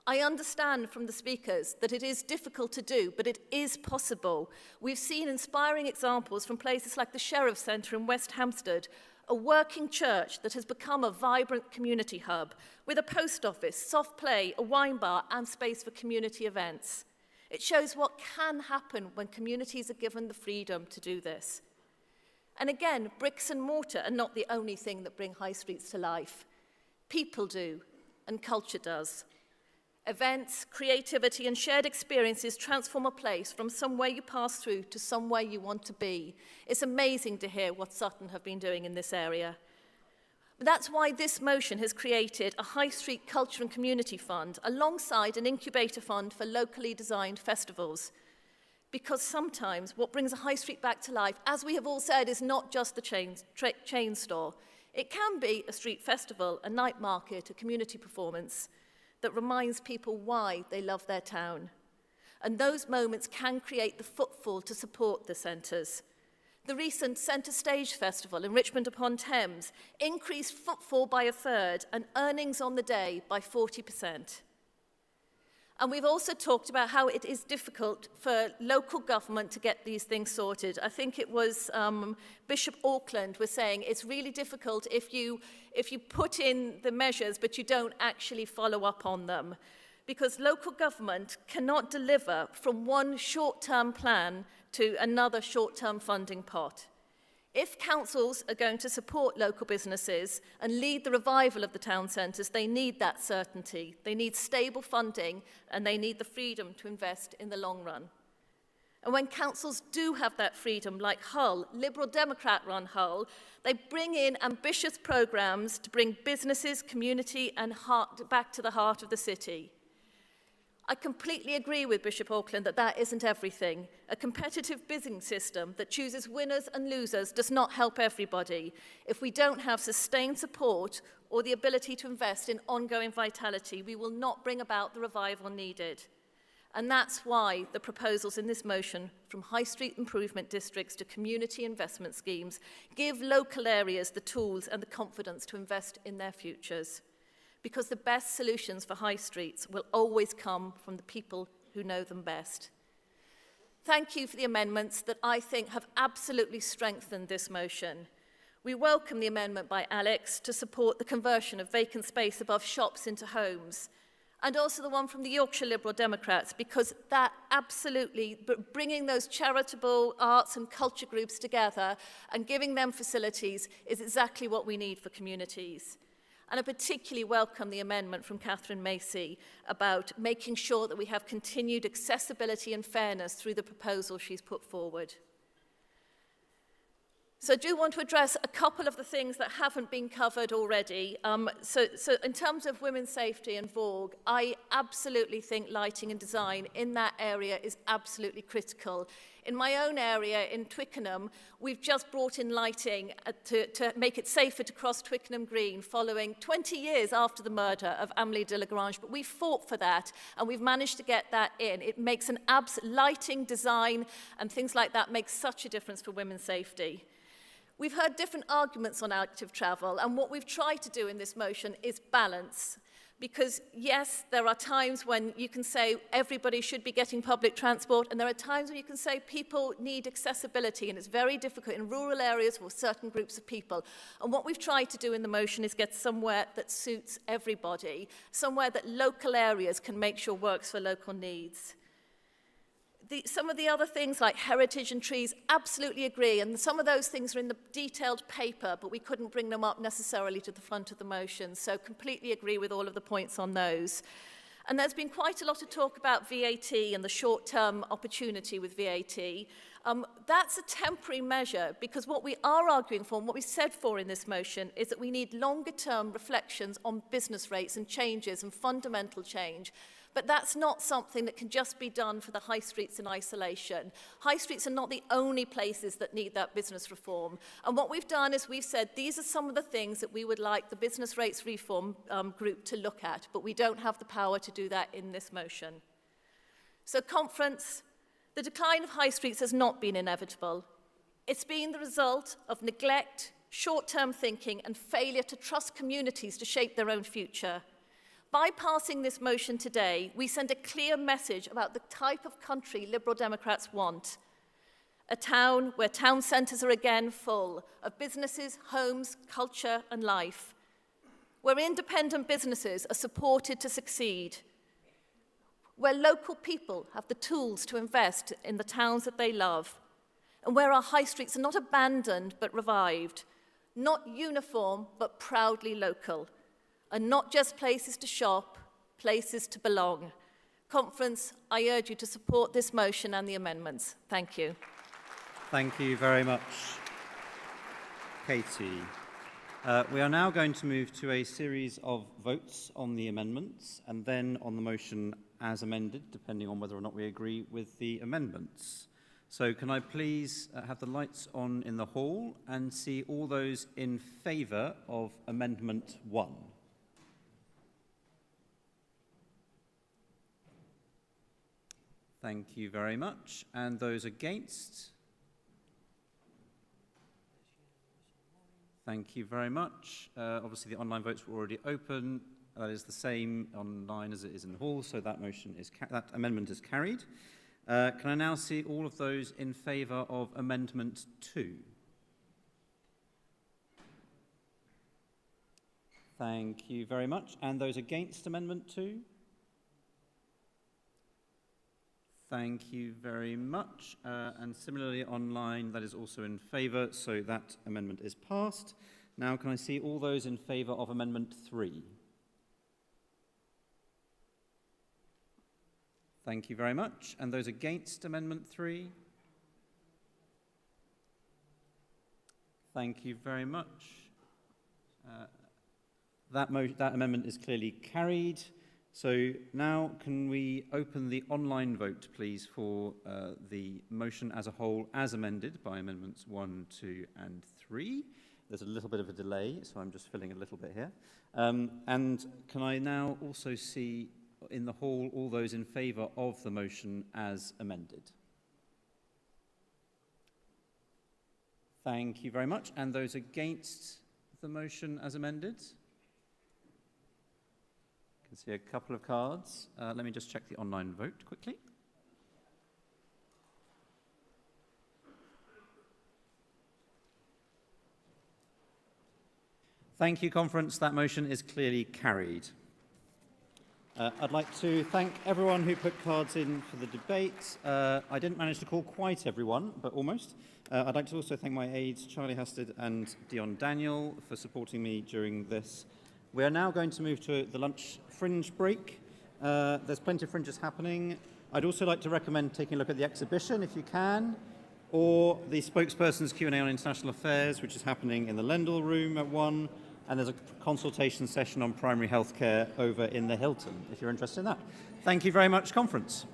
I understand from the speakers that it is difficult to do, but it is possible. We've seen inspiring examples from places like the Sheriff's Centre in West Hampstead, a working church that has become a vibrant community hub with a post office, soft play, a wine bar, and space for community events. It shows what can happen when communities are given the freedom to do this. And again, bricks and mortar are not the only thing that bring high streets to life. People do, and culture does. Events, creativity, and shared experiences transform a place from somewhere you pass through to somewhere you want to be. It's amazing to hear what Sutton have been doing in this area. But that's why this motion has created a High Street Culture and Community Fund alongside an incubator fund for locally designed festivals. Because sometimes what brings a high street back to life, as we have all said, is not just the chain store. It can be a street festival, a night market, a community performance that reminds people why they love their town. And those moments can create the footfall to support the centres. The recent Centre Stage Festival in Richmond-upon-Thames increased footfall by 1/3 and earnings on the day by 40%. And we've also talked about how it is difficult for local government to get these things sorted. I think it was Bishop Auckland was saying it's really difficult if you put in the measures but you don't actually follow up on them, because local government cannot deliver from one short-term plan to another short-term funding pot. If councils are going to support local businesses and lead the revival of the town centres, they need that certainty. They need stable funding and they need the freedom to invest in the long run. And when councils do have that freedom, like Hull, Liberal Democrat-run Hull, they bring in ambitious programmes to bring businesses, community and heart back to the heart of the city. I completely agree with Bishop Auckland that that isn't everything. A competitive bidding system that chooses winners and losers does not help everybody if we don't have sustained support or the ability to invest in ongoing vitality. We will not bring about the revival needed. And that's why the proposals in this motion, from high street improvement districts to community investment schemes, give local areas the tools and the confidence to invest in their futures. Because the best solutions for high streets will always come from the people who know them best. Thank you for the amendments that I think have absolutely strengthened this motion. We welcome the amendment by Alex to support the conversion of vacant space above shops into homes, and also the one from the Yorkshire Liberal Democrats, because that absolutely, bringing those charitable arts and culture groups together and giving them facilities is exactly what we need for communities. And I particularly welcome the amendment from Catherine Macy about making sure that we have continued accessibility and fairness through the proposal she's put forward. So I do want to address a couple of the things that haven't been covered already. So in terms of women's safety and VORG, I absolutely think lighting and design in that area is absolutely critical. In my own area in Twickenham, we've just brought in lighting to make it safer to cross Twickenham Green following 20 years after the murder of Amélie de Lagrange. But we fought for that and we've managed to get that in. It makes an lighting, design and things like that make such a difference for women's safety. We've heard different arguments on active travel, and what we've tried to do in this motion is balance. Because yes, there are times when you can say everybody should be getting public transport, and there are times when you can say people need accessibility, and it's very difficult in rural areas for certain groups of people. And what we've tried to do in the motion is get somewhere that suits everybody, somewhere that local areas can make sure works for local needs. Some of the other things like heritage and trees, absolutely agree, and some of those things are in the detailed paper, but we couldn't bring them up necessarily to the front of the motion, so completely agree with all of the points on those. And there's been quite a lot of talk about VAT and the short-term opportunity with VAT. That's a temporary measure, because what we are arguing for and what we said for in this motion is that we need longer-term reflections on business rates and changes and fundamental change. But that's not something that can just be done for the high streets in isolation. High streets are not the only places that need that business reform. And what we've done is we've said these are some of the things that we would like the business rates reform group to look at, but we don't have the power to do that in this motion. So conference, the decline of high streets has not been inevitable. It's been the result of neglect, short-term thinking, and failure to trust communities to shape their own future. By passing this motion today, we send a clear message about the type of country Liberal Democrats want. A town where town centres are again full of businesses, homes, culture and life. Where independent businesses are supported to succeed. Where local people have the tools to invest in the towns that they love. And where our high streets are not abandoned but revived. Not uniform but proudly local. And not just places to shop, places to belong. Conference, I urge you to support this motion and the amendments. Thank you. Thank you very much, Katie. We are now going to move to a series of votes on the amendments and then on the motion as amended, depending on whether or not we agree with the amendments. So can I please have the lights on in the hall and see all those in favour of Amendment 1? Thank you very much. And those against? Thank you very much. Obviously, the online votes were already open. That is the same online as it is in the hall, so that that amendment is carried. Can I now see all of those in favour of Amendment 2? Thank you very much. And those against Amendment 2? Thank you very much. And similarly online, that is also in favour, so that amendment is passed. Now can I see all those in favour of Amendment 3? Thank you very much. And those against Amendment 3? Thank you very much. That amendment is clearly carried. So now can we open the online vote, please, for the motion as a whole as amended by Amendments 1, 2 and 3. There's a little bit of a delay, so I'm just filling a little bit here. And can I now also see in the hall all those in favour of the motion as amended? Thank you very much. And those against the motion as amended? I can see a couple of cards. Let me just check the online vote quickly. Thank you, Conference. That motion is clearly carried. I'd like to thank everyone who put cards in for the debate. I didn't manage to call quite everyone, but almost. I'd like to also thank my aides, Charlie Husted and Dion Daniel, for supporting me during this. We are now going to move to the lunch fringe break. There's plenty of fringes happening. I'd also like to recommend taking a look at the exhibition, if you can, or the spokesperson's Q&A on international affairs, which is happening in the Lendl room at 1. And there's a consultation session on primary healthcare over in the Hilton, if you're interested in that. Thank you very much, Conference.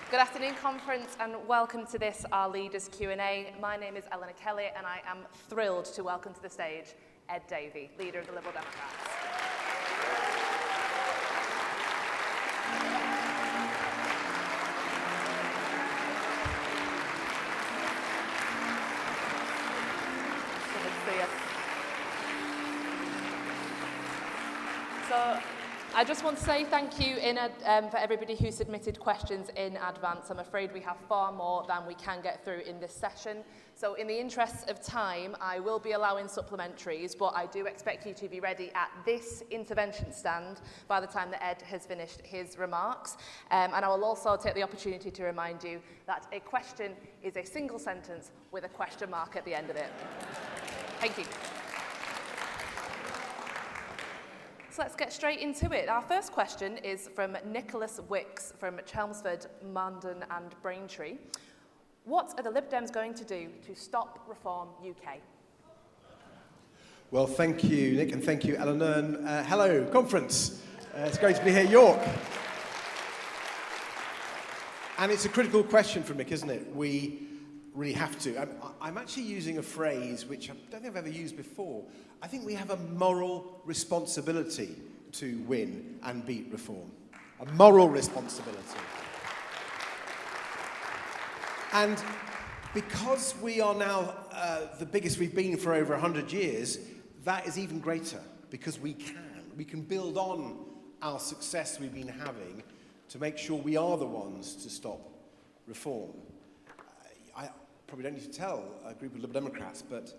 Good afternoon, conference, and welcome to this, our Leaders Q&A. My name is Eleanor Kelly, and I am thrilled to welcome to the stage Ed Davey, leader of the Liberal Democrats. Good to see you. So, I just want to say thank you for everybody who submitted questions in advance. I'm afraid we have far more than we can get through in this session. So in the interests of time, I will be allowing supplementaries, but I do expect you to be ready at this intervention stand by the time that Ed has finished his remarks. And I will also take the opportunity to remind you that a question is a single sentence with a question mark at the end of it. Thank you. So let's get straight into it. Our first question is from Nicholas Wicks from Chelmsford, Mandan and Braintree. What are the Lib Dems going to do to stop Reform UK? Well, thank you, Nick, and thank you, Eleanor. And, hello, conference. It's great to be here, York. And it's a critical question from Nick, isn't it? We really have to. I'm actually using a phrase which I don't think I've ever used before. I think we have a moral responsibility to win and beat reform. A moral responsibility. And because we are now the biggest we've been for over 100 years, that is even greater because we can build on our success we've been having to make sure we are the ones to stop reform. I probably don't need to tell a group of Liberal Democrats, but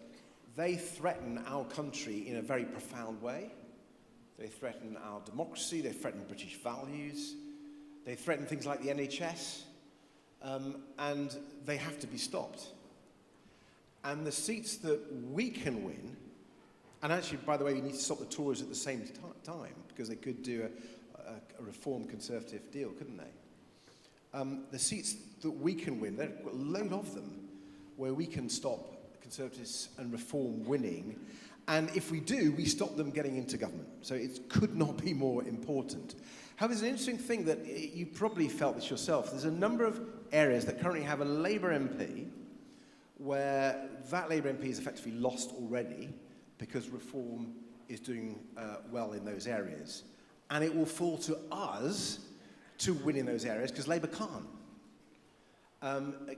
they threaten our country in a very profound way. They threaten our democracy, they threaten British values, they threaten things like the NHS, and they have to be stopped. And the seats that we can win, and actually, by the way, we need to stop the Tories at the same time, because they could do a Reform Conservative deal, couldn't they? The seats that we can win, there are a load of them, where we can stop Conservatives and Reform winning. And if we do, we stop them getting into government. So it could not be more important. However, there's an interesting thing that you probably felt this yourself. There's a number of areas that currently have a Labour MP where that Labour MP is effectively lost already because Reform is doing well in those areas. And it will fall to us to win in those areas because Labour can't.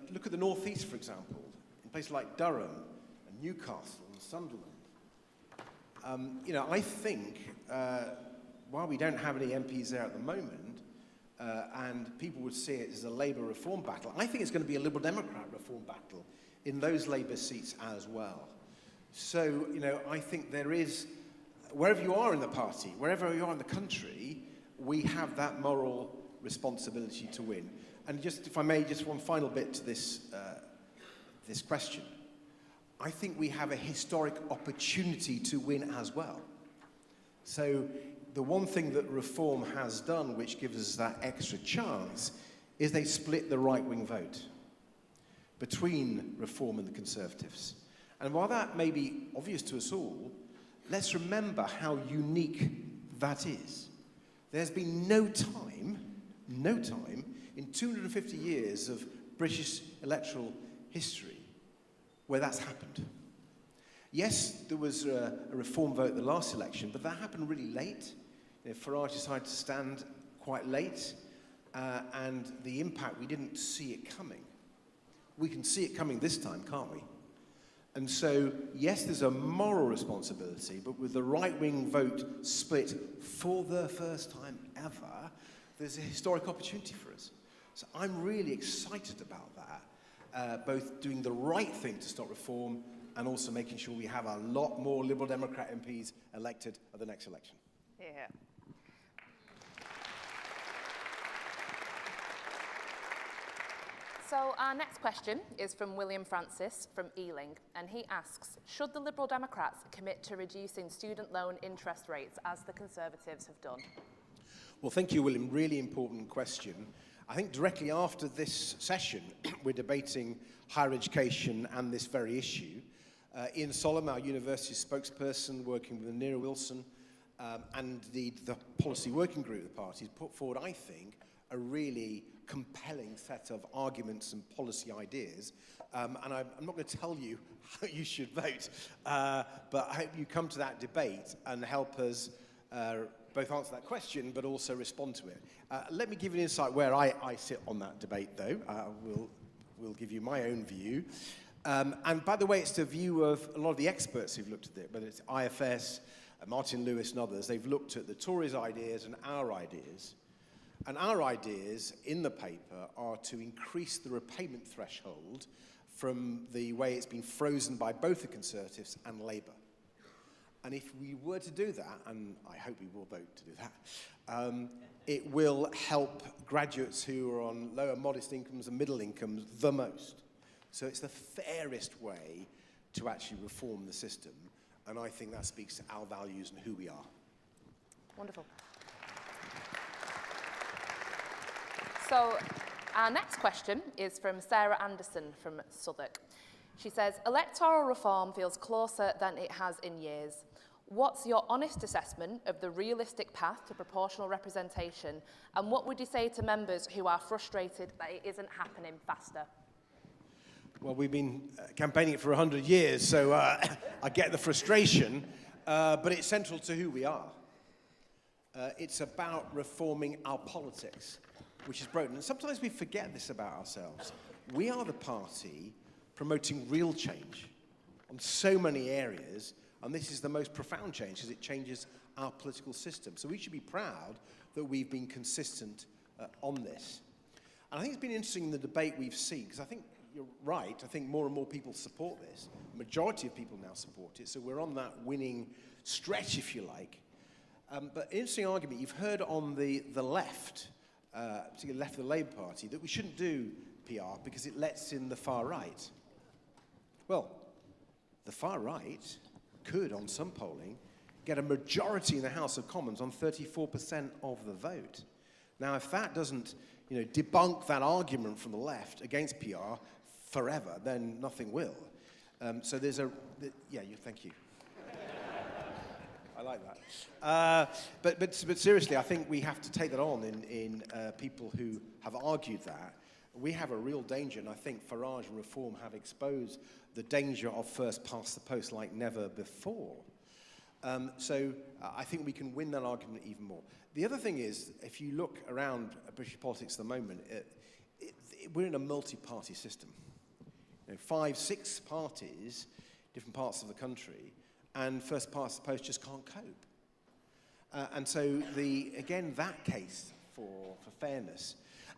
Look at the North East, for example, in places like Durham and Newcastle and Sunderland. I think while we don't have any MPs there at the moment, and people would see it as a Labour reform battle, I think it's going to be a Liberal Democrat reform battle in those Labour seats as well. So, I think there is, wherever you are in the party, wherever you are in the country, we have that moral responsibility to win. And just, if I may, just one final bit to this question. I think we have a historic opportunity to win as well. So the one thing that Reform has done, which gives us that extra chance, is they split the right-wing vote between Reform and the Conservatives. And while that may be obvious to us all, let's remember how unique that is. There's been no time in 250 years of British electoral history where that's happened. Yes, there was a Reform vote at the last election, but that happened really late. Farage decided to stand quite late, and the impact, we didn't see it coming. We can see it coming this time, can't we? And so, yes, there's a moral responsibility, but with the right-wing vote split for the first time ever, there's a historic opportunity for us. So I'm really excited about that, both doing the right thing to stop Reform and also making sure we have a lot more Liberal Democrat MPs elected at the next election. Yeah. So our next question is from William Francis from Ealing, and he asks, should the Liberal Democrats commit to reducing student loan interest rates as the Conservatives have done? Well, thank you, William. Really important question. I think directly after this session, we're debating higher education and this very issue. Ian Solomon, our university spokesperson, working with Nera Wilson, and the policy working group of the party, put forward, I think, a really compelling set of arguments and policy ideas. And I'm not going to tell you how you should vote, but I hope you come to that debate and help us both answer that question, but also respond to it. Let me give you an insight where I sit on that debate, though. We'll give you my own view. And by the way, it's the view of a lot of the experts who've looked at it, whether it's IFS, Martin Lewis and others. They've looked at the Tories' ideas and our ideas. And our ideas in the paper are to increase the repayment threshold from the way it's been frozen by both the Conservatives and Labour. And if we were to do that, and I hope we will vote to do that, it will help graduates who are on lower modest incomes and middle incomes the most. So it's the fairest way to actually reform the system. And I think that speaks to our values and who we are. Wonderful. So our next question is from Sarah Anderson from Southwark. She says, electoral reform feels closer than it has in years. What's your honest assessment of the realistic path to proportional representation, and what would you say to members who are frustrated that it isn't happening faster? Well, we've been campaigning it for 100 years, so I get the frustration, but it's central to who we are. It's about reforming our politics, which is broken. And sometimes we forget this about ourselves. We are the party promoting real change on so many areas, and this is the most profound change because it changes our political system. So we should be proud that we've been consistent on this. And I think it's been interesting in the debate we've seen, because I think you're right, I think more and more people support this. The majority of people now support it, so we're on that winning stretch, if you like. But interesting argument, you've heard on the left, particularly left of the Labour Party, that we shouldn't do PR because it lets in the far right. Well, the far right could, on some polling, get a majority in the House of Commons on 34% of the vote. Now, if that doesn't debunk that argument from the left against PR forever, then nothing will. So there's thank you. I like that. But seriously, I think we have to take that on in people who have argued that. We have a real danger, and I think Farage and Reform have exposed the danger of first past the post like never before. So I think we can win that argument even more. The other thing is, if you look around British politics at the moment, we're in a multi-party system. 5, 6 parties, different parts of the country, and first past the post just can't cope. And so, again, that case for fairness.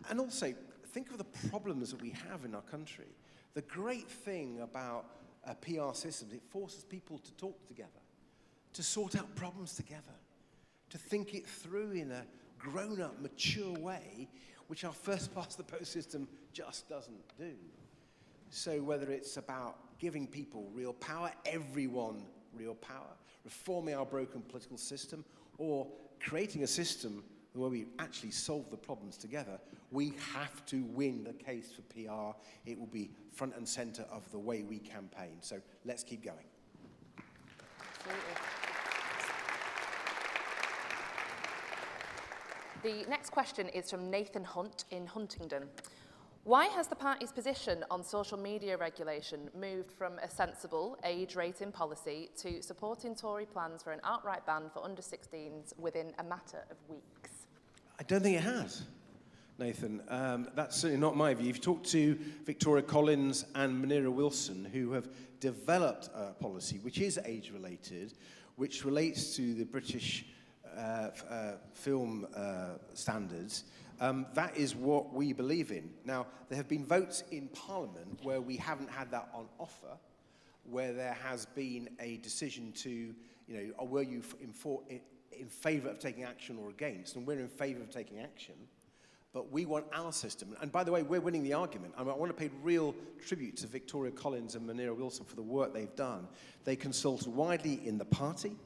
And also, think of the problems that we have in our country. The great thing about PR systems, it forces people to talk together, to sort out problems together, to think it through in a grown-up, mature way, which our first past the post system just doesn't do. So whether it's about giving people real power, everyone real power, reforming our broken political system, or creating a system where we actually solve the problems together, we have to win the case for PR. It will be front and center of the way we campaign. So let's keep going. Absolutely. The next question is from Nathan Hunt in Huntingdon. Why has the party's position on social media regulation moved from a sensible age-rating policy to supporting Tory plans for an outright ban for under-16s within a matter of weeks? I don't think it has, Nathan. That's certainly not my view. You've talked to Victoria Collins and Munira Wilson, who have developed a policy which is age-related, which relates to the British film standards. That is what we believe in. Now, there have been votes in Parliament where we haven't had that on offer, where there has been a decision to, were you in favour of taking action or against? And we're in favour of taking action, but we want our system. And by the way, we're winning the argument. I want to pay real tribute to Victoria Collins and Munira Wilson for the work they've done. They consulted widely in the party.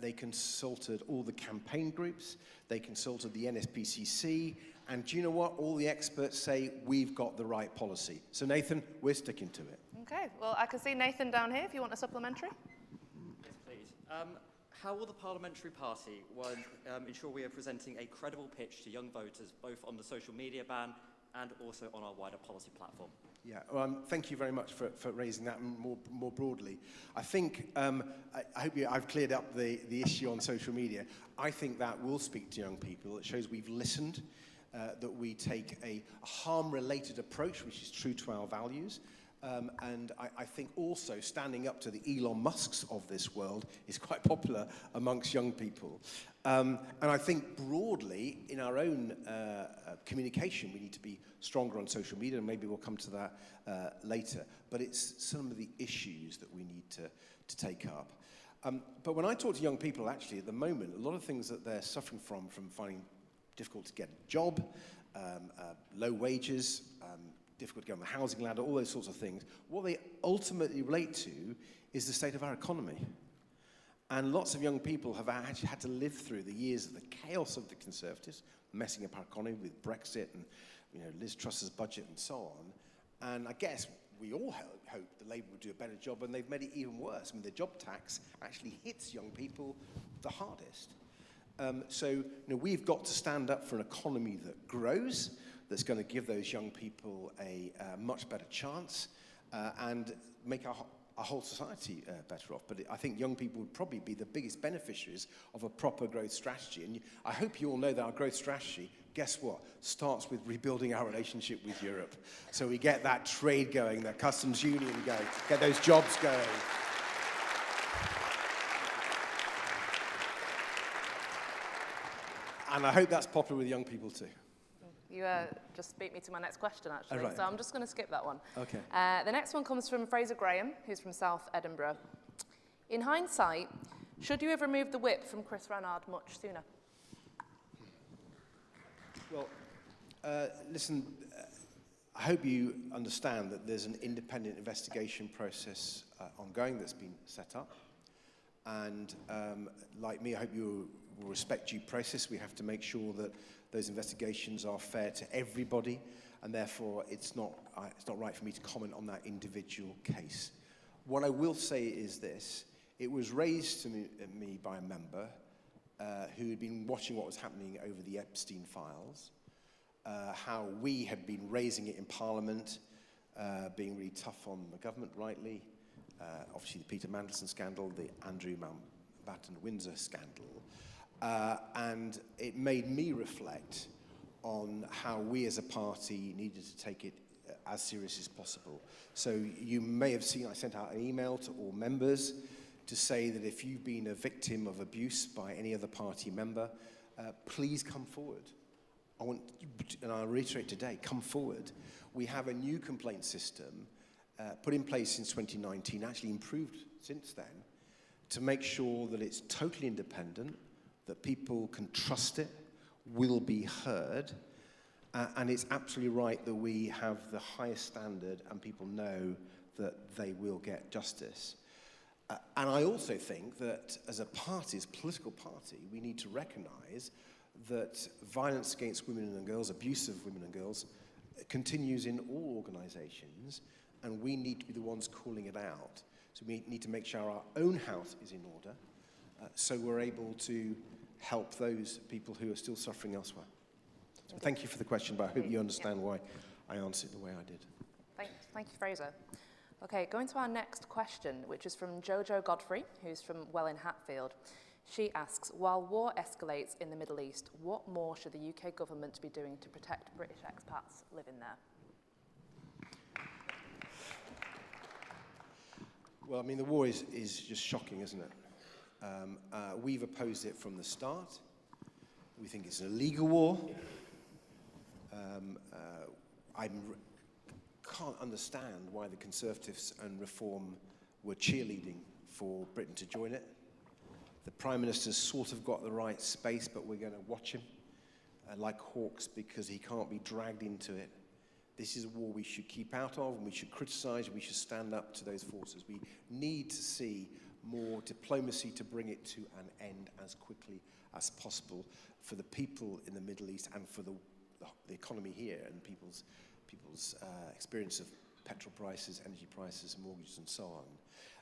They consulted all the campaign groups, they consulted the NSPCC, and do you know what? All the experts say we've got the right policy. So Nathan, we're sticking to it. Okay, well, I can see Nathan down here if you want a supplementary. Yes, please. How will the Parliamentary Party ensure we are presenting a credible pitch to young voters, both on the social media ban and also on our wider policy platform? Yeah, well, thank you very much for raising that more broadly. I think, I hope I've cleared up the issue on social media. I think that will speak to young people. It shows we've listened, that we take a harm-related approach, which is true to our values. And I think also standing up to the Elon Musks of this world is quite popular amongst young people. And I think broadly in our own communication, we need to be stronger on social media, and maybe we'll come to that later. But it's some of the issues that we need to take up. But when I talk to young people, actually, at the moment, a lot of things that they're suffering from finding difficult to get a job, low wages, difficult to get on the housing ladder, all those sorts of things. What they ultimately relate to is the state of our economy. And lots of young people have actually had to live through the years of the chaos of the Conservatives, messing up our economy with Brexit and Liz Truss's budget and so on. And I guess we all hope that Labour would do a better job, and they've made it even worse. I mean, the job tax actually hits young people the hardest. So we've got to stand up for an economy that grows, that's going to give those young people a much better chance and make our whole society better off. But I think young people would probably be the biggest beneficiaries of a proper growth strategy. And I hope you all know that our growth strategy, guess what, starts with rebuilding our relationship with Europe. So we get that trade going, that customs union going, get those jobs going. And I hope that's popular with young people too. You just beat me to my next question, actually. Right. So I'm just going to skip that one. Okay. The next one comes from Fraser Graham, who's from South Edinburgh. In hindsight, should you have removed the whip from Chris Rannard much sooner? Well, listen, I hope you understand that there's an independent investigation process ongoing that's been set up. And like me, I hope you will respect due process. We have to make sure that those investigations are fair to everybody, and therefore it's not right for me to comment on that individual case. What I will say is this: it was raised to me by a member who had been watching what was happening over the Epstein files, how we had been raising it in Parliament, being really tough on the government, rightly, obviously the Peter Mandelson scandal, the Andrew Mountbatten-Windsor scandal. And it made me reflect on how we as a party needed to take it as serious as possible. So you may have seen I sent out an email to all members to say that if you've been a victim of abuse by any other party member, please come forward. And I'll reiterate today, come forward. We have a new complaint system put in place since 2019, actually improved since then, to make sure that it's totally independent, that people can trust it, will be heard, and it's absolutely right that we have the highest standard and people know that they will get justice. And I also think that as a party, as a political party, we need to recognise that violence against women and girls, abuse of women and girls, continues in all organisations, and we need to be the ones calling it out. So we need to make sure our own house is in order, so we're able to help those people who are still suffering elsewhere. So thank you for the question, but I hope you understand why I answered the way I did. Thank you, Fraser. Okay, going to our next question, which is from Jojo Godfrey, who's from Welwyn Hatfield. She asks, while war escalates in the Middle East, what more should the UK government be doing to protect British expats living there? Well, I mean, the war is just shocking, isn't it? We've opposed it from the start. We think it's an illegal war. I can't understand why the Conservatives and Reform were cheerleading for Britain to join it. The Prime Minister's sort of got the right space, but we're going to watch him like hawks because he can't be dragged into it. This is a war we should keep out of, and we should criticise, and we should stand up to those forces. We need to see more diplomacy to bring it to an end as quickly as possible for the people in the Middle East and for the economy here and people's experience of petrol prices, energy prices, mortgages and so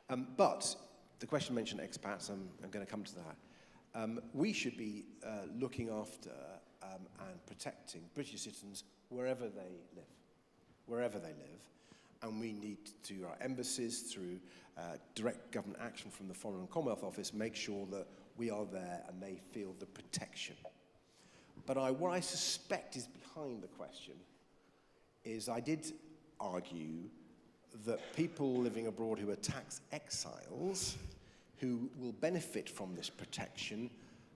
on. But the question mentioned expats. I'm going to come to that. We should be looking after and protecting British citizens wherever they live. And we need to, through our embassies, through direct government action from the Foreign and Commonwealth Office, make sure that we are there and they feel the protection. But what I suspect is behind the question is I did argue that people living abroad who are tax exiles, who will benefit from this protection,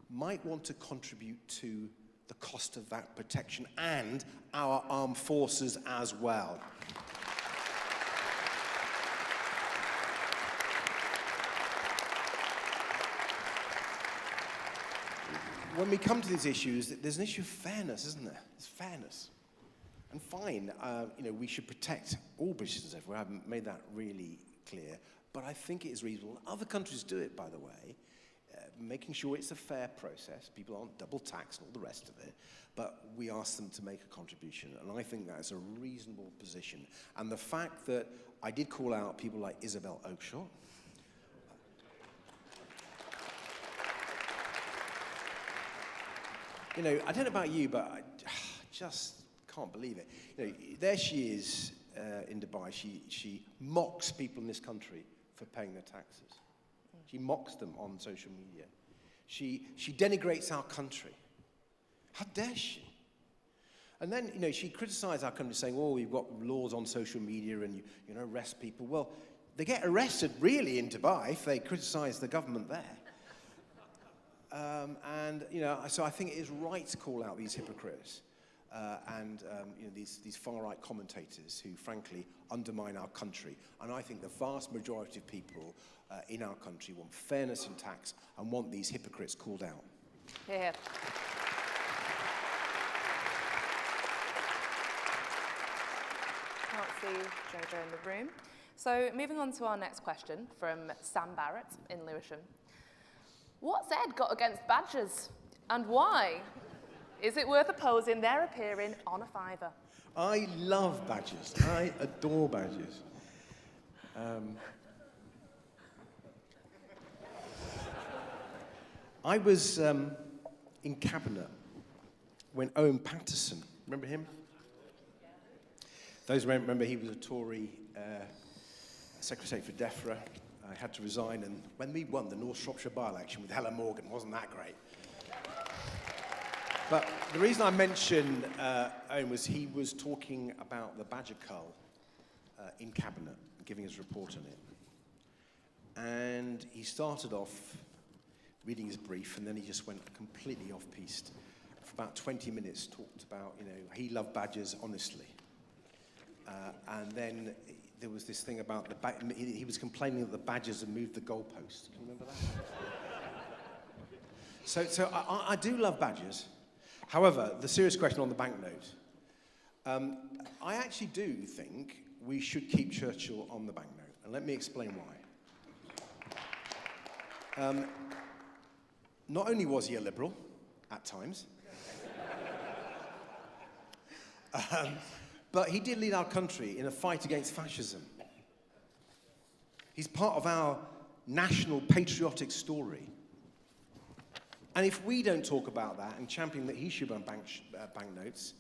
might want to contribute to the cost of that protection and our armed forces as well. When we come to these issues, there's an issue of fairness, isn't there? It's fairness. And fine, we should protect all British citizens everywhere. I've made that really clear. But I think it is reasonable. Other countries do it, by the way, making sure it's a fair process. People aren't double taxed and all the rest of it. But we ask them to make a contribution. And I think that is a reasonable position. And the fact that I did call out people like Isabel Oakeshott, I don't know about you, but I just can't believe it. There she is in Dubai. She mocks people in this country for paying their taxes. She mocks them on social media. She denigrates our country. How dare she? And then, she criticized our country saying, oh, we've got laws on social media and you arrest people. Well, they get arrested really in Dubai if they criticize the government there. So I think it is right to call out these hypocrites and these far-right commentators who, frankly, undermine our country. And I think the vast majority of people in our country want fairness in tax and want these hypocrites called out. Yeah. Can't see Jojo in the room. So moving on to our next question from Sam Barrett in Lewisham. What's Ed got against badgers, and why? Is it worth opposing their appearing on a fiver? I love badgers. I adore badgers. I was in Cabinet when Owen Paterson, remember him? Those who remember, he was a Tory Secretary for DEFRA. I had to resign, and when we won the North Shropshire by-election with Helen Morgan, wasn't that great? But the reason I mention Owen was he was talking about the badger cull in Cabinet, giving his report on it. And he started off reading his brief, and then he just went completely off-piste. For about 20 minutes, talked about, he loved badgers honestly. And then there was this thing about he was complaining that the badgers had moved the goalpost. Can you remember that? So I do love badgers. However, the serious question on the banknote. I actually do think we should keep Churchill on the banknote. And let me explain why. Not only was he a liberal, at times, but he did lead our country in a fight against fascism. He's part of our national patriotic story. And if we don't talk about that and champion that he should own banknotes,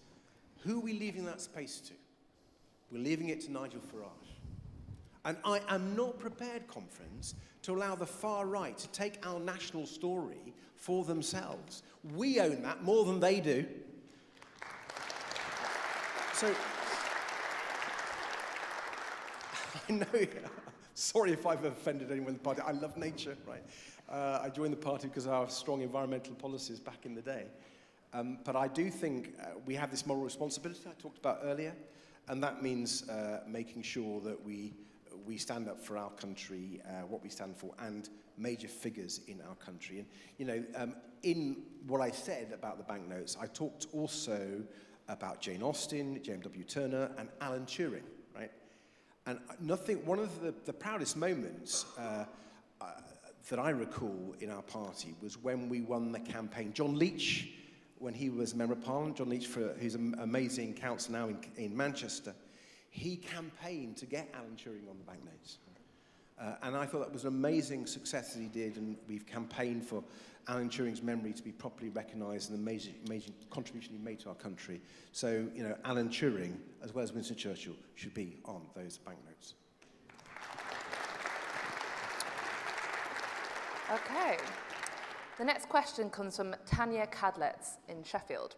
who are we leaving that space to? We're leaving it to Nigel Farage. And I am not prepared, conference, to allow the far right to take our national story for themselves. We own that more than they do. So, I know, sorry if I've offended anyone in the party. I love nature, right? I joined the party because of our strong environmental policies back in the day. But I do think we have this moral responsibility I talked about earlier, and that means making sure that we stand up for our country, what we stand for, and major figures in our country. And, in what I said about the banknotes, I talked also about Jane Austen, James W. Turner, and Alan Turing, right? And one of the proudest moments that I recall in our party was when we won the campaign. John Leach, when he was Member of Parliament, John Leach, who's an amazing councillor now in Manchester, he campaigned to get Alan Turing on the banknotes. And I thought that was an amazing success that he did, and we've campaigned for Alan Turing's memory to be properly recognised and the amazing contribution he made to our country. So, you know, Alan Turing, as well as Winston Churchill, should be on those banknotes. Okay. The next question comes from Tanya Cadlets in Sheffield.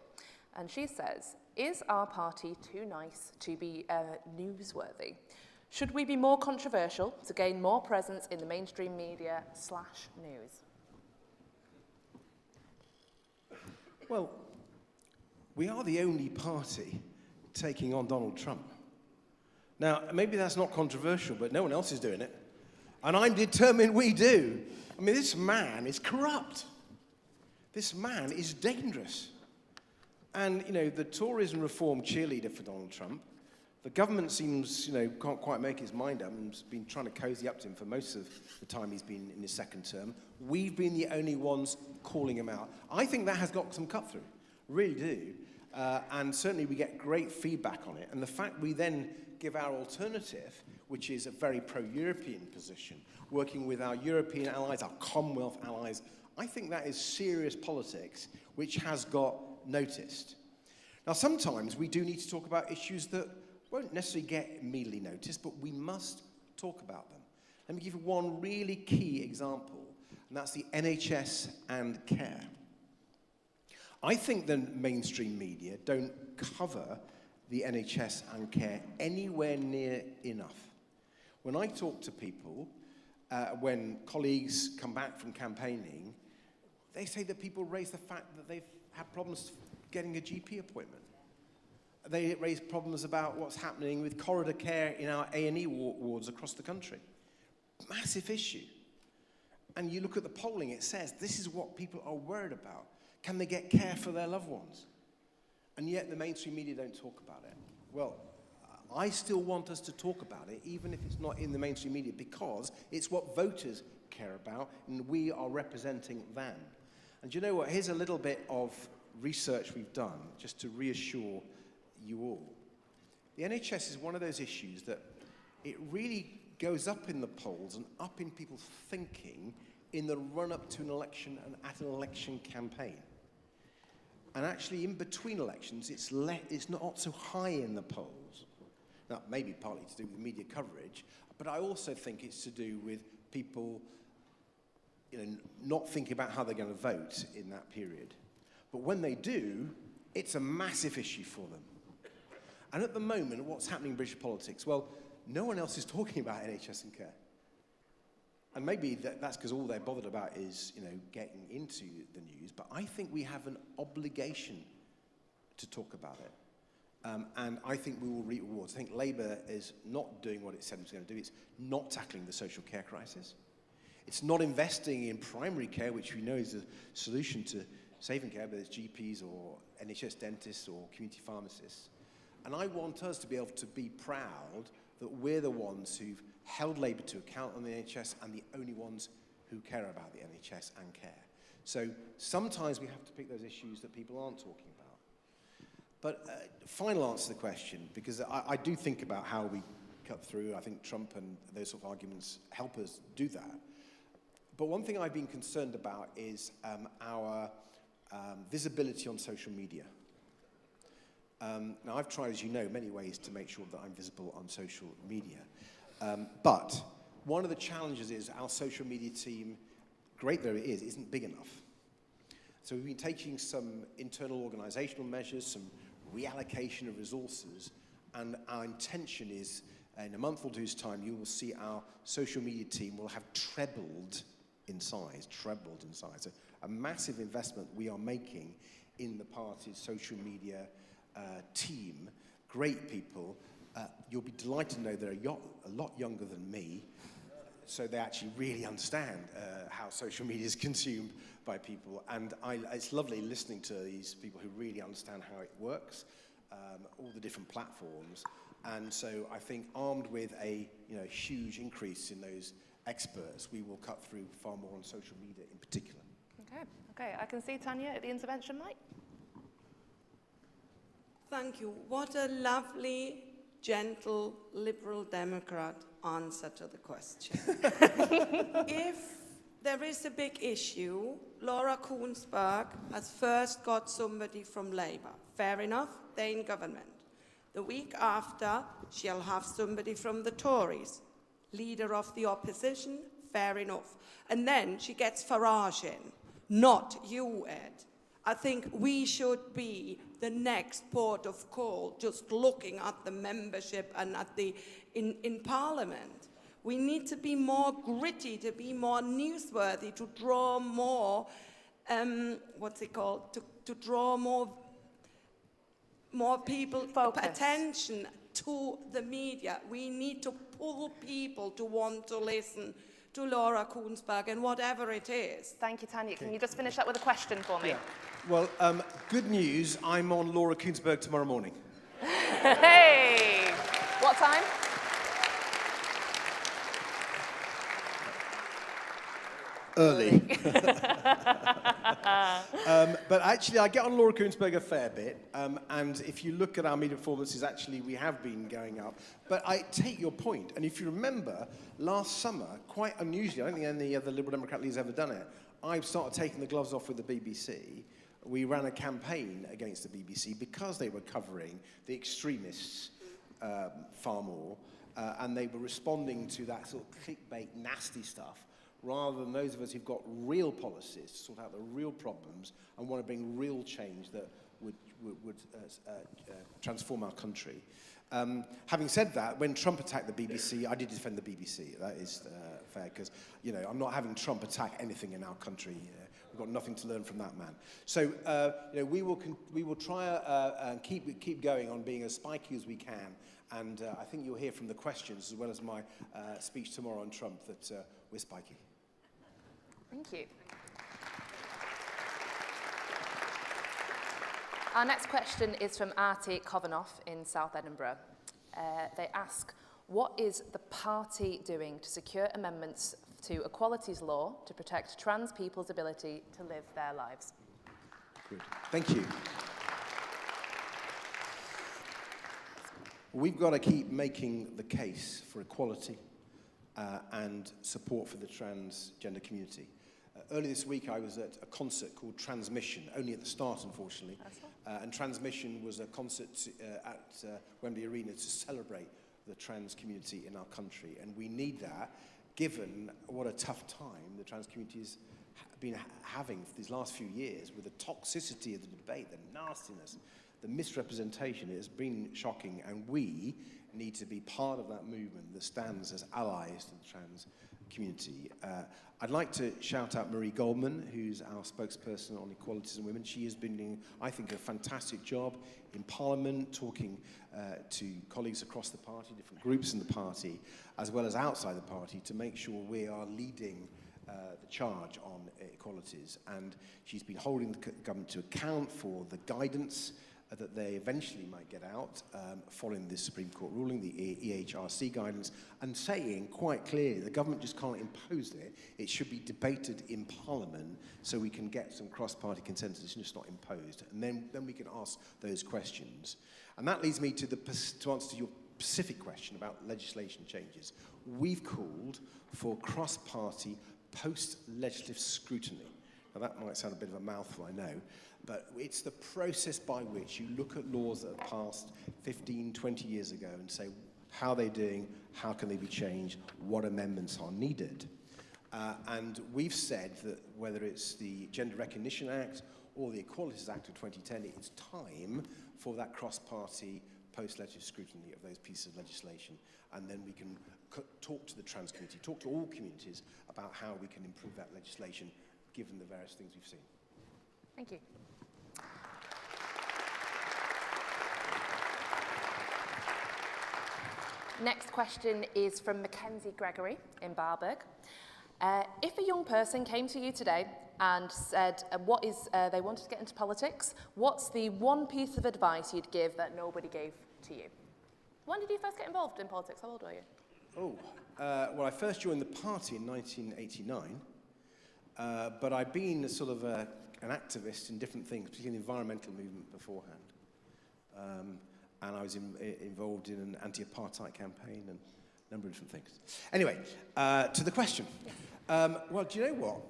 And she says, is our party too nice to be newsworthy? Should we be more controversial to gain more presence in the mainstream media / news? Well, we are the only party taking on Donald Trump. Now, maybe that's not controversial, but no one else is doing it. And I'm determined we do. I mean, this man is corrupt. This man is dangerous. And, you know, the Tories and Reform cheerleader for Donald Trump, the government seems, you know, can't quite make his mind up and has been trying to cozy up to him for most of the time he's been in his second term. We've been the only ones calling him out. I think that has got some cut through, really do. And certainly we get great feedback on it. And the fact we then give our alternative, which is a very pro-European position, working with our European allies, our Commonwealth allies, I think that is serious politics, which has got noticed. Now, sometimes we do need to talk about issues that won't necessarily get immediately noticed, but we must talk about them. Let me give you one really key example, and that's the NHS and care. I think the mainstream media don't cover the NHS and care anywhere near enough. When I talk to people, when colleagues come back from campaigning, they say that people raise the fact that they've had problems getting a GP appointment. They raise problems about what's happening with corridor care in our A&E wards across the country. Massive issue. And you look at the polling, it says this is what people are worried about. Can they get care for their loved ones? And yet the mainstream media don't talk about it. Well, I still want us to talk about it, even if it's not in the mainstream media, because it's what voters care about, and we are representing them. And you know what? Here's a little bit of research we've done, just to reassure you all. The NHS is one of those issues that it really goes up in the polls and up in people's thinking in the run-up to an election and at an election campaign. And actually, in between elections, it's not so high in the polls. Now, maybe partly to do with media coverage, but I also think it's to do with people, you know, not thinking about how they're going to vote in that period. But when they do, it's a massive issue for them. And at the moment, what's happening in British politics? Well, no one else is talking about NHS and care. And maybe that's because all they're bothered about is, you know, getting into the news. But I think we have an obligation to talk about it. And I think we will reap rewards. I think Labour is not doing what it said it was going to do. It's not tackling the social care crisis. It's not investing in primary care, which we know is a solution to saving care, whether it's GPs or NHS dentists or community pharmacists. And I want us to be able to be proud that we're the ones who've held Labour to account on the NHS and the only ones who care about the NHS and care. So sometimes we have to pick those issues that people aren't talking about. But final answer to the question, because I do think about how we cut through. I think Trump and those sort of arguments help us do that. But one thing I've been concerned about is our visibility on social media. Now, I've tried, as you know, many ways to make sure that I'm visible on social media. But one of the challenges is our social media team, great though it is, isn't big enough. So we've been taking some internal organizational measures, some reallocation of resources, and our intention is, in a month or two's time, you will see our social media team will have trebled in size. A massive investment we are making in the party's social media team. Great people. You'll be delighted to know they're a lot younger than me, so they actually really understand how social media is consumed by people. And it's lovely listening to these people who really understand how it works, all the different platforms. And so I think armed with a huge increase in those experts, we will cut through far more on social media in particular. Okay. I can see Tanya at the intervention mic. Thank you. What a lovely gentle Liberal Democrat answer to the question. If there is a big issue, Laura Kuenssberg has first got somebody from Labour. Fair enough, they're in government. The week after, she'll have somebody from the Tories, leader of the opposition, fair enough. And then she gets Farage in, not you, Ed. I think we should be the next port of call, just looking at the membership and at the in Parliament. We need to be more gritty, to be more newsworthy, to draw more, to draw more people attention to the media. We need to pull people to want to listen to Laura Kuenssberg and whatever it is. Thank you, Tanya. Can you just finish up with a question for me? Yeah. Well, good news. I'm on Laura Kuenssberg tomorrow morning. Hey! What time? Early. But actually, I get on Laura Kuenssberg a fair bit. And if you look at our media performances, actually, we have been going up. But I take your point. And if you remember, last summer, quite unusually, I don't think any other Liberal Democrat leader's ever done it, I started taking the gloves off with the BBC. We ran a campaign against the BBC because they were covering the extremists far more. And they were responding to that sort of clickbait, nasty stuff, rather than those of us who've got real policies to sort out the real problems and want to bring real change that would transform our country. Having said that, when Trump attacked the BBC, I did defend the BBC. That is fair, because I'm not having Trump attack anything in our country. We've got nothing to learn from that man. So we will try and keep going on being as spiky as we can. And I think you'll hear from the questions as well as my speech tomorrow on Trump that we're spiky. Thank you. Our next question is from Artie Kovanoff in South Edinburgh. They ask, what is the party doing to secure amendments to Equalities Law to protect trans people's ability to live their lives? Good. Thank you. We've got to keep making the case for equality and support for the transgender community. Earlier this week, I was at a concert called Transmission, only at the start, unfortunately. And Transmission was a concert at Wembley Arena to celebrate the trans community in our country. And we need that, given what a tough time the trans community has been having for these last few years, with the toxicity of the debate, the nastiness, the misrepresentation. It has been shocking, and we need to be part of that movement that stands as allies to the trans community. I'd like to shout out Marie Goldman, who's our spokesperson on equalities and women. She has been doing, I think, a fantastic job in Parliament, talking to colleagues across the party, different groups in the party, as well as outside the party, to make sure we are leading the charge on equalities. And she's been holding the government to account for the guidance that they eventually might get out following this Supreme Court ruling, the EHRC guidance, and saying quite clearly the government just can't impose it. It should be debated in Parliament so we can get some cross-party consensus. It's just not imposed. And then we can ask those questions. And that leads me to answer your specific question about legislation changes. We've called for cross-party post-legislative scrutiny. Now, that might sound a bit of a mouthful, I know, but it's the process by which you look at laws that are passed 15, 20 years ago and say, how are they doing, how can they be changed, what amendments are needed. And we've said that whether it's the Gender Recognition Act or the Equalities Act of 2010, it's time for that cross-party post-legislative scrutiny of those pieces of legislation. And then we can talk to the trans community, talk to all communities about how we can improve that legislation given the various things we've seen. Thank you. Next question is from Mackenzie Gregory in Barburg. If a young person came to you today and said they wanted to get into politics, what's the one piece of advice you'd give that nobody gave to you? When did you first get involved in politics? How old were you? Well, I first joined the party in 1989, but I've been sort of an activist in different things, particularly the environmental movement beforehand. and I was involved in an anti-apartheid campaign and a number of different things. Anyway, to the question. Well, do you know what?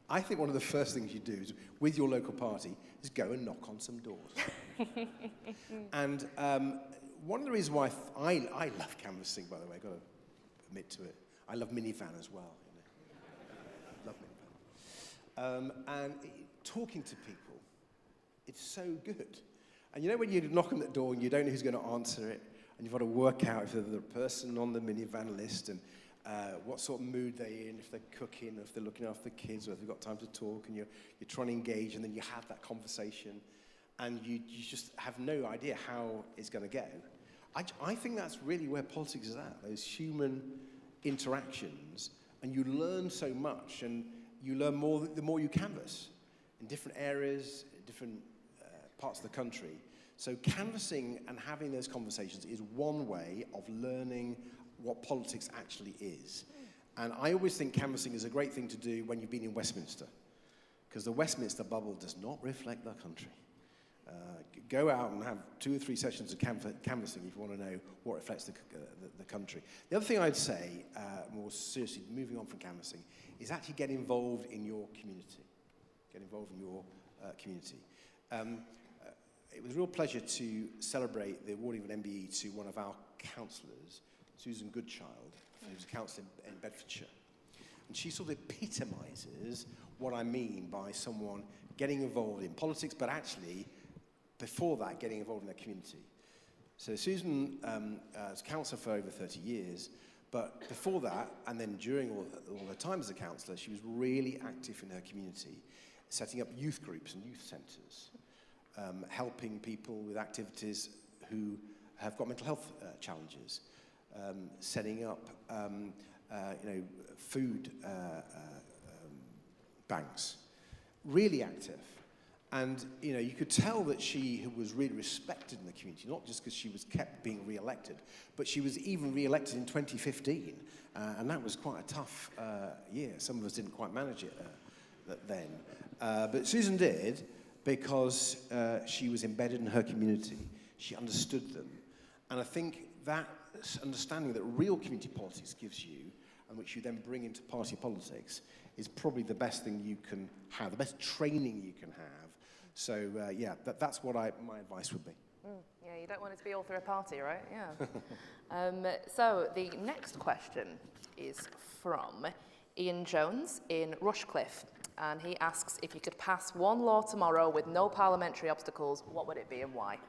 I think one of the first things you do is, with your local party is go and knock on some doors. And one of the reasons why I love canvassing, by the way, I've got to admit to it. I love minivan as well. You know. Love minivan. And talking to people, it's so good. And you know when you knock on that door and you don't know who's going to answer it, and you've got to work out if they're the person on the minivan list and what sort of mood they're in, if they're cooking, if they're looking after the kids, or if they've got time to talk, and you're trying to engage, and then you have that conversation, and you just have no idea how it's going to go. I think that's really where politics is at, those human interactions, and you learn so much, and you learn more the more you canvass in different areas, different parts of the country. So canvassing and having those conversations is one way of learning what politics actually is. And I always think canvassing is a great thing to do when you've been in Westminster, because the Westminster bubble does not reflect the country. Go out and have 2 or 3 sessions of canvassing if you want to know what reflects the country. The other thing I'd say, more seriously, moving on from canvassing, is actually get involved in your community. Get involved in your community. It was a real pleasure to celebrate the awarding of an MBE to one of our councillors, Susan Goodchild, who's a councillor in Bedfordshire. And she sort of epitomises what I mean by someone getting involved in politics, but actually, before that, getting involved in their community. So Susan was councillor for over 30 years, but before that, and then during all her time as a councillor, she was really active in her community, setting up youth groups and youth centres, helping people with activities who have got mental health challenges, setting up food banks, really active. And you could tell that she was really respected in the community, not just because she was kept being re-elected, but she was even re-elected in 2015, and that was quite a tough year. Some of us didn't quite manage it then. But Susan did, because she was embedded in her community. She understood them. And I think that understanding that real community politics gives you, and which you then bring into party politics, is probably the best thing you can have, the best training you can have. So, that's what my advice would be. Yeah, you don't want it to be all through a party, right? Yeah. So the next question is from Ian Jones in Rushcliffe. And he asks, if you could pass one law tomorrow with no parliamentary obstacles, what would it be and why?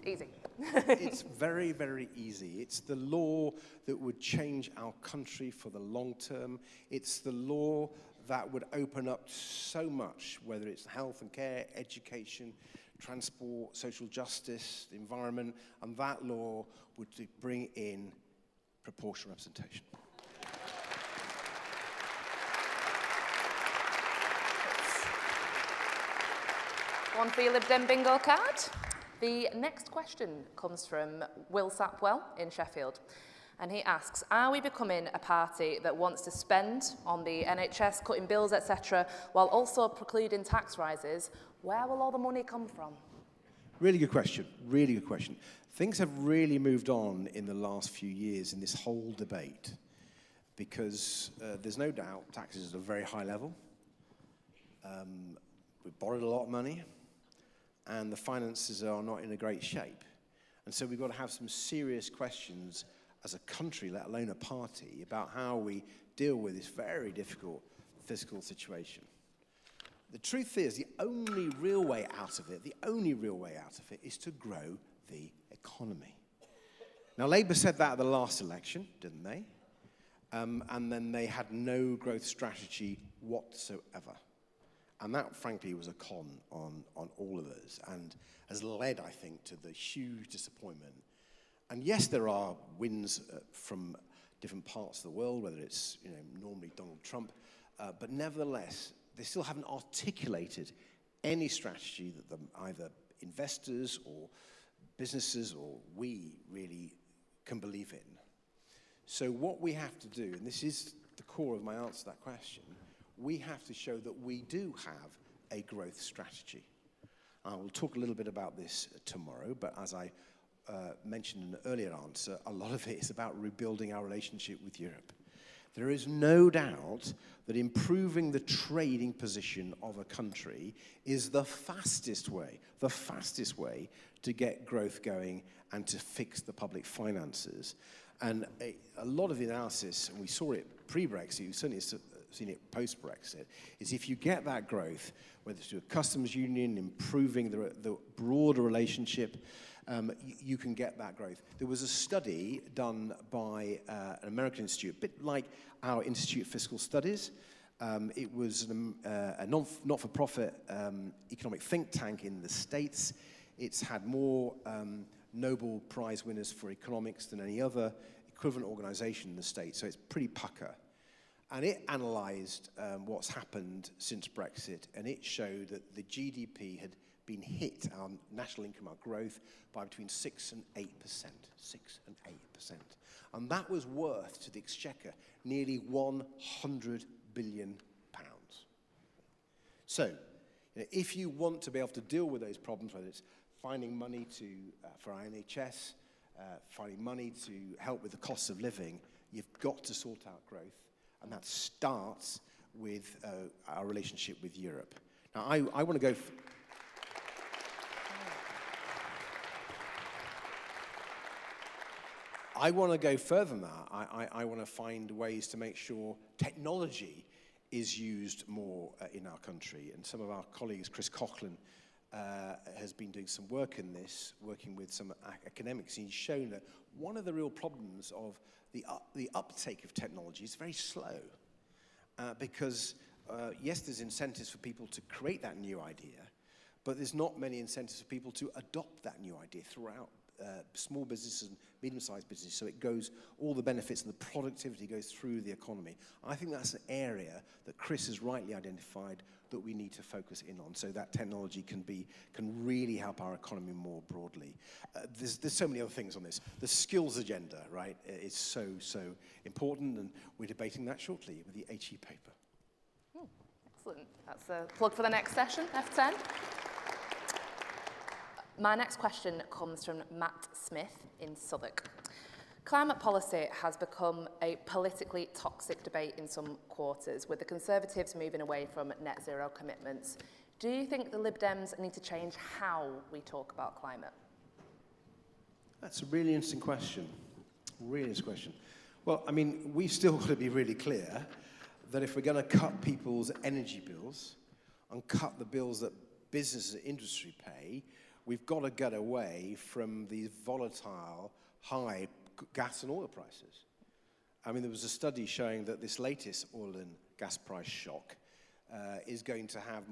Easy. It's very, very easy. It's the law that would change our country for the long term. It's the law that would open up so much, whether it's health and care, education, transport, social justice, the environment, and that law would bring in proportional representation. One for your Lib Dem bingo card. The next question comes from Will Sapwell in Sheffield. And he asks, are we becoming a party that wants to spend on the NHS, cutting bills, etc., while also precluding tax rises? Where will all the money come from? Really good question, really good question. Things have really moved on in the last few years in this whole debate, because there's no doubt taxes are at a very high level. We've borrowed a lot of money, and the finances are not in a great shape. And so we've got to have some serious questions as a country, let alone a party, about how we deal with this very difficult fiscal situation. The truth is, the only real way out of it, is to grow the economy. Now, Labour said that at the last election, didn't they? And then they had no growth strategy whatsoever. And that, frankly, was a con on all of us, and has led, I think, to the huge disappointment. And yes, there are wins from different parts of the world, whether it's normally Donald Trump, but nevertheless, they still haven't articulated any strategy that either investors or businesses or we really can believe in. So what we have to do, and this is the core of my answer to that question, we have to show that we do have a growth strategy. I will talk a little bit about this tomorrow, but as I mentioned in an earlier answer, a lot of it is about rebuilding our relationship with Europe. There is no doubt that improving the trading position of a country is the fastest way to get growth going and to fix the public finances. And a lot of the analysis, and we saw it pre-Brexit, we've certainly seen it post-Brexit, is if you get that growth, whether it's through a customs union, improving the broader relationship, you can get that growth. There was a study done by an American institute, a bit like our Institute of Fiscal Studies. It was a not-for-profit economic think tank in the States. It's had more Nobel Prize winners for economics than any other equivalent organization in the States, so it's pretty pucker. And it analyzed what's happened since Brexit, and it showed that the GDP had been hit, our national income, our growth, by between 6 and 8%. 6 and 8%. And that was worth to the Exchequer nearly £100 billion. So, if you want to be able to deal with those problems, whether it's finding money for our NHS, finding money to help with the cost of living, you've got to sort out growth. And that starts with our relationship with Europe. Now, I want to go... I want to go further than that. I want to find ways to make sure technology is used more in our country. And some of our colleagues, Chris Coughlin, has been doing some work in this, working with some academics. He's shown that one of the real problems of the uptake of technology is very slow. Because, yes, there's incentives for people to create that new idea, but there's not many incentives for people to adopt that new idea throughout small businesses and medium-sized businesses, so it goes, all the benefits and the productivity goes through the economy. I think that's an area that Chris has rightly identified that we need to focus in on, so that technology can really help our economy more broadly. There's so many other things on this. The skills agenda, right, is so important, and we're debating that shortly with the HE paper. Excellent. That's a plug for the next session, F10. My next question comes from Matt Smith in Southwark. Climate policy has become a politically toxic debate in some quarters, with the Conservatives moving away from net zero commitments. Do you think the Lib Dems need to change how we talk about climate? That's a really interesting question. Really interesting question. Well, I mean, we've still got to be really clear that if we're going to cut people's energy bills and cut the bills that business and industry pay, we've got to get away from these volatile, high gas and oil prices. I mean, there was a study showing that this latest oil and gas price shock is going to have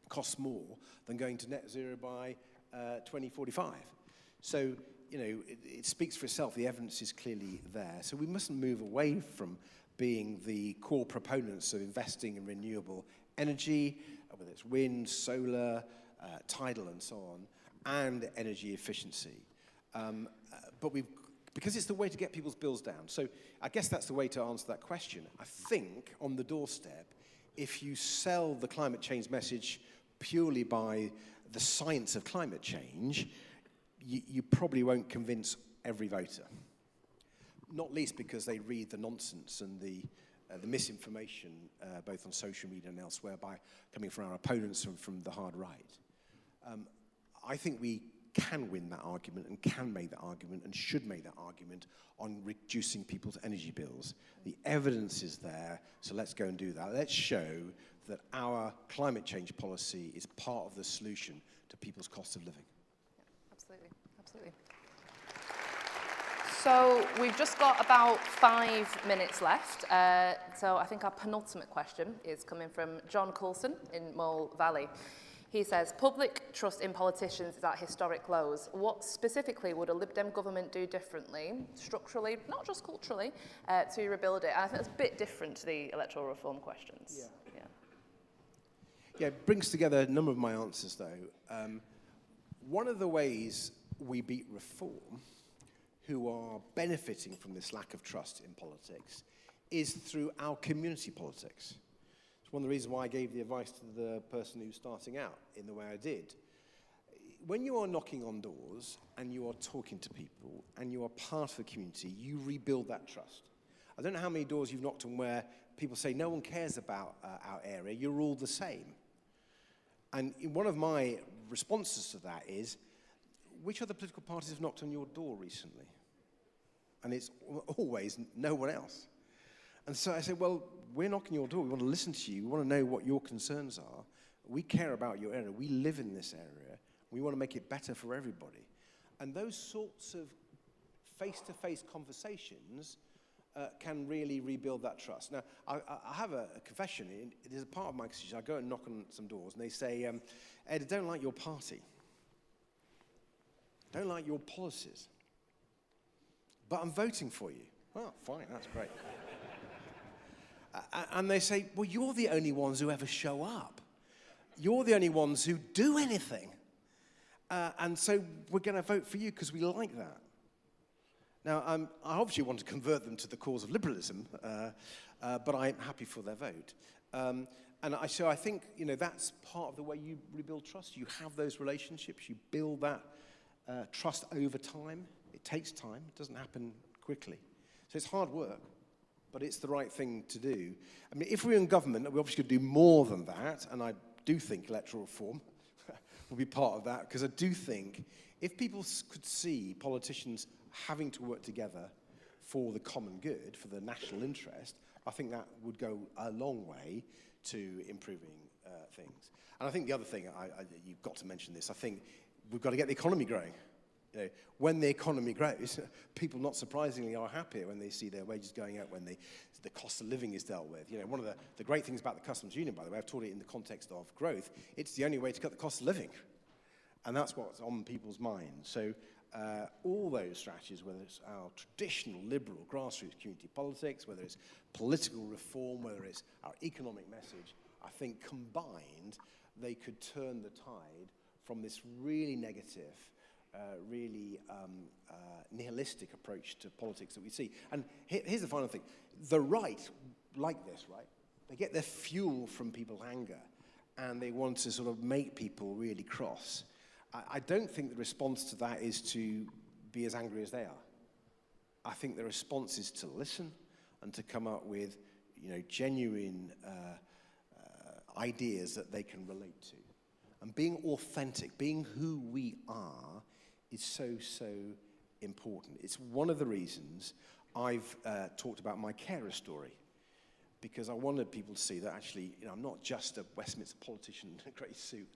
cost more than going to net zero by 2045. So, you know, it speaks for itself. The evidence is clearly there. So we mustn't move away from being the core proponents of investing in renewable energy, whether it's wind, solar, tidal, and so on, and energy efficiency. But because it's the way to get people's bills down. So I guess that's the way to answer that question. I think on the doorstep, if you sell the climate change message purely by the science of climate change, you probably won't convince every voter. Not least because they read the nonsense and the misinformation, both on social media and elsewhere, coming from our opponents from the hard right. I think we can win that argument and can make that argument and should make that argument on reducing people's energy bills. The evidence is there, so let's go and do that. Let's show that our climate change policy is part of the solution to people's cost of living. Absolutely, absolutely. So we've just got about 5 minutes left. So I think our penultimate question is coming from John Coulson in Mole Valley. He says, public trust in politicians is at historic lows. What specifically would a Lib Dem government do differently, structurally, not just culturally, to rebuild it? And I think that's a bit different to the electoral reform questions. Yeah, it brings together a number of my answers, though. One of the ways we beat reform, who are benefiting from this lack of trust in politics, is through our community politics. It's one of the reasons why I gave the advice to the person who's starting out in the way I did. When you are knocking on doors and you are talking to people and you are part of the community, you rebuild that trust. I don't know how many doors you've knocked on where people say, no one cares about our area, you're all the same. And one of my responses to that is, which other political parties have knocked on your door recently? And it's always no one else. And so I say, well, we're knocking your door. We want to listen to you. We want to know what your concerns are. We care about your area. We live in this area. We want to make it better for everybody. And those sorts of face-to-face conversations can really rebuild that trust. Now, I have a confession. It is a part of my constitution. I go and knock on some doors, and they say, Ed, I don't like your party. Don't like your policies. But I'm voting for you. Well, fine, that's great. And they say, well, you're the only ones who ever show up. You're the only ones who do anything. And so we're going to vote for you because we like that. Now, I obviously want to convert them to the cause of liberalism, but I'm happy for their vote. So I think, that's part of the way you rebuild trust. You have those relationships. You build that trust over time. It takes time. It doesn't happen quickly. So it's hard work, but it's the right thing to do. I mean, if we're in government, we obviously could do more than that, and I do think electoral reform will be part of that, because I do think if people could see politicians having to work together for the common good, for the national interest, I think that would go a long way to improving things. And I think the other thing, you've got to mention this, I think we've got to get the economy growing. When the economy grows, people not surprisingly are happier when they see their wages going up, when the cost of living is dealt with. One of the great things about the Customs Union, by the way, I've taught it in the context of growth, it's the only way to cut the cost of living. And that's what's on people's minds. So all those strategies, whether it's our traditional liberal grassroots community politics, whether it's political reform, whether it's our economic message, I think combined, they could turn the tide from this really negative, really nihilistic approach to politics that we see. And here's the final thing. The right like this, right? They get their fuel from people's anger, and they want to sort of make people really cross. I don't think the response to that is to be as angry as they are. I think the response is to listen and to come up with, genuine ideas that they can relate to. And being authentic, being who we are, is so, so important. It's one of the reasons I've talked about my carer story, because I wanted people to see that actually, I'm not just a Westminster politician in a grey suit,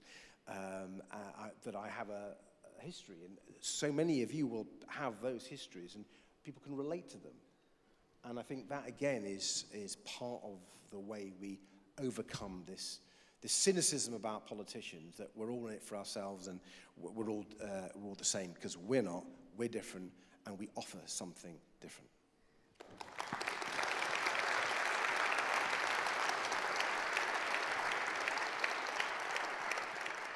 that I have a history. And so many of you will have those histories, and people can relate to them. And I think that, again, is part of the way we overcome this cynicism about politicians, that we're all in it for ourselves and we're all the same, because we're not, we're different, and we offer something different.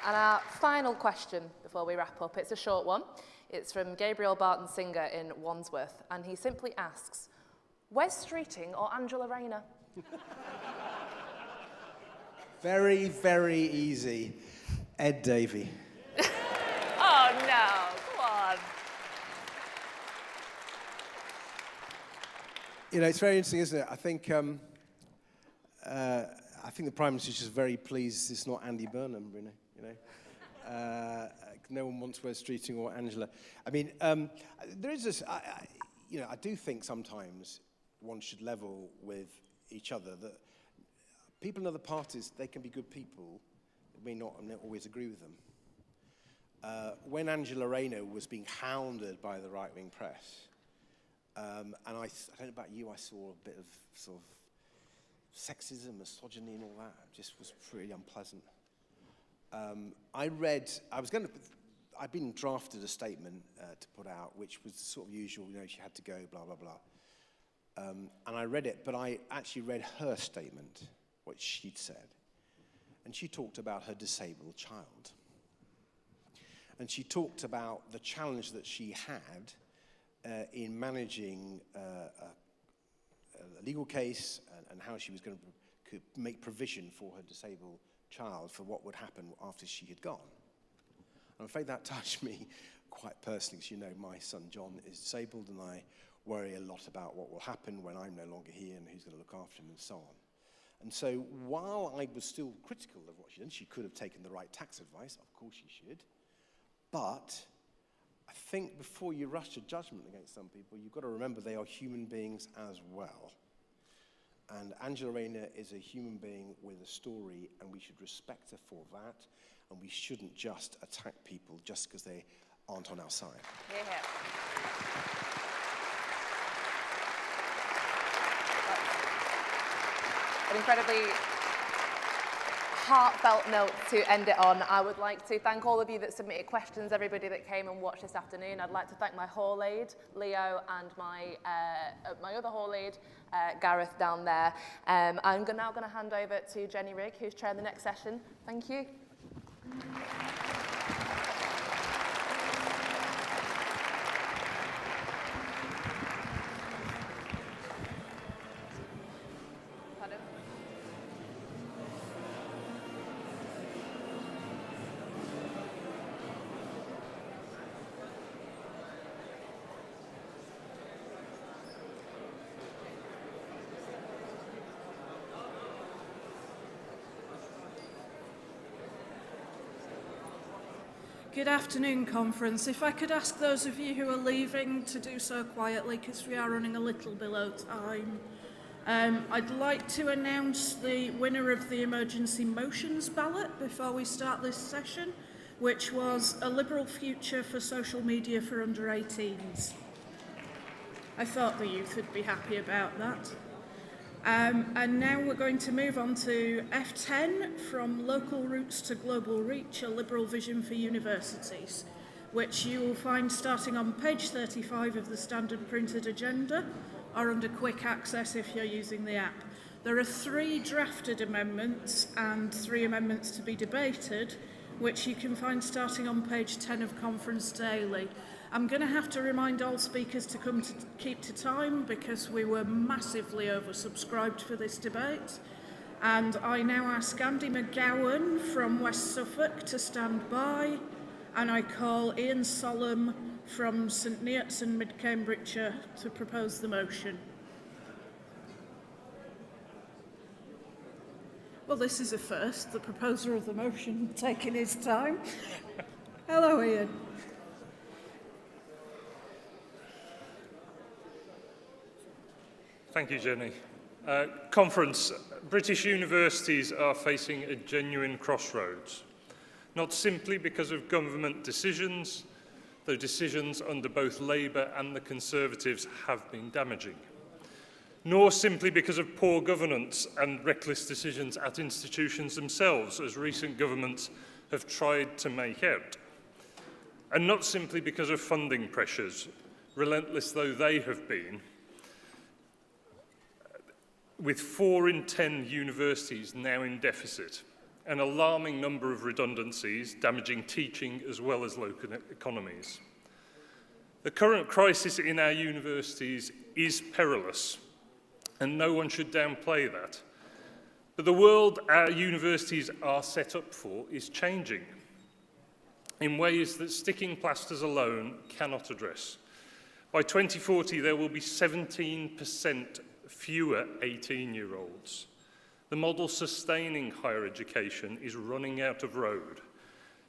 And our final question before we wrap up, it's a short one. It's from Gabriel Barton Singer in Wandsworth, and he simply asks, Wes Streeting or Angela Rayner? Very, very easy. Ed Davey. Oh, no. Come on. It's very interesting, isn't it? I think the Prime Minister is just very pleased it's not Andy Burnham, Bruno. No one wants Wes Streeting or Angela. I mean, there is this, I do think sometimes one should level with each other, that people in other parties, they can be good people, may not always agree with them. When Angela Rayner was being hounded by the right-wing press, and I don't know about you, I saw a bit of sort of sexism, misogyny and all that. It just was pretty unpleasant. I'd been drafted a statement to put out, which was the sort of usual, she had to go, blah, blah, blah. And I read it, but I actually read her statement, what she'd said. And she talked about her disabled child. And she talked about the challenge that she had in managing a legal case and how she was going to could make provision for her disabled child for what would happen after she had gone. I'm afraid that touched me quite personally, because you know my son John is disabled, and I worry a lot about what will happen when I'm no longer here and who's going to look after him and so on. And so while I was still critical of what she did, she could have taken the right tax advice, of course she should, but I think before you rush to judgment against some people, you've got to remember they are human beings as well. And Angela Rayner is a human being with a story, and we should respect her for that, and we shouldn't just attack people just because they aren't on our side. Hear, hear. An incredibly heartfelt note to end it on. I would like to thank all of you that submitted questions, everybody that came and watched this afternoon. I'd like to thank my hall aide, Leo, and my other hall aide, Gareth, down there. I'm now going to hand over to Jenny Rigg, who's chairing the next session. Thank you. Good afternoon, conference. If I could ask those of you who are leaving to do so quietly, because we are running a little below time. I'd like to announce the winner of the emergency motions ballot before we start this session, which was A Liberal Future for Social Media for Under 18s. I thought the youth would be happy about that. And now we're going to move on to F10, From Local Roots to Global Reach, A Liberal Vision for Universities, which you will find starting on page 35 of the standard printed agenda, or under quick access if you're using the app. There are 3 drafted amendments and 3 amendments to be debated, which you can find starting on page 10 of Conference Daily. I'm going to have to remind all speakers to keep to time, because we were massively oversubscribed for this debate. And I now ask Andy McGowan from West Suffolk to stand by, and I call Ian Sollum from St Neots and Mid Cambridgeshire to propose the motion. Well, this is a first, the proposer of the motion taking his time. Hello, Ian. Thank you, Jenny. Conference. British universities are facing a genuine crossroads, not simply because of government decisions, though decisions under both Labour and the Conservatives have been damaging, nor simply because of poor governance and reckless decisions at institutions themselves, as recent governments have tried to make out, and not simply because of funding pressures, relentless though they have been, with 4 in 10 universities now in deficit, an alarming number of redundancies damaging teaching as well as local economies. The current crisis in our universities is perilous, and no one should downplay that. But the world our universities are set up for is changing in ways that sticking plasters alone cannot address. By 2040, there will be 17% fewer 18-year-olds. The model sustaining higher education is running out of road.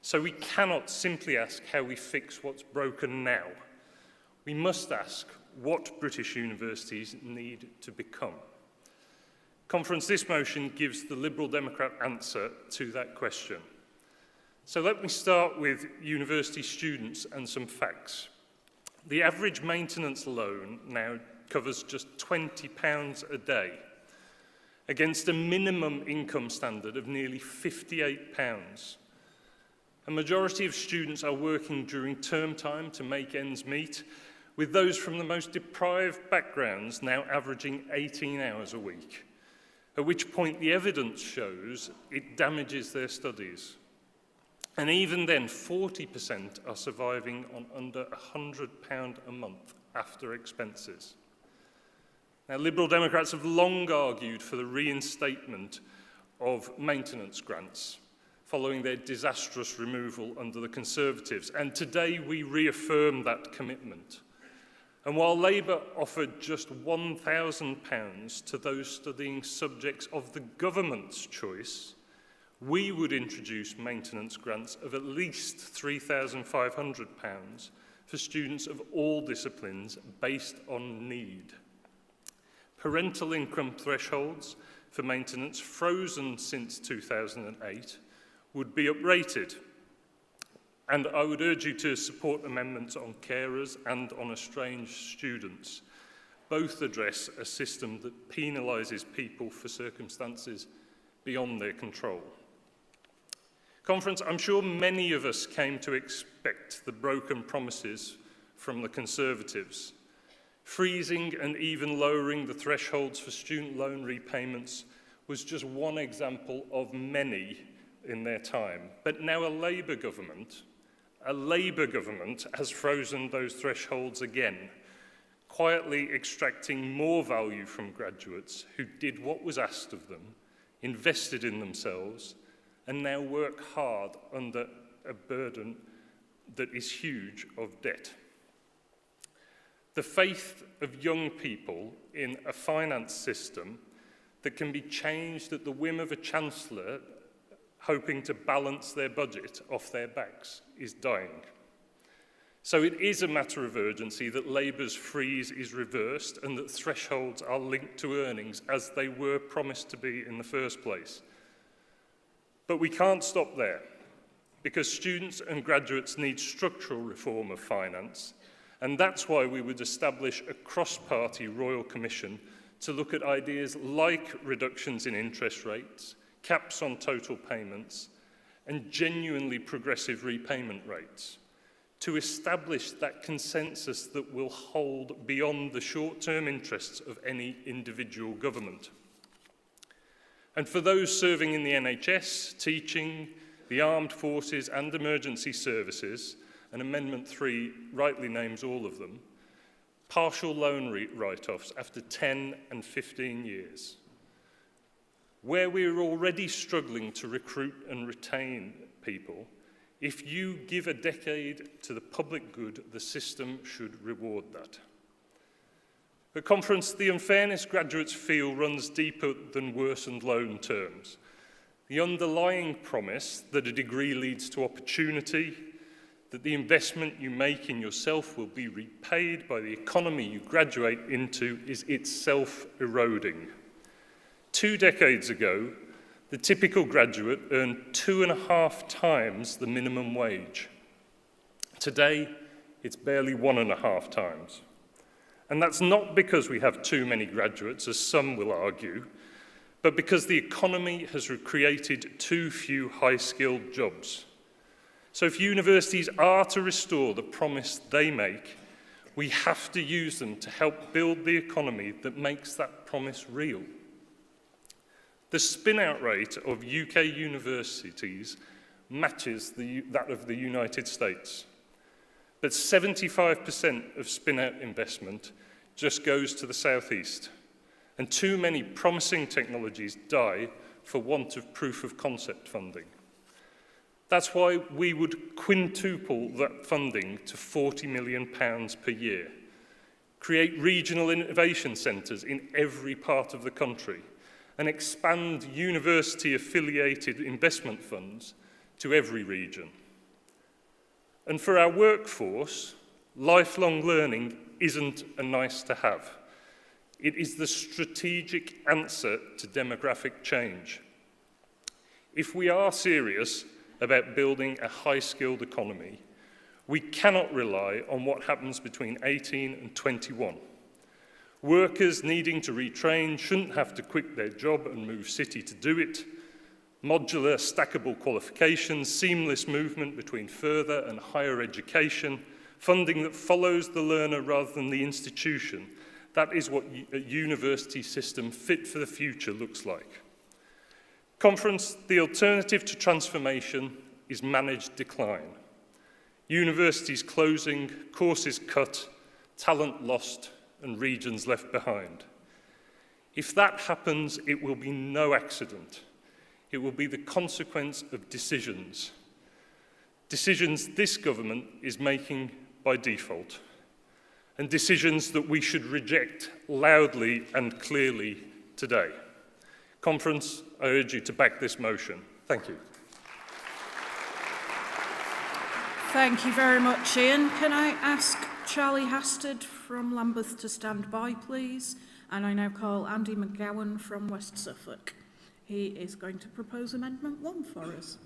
So we cannot simply ask how we fix what's broken now. We must ask what British universities need to become. Conference, this motion gives the Liberal Democrat answer to that question. So let me start with university students and some facts. The average maintenance loan now covers just £20 a day, against a minimum income standard of nearly £58. A majority of students are working during term time to make ends meet, with those from the most deprived backgrounds now averaging 18 hours a week, at which point the evidence shows it damages their studies. And even then, 40% are surviving on under £100 a month after expenses. Now, Liberal Democrats have long argued for the reinstatement of maintenance grants following their disastrous removal under the Conservatives, and today we reaffirm that commitment. And while Labour offered just £1,000 to those studying subjects of the government's choice, we would introduce maintenance grants of at least £3,500 for students of all disciplines based on need. Parental income thresholds for maintenance, frozen since 2008, would be uprated. And I would urge you to support amendments on carers and on estranged students. Both address a system that penalises people for circumstances beyond their control. Conference, I'm sure many of us came to expect the broken promises from the Conservatives. Freezing and even lowering the thresholds for student loan repayments was just one example of many in their time. But now a Labour government has frozen those thresholds again, quietly extracting more value from graduates who did what was asked of them, invested in themselves, and now work hard under a burden that is huge of debt. The faith of young people in a finance system that can be changed at the whim of a chancellor hoping to balance their budget off their backs is dying. So it is a matter of urgency that Labour's freeze is reversed and that thresholds are linked to earnings as they were promised to be in the first place. But we can't stop there, because students and graduates need structural reform of finance, and that's why we would establish a cross-party Royal Commission to look at ideas like reductions in interest rates, caps on total payments, and genuinely progressive repayment rates, to establish that consensus that will hold beyond the short-term interests of any individual government. And for those serving in the NHS, teaching, the armed forces and emergency services, and Amendment 3 rightly names all of them, partial loan write-offs after 10 and 15 years. Where we're already struggling to recruit and retain people, if you give a decade to the public good, the system should reward that. At Conference, the unfairness graduates feel runs deeper than worsened loan terms. The underlying promise that a degree leads to opportunity, that the investment you make in yourself will be repaid by the economy you graduate into, is itself eroding. 2 decades ago, the typical graduate earned 2.5 times the minimum wage. Today, it's barely 1.5 times. And that's not because we have too many graduates, as some will argue, but because the economy has created too few high-skilled jobs. So if universities are to restore the promise they make, we have to use them to help build the economy that makes that promise real. The spin-out rate of UK universities matches that of the United States. But 75% of spin-out investment just goes to the southeast, and too many promising technologies die for want of proof of concept funding. That's why we would quintuple that funding to £40 million per year, create regional innovation centres in every part of the country, and expand university-affiliated investment funds to every region. And for our workforce, lifelong learning isn't a nice-to-have. It is the strategic answer to demographic change. If we are serious about building a high-skilled economy, we cannot rely on what happens between 18 and 21. Workers needing to retrain shouldn't have to quit their job and move city to do it. Modular, stackable qualifications, seamless movement between further and higher education, funding that follows the learner rather than the institution. That is what a university system fit for the future looks like. Conference, the alternative to transformation is managed decline. Universities closing, courses cut, talent lost, and regions left behind. If that happens, it will be no accident. It will be the consequence of decisions. Decisions this government is making by default, and decisions that we should reject loudly and clearly today. Conference, I urge you to back this motion. Thank you. Thank you very much, Ian. Can I ask Charlie Hastard from Lambeth to stand by, please? And I now call Andy McGowan from West Suffolk. He is going to propose Amendment 1 for us.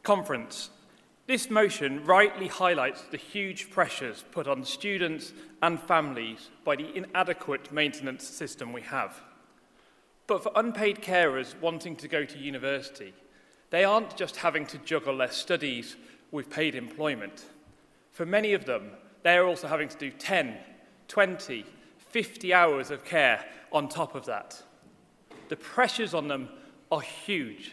Conference. This motion rightly highlights the huge pressures put on students and families by the inadequate maintenance system we have. But for unpaid carers wanting to go to university, they aren't just having to juggle their studies with paid employment. For many of them, they are also having to do 10, 20, 50 hours of care on top of that. The pressures on them are huge,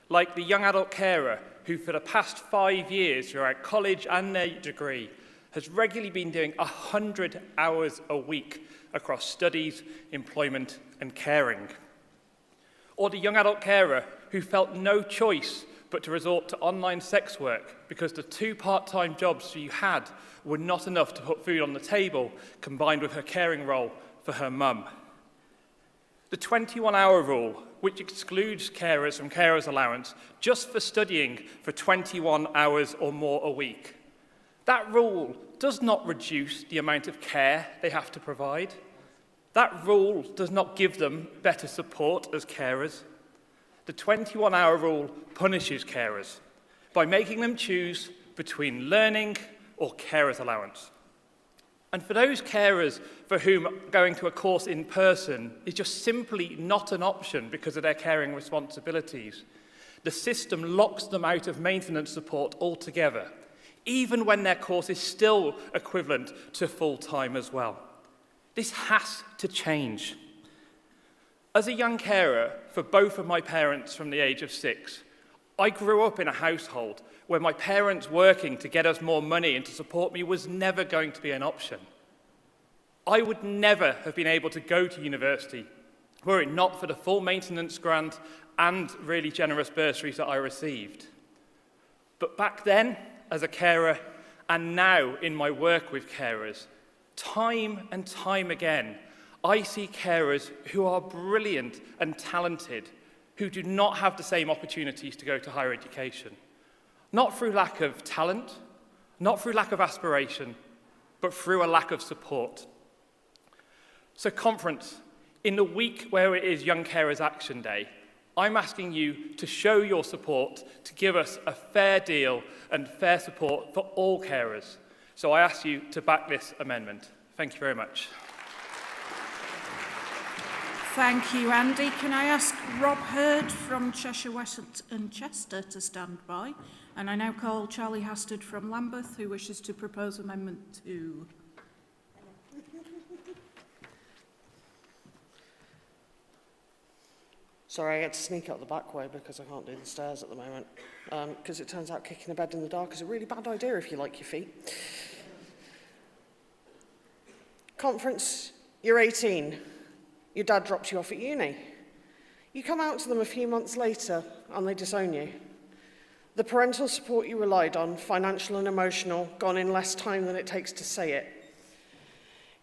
like the young adult carer who for the past 5 years throughout college and their degree has regularly been doing 100 hours a week across studies, employment and caring. Or the young adult carer who felt no choice but to resort to online sex work because the 2 part-time jobs she had were not enough to put food on the table, combined with her caring role for her mum. The 21-hour rule, which excludes carers from carers allowance just for studying for 21 hours or more a week. That rule does not reduce the amount of care they have to provide. That rule does not give them better support as carers. The 21-hour rule punishes carers by making them choose between learning or carers allowance. And for those carers for whom going to a course in person is just simply not an option because of their caring responsibilities, the system locks them out of maintenance support altogether, even when their course is still equivalent to full-time as well. This has to change. As a young carer for both of my parents from the age of 6, I grew up in a household where my parents working to get us more money and to support me was never going to be an option. I would never have been able to go to university were it not for the full maintenance grant and really generous bursaries that I received. But back then, as a carer, and now in my work with carers, time and time again, I see carers who are brilliant and talented, who do not have the same opportunities to go to higher education. Not through lack of talent, not through lack of aspiration, but through a lack of support. So conference, in the week where it is Young Carers Action Day, I'm asking you to show your support to give us a fair deal and fair support for all carers. So I ask you to back this amendment. Thank you very much. Thank you, Andy. Can I ask Rob Hurd from Cheshire West and Chester to stand by? And I now call Charlie Hastard from Lambeth, who wishes to propose Amendment 2. Sorry, I get to sneak out the back way because I can't do the stairs at the moment. Because it turns out kicking a bed in the dark is a really bad idea if you like your feet. Conference, you're 18. Your dad dropped you off at uni. You come out to them a few months later and they disown you. The parental support you relied on, financial and emotional, gone in less time than it takes to say it.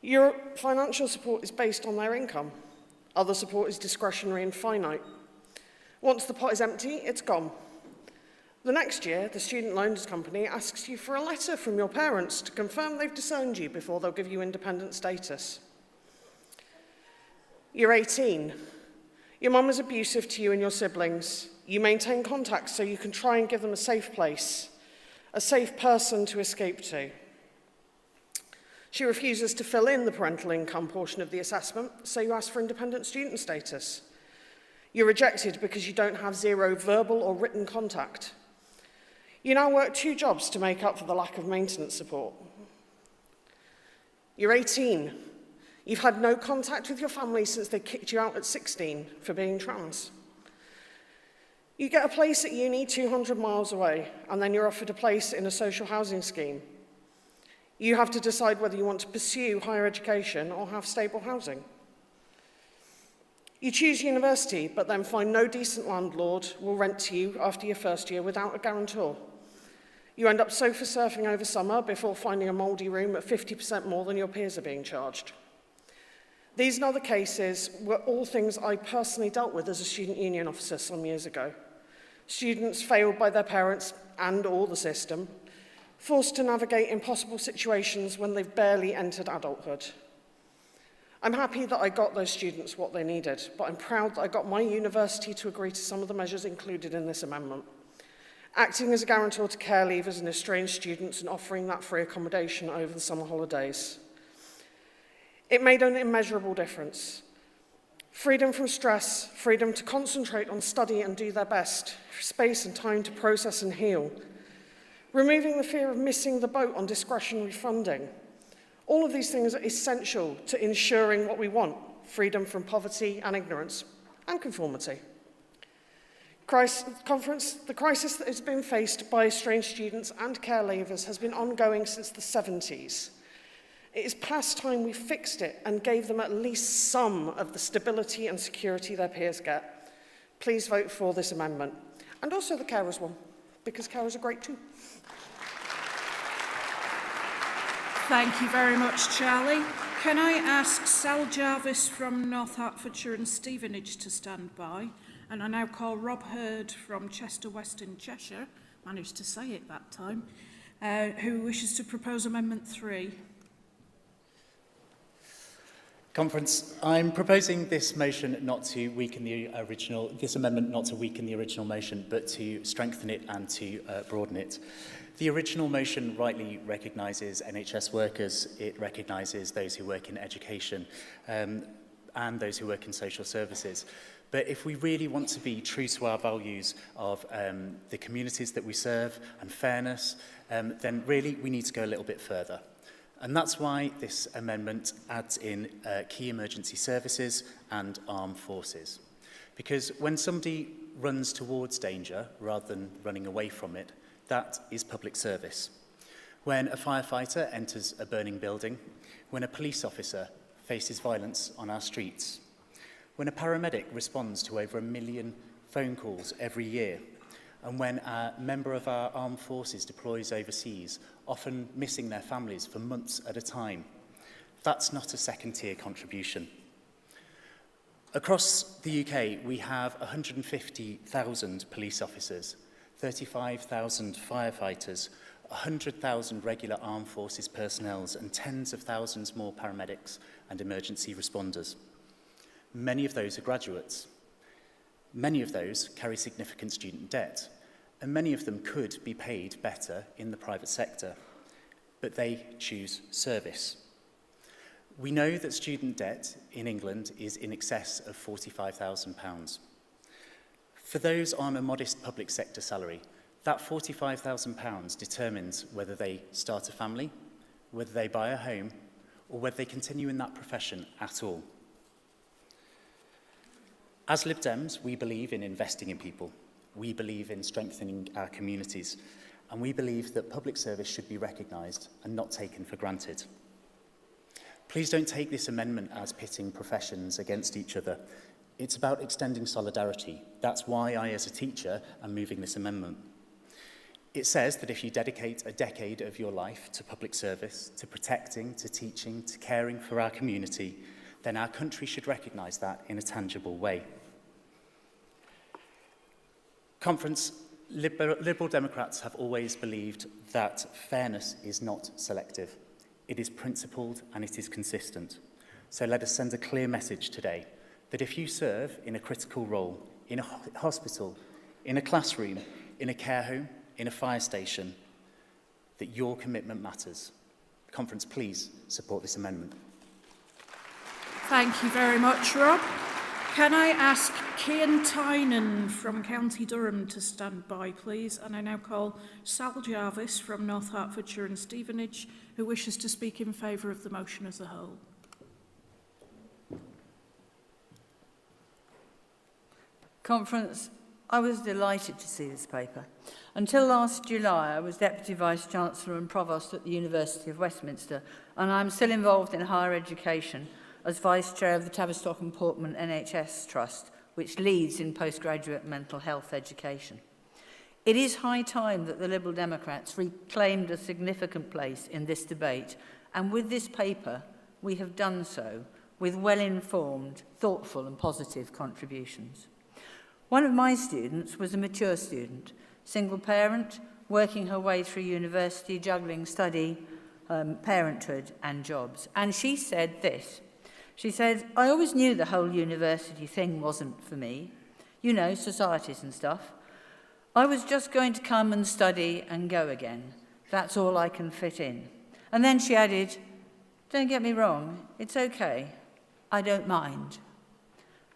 Your financial support is based on their income. Other support is discretionary and finite. Once the pot is empty, it's gone. The next year, the student loans company asks you for a letter from your parents to confirm they've disowned you before they'll give you independent status. You're 18. Your mum is abusive to you and your siblings. You maintain contact so you can try and give them a safe place, a safe person to escape to. She refuses to fill in the parental income portion of the assessment, so you ask for independent student status. You're rejected because you don't have zero verbal or written contact. You now work 2 jobs to make up for the lack of maintenance support. You're 18. You've had no contact with your family since they kicked you out at 16 for being trans. You get a place at uni 200 miles away, and then you're offered a place in a social housing scheme. You have to decide whether you want to pursue higher education or have stable housing. You choose university, but then find no decent landlord will rent to you after your first year without a guarantor. You end up sofa surfing over summer before finding a mouldy room at 50% more than your peers are being charged. These and other cases were all things I personally dealt with as a student union officer some years ago. Students failed by their parents and or the system, forced to navigate impossible situations when they've barely entered adulthood. I'm happy that I got those students what they needed, but I'm proud that I got my university to agree to some of the measures included in this amendment. Acting as a guarantor to care leavers and estranged students and offering that free accommodation over the summer holidays. It made an immeasurable difference. Freedom from stress, freedom to concentrate on study and do their best, space and time to process and heal. Removing the fear of missing the boat on discretionary funding. All of these things are essential to ensuring what we want, freedom from poverty and ignorance, and conformity. The crisis that has been faced by estranged students and care leavers has been ongoing since the 70s. It is past time we fixed it and gave them at least some of the stability and security their peers get. Please vote for this amendment. And also the carers one, because carers are great too. Thank you very much, Charlie. Can I ask Sal Jarvis from North Hertfordshire and Stevenage to stand by? And I now call Rob Hurd from Chester West in Cheshire, managed to say it that time, who wishes to propose Amendment 3. Conference, I'm proposing this motion not to weaken this amendment not to weaken the original motion, but to strengthen it and to broaden it. The original motion rightly recognises NHS workers, it recognises those who work in education and those who work in social services. But if we really want to be true to our values of the communities that we serve and fairness, then really we need to go a little bit further. And that's why this amendment adds in key emergency services and armed forces. Because when somebody runs towards danger rather than running away from it, that is public service. When a firefighter enters a burning building, when a police officer faces violence on our streets, when a paramedic responds to over 1 million phone calls every year, and when a member of our armed forces deploys overseas, often missing their families for months at a time, that's not a second-tier contribution. Across the UK, we have 150,000 police officers, 35,000 firefighters, 100,000 regular armed forces personnel, and tens of thousands more paramedics and emergency responders. Many of those are graduates. Many of those carry significant student debt, and many of them could be paid better in the private sector, but they choose service. We know that student debt in England is in excess of £45,000. For those on a modest public sector salary, that £45,000 determines whether they start a family, whether they buy a home, or whether they continue in that profession at all. As Lib Dems, we believe in investing in people. We believe in strengthening our communities. And we believe that public service should be recognised and not taken for granted. Please don't take this amendment as pitting professions against each other. It's about extending solidarity. That's why I, as a teacher, am moving this amendment. It says that if you dedicate a decade of your life to public service, to protecting, to teaching, to caring for our community, then our country should recognise that in a tangible way. Conference, Liberal Democrats have always believed that fairness is not selective. It is principled and it is consistent. So let us send a clear message today that if you serve in a critical role, in a hospital, in a classroom, in a care home, in a fire station, that your commitment matters. Conference, please support this amendment. Thank you very much, Rob. Can I ask Cian Tynan from County Durham to stand by, please? And I now call Sal Jarvis from North Hertfordshire and Stevenage, who wishes to speak in favour of the motion as a whole. Conference, I was delighted to see this paper. Until last July, I was Deputy Vice-Chancellor and Provost at the University of Westminster, and I'm still involved in higher education as Vice-Chair of the Tavistock and Portman NHS Trust, which leads in postgraduate mental health education. It is high time that the Liberal Democrats reclaimed a significant place in this debate, and with this paper, we have done so with well-informed, thoughtful and positive contributions. One of my students was a mature student, single parent, working her way through university, juggling study, parenthood and jobs. And she said this. She said, I always knew the whole university thing wasn't for me. You know, societies and stuff. I was just going to come and study and go again. That's all I can fit in. And then she added, don't get me wrong, it's okay. I don't mind.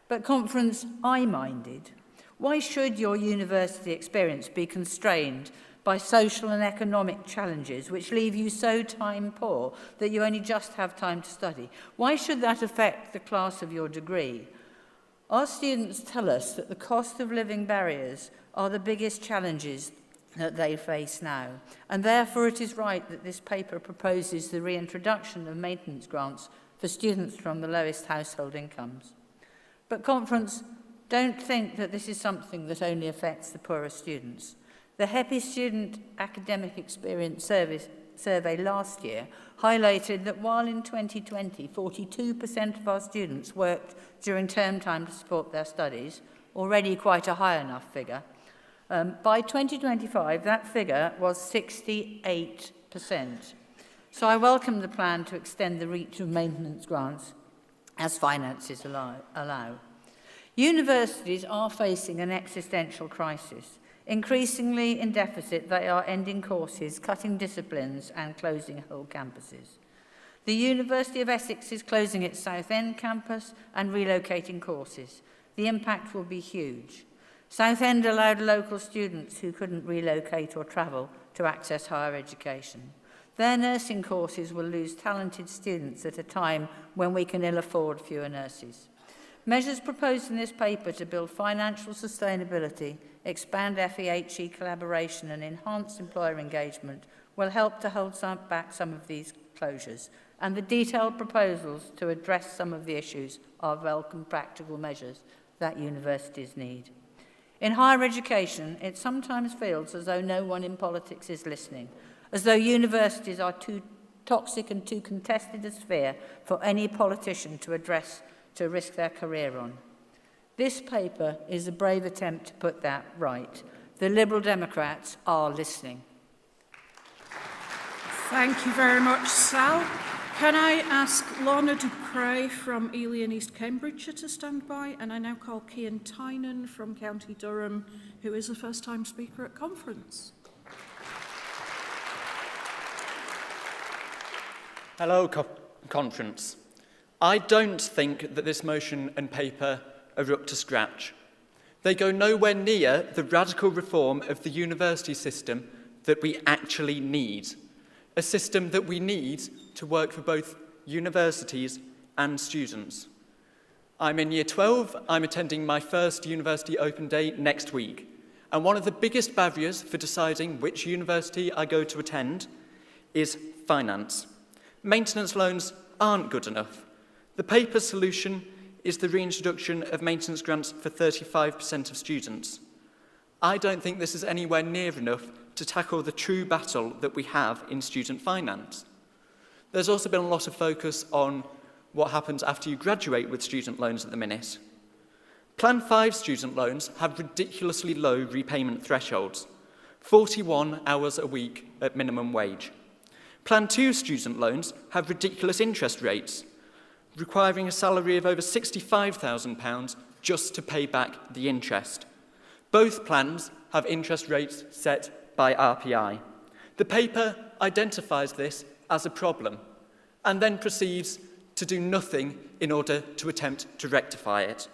But conference, I minded. Why should your university experience be constrained by social and economic challenges which leave you so time poor that you only just have time to study? Why should that affect the class of your degree? Our students tell us that the cost of living barriers are the biggest challenges that they face now, and therefore it is right that this paper proposes the reintroduction of maintenance grants for students from the lowest household incomes. But conference, don't think that this is something that only affects the poorer students. The HEPI Student Academic Experience Survey last year highlighted that while in 2020, 42% of our students worked during term time to support their studies, already quite a high enough figure, by 2025, that figure was 68%. So I welcome the plan to extend the reach of maintenance grants as finances allow. Universities are facing an existential crisis. Increasingly in deficit, they are ending courses, cutting disciplines and closing whole campuses. The University of Essex is closing its Southend campus and relocating courses. The impact will be huge. Southend allowed local students who couldn't relocate or travel to access higher education. Their nursing courses will lose talented students at a time when we can ill afford fewer nurses. Measures proposed in this paper to build financial sustainability, expand FEHE collaboration and enhance employer engagement will help to hold back some of these closures. And the detailed proposals to address some of the issues are welcome practical measures that universities need. In higher education, it sometimes feels as though no one in politics is listening, as though universities are too toxic and too contested a sphere for any politician to risk their career on. This paper is a brave attempt to put that right. The Liberal Democrats are listening. Thank you very much, Sal. Can I ask Lorna Dupre from Ely and East Cambridgeshire to stand by? And I now call Cian Tynan from County Durham, who is a first-time speaker at conference. Hello, conference. I don't think that this motion and paper are up to scratch. They go nowhere near the radical reform of the university system that we actually need. A system that we need to work for both universities and students. I'm in Year 12, I'm attending my first University Open Day next week, and one of the biggest barriers for deciding which university I go to attend is finance. Maintenance loans aren't good enough. The paper's solution is the reintroduction of maintenance grants for 35% of students. I don't think this is anywhere near enough to tackle the true battle that we have in student finance. There's also been a lot of focus on what happens after you graduate with student loans at the minute. Plan 5 student loans have ridiculously low repayment thresholds, 41 hours a week at minimum wage. Plan 2 student loans have ridiculous interest rates, requiring a salary of over £65,000 just to pay back the interest. Both plans have interest rates set by RPI. The paper identifies this as a problem and then proceeds to do nothing in order to attempt to rectify it.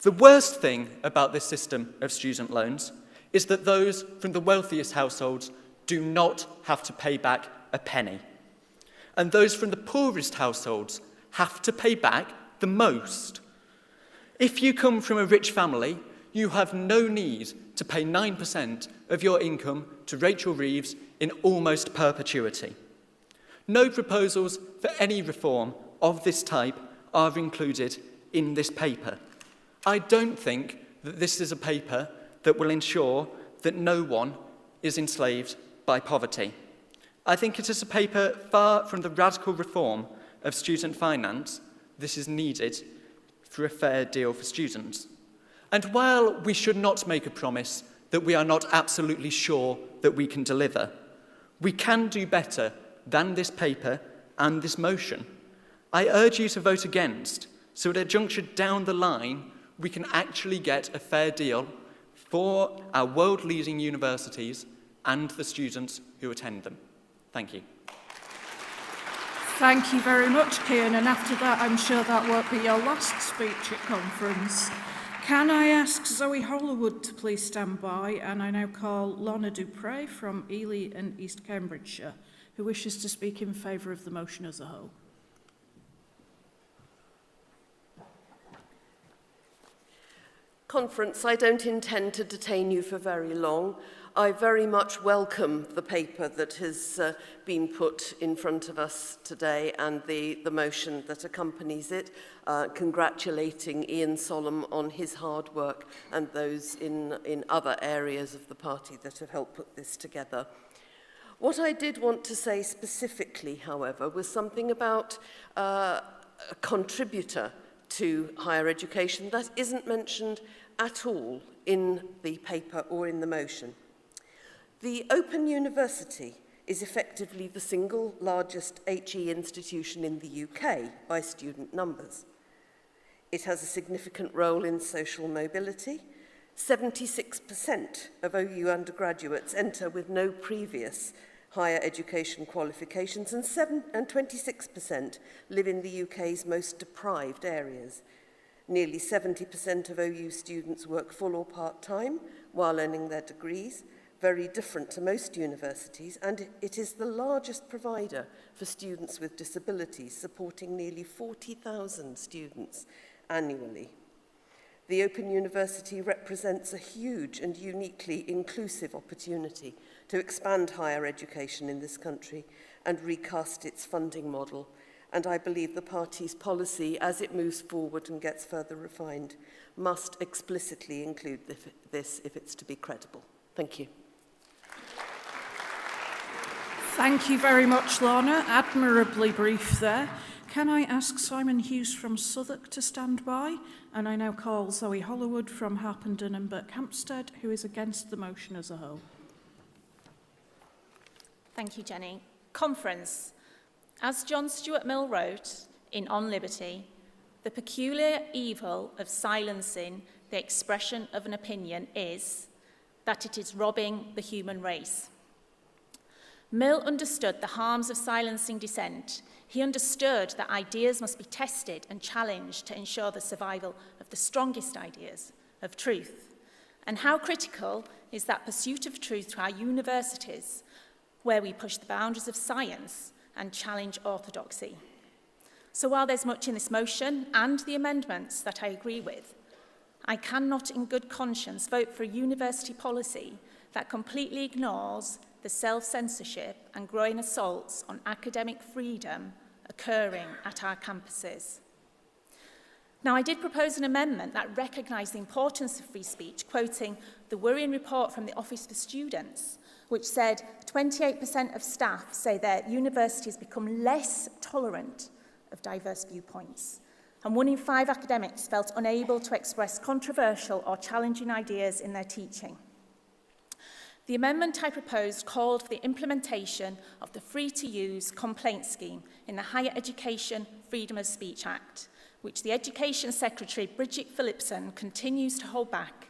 The worst thing about this system of student loans is that those from the wealthiest households do not have to pay back a penny. And those from the poorest households have to pay back the most. If you come from a rich family, you have no need to pay 9% of your income to Rachel Reeves in almost perpetuity. No proposals for any reform of this type are included in this paper. I don't think that this is a paper that will ensure that no one is enslaved by poverty. I think it is a paper far from the radical reform of student finance this is needed for a fair deal for students. And while we should not make a promise that we are not absolutely sure that we can deliver, we can do better than this paper and this motion. I urge you to vote against, so at a juncture down the line, we can actually get a fair deal for our world-leading universities and the students who attend them. Thank you. Thank you very much, Cian, and after that, I'm sure that won't be your last speech at conference. Can I ask Zoe Hollywood to please stand by, and I now call Lorna Dupre from Ely and East Cambridgeshire, who wishes to speak in favour of the motion as a whole. Conference, I don't intend to detain you for very long. I very much welcome the paper that has been put in front of us today and the motion that accompanies it, congratulating Ian Sollom on his hard work and those in other areas of the party that have helped put this together. What I did want to say specifically, however, was something about a contributor to higher education that isn't mentioned at all in the paper or in the motion. The Open University is effectively the single largest HE institution in the UK by student numbers. It has a significant role in social mobility. 76% of OU undergraduates enter with no previous higher education qualifications, and 26% live in the UK's most deprived areas. Nearly 70% of OU students work full or part-time while earning their degrees, very different to most universities, and it is the largest provider for students with disabilities, supporting nearly 40,000 students annually. The Open University represents a huge and uniquely inclusive opportunity to expand higher education in this country and recast its funding model. And I believe the party's policy, as it moves forward and gets further refined, must explicitly include this if it's to be credible. Thank you. Thank you very much, Lorna. Admirably brief there. Can I ask Simon Hughes from Southwark to stand by? And I now call Zoe Hollywood from Harpenden and Berkhamsted, who is against the motion as a whole. Thank you, Jenny. Conference. As John Stuart Mill wrote in On Liberty, the peculiar evil of silencing the expression of an opinion is that it is robbing the human race. Mill understood the harms of silencing dissent. He understood that ideas must be tested and challenged to ensure the survival of the strongest ideas, of truth. And how critical is that pursuit of truth to our universities, where we push the boundaries of science and challenge orthodoxy. So while there's much in this motion and the amendments that I agree with, I cannot in good conscience vote for a university policy that completely ignores the self-censorship and growing assaults on academic freedom occurring at our campuses. Now, I did propose an amendment that recognised the importance of free speech, quoting the worrying report from the Office for Students, which said 28% of staff say their universities become less tolerant of diverse viewpoints, and 1 in 5 academics felt unable to express controversial or challenging ideas in their teaching. The amendment I proposed called for the implementation of the free-to-use complaint scheme in the Higher Education Freedom of Speech Act, which the Education Secretary Bridget Phillipson continues to hold back,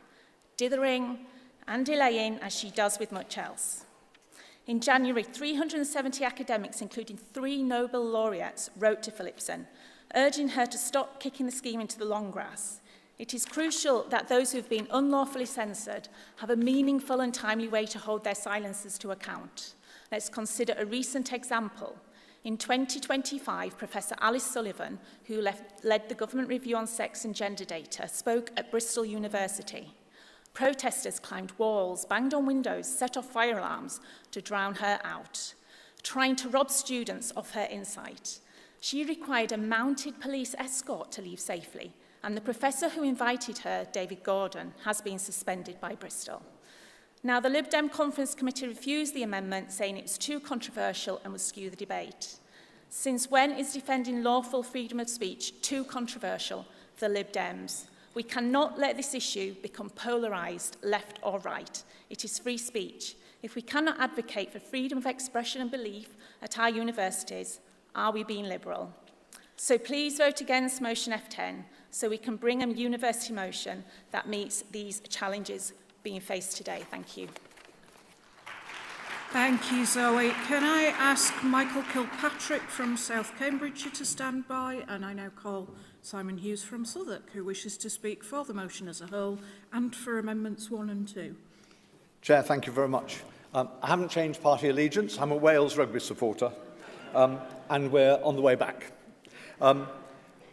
dithering and delaying as she does with much else. In January, 370 academics, including 3 Nobel laureates, wrote to Phillipson, urging her to stop kicking the scheme into the long grass. It is crucial that those who have been unlawfully censored have a meaningful and timely way to hold their silences to account. Let's consider a recent example. In 2025, Professor Alice Sullivan, who led the Government Review on Sex and Gender Data, spoke at Bristol University. Protesters climbed walls, banged on windows, set off fire alarms to drown her out, trying to rob students of her insight. She required a mounted police escort to leave safely, and the professor who invited her, David Gordon, has been suspended by Bristol. Now, the Lib Dem Conference Committee refused the amendment, saying it was too controversial and would skew the debate. Since when is defending lawful freedom of speech too controversial for the Lib Dems? We cannot let this issue become polarised left or right. It is free speech. If we cannot advocate for freedom of expression and belief at our universities, are we being liberal? So please vote against motion F10 so we can bring a university motion that meets these challenges being faced today. Thank you. Thank you, Zoe. Can I ask Michael Kilpatrick from South Cambridgeshire to stand by? And I now call Simon Hughes from Southwark, who wishes to speak for the motion as a whole and for amendments 1 and 2. Chair, thank you very much. I haven't changed party allegiance. I'm a Wales rugby supporter, and we're on the way back.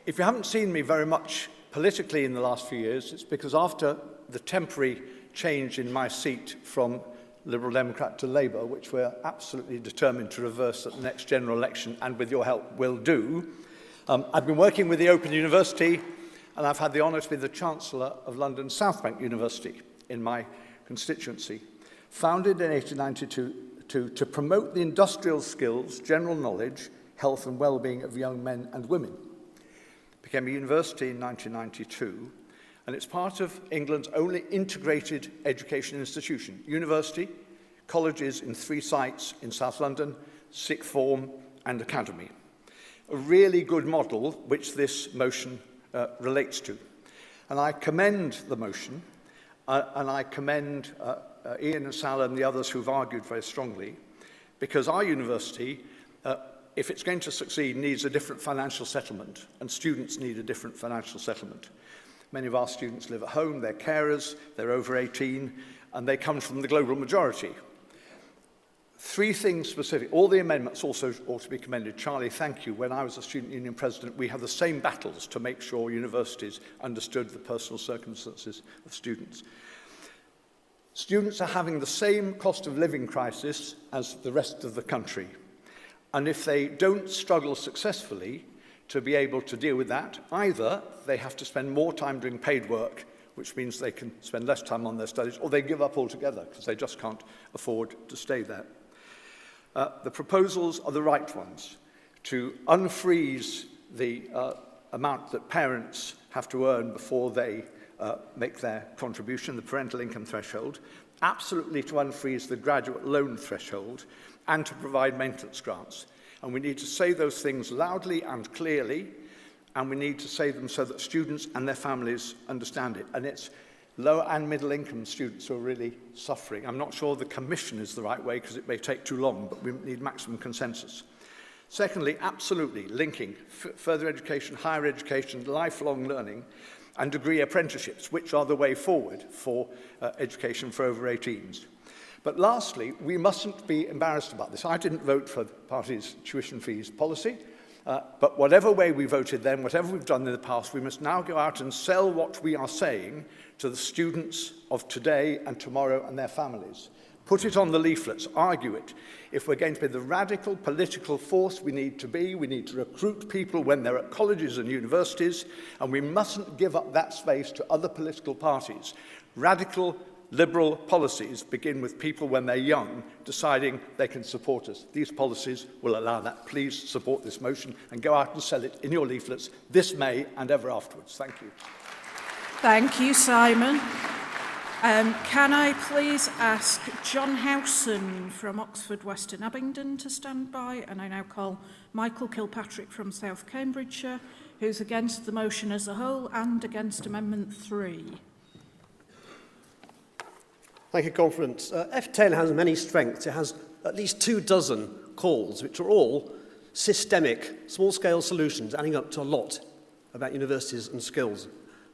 If you haven't seen me very much politically in the last few years, it's because after the temporary change in my seat from Liberal Democrat to Labour, which we're absolutely determined to reverse at the next general election, and with your help will do, I've been working with the Open University, and I've had the honour to be the Chancellor of London South Bank University in my constituency, founded in 1892 to promote the industrial skills, general knowledge, health and well-being of young men and women. It became a university in 1992, and it's part of England's only integrated education institution, university, colleges in 3 sites in South London, sixth form and academy. A really good model which this motion relates to. And I commend the motion, and I commend Ian and Sal and the others who've argued very strongly, because our university, if it's going to succeed, needs a different financial settlement, and students need a different financial settlement. Many of our students live at home, they're carers, they're over 18, and they come from the global majority. 3 things specific. All the amendments also ought to be commended. Charlie, thank you. When I was a student union president, we had the same battles to make sure universities understood the personal circumstances of students. Students are having the same cost of living crisis as the rest of the country. And if they don't struggle successfully to be able to deal with that, either they have to spend more time doing paid work, which means they can spend less time on their studies, or they give up altogether because they just can't afford to stay there. The proposals are the right ones to unfreeze the amount that parents have to earn before they make their contribution, the parental income threshold, absolutely to unfreeze the graduate loan threshold, and to provide maintenance grants. And we need to say those things loudly and clearly, and we need to say them so that students and their families understand it. And it's low and middle income students who are really suffering. I'm not sure the commission is the right way because it may take too long, but we need maximum consensus. Secondly, absolutely linking further education, higher education, lifelong learning, and degree apprenticeships, which are the way forward for education for over 18s. But lastly, we mustn't be embarrassed about this. I didn't vote for the party's tuition fees policy, but whatever way we voted then, whatever we've done in the past, we must now go out and sell what we are saying to the students of today and tomorrow and their families. Put it on the leaflets, argue it. If we're going to be the radical political force we need to be, we need to recruit people when they're at colleges and universities, and we mustn't give up that space to other political parties. Radical liberal policies begin with people when they're young deciding they can support us. These policies will allow that. Please support this motion and go out and sell it in your leaflets this May and ever afterwards. Thank you. Thank you, Simon. Can I please ask John Howson from Oxford Western Abingdon to stand by? And I now call Michael Kilpatrick from South Cambridgeshire, who's against the motion as a whole and against Amendment 3. Thank you, Conference. F10 has many strengths. It has at least 24 calls, which are all systemic, small-scale solutions, adding up to a lot about universities and skills.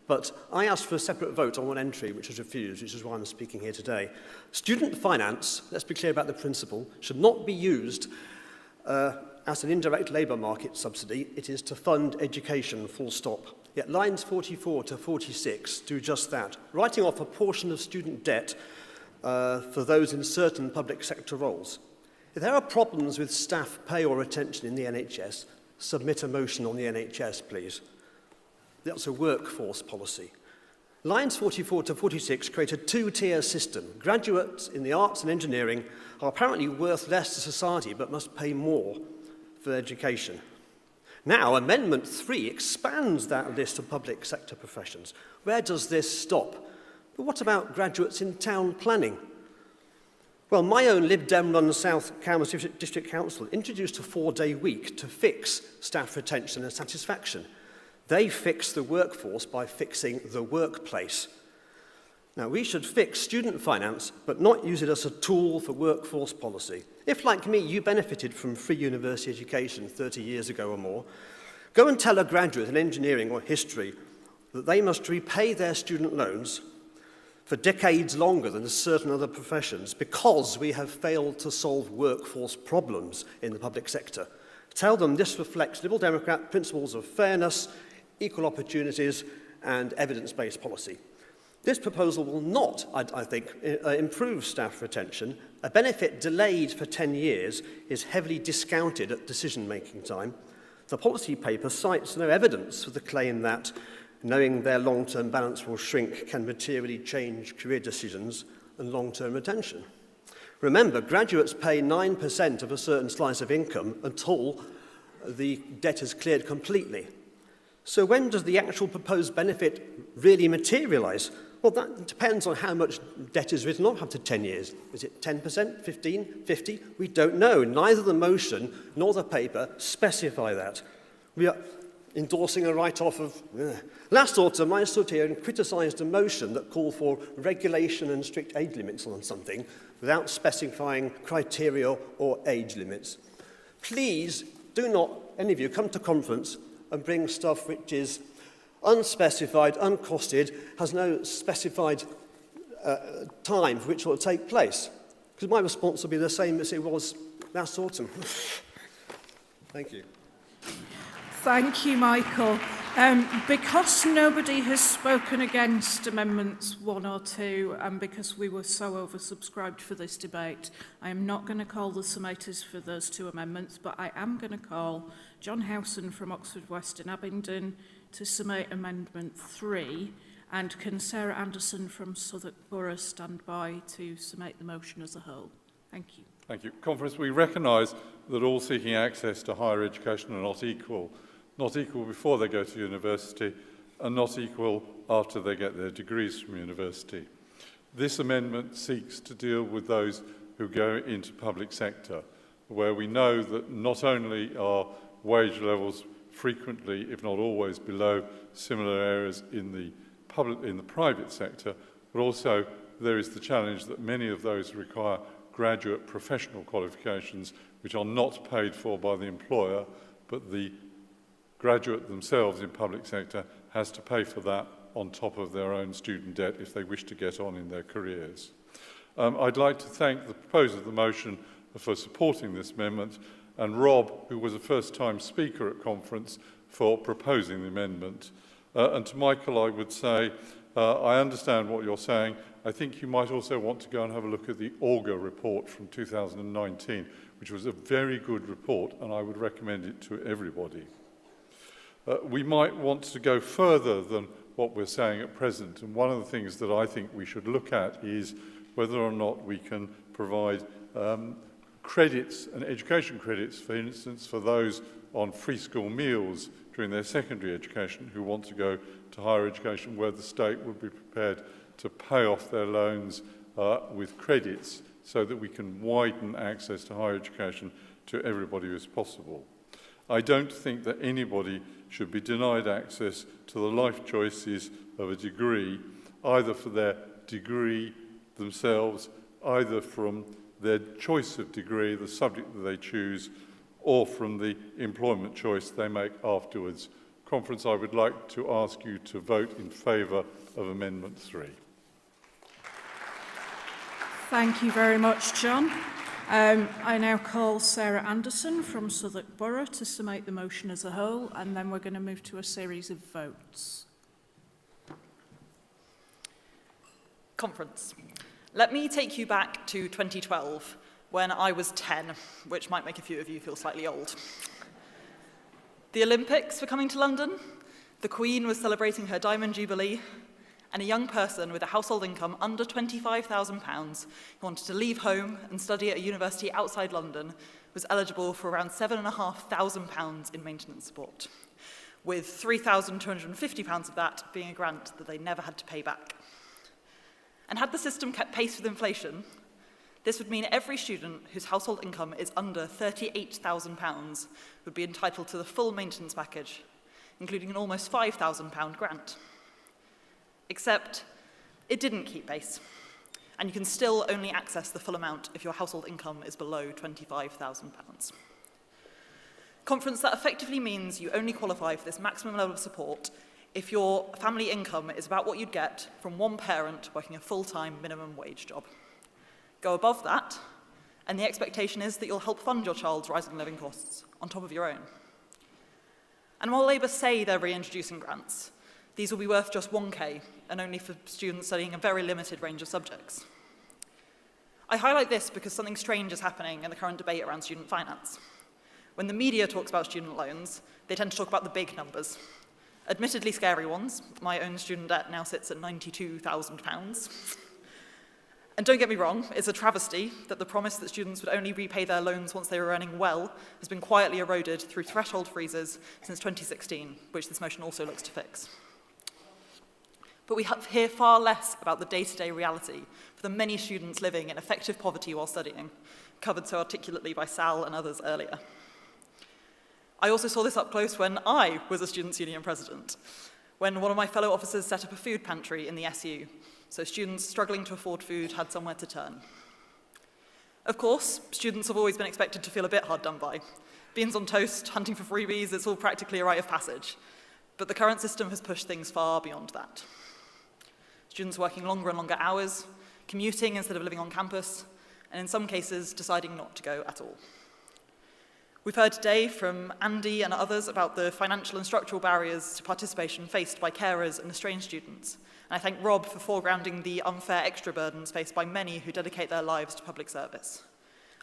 But I asked for a separate vote on one entry, which was refused, which is why I'm speaking here today. Student finance, let's be clear about the principle, should not be used as an indirect labour market subsidy, it is to fund education, full stop. Yet lines 44 to 46 do just that, writing off a portion of student debt for those in certain public sector roles. If there are problems with staff pay or retention in the NHS, submit a motion on the NHS, please. That's a workforce policy. Lines 44 to 46 create a two-tier system. Graduates in the arts and engineering are apparently worth less to society but must pay more for education. Now, Amendment 3 expands that list of public sector professions. Where does this stop? But what about graduates in town planning? Well, my own Lib Dem-run South Cambs District Council introduced a 4-day week to fix staff retention and satisfaction. They fix the workforce by fixing the workplace. Now, we should fix student finance, but not use it as a tool for workforce policy. If, like me, you benefited from free university education 30 years ago or more, go and tell a graduate in engineering or history that they must repay their student loans for decades longer than certain other professions because we have failed to solve workforce problems in the public sector. Tell them this reflects Liberal Democrat principles of fairness, equal opportunities, and evidence-based policy. This proposal will not, I think, improve staff retention. A benefit delayed for 10 years is heavily discounted at decision-making time. The policy paper cites no evidence for the claim that knowing their long-term balance will shrink can materially change career decisions and long-term retention. Remember, graduates pay 9% of a certain slice of income until the debt is cleared completely. So when does the actual proposed benefit really materialise? Well, that depends on how much debt is written off after 10 years. Is it 10%, 15, 50? We don't know. Neither the motion nor the paper specify that. We are endorsing a write-off of... Last autumn, I stood here and criticised a motion that called for regulation and strict age limits on something without specifying criteria or age limits. Please do not, any of you, come to conference and bring stuff which is unspecified, uncosted, has no specified time for which it will take place. Because my response will be the same as it was last autumn. Thank you. Thank you, Michael. Because nobody has spoken against Amendments 1 or 2, and because we were so oversubscribed for this debate, I am not going to call the summators for those 2 amendments, but I am going to call John Howson from Oxford West and Abingdon to summate Amendment 3, and can Sarah Anderson from Southwark Borough stand by to summate the motion as a whole? Thank you. Thank you. Conference, we recognise that all seeking access to higher education are not equal before they go to university and not equal after they get their degrees from university. This amendment seeks to deal with those who go into public sector, where we know that not only are wage levels frequently, if not always, below similar areas in the private sector, but also there is the challenge that many of those require graduate professional qualifications which are not paid for by the employer, but the graduate themselves in public sector has to pay for that on top of their own student debt if they wish to get on in their careers. I'd like to thank the proposer of the motion for supporting this amendment, and Rob, who was a first-time speaker at conference, for proposing the amendment. And to Michael, I would say, I understand what you're saying. I think you might also want to go and have a look at the Auger report from 2019, which was a very good report, and I would recommend it to everybody. We might want to go further than what we're saying at present, and one of the things that I think we should look at is whether or not we can provide credits and education credits, for instance, for those on free school meals during their secondary education who want to go to higher education, where the state would be prepared to pay off their loans with credits so that we can widen access to higher education to everybody who is possible. I don't think that anybody should be denied access to the life choices of a degree, either for their degree themselves, either from their choice of degree, the subject that they choose, or from the employment choice they make afterwards. Conference, I would like to ask you to vote in favour of Amendment 3. Thank you very much, John. I now call Sarah Anderson from Southwark Borough to summate the motion as a whole, and then we're going to move to a series of votes. Conference. Let me take you back to 2012, when I was 10, which might make a few of you feel slightly old. The Olympics were coming to London, the Queen was celebrating her Diamond Jubilee, and a young person with a household income under £25,000 who wanted to leave home and study at a university outside London was eligible for around £7,500 in maintenance support, with £3,250 of that being a grant that they never had to pay back. And had the system kept pace with inflation, this would mean every student whose household income is under £38,000 would be entitled to the full maintenance package, including an almost £5,000 grant. Except it didn't keep pace, and you can still only access the full amount if your household income is below £25,000. Conference, that effectively means you only qualify for this maximum level of support if your family income is about what you'd get from one parent working a full-time minimum wage job. Go above that, and the expectation is that you'll help fund your child's rising living costs on top of your own. And while Labour say they're reintroducing grants, these will be worth just 1k, and only for students studying a very limited range of subjects. I highlight this because something strange is happening in the current debate around student finance. When the media talks about student loans, they tend to talk about the big numbers. Admittedly scary ones. My own student debt now sits at £92,000. And don't get me wrong, it's a travesty that the promise that students would only repay their loans once they were earning well has been quietly eroded through threshold freezes since 2016, which this motion also looks to fix. But we hear far less about the day-to-day reality for the many students living in effective poverty while studying, covered so articulately by Sal and others earlier. I also saw this up close when I was a Students' Union president, when one of my fellow officers set up a food pantry in the SU, so students struggling to afford food had somewhere to turn. Of course, students have always been expected to feel a bit hard done by. Beans on toast, hunting for freebies, it's all practically a rite of passage. But the current system has pushed things far beyond that. Students working longer and longer hours, commuting instead of living on campus, and in some cases, deciding not to go at all. We've heard today from Andy and others about the financial and structural barriers to participation faced by carers and estranged students. And I thank Rob for foregrounding the unfair extra burdens faced by many who dedicate their lives to public service.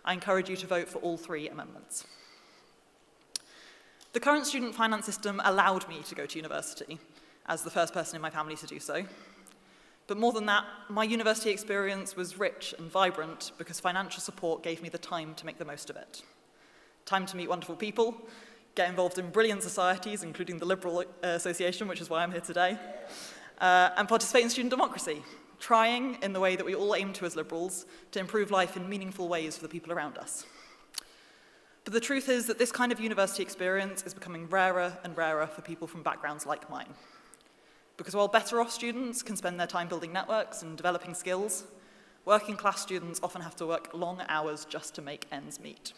I encourage you to vote for all 3 amendments. The current student finance system allowed me to go to university, as the first person in my family to do so. But more than that, my university experience was rich and vibrant because financial support gave me the time to make the most of it. Time to meet wonderful people, get involved in brilliant societies, including the Liberal Association, which is why I'm here today, and participate in student democracy, trying, in the way that we all aim to as Liberals, to improve life in meaningful ways for the people around us. But the truth is that this kind of university experience is becoming rarer and rarer for people from backgrounds like mine. Because while better off students can spend their time building networks and developing skills, working class students often have to work long hours just to make ends meet.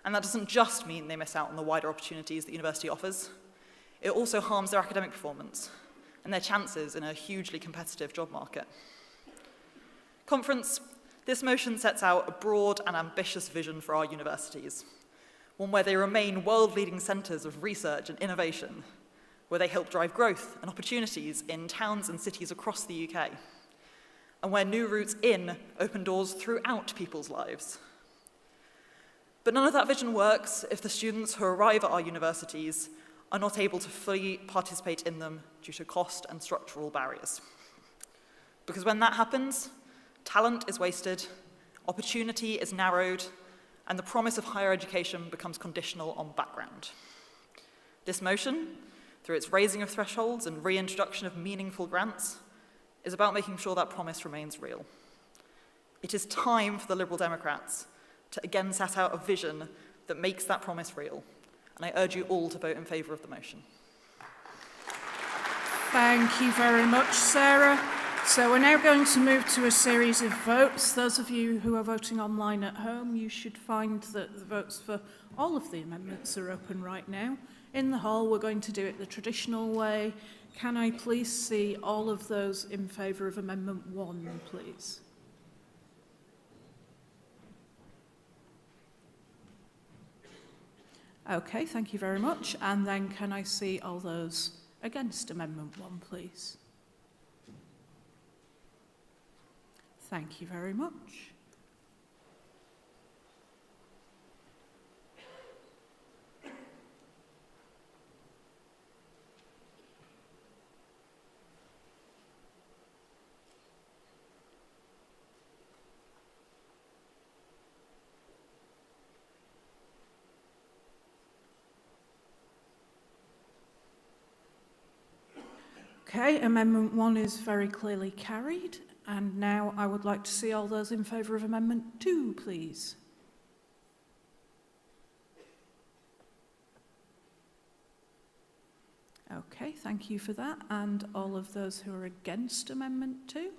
And that doesn't just mean they miss out on the wider opportunities that university offers. It also harms their academic performance and their chances in a hugely competitive job market. Conference, this motion sets out a broad and ambitious vision for our universities, one where they remain world-leading centres of research and innovation, where they help drive growth and opportunities in towns and cities across the UK, and where new routes in open doors throughout people's lives. But none of that vision works if the students who arrive at our universities are not able to fully participate in them due to cost and structural barriers. Because when that happens, talent is wasted, opportunity is narrowed, and the promise of higher education becomes conditional on background. This motion, through its raising of thresholds and reintroduction of meaningful grants, is about making sure that promise remains real. It is time for the Liberal Democrats to again set out a vision that makes that promise real. And I urge you all to vote in favour of the motion. Thank you very much, Sarah. So we're now going to move to a series of votes. Those of you who are voting online at home, you should find that the votes for all of the amendments are open right now. In the hall, we're going to do it the traditional way. Can I please see all of those in favour of Amendment 1, please? Okay, thank you very much. And then can I see all those against Amendment 1, please? Thank you very much. Okay, Amendment 1 is very clearly carried. And now I would like to see all those in favour of Amendment 2, please. Okay, thank you for that. And all of those who are against Amendment 2?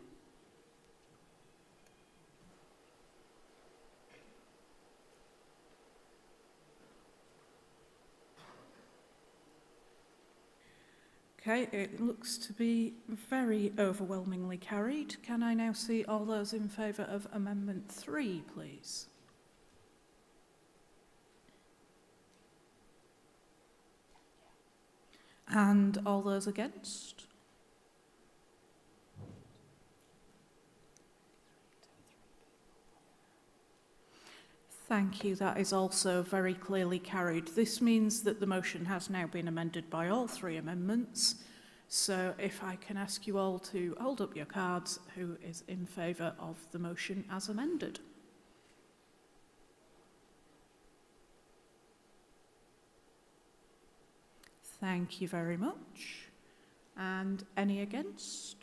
Okay, it looks to be very overwhelmingly carried. Can I now see all those in favour of Amendment 3, please? And all those against? Thank you. That is also very clearly carried. This means that the motion has now been amended by all 3 amendments. So if I can ask you all to hold up your cards, who is in favour of the motion as amended? Thank you very much. And any against?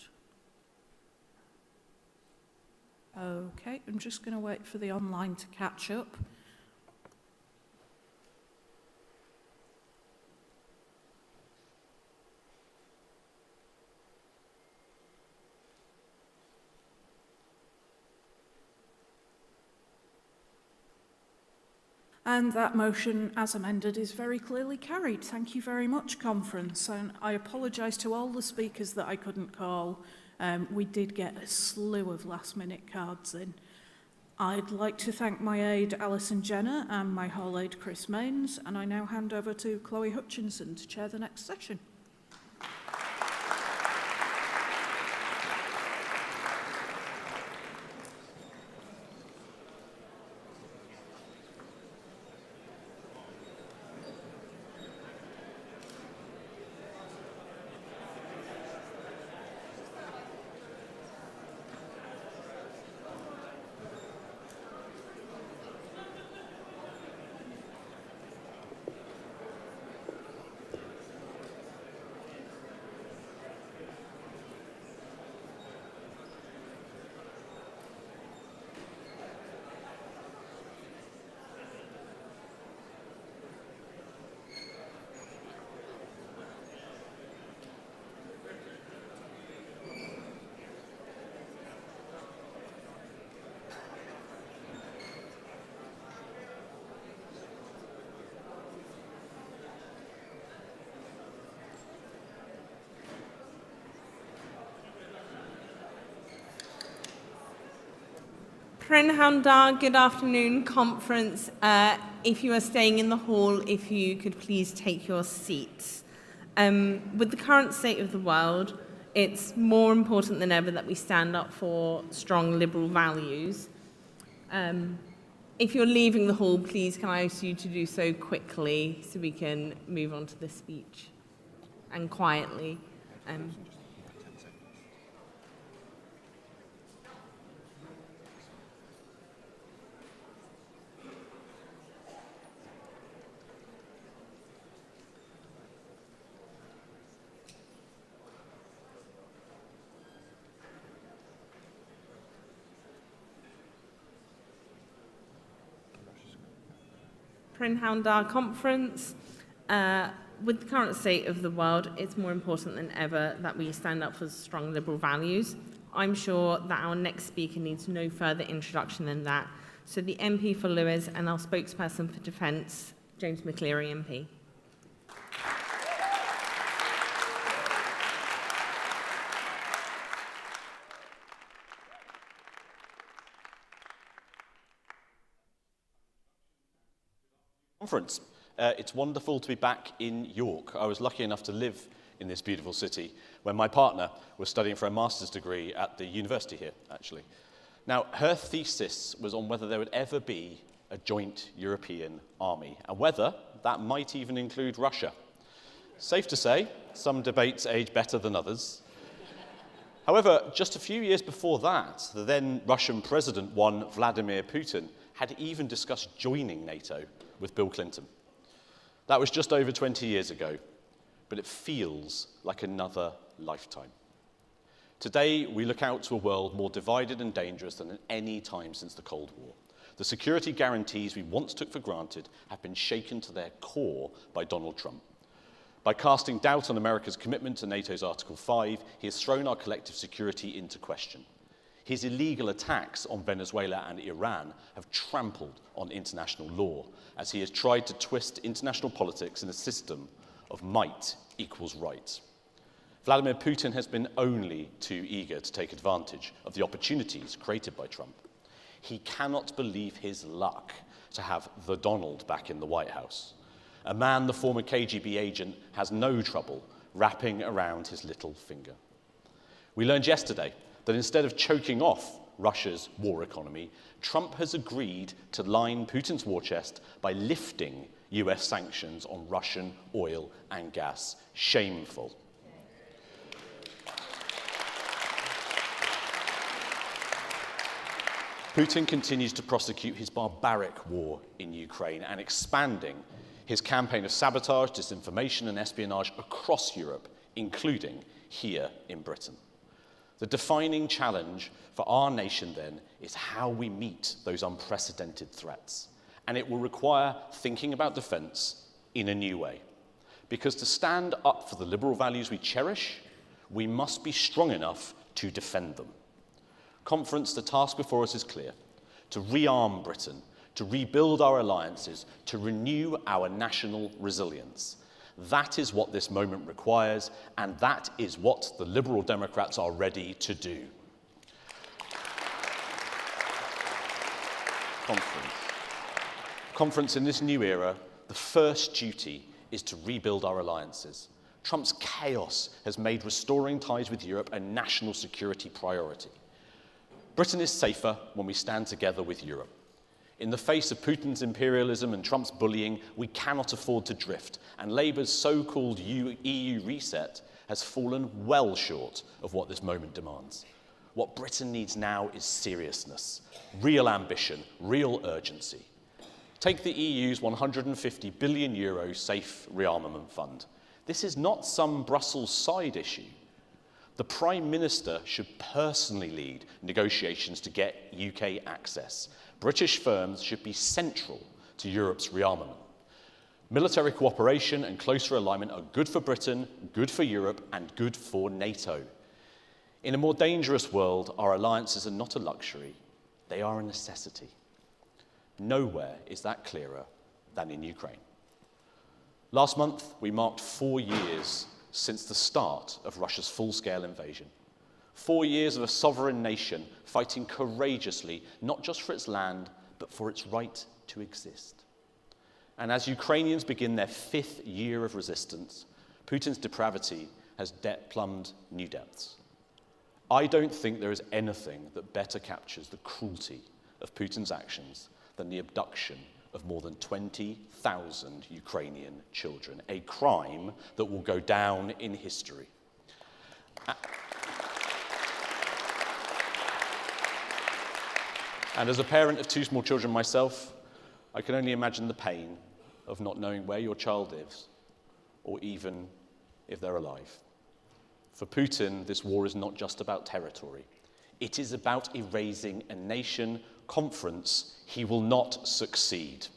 Okay, I'm just going to wait for the online to catch up. And that motion, as amended, is very clearly carried. Thank you very much, Conference. And I apologise to all the speakers that I couldn't call. We did get a slew of last-minute cards in. I'd like to thank my aide, Alison Jenner, and my hall aide, Chris Mains, and I now hand over to Chloe Hutchinson to chair the next session. Prynhawn, good afternoon, Conference. If you are staying in the hall, if you could please take your seats. With the current state of the world, it's more important than ever that we stand up for strong liberal values. If you're leaving the hall, please can I ask you to do so quickly so we can move on to the speech and quietly. Prynhawn Conference. With the current state of the world, it's more important than ever that we stand up for strong liberal values. I'm sure that our next speaker needs no further introduction than that. So the MP for Lewes and our spokesperson for Defence, James McCleary MP. Conference. It's wonderful to be back in York. I was lucky enough to live in this beautiful city when my partner was studying for a master's degree at the university here, actually. Now, her thesis was on whether there would ever be a joint European army, and whether that might even include Russia. Safe to say, some debates age better than others. However, just a few years before that, the then Russian President, one Vladimir Putin, had even discussed joining NATO with Bill Clinton. That was just over 20 years ago, but it feels like another lifetime. Today, we look out to a world more divided and dangerous than at any time since the Cold War. The security guarantees we once took for granted have been shaken to their core by Donald Trump. By casting doubt on America's commitment to NATO's Article 5, he has thrown our collective security into question. His illegal attacks on Venezuela and Iran have trampled on international law, as he has tried to twist international politics in a system of might equals right. Vladimir Putin has been only too eager to take advantage of the opportunities created by Trump. He cannot believe his luck to have the Donald back in the White House, a man the former KGB agent has no trouble wrapping around his little finger. We learned yesterday that instead of choking off Russia's war economy, Trump has agreed to line Putin's war chest by lifting US sanctions on Russian oil and gas. Shameful. Putin continues to prosecute his barbaric war in Ukraine and expanding his campaign of sabotage, disinformation and espionage across Europe, including here in Britain. The defining challenge for our nation, then, is how we meet those unprecedented threats. And it will require thinking about defence in a new way. Because to stand up for the liberal values we cherish, we must be strong enough to defend them. Conference, the task before us is clear: to rearm Britain, to rebuild our alliances, to renew our national resilience. That is what this moment requires, and that is what the Liberal Democrats are ready to do. Conference, in this new era, the first duty is to rebuild our alliances. Trump's chaos has made restoring ties with Europe a national security priority. Britain is safer when we stand together with Europe. In the face of Putin's imperialism and Trump's bullying, we cannot afford to drift, and Labour's so-called EU reset has fallen well short of what this moment demands. What Britain needs now is seriousness, real ambition, real urgency. Take the EU's €150 billion safe rearmament fund. This is not some Brussels side issue. The Prime Minister should personally lead negotiations to get UK access. British firms should be central to Europe's rearmament. Military cooperation and closer alignment are good for Britain, good for Europe, and good for NATO. In a more dangerous world, our alliances are not a luxury, they are a necessity. Nowhere is that clearer than in Ukraine. Last month, we marked 4 years since the start of Russia's full-scale invasion. 4 years of a sovereign nation fighting courageously, not just for its land, but for its right to exist. And as Ukrainians begin their 5th year of resistance, Putin's depravity has plumbed new depths. I don't think there is anything that better captures the cruelty of Putin's actions than the abduction of more than 20,000 Ukrainian children, a crime that will go down in history. And as a parent of 2 small children myself, I can only imagine the pain of not knowing where your child is, or even if they're alive. For Putin, this war is not just about territory. It is about erasing a nation. Conference, he will not succeed.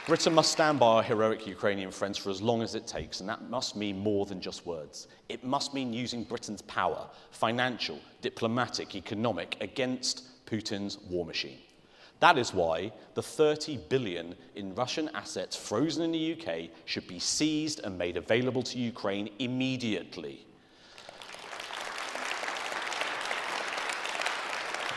Britain must stand by our heroic Ukrainian friends for as long as it takes, and that must mean more than just words. It must mean using Britain's power, financial, diplomatic, economic, against Putin's war machine. That is why the 30 billion in Russian assets frozen in the UK should be seized and made available to Ukraine immediately.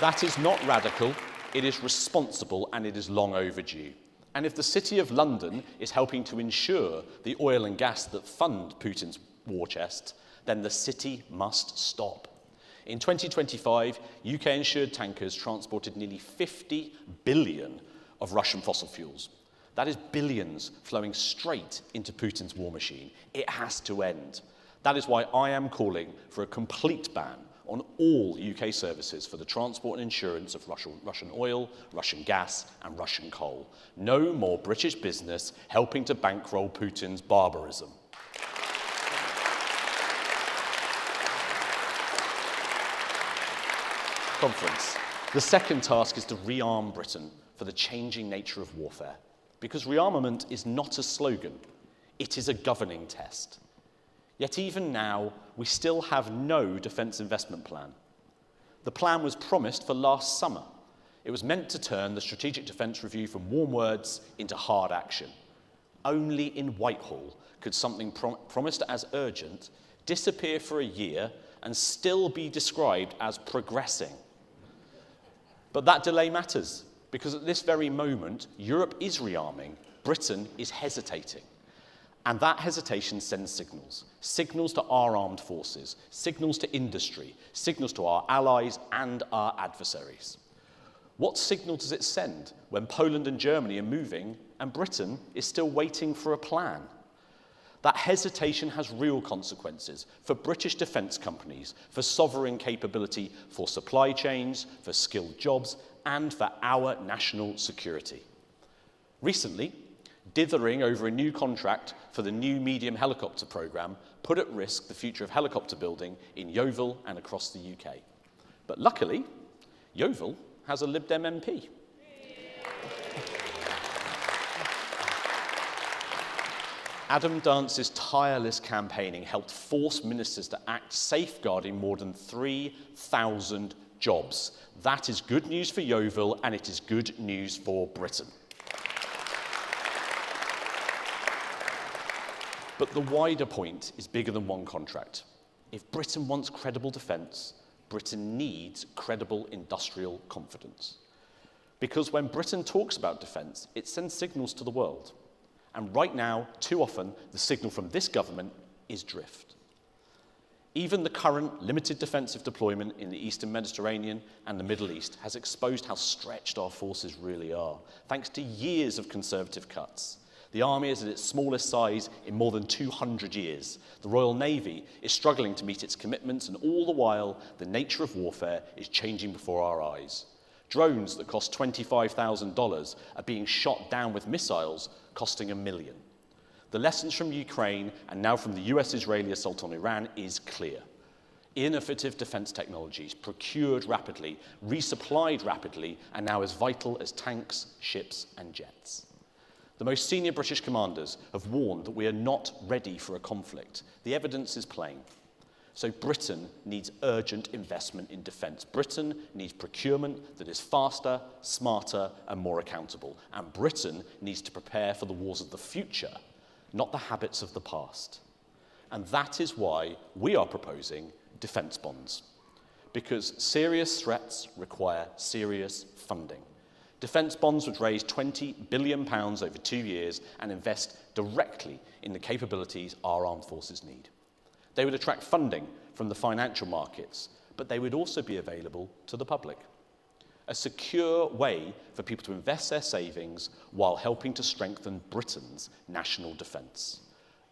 That is not radical, It is responsible and it is long overdue. And if the City of London is helping to insure the oil and gas that fund Putin's war chest, then the city must stop. In 2025, UK-insured tankers transported nearly 50 billion of Russian fossil fuels. That is billions flowing straight into Putin's war machine. It has to end. That is why I am calling for a complete ban on all UK services for the transport and insurance of Russian oil, Russian gas and Russian coal. No more British business helping to bankroll Putin's barbarism. Conference. The second task is to rearm Britain for the changing nature of warfare, because rearmament is not a slogan, it is a governing test. Yet even now, we still have no defence investment plan. The plan was promised for last summer. It was meant to turn the Strategic Defence Review from warm words into hard action. Only in Whitehall could something promised as urgent disappear for a year and still be described as progressing. But that delay matters, because at this very moment, Europe is rearming, Britain is hesitating. And that hesitation sends signals. Signals to our armed forces, signals to industry, signals to our allies and our adversaries. What signal does it send when Poland and Germany are moving and Britain is still waiting for a plan? That hesitation has real consequences for British defence companies, for sovereign capability, for supply chains, for skilled jobs, and for our national security. Recently, dithering over a new contract for the new medium helicopter programme put at risk the future of helicopter building in Yeovil and across the UK. But luckily, Yeovil has a Lib Dem MP. Adam Dance's tireless campaigning helped force ministers to act, safeguarding more than 3,000 jobs. That is good news for Yeovil, and it is good news for Britain. But the wider point is bigger than one contract. If Britain wants credible defence, Britain needs credible industrial confidence. Because when Britain talks about defence, it sends signals to the world. And right now, too often, the signal from this government is drift. Even the current limited defensive deployment in the Eastern Mediterranean and the Middle East has exposed how stretched our forces really are, thanks to years of Conservative cuts. The army is at its smallest size in more than 200 years. The Royal Navy is struggling to meet its commitments, and all the while, the nature of warfare is changing before our eyes. Drones that cost $25,000 are being shot down with missiles costing $1 million. The lessons from Ukraine and now from the US-Israeli assault on Iran is clear. Innovative defence technologies procured rapidly, resupplied rapidly, and now as vital as tanks, ships and jets. The most senior British commanders have warned that we are not ready for a conflict. The evidence is plain. So Britain needs urgent investment in defence. Britain needs procurement that is faster, smarter and more accountable. And Britain needs to prepare for the wars of the future, not the habits of the past. And that is why we are proposing defence bonds. Because serious threats require serious funding. Defence bonds would raise £20 billion over 2 years and invest directly in the capabilities our armed forces need. They would attract funding from the financial markets, but they would also be available to the public. A secure way for people to invest their savings while helping to strengthen Britain's national defence.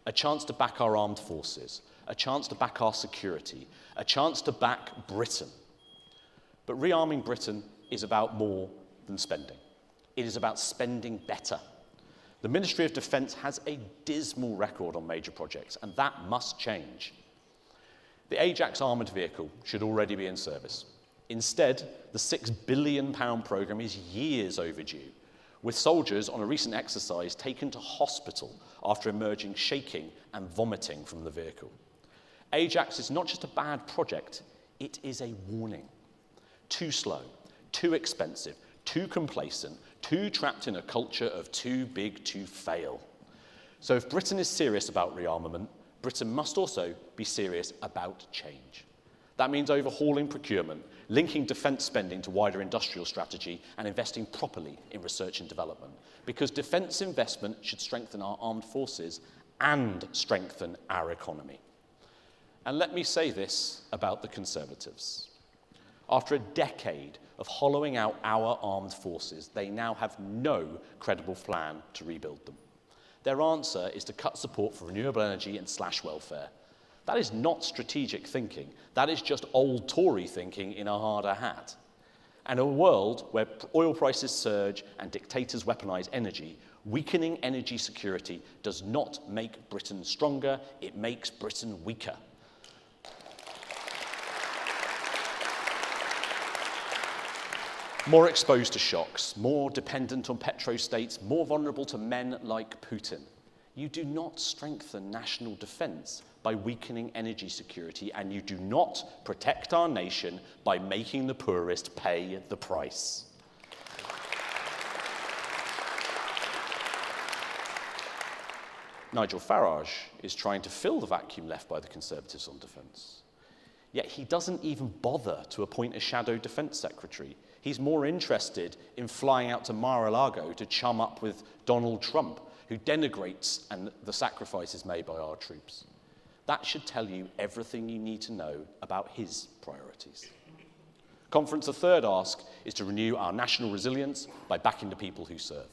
A chance to back our armed forces, a chance to back our security, a chance to back Britain. But rearming Britain is about more than spending. It is about spending better. The Ministry of Defence has a dismal record on major projects, and that must change. The Ajax armoured vehicle should already be in service. Instead, the £6 billion programme is years overdue, with soldiers on a recent exercise taken to hospital after emerging shaking and vomiting from the vehicle. Ajax is not just a bad project, it is a warning. Too slow, too expensive, too complacent, too trapped in a culture of too big to fail. So if Britain is serious about rearmament, Britain must also be serious about change. That means overhauling procurement, linking defence spending to wider industrial strategy, and investing properly in research and development. Because defence investment should strengthen our armed forces and strengthen our economy. And let me say this about the Conservatives. After a decade of hollowing out our armed forces, they now have no credible plan to rebuild them. Their answer is to cut support for renewable energy and slash welfare. That is not strategic thinking. That is just old Tory thinking in a harder hat. And in a world where oil prices surge and dictators weaponize energy, weakening energy security does not make Britain stronger, it makes Britain weaker. More exposed to shocks, more dependent on petrostates, more vulnerable to men like Putin. You do not strengthen national defence by weakening energy security, and you do not protect our nation by making the poorest pay the price. Nigel Farage is trying to fill the vacuum left by the Conservatives on defence. Yet he doesn't even bother to appoint a shadow defence secretary. He's more interested in flying out to Mar-a-Lago to chum up with Donald Trump, who denigrates the sacrifices made by our troops. That should tell you everything you need to know about his priorities. Conference's third ask is to renew our national resilience by backing the people who serve.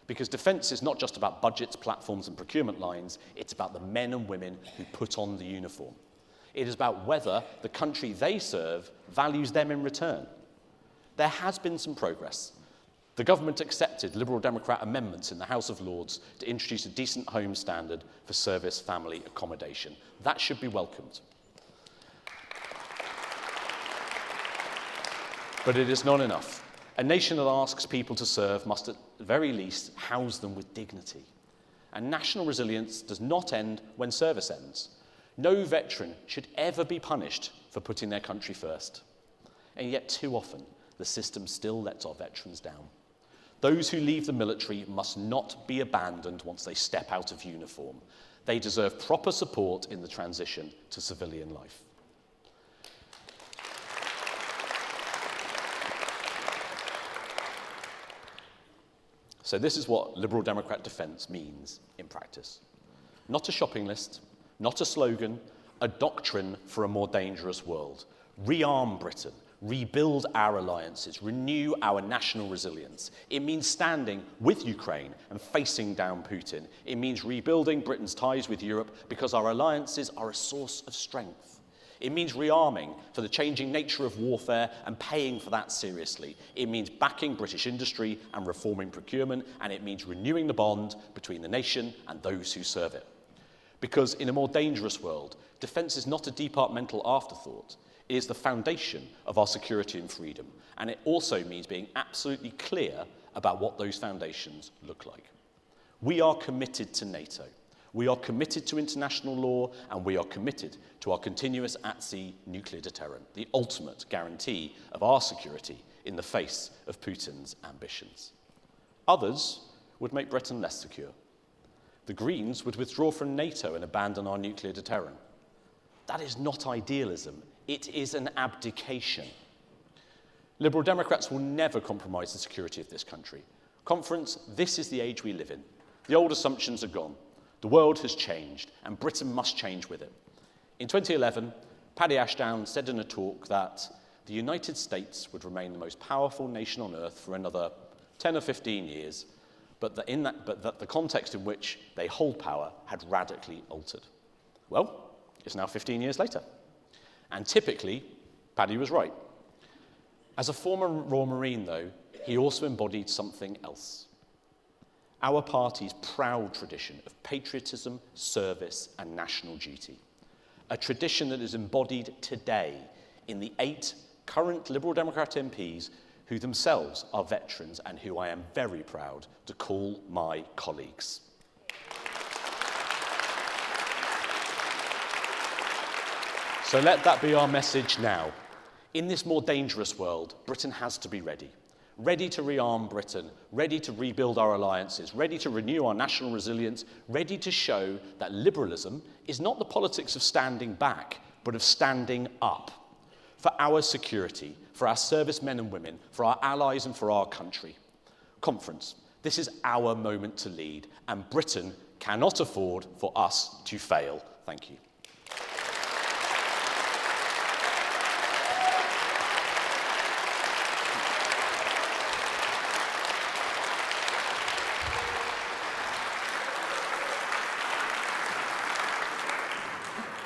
Because defence is not just about budgets, platforms and procurement lines, it's about the men and women who put on the uniform. It is about whether the country they serve values them in return. There has been some progress. The government accepted Liberal Democrat amendments in the House of Lords to introduce a decent home standard for service family accommodation. That should be welcomed. But it is not enough. A nation that asks people to serve must at the very least house them with dignity. And national resilience does not end when service ends. No veteran should ever be punished for putting their country first. And yet too often, the system still lets our veterans down. Those who leave the military must not be abandoned once they step out of uniform. They deserve proper support in the transition to civilian life. So this is what Liberal Democrat defence means in practice. Not a shopping list, not a slogan, a doctrine for a more dangerous world. Rearm Britain. Rebuild our alliances, renew our national resilience. It means standing with Ukraine and facing down Putin. It means rebuilding Britain's ties with Europe because our alliances are a source of strength. It means rearming for the changing nature of warfare and paying for that seriously. It means backing British industry and reforming procurement, and it means renewing the bond between the nation and those who serve it. Because in a more dangerous world, defence is not a departmental afterthought. It is the foundation of our security and freedom, and it also means being absolutely clear about what those foundations look like. We are committed to NATO. We are committed to international law, and we are committed to our continuous at-sea nuclear deterrent, the ultimate guarantee of our security in the face of Putin's ambitions. Others would make Britain less secure. The Greens would withdraw from NATO and abandon our nuclear deterrent. That is not idealism. It is an abdication. Liberal Democrats will never compromise the security of this country. Conference, this is the age we live in. The old assumptions are gone. The world has changed, and Britain must change with it. In 2011, Paddy Ashdown said in a talk that the United States would remain the most powerful nation on earth for another 10 or 15 years, but that the context in which they hold power had radically altered. Well, it's now 15 years later. And typically, Paddy was right. As a former Royal Marine, though, he also embodied something else. Our party's proud tradition of patriotism, service, and national duty. A tradition that is embodied today in the 8 current Liberal Democrat MPs who themselves are veterans and who I am very proud to call my colleagues. So let that be our message now. In this more dangerous world, Britain has to be ready. Ready to rearm Britain, ready to rebuild our alliances, ready to renew our national resilience, ready to show that liberalism is not the politics of standing back, but of standing up. for our security, for our servicemen and women, for our allies and for our country. Conference, this is our moment to lead, and Britain cannot afford for us to fail. Thank you.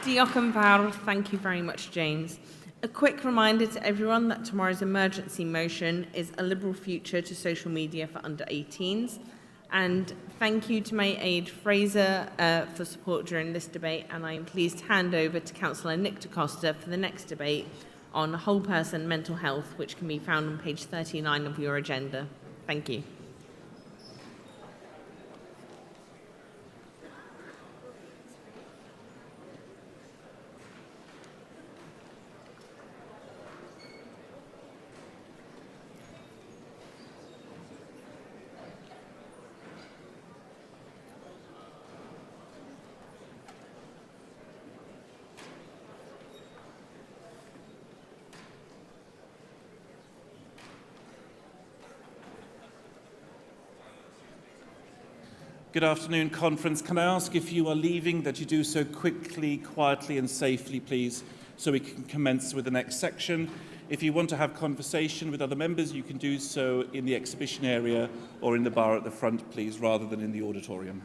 Diolch yn fawr. Thank you very much, James. A quick reminder to everyone that tomorrow's emergency motion is a liberal future to social media for under 18s. And thank you to my aide Fraser for support during this debate. And I am pleased to hand over to Councillor Nick DaCosta for the next debate on whole person mental health, which can be found on page 39 of your agenda. Thank you. Good afternoon, conference. Can I ask if you are leaving that you do so quickly, quietly and safely, please, so we can commence with the next section. If you want to have conversation with other members, you can do so in the exhibition area or in the bar at the front, please, rather than in the auditorium.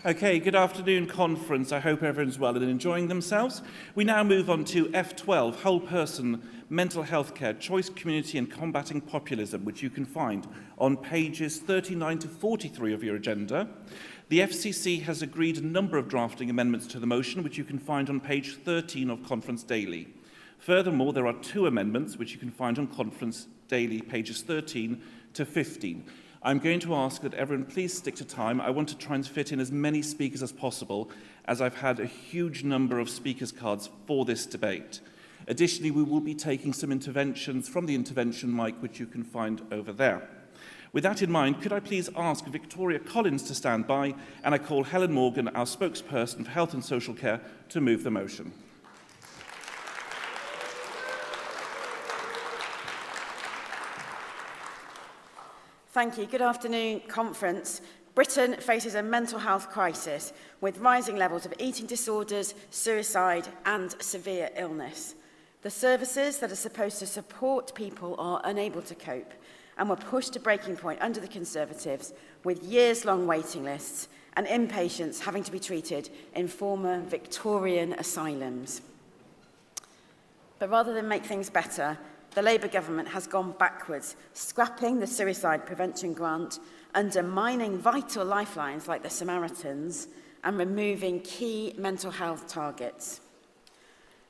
Okay, good afternoon, conference. I hope everyone's well and enjoying themselves. We now move on to F12, Whole Person, Mental Health Care, Choice, Community and Combating Populism, which you can find on pages 39 to 43 of your agenda. The FCC has agreed a number of drafting amendments to the motion, which you can find on page 13 of Conference Daily. Furthermore, there are 2 amendments, which you can find on Conference Daily, pages 13 to 15. I'm going to ask that everyone please stick to time. I want to try and fit in as many speakers as possible, as I've had a huge number of speakers' cards for this debate. Additionally, we will be taking some interventions from the intervention mic, which you can find over there. With that in mind, could I please ask Victoria Collins to stand by, and I call Helen Morgan, our spokesperson for Health and Social Care, to move the motion. Thank you. Good afternoon, conference. Britain faces a mental health crisis with rising levels of eating disorders, suicide and severe illness. The services that are supposed to support people are unable to cope and were pushed to breaking point under the Conservatives with years-long waiting lists and inpatients having to be treated in former Victorian asylums. But rather than make things better, the Labour government has gone backwards, scrapping the suicide prevention grant, undermining vital lifelines like the Samaritans, and removing key mental health targets.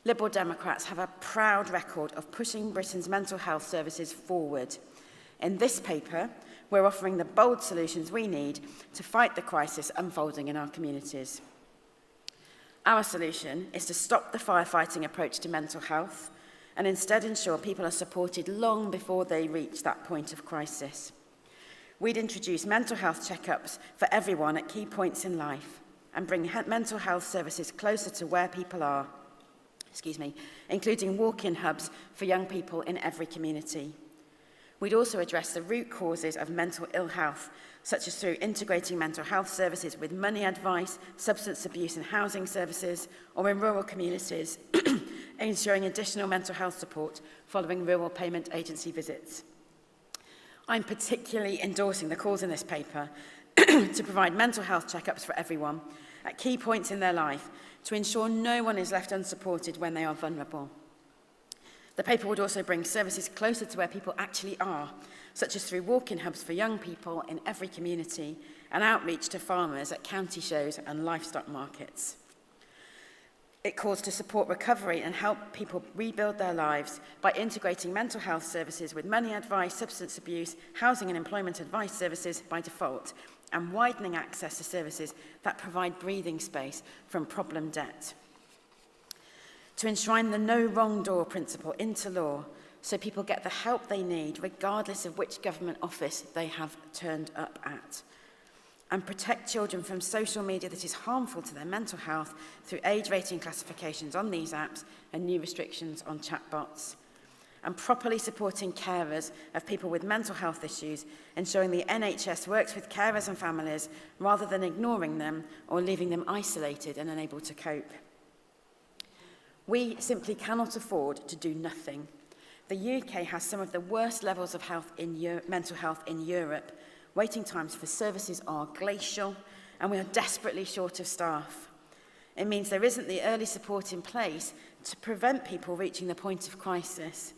Liberal Democrats have a proud record of pushing Britain's mental health services forward. In this paper, we're offering the bold solutions we need to fight the crisis unfolding in our communities. Our solution is to stop the firefighting approach to mental health and instead ensure people are supported long before they reach that point of crisis. We'd introduce mental health checkups for everyone at key points in life and bring mental health services closer to where people are, including walk-in hubs for young people in every community. We'd also address the root causes of mental ill health, such as through integrating mental health services with money advice, substance abuse and housing services, or in rural communities, ensuring additional mental health support following rural payment agency visits. I'm particularly endorsing the calls in this paper to provide mental health checkups for everyone at key points in their life to ensure no one is left unsupported when they are vulnerable. The paper would also bring services closer to where people actually are, such as through walk-in hubs for young people in every community and outreach to farmers at county shows and livestock markets. It calls to support recovery and help people rebuild their lives by integrating mental health services with money advice, substance abuse, housing and employment advice services by default, and widening access to services that provide breathing space from problem debt. To enshrine the no wrong door principle into law so people get the help they need regardless of which government office they have turned up at. And protect children from social media that is harmful to their mental health through age rating classifications on these apps and new restrictions on chatbots. And properly supporting carers of people with mental health issues, ensuring the NHS works with carers and families rather than ignoring them or leaving them isolated and unable to cope. We simply cannot afford to do nothing. The UK has some of the worst levels of mental health in Europe. Waiting times for services are glacial, and we are desperately short of staff. It means there isn't the early support in place to prevent people reaching the point of crisis.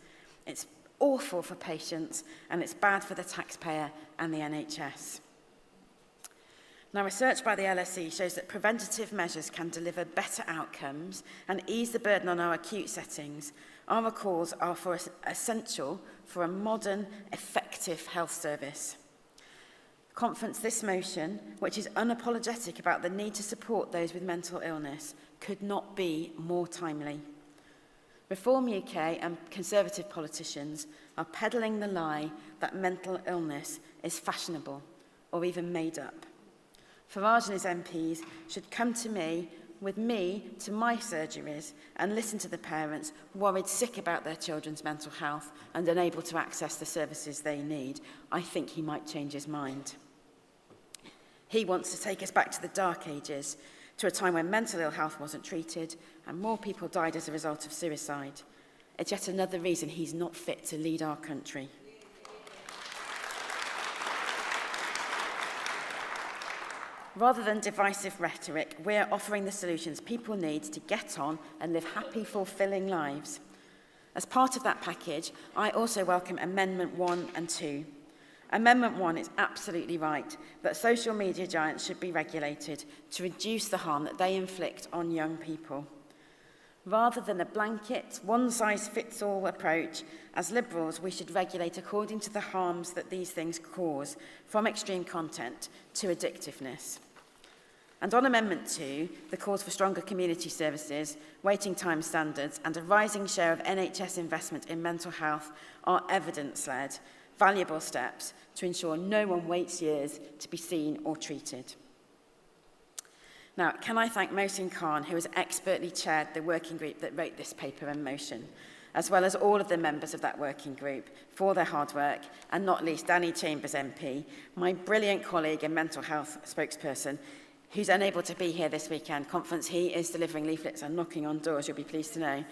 It's awful for patients, and it's bad for the taxpayer and the NHS. Now, research by the LSE shows that preventative measures can deliver better outcomes and ease the burden on our acute settings. Our calls are essential for a modern, effective health service. Conference, this motion, which is unapologetic about the need to support those with mental illness, could not be more timely. Reform UK and Conservative politicians are peddling the lie that mental illness is fashionable or even made up. Farage and his MPs should come to me, with me, to my surgeries and listen to the parents worried sick about their children's mental health and unable to access the services they need. I think he might change his mind. He wants to take us back to the dark ages, to a time when mental ill health wasn't treated and more people died as a result of suicide. It's yet another reason he's not fit to lead our country. Rather than divisive rhetoric, we're offering the solutions people need to get on and live happy, fulfilling lives. As part of that package, I also welcome Amendment 1 and 2. Amendment 1 is absolutely right that social media giants should be regulated to reduce the harm that they inflict on young people. Rather than a blanket, one-size-fits-all approach, as Liberals, we should regulate according to the harms that these things cause, from extreme content to addictiveness. And on Amendment 2, the calls for stronger community services, waiting time standards, and a rising share of NHS investment in mental health are evidence-led, valuable steps to ensure no one waits years to be seen or treated. Now, can I thank Mohsin Khan, who has expertly chaired the working group that wrote this paper and motion, as well as all of the members of that working group for their hard work, and not least Danny Chambers MP, my brilliant colleague and mental health spokesperson, who's unable to be here this weekend. Conference, he is delivering leaflets and knocking on doors, you'll be pleased to know,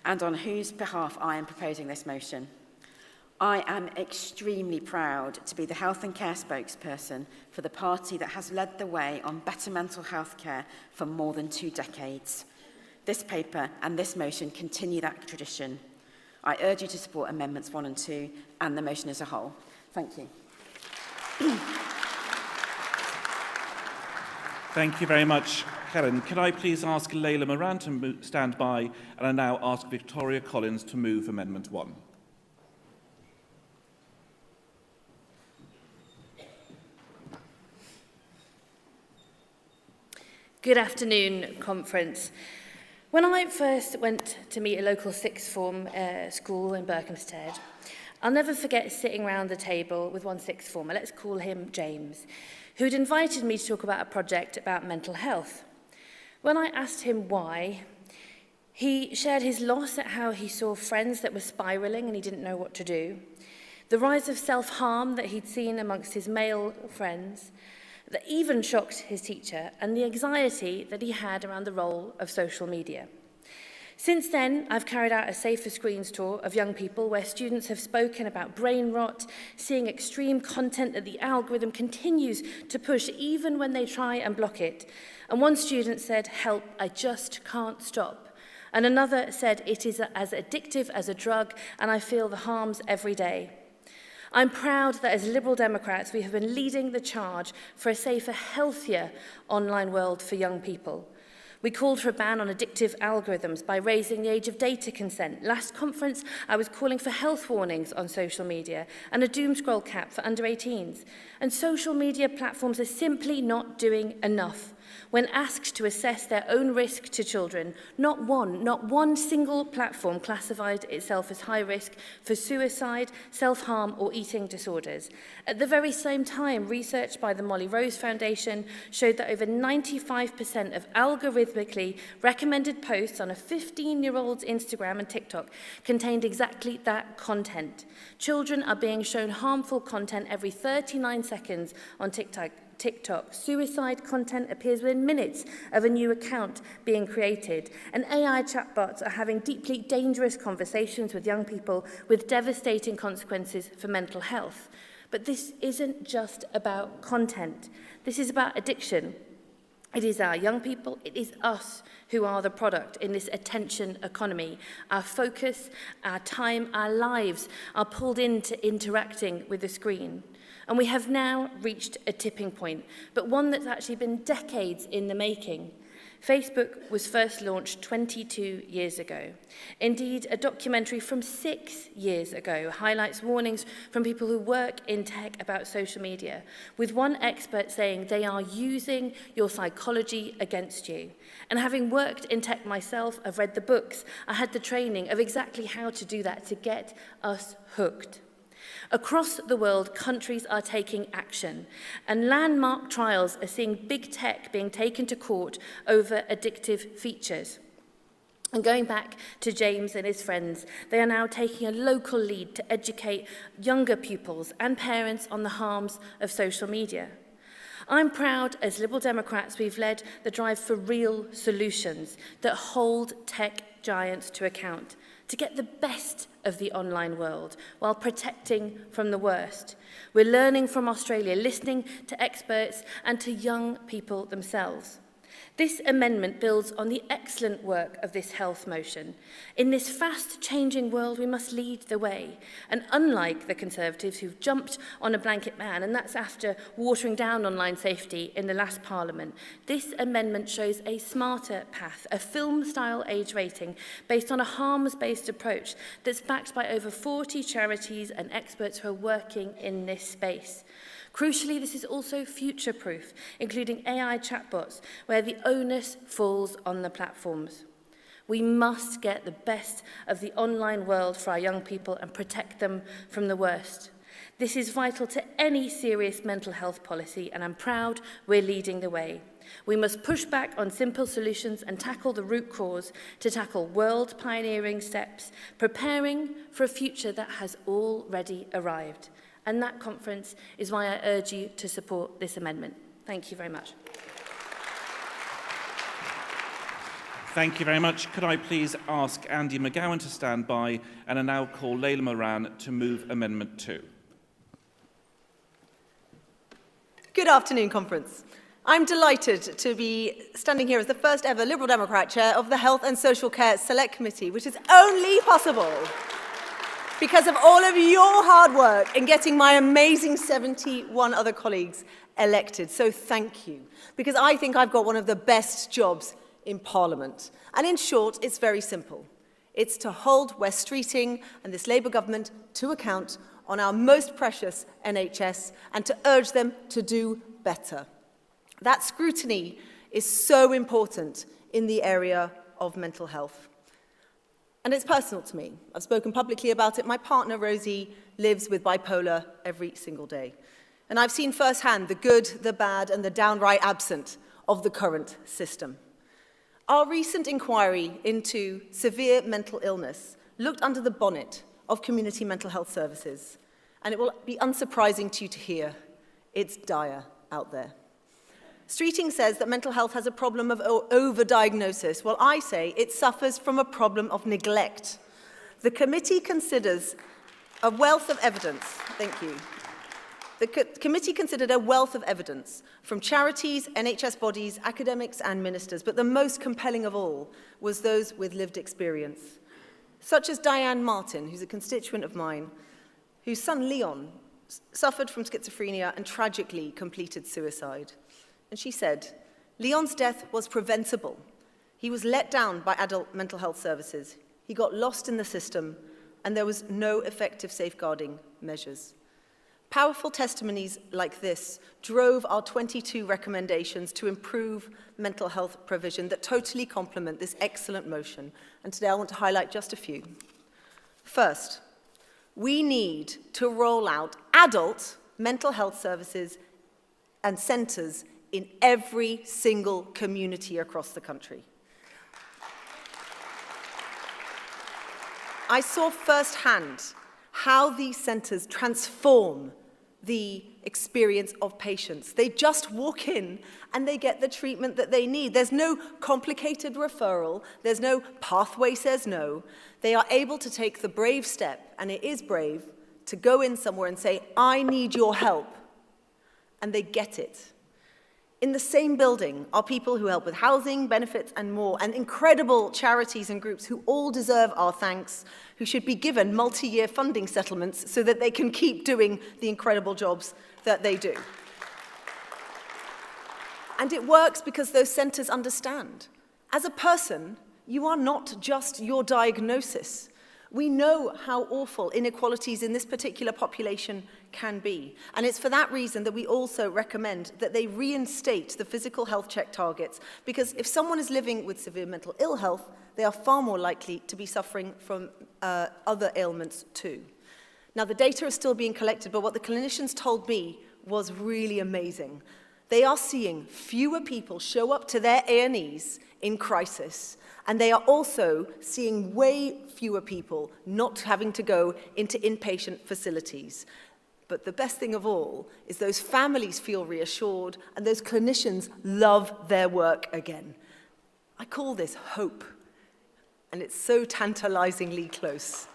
and on whose behalf I am proposing this motion. I am extremely proud to be the health and care spokesperson for the party that has led the way on better mental health care for more than 2 decades. This paper and this motion continue that tradition. I urge you to support Amendments 1 and 2 and the motion as a whole. Thank you. Thank you very much, Helen. Can I please ask Layla Moran to stand by, and I now ask Victoria Collins to move Amendment 1. Good afternoon, Conference. When I first went to meet a local sixth form school in Berkhamsted, I'll never forget sitting round the table with one sixth former, let's call him James, who'd invited me to talk about a project about mental health. When I asked him why, he shared his loss at how he saw friends that were spiralling and he didn't know what to do, the rise of self-harm that he'd seen amongst his male friends, that even shocked his teacher, and the anxiety that he had around the role of social media. Since then, I've carried out a Safer Screens tour of young people where students have spoken about brain rot, seeing extreme content that the algorithm continues to push even when they try and block it. And one student said, "Help, I just can't stop." And another said, "It is as addictive as a drug, and I feel the harms every day." I'm proud that as Liberal Democrats, we have been leading the charge for a safer, healthier online world for young people. We called for a ban on addictive algorithms by raising the age of data consent. Last conference, I was calling for health warnings on social media and a doom scroll cap for under 18s. And social media platforms are simply not doing enough. When asked to assess their own risk to children, not one single platform classified itself as high risk for suicide, self-harm or eating disorders. At the very same time, research by the Molly Rose Foundation showed that over 95% of algorithmically recommended posts on a 15-year-old's Instagram and TikTok contained exactly that content. Children are being shown harmful content every 39 seconds on TikTok. Suicide content appears within minutes of a new account being created, and AI chatbots are having deeply dangerous conversations with young people with devastating consequences for mental health. But this isn't just about content. This is about addiction. It is our young people, it is us who are the product in this attention economy. Our focus, our time, our lives are pulled into interacting with the screen. And we have now reached a tipping point, but one that's actually been decades in the making. Facebook was first launched 22 years ago. Indeed, a documentary from 6 years ago highlights warnings from people who work in tech about social media, with one expert saying they are using your psychology against you. And having worked in tech myself, I've read the books, I had the training of exactly how to do that to get us hooked. Across the world, countries are taking action, and landmark trials are seeing big tech being taken to court over addictive features. And going back to James and his friends, they are now taking a local lead to educate younger pupils and parents on the harms of social media. I'm proud, as Liberal Democrats, we've led the drive for real solutions that hold tech giants to account, to get the best of the online world while protecting from the worst. We're learning from Australia, listening to experts and to young people themselves. This amendment builds on the excellent work of this health motion. In this fast-changing world, we must lead the way. And unlike the Conservatives who've jumped on a blanket ban, and that's after watering down online safety in the last Parliament, this amendment shows a smarter path, a film-style age rating based on a harms-based approach that's backed by over 40 charities and experts who are working in this space. Crucially, this is also future-proof, including AI chatbots, where the onus falls on the platforms. We must get the best of the online world for our young people and protect them from the worst. This is vital to any serious mental health policy, and I'm proud we're leading the way. We must push back on simple solutions and tackle the root cause to tackle world-pioneering steps, preparing for a future that has already arrived. And that conference is why I urge you to support this amendment. Thank you very much. Thank you very much. Could I please ask Andy McGowan to stand by, and I now call Layla Moran to move Amendment 2. Good afternoon, Conference. I'm delighted to be standing here as the first ever Liberal Democrat chair of the Health and Social Care Select Committee, which is only possible because of all of your hard work in getting my amazing 71 other colleagues elected. So thank you, because I think I've got one of the best jobs in Parliament. And in short, it's very simple. It's to hold West Streeting and this Labour government to account on our most precious NHS and to urge them to do better. That scrutiny is so important in the area of mental health. And it's personal to me. I've spoken publicly about it. My partner, Rosie, lives with bipolar every single day. And I've seen firsthand the good, the bad, and the downright absent of the current system. Our recent inquiry into severe mental illness looked under the bonnet of community mental health services. And it will be unsurprising to you to hear it's dire out there. Streeting says that mental health has a problem of overdiagnosis. Well, I say it suffers from a problem of neglect. The committee considers a wealth of evidence. Thank you. The committee considered a wealth of evidence from charities, NHS bodies, academics, and ministers, but the most compelling of all was those with lived experience, such as Diane Martin, who's a constituent of mine, whose son Leon suffered from schizophrenia and tragically completed suicide. And she said, Leon's death was preventable, He was let down by adult mental health services. He got lost in the system, and there was no effective safeguarding measures. Powerful testimonies like this drove our 22 recommendations to improve mental health provision that totally complement this excellent motion. And today I want to highlight just a few. First, we need to roll out adult mental health services and centres in every single community across the country. I saw firsthand how these centres transform the experience of patients. They just walk in and they get the treatment that they need. There's no complicated referral. There's no pathway says no. They are able to take the brave step, and it is brave, to go in somewhere and say, I need your help. And they get it. In the same building are people who help with housing, benefits, and more, and incredible charities and groups who all deserve our thanks, who should be given multi-year funding settlements so that they can keep doing the incredible jobs that they do. And it works because those centres understand. As a person, you are not just your diagnosis. We know how awful inequalities in this particular population can be. And it's for that reason that we also recommend that they reinstate the physical health check targets, because if someone is living with severe mental ill health, they are far more likely to be suffering from other ailments too. Now, the data is still being collected, but what the clinicians told me was really amazing. They are seeing fewer people show up to their A&Es in crisis, and they are also seeing way fewer people not having to go into inpatient facilities. But the best thing of all is those families feel reassured and those clinicians love their work again. I call this hope, and it's so tantalizingly close.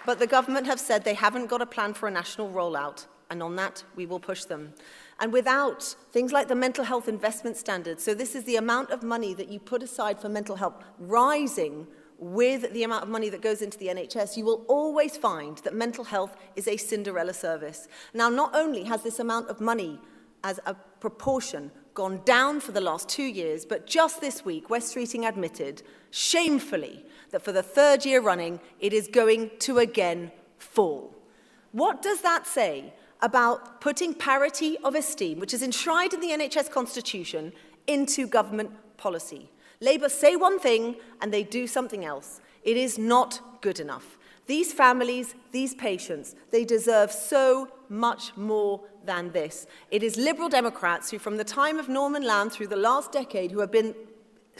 But the government have said they haven't got a plan for a national rollout, and on that we will push them. And without things like the mental health investment standards, so this is the amount of money that you put aside for mental health rising with the amount of money that goes into the NHS, you will always find that mental health is a Cinderella service. Now, not only has this amount of money as a proportion gone down for the last 2 years, but just this week, West Streeting admitted, shamefully, that for the third year running, it is going to again fall. What does that say about putting parity of esteem, which is enshrined in the NHS Constitution, into government policy? Labour say one thing and they do something else. It is not good enough. These families, these patients, they deserve so much more than this. It is Liberal Democrats who, from the time of Norman Lamb through the last decade, who have been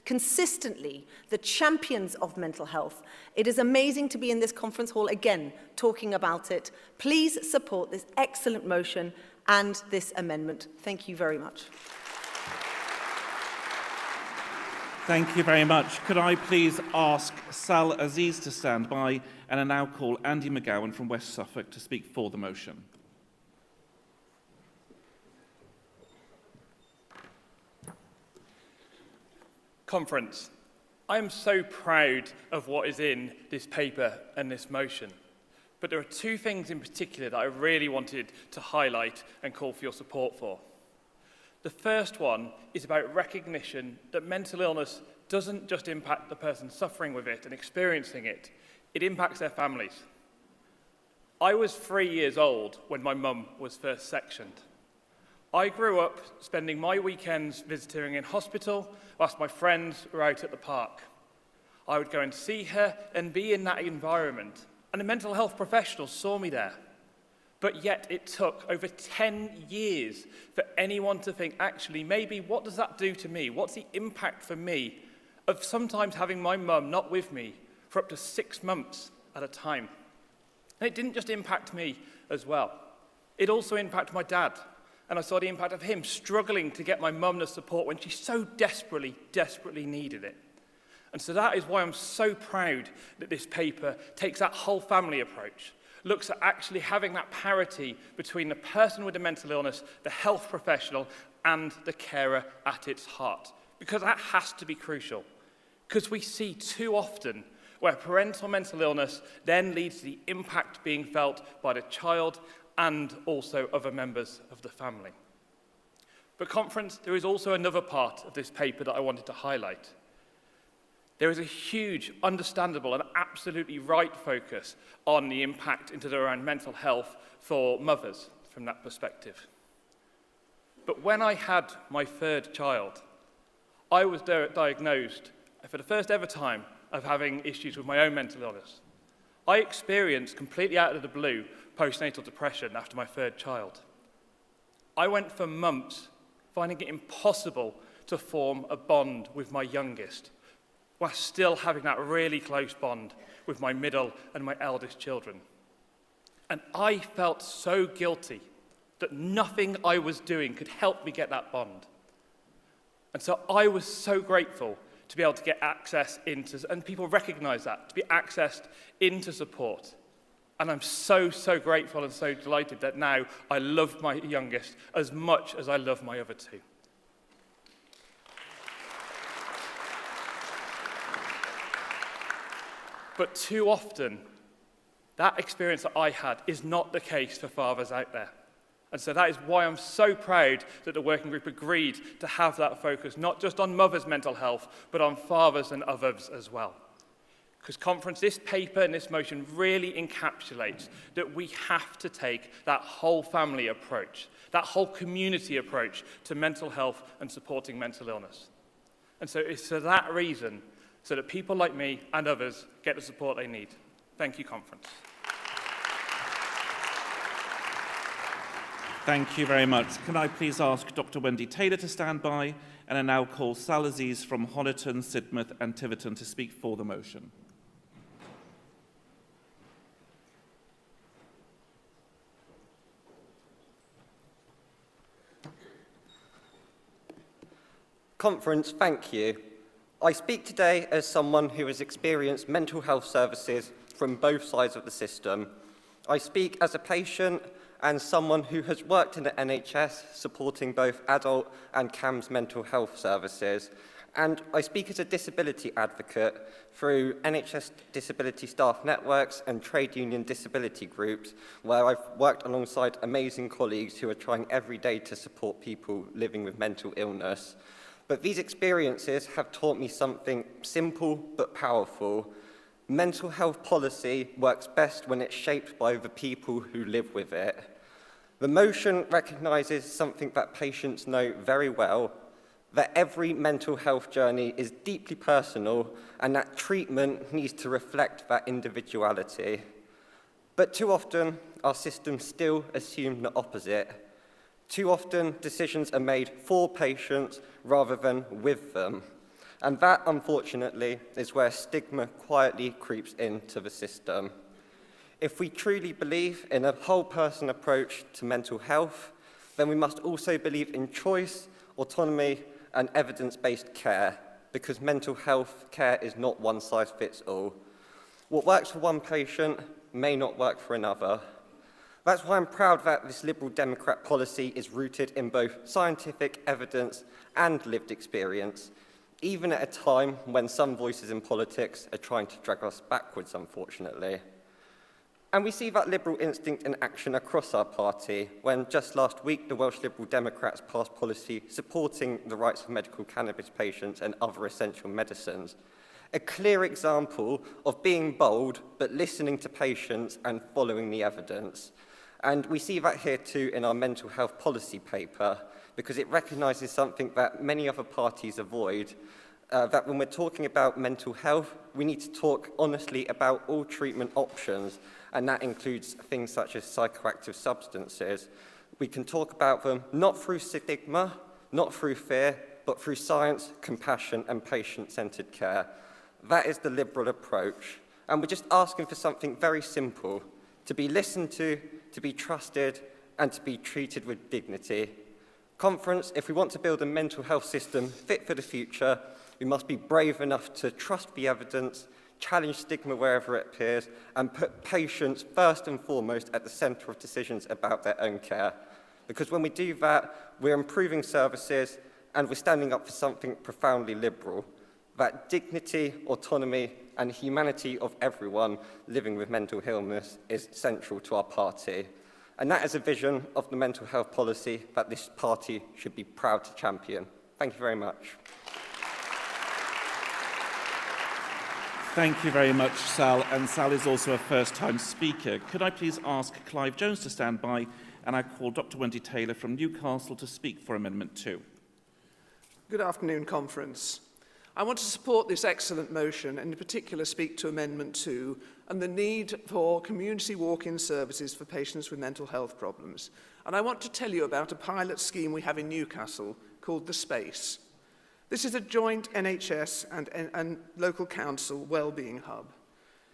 consistently the champions of mental health. It is amazing to be in this conference hall again talking about it. Please support this excellent motion and this amendment. Thank you very much. Thank you very much. Could I please ask Sal Aziz to stand by, and I now call Andy McGowan from West Suffolk to speak for the motion. Conference, I am so proud of what is in this paper and this motion. But there are two things in particular that I really wanted to highlight and call for your support for. The first one is about recognition that mental illness doesn't just impact the person suffering with it and experiencing it, it impacts their families. I was 3 years old when my mum was first sectioned. I grew up spending my weekends visiting in hospital whilst my friends were out at the park. I would go and see her and be in that environment, and the mental health professionals saw me there. But yet it took over 10 years for anyone to think, actually, maybe what does that do to me? What's the impact for me of sometimes having my mum not with me for up to 6 months at a time? And it didn't just impact me as well. It also impacted my dad. And I saw the impact of him struggling to get my mum the support when she so desperately, desperately needed it. And so that is why I'm so proud that this paper takes that whole family approach, looks at actually having that parity between the person with a mental illness, the health professional, and the carer at its heart. Because that has to be crucial. Because we see too often where parental mental illness then leads to the impact being felt by the child and also other members of the family. But conference, there is also another part of this paper that I wanted to highlight. There is a huge, understandable and absolutely right focus on the impact around mental health for mothers from that perspective. But when I had my third child, I was diagnosed for the first ever time of having issues with my own mental illness. I experienced, completely out of the blue, postnatal depression after my third child. I went for months finding it impossible to form a bond with my youngest, while still having that really close bond with my middle and my eldest children. And I felt so guilty that nothing I was doing could help me get that bond. And so I was so grateful to be able to get access into, and people recognize that, to be accessed into support. And I'm so, so grateful and so delighted that now I love my youngest as much as I love my other two. But too often, that experience that I had is not the case for fathers out there. And so that is why I'm so proud that the working group agreed to have that focus, not just on mothers' mental health, but on fathers and others as well. Because conference, this paper and this motion really encapsulates that we have to take that whole family approach, that whole community approach to mental health and supporting mental illness. And so it's for that reason, so that people like me and others get the support they need. Thank you, conference. Thank you very much. Can I please ask Dr. Wendy Taylor to stand by, and I now call Sal Aziz from Honiton, Sidmouth and Tiverton to speak for the motion. Conference, thank you. I speak today as someone who has experienced mental health services from both sides of the system. I speak as a patient and someone who has worked in the NHS supporting both adult and CAMHS mental health services. And I speak as a disability advocate through NHS disability staff networks and trade union disability groups, where I've worked alongside amazing colleagues who are trying every day to support people living with mental illness. But these experiences have taught me something simple but powerful. Mental health policy works best when it's shaped by the people who live with it. The motion recognises something that patients know very well, that every mental health journey is deeply personal and that treatment needs to reflect that individuality. But too often, our systems still assume the opposite. Too often, decisions are made for patients rather than with them. And that, unfortunately, is where stigma quietly creeps into the system. If we truly believe in a whole-person approach to mental health, then we must also believe in choice, autonomy, and evidence-based care, because mental health care is not one size fits all. What works for one patient may not work for another. That's why I'm proud that this Liberal Democrat policy is rooted in both scientific evidence and lived experience, even at a time when some voices in politics are trying to drag us backwards, unfortunately. And we see that Liberal instinct in action across our party, when just last week the Welsh Liberal Democrats passed policy supporting the rights of medical cannabis patients and other essential medicines. A clear example of being bold, but listening to patients and following the evidence. And we see that here too in our mental health policy paper, because it recognises something that many other parties avoid, that when we're talking about mental health, we need to talk honestly about all treatment options, and that includes things such as psychoactive substances. We can talk about them not through stigma, not through fear, but through science, compassion, and patient-centred care. That is the Liberal approach. And we're just asking for something very simple: to be listened to be trusted, and to be treated with dignity. Conference, if we want to build a mental health system fit for the future, we must be brave enough to trust the evidence, challenge stigma wherever it appears, and put patients first and foremost at the centre of decisions about their own care. Because when we do that, we're improving services and we're standing up for something profoundly liberal, that dignity, autonomy, and humanity of everyone living with mental illness is central to our party. And that is a vision of the mental health policy that this party should be proud to champion. Thank you very much. Thank you very much, Sal. And Sal is also a first-time speaker. Could I please ask Clive Jones to stand by, and I call Dr. Wendy Taylor from Newcastle to speak for Amendment 2. Good afternoon, Conference. I want to support this excellent motion and in particular speak to Amendment 2 and the need for community walk-in services for patients with mental health problems. And I want to tell you about a pilot scheme we have in Newcastle called The Space. This is a joint NHS and local council wellbeing hub.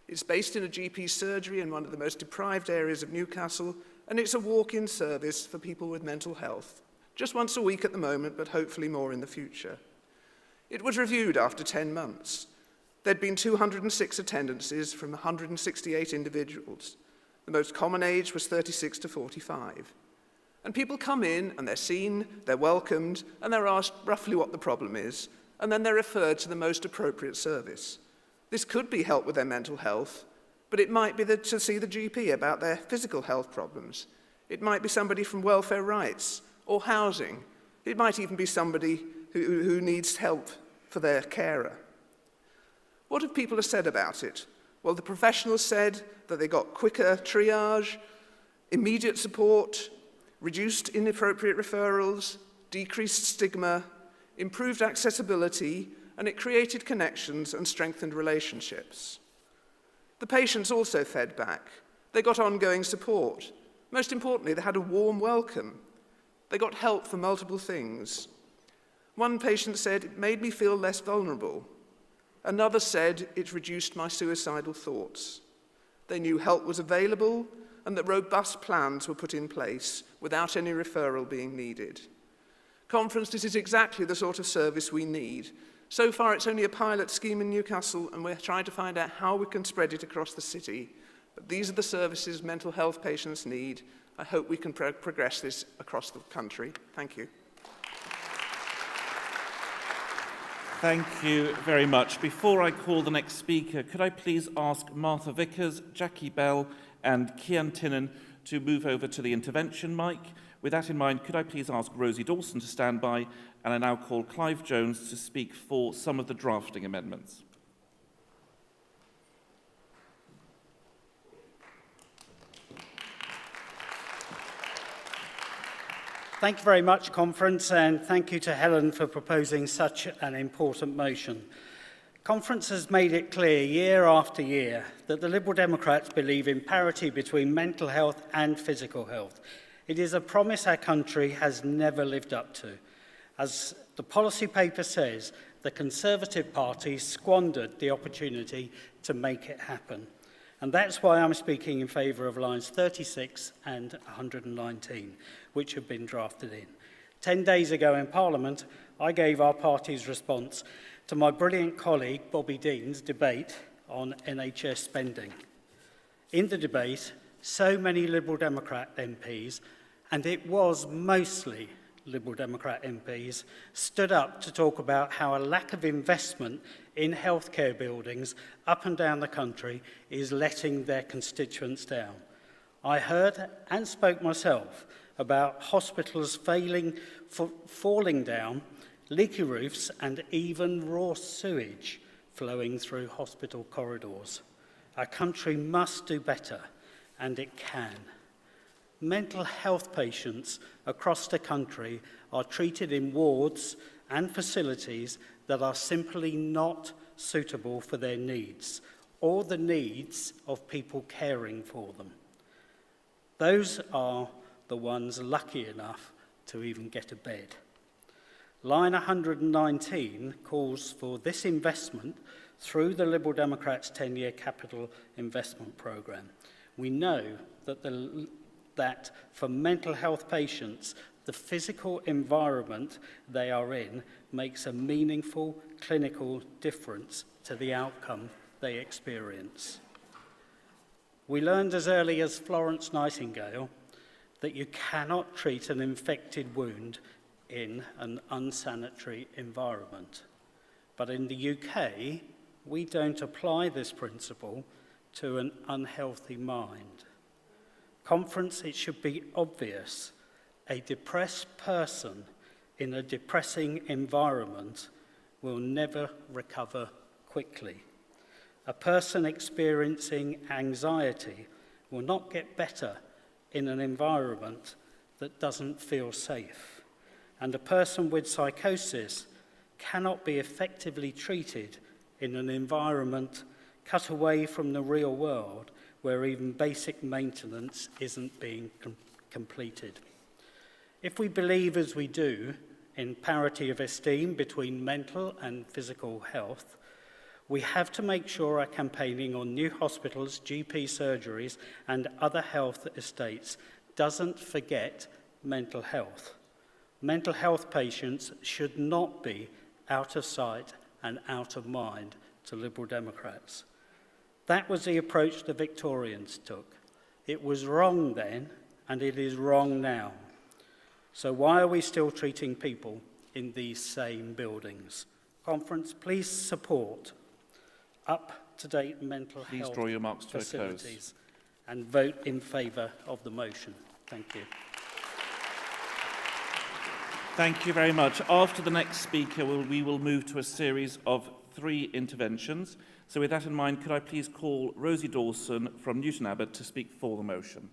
It's based in a GP surgery in one of the most deprived areas of Newcastle, and it's a walk-in service for people with mental health. Just once a week at the moment, but hopefully more in the future. It was reviewed after 10 months. There'd been 206 attendances from 168 individuals. The most common age was 36 to 45. And people come in and they're seen, they're welcomed, and they're asked roughly what the problem is, and then they're referred to the most appropriate service. This could be help with their mental health, but it might be to see the GP about their physical health problems. It might be somebody from welfare rights or housing. It might even be somebody who needs help for their carer. What have people said about it? Well, the professionals said that they got quicker triage, immediate support, reduced inappropriate referrals, decreased stigma, improved accessibility, and it created connections and strengthened relationships. The patients also fed back. They got ongoing support. Most importantly, they had a warm welcome. They got help for multiple things. One patient said, "It made me feel less vulnerable." Another said, "It reduced my suicidal thoughts." They knew help was available and that robust plans were put in place without any referral being needed. Conference, this is exactly the sort of service we need. So far, it's only a pilot scheme in Newcastle, and we're trying to find out how we can spread it across the city. But these are the services mental health patients need. I hope we can progress this across the country. Thank you. Thank you very much. Before I call the next speaker, could I please ask Martha Vickers, Jackie Bell, and Kian Tinnan to move over to the intervention mic. With that in mind, could I please ask Rosie Dawson to stand by, and I now call Clive Jones to speak for some of the drafting amendments. Thank you very much, Conference, and thank you to Helen for proposing such an important motion. Conference has made it clear year after year that the Liberal Democrats believe in parity between mental health and physical health. It is a promise our country has never lived up to. As the policy paper says, the Conservative Party squandered the opportunity to make it happen. And that's why I'm speaking in favour of lines 36 and 119, which have been drafted in. 10 days ago in Parliament, I gave our party's response to my brilliant colleague Bobby Dean's debate on NHS spending. In the debate, so many Liberal Democrat MPs, and it was mostly Liberal Democrat MPs, stood up to talk about how a lack of investment in healthcare buildings up and down the country is letting their constituents down. I heard and spoke myself about hospitals falling down, leaky roofs, and even raw sewage flowing through hospital corridors. Our country must do better, and it can. Mental health patients across the country are treated in wards and facilities that are simply not suitable for their needs or the needs of people caring for them. Those are the ones lucky enough to even get a bed. Line 119 calls for this investment through the Liberal Democrats' 10-year capital investment programme. We know that for mental health patients, the physical environment they are in makes a meaningful clinical difference to the outcome they experience. We learned as early as Florence Nightingale that you cannot treat an infected wound in an unsanitary environment. But in the UK, we don't apply this principle to an unhealthy mind. Conference, it should be obvious. A depressed person in a depressing environment will never recover quickly. A person experiencing anxiety will not get better in an environment that doesn't feel safe. And a person with psychosis cannot be effectively treated in an environment cut away from the real world where even basic maintenance isn't being completed. If we believe, as we do, in parity of esteem between mental and physical health, we have to make sure our campaigning on new hospitals, GP surgeries, and other health estates doesn't forget mental health. Mental health patients should not be out of sight and out of mind to Liberal Democrats. That was the approach the Victorians took. It was wrong then, and it is wrong now. So why are we still treating people in these same buildings? Conference, please support up-to-date mental Please health draw your marks to a facilities close. and vote in favour of the motion. Thank you. Thank you very much. After the next speaker, we will move to a series of 3 interventions. So with that in mind, could I please call Rosie Dawson from Newton Abbot to speak for the motion?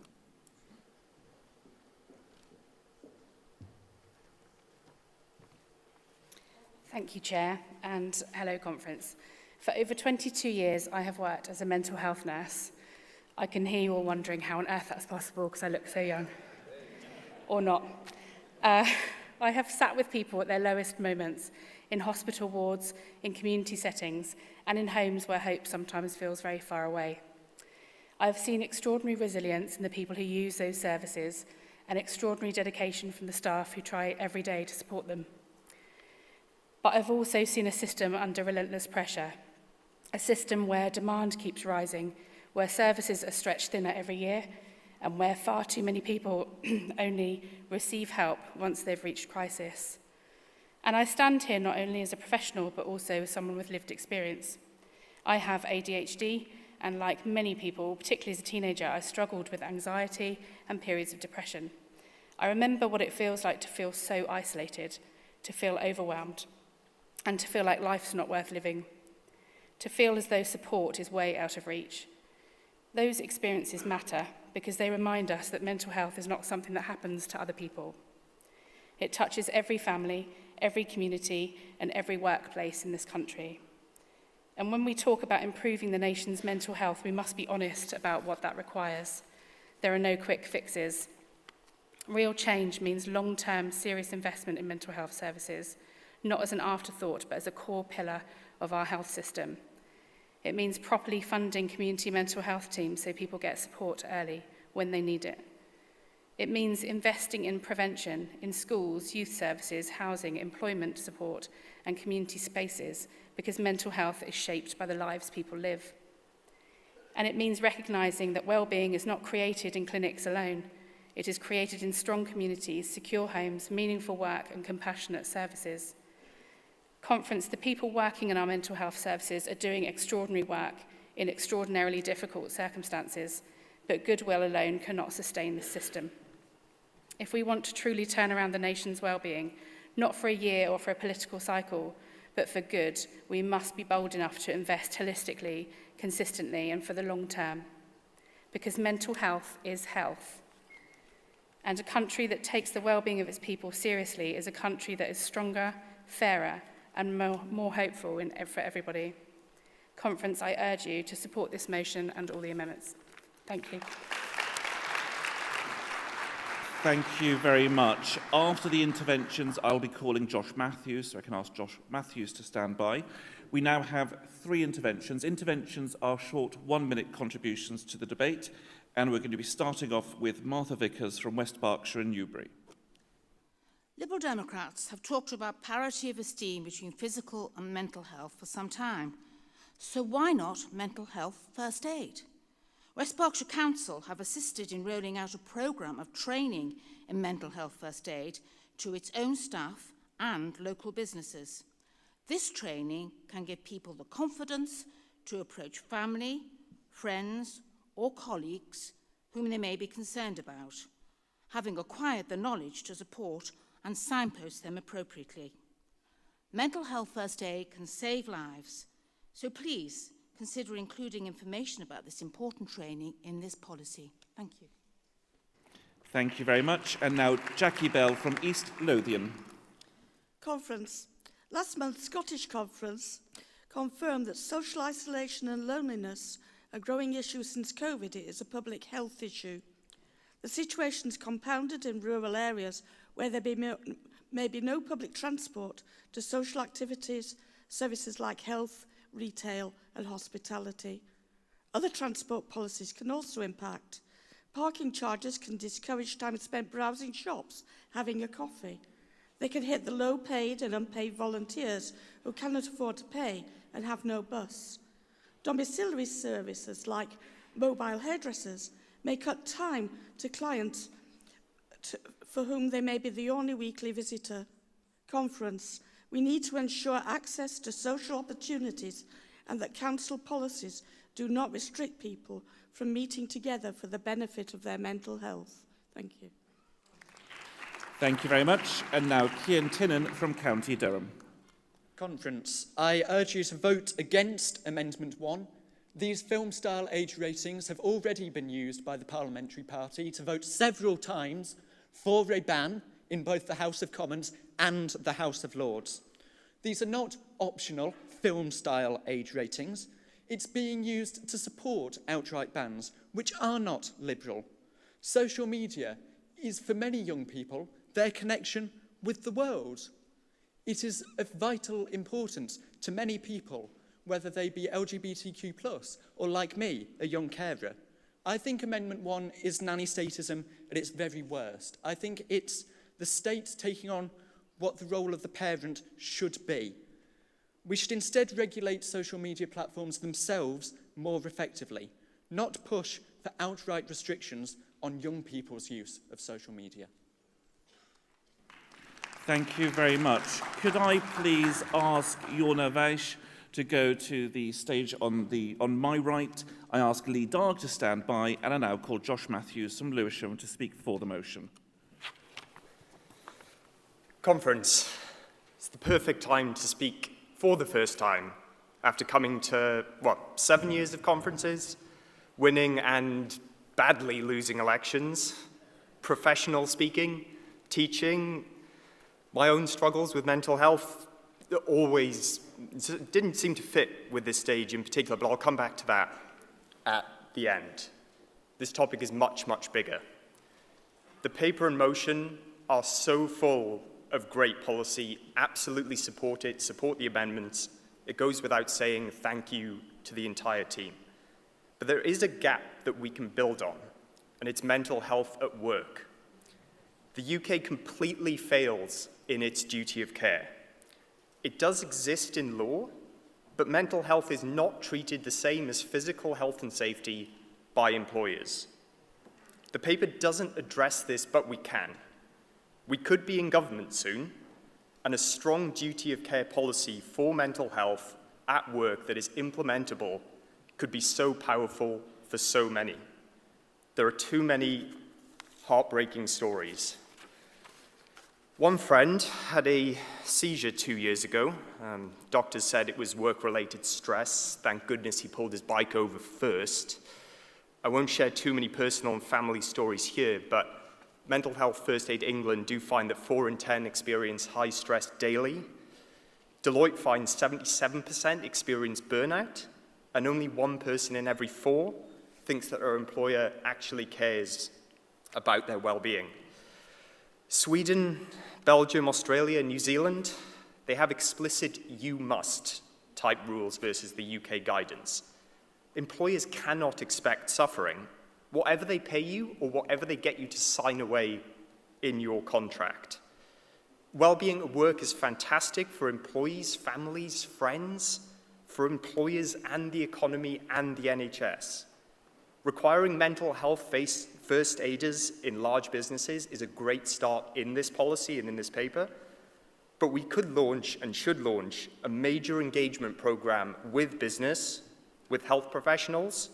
Thank you, Chair, and hello, Conference. For over 22 years, I have worked as a mental health nurse. I can hear you all wondering how on earth that's possible because I look so young. Or not. I have sat with people at their lowest moments in hospital wards, in community settings, and in homes where hope sometimes feels very far away. I have seen extraordinary resilience in the people who use those services and extraordinary dedication from the staff who try every day to support them. But I've also seen a system under relentless pressure, a system where demand keeps rising, where services are stretched thinner every year, and where far too many people only receive help once they've reached crisis. And I stand here not only as a professional, but also as someone with lived experience. I have ADHD, and like many people, particularly as a teenager, I struggled with anxiety and periods of depression. I remember what it feels like to feel so isolated, to feel overwhelmed, and to feel like life's not worth living, to feel as though support is way out of reach. Those experiences matter because they remind us that mental health is not something that happens to other people. It touches every family, every community, and every workplace in this country. And when we talk about improving the nation's mental health, we must be honest about what that requires. There are no quick fixes. Real change means long-term, serious investment in mental health services, not as an afterthought, but as a core pillar of our health system. It means properly funding community mental health teams so people get support early when they need it. It means investing in prevention in schools, youth services, housing, employment support, and community spaces, because mental health is shaped by the lives people live. And it means recognising that well-being is not created in clinics alone. It is created in strong communities, secure homes, meaningful work, and compassionate services. Conference, the people working in our mental health services are doing extraordinary work in extraordinarily difficult circumstances, but goodwill alone cannot sustain this system. If we want to truly turn around the nation's well-being, not for a year or for a political cycle, but for good, we must be bold enough to invest holistically, consistently, and for the long term. Because mental health is health. And a country that takes the well-being of its people seriously is a country that is stronger, fairer, and more hopeful for everybody. Conference, I urge you to support this motion and all the amendments. Thank you. Thank you very much. After the interventions, I'll be calling Josh Matthews, so I can ask Josh Matthews to stand by. We now have 3 interventions. Interventions are short 1-minute contributions to the debate, and we're going to be starting off with Martha Vickers from West Berkshire and Newbury. Liberal Democrats have talked about parity of esteem between physical and mental health for some time. So why not mental health first aid? West Berkshire Council have assisted in rolling out a programme of training in mental health first aid to its own staff and local businesses. This training can give people the confidence to approach family, friends or colleagues whom they may be concerned about, having acquired the knowledge to support and signpost them appropriately. Mental health first aid can save lives, so please consider including information about this important training in this policy. Thank you. Thank you very much. And now Jackie Bell from East Lothian. Conference. Last month's Scottish Conference confirmed that social isolation and loneliness are a growing issue since COVID. It is a public health issue. The situation is compounded in rural areas where there may be no public transport to social activities, services like health, retail and hospitality. Other transport policies can also impact. Parking charges can discourage time spent browsing shops, having a coffee. They can hit the low-paid and unpaid volunteers who cannot afford to pay and have no bus. Domiciliary services like mobile hairdressers may cut time to clients for whom they may be the only weekly visitor. Conference. We need to ensure access to social opportunities and that council policies do not restrict people from meeting together for the benefit of their mental health. Thank you. Thank you very much. And now Cian Tinnan from County Durham. Conference, I urge you to vote against Amendment 1. These film-style age ratings have already been used by the Parliamentary Party to vote several times for a ban in both the House of Commons and the House of Lords. These are not optional film-style age ratings. It's being used to support outright bans, which are not liberal. Social media is, for many young people, their connection with the world. It is of vital importance to many people, whether they be LGBTQ+, or like me, a young carer. I think Amendment 1 is nanny statism at its very worst. I think it's the state taking on what the role of the parent should be. We should instead regulate social media platforms themselves more effectively, not push for outright restrictions on young people's use of social media. Thank you very much. Could I please ask Yorna Vaish to go to the stage on my right? I ask Lee Darg to stand by, and I now call Josh Matthews from Lewisham to speak for the motion. Conference. It's the perfect time to speak for the first time after coming to, 7 years of conferences, winning and badly losing elections, professional speaking, teaching, my own struggles with mental health always didn't seem to fit with this stage in particular, but I'll come back to that at the end. This topic is much, much bigger. The paper and motion are so full of great policy. Absolutely support it, support the amendments. It goes without saying thank you to the entire team. But there is a gap that we can build on, and it's mental health at work. The UK completely fails in its duty of care. It does exist in law, but mental health is not treated the same as physical health and safety by employers. The paper doesn't address this, but we can. We could be in government soon, and a strong duty of care policy for mental health at work that is implementable could be so powerful for so many. There are too many heartbreaking stories. One friend had a seizure 2 years ago. Doctors said it was work-related stress. Thank goodness he pulled his bike over first. I won't share too many personal and family stories here, but Mental Health First Aid England do find that 4 in 10 experience high stress daily. Deloitte finds 77% experience burnout, and only 1 person in every 4 thinks that their employer actually cares about their well-being. Sweden, Belgium, Australia, New Zealand, they have explicit "you must" type rules versus the UK guidance. Employers cannot expect suffering, whatever they pay you or whatever they get you to sign away in your contract. Well-being at work is fantastic for employees, families, friends, for employers and the economy and the NHS. Requiring mental health first aiders in large businesses is a great start in this policy and in this paper, but we could launch and should launch a major engagement program with business, with health professionals,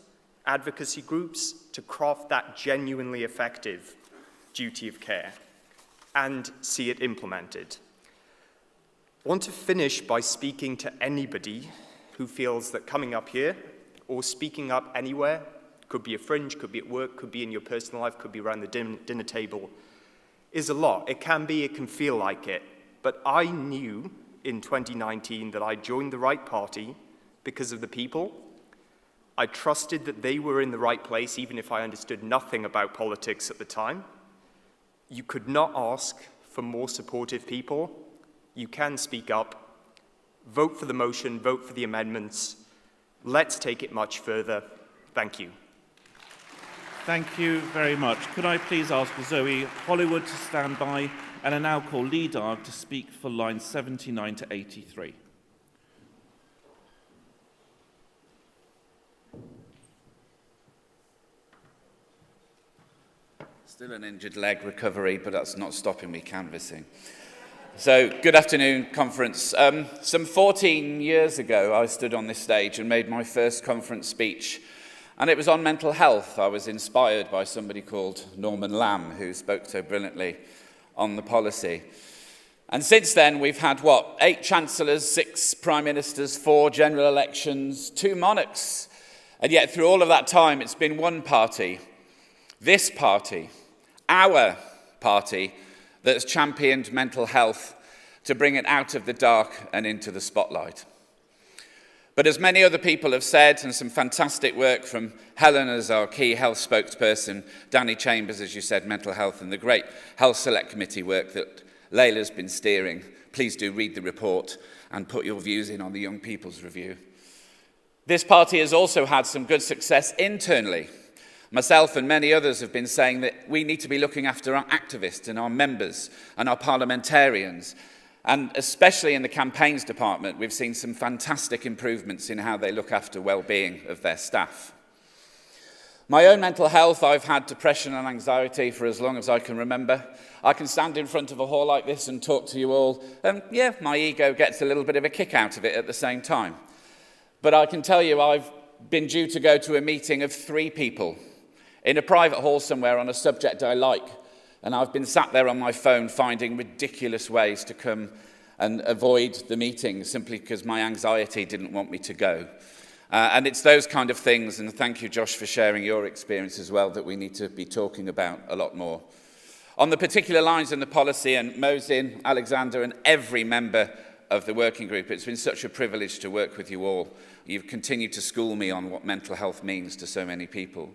advocacy groups to craft that genuinely effective duty of care and see it implemented. I want to finish by speaking to anybody who feels that coming up here or speaking up anywhere, could be a fringe, could be at work, could be in your personal life, could be around the dinner table, is a lot. It can feel like it. But I knew in 2019 that I joined the right party because of the people. I trusted that they were in the right place, even if I understood nothing about politics at the time. You could not ask for more supportive people. You can speak up. Vote for the motion, vote for the amendments. Let's take it much further. Thank you. Thank you very much. Could I please ask Zoe Hollywood to stand by, and I now call Lee Darg to speak for lines 79 to 83. Still an injured leg recovery, but that's not stopping me canvassing. So, good afternoon, conference. Some 14 years ago, I stood on this stage and made my first conference speech, and it was on mental health. I was inspired by somebody called Norman Lamb, who spoke so brilliantly on the policy. And since then, we've had, 8 chancellors, 6 prime ministers, 4 general elections, 2 monarchs. And yet, through all of that time, it's been one party, this party, our party, that's championed mental health to bring it out of the dark and into the spotlight. But as many other people have said, and some fantastic work from Helen as our key health spokesperson, Danny Chambers, as you said, mental health, and the great Health Select Committee work that Layla's been steering, please do read the report and put your views in on the Young People's Review. This party has also had some good success internally. Myself and many others have been saying that we need to be looking after our activists and our members and our parliamentarians. And especially in the campaigns department, we've seen some fantastic improvements in how they look after well-being of their staff. My own mental health, I've had depression and anxiety for as long as I can remember. I can stand in front of a hall like this and talk to you all, and yeah, my ego gets a little bit of a kick out of it at the same time. But I can tell you I've been due to go to a meeting of 3 people in a private hall somewhere on a subject I like, and I've been sat there on my phone finding ridiculous ways to come and avoid the meeting simply because my anxiety didn't want me to go. And it's those kind of things, and thank you, Josh, for sharing your experience as well, that we need to be talking about a lot more. On the particular lines in the policy, and Mosin, Alexander, and every member of the working group, it's been such a privilege to work with you all. You've continued to school me on what mental health means to so many people.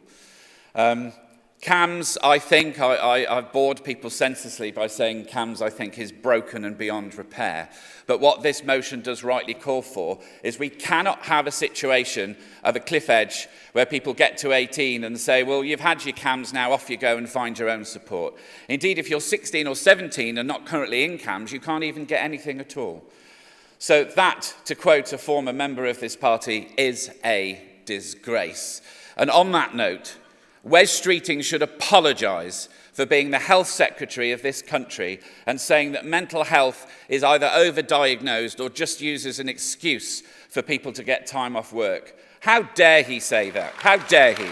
CAMHS, I think, I've bored people senselessly by saying CAMHS, I think, is broken and beyond repair. But what this motion does rightly call for is we cannot have a situation of a cliff edge where people get to 18 and say, well, you've had your CAMHS, now off you go and find your own support. Indeed, if you're 16 or 17 and not currently in CAMHS, you can't even get anything at all. So that, to quote a former member of this party, is a disgrace. And on that note, Wes Streeting should apologise for being the health secretary of this country and saying that mental health is either overdiagnosed or just used as an excuse for people to get time off work. How dare he say that? How dare he?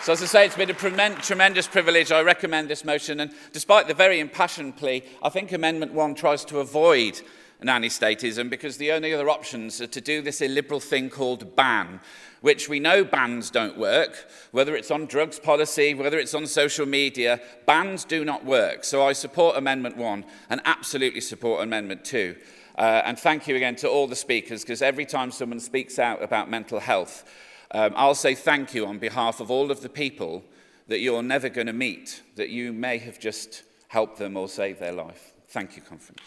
So as I say, it's been a tremendous privilege. I recommend this motion, and despite the very impassioned plea, I think Amendment 1 tries to avoid nanny statism because the only other options are to do this illiberal thing called ban, which we know bans don't work, whether it's on drugs policy, whether it's on social media, bans do not work. So I support Amendment 1 and absolutely support Amendment 2. And thank you again to all the speakers, because every time someone speaks out about mental health, I'll say thank you on behalf of all of the people that you're never going to meet, that you may have just helped them or saved their life. Thank you, conference.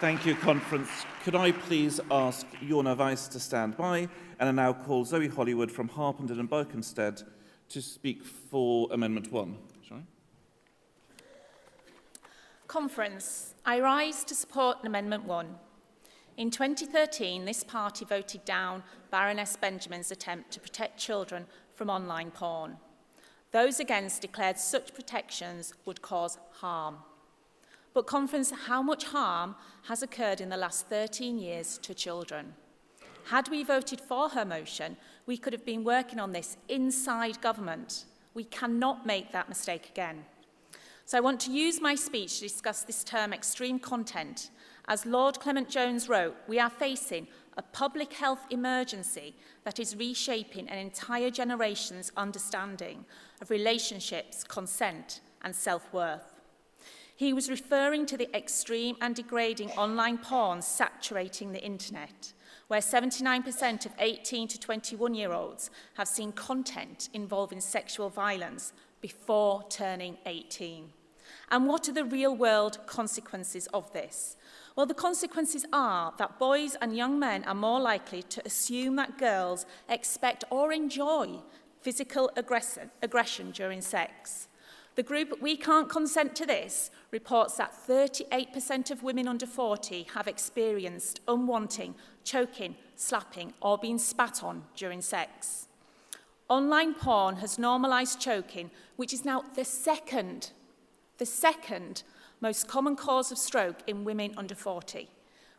Thank you, conference. Could I please ask Yorna Weiss to stand by, and I now call Zoe Hollywood from Harpenden and Berkhamsted to speak for Amendment 1. Sorry. Conference, I rise to support Amendment 1. In 2013, this party voted down Baroness Benjamin's attempt to protect children from online porn. Those against declared such protections would cause harm. But conference, how much harm has occurred in the last 13 years to children? Had we voted for her motion, we could have been working on this inside government. We cannot make that mistake again. So I want to use my speech to discuss this term extreme content. As Lord Clement Jones wrote, we are facing a public health emergency that is reshaping an entire generation's understanding of relationships, consent, and self-worth. He was referring to the extreme and degrading online porn saturating the internet, where 79% of 18 to 21-year-olds have seen content involving sexual violence before turning 18. And what are the real-world consequences of this? Well, the consequences are that boys and young men are more likely to assume that girls expect or enjoy physical aggression during sex. The group We Can't Consent to This reports that 38% of women under 40 have experienced unwanted choking, slapping, or being spat on during sex. Online porn has normalised choking, which is now the second most common cause of stroke in women under 40.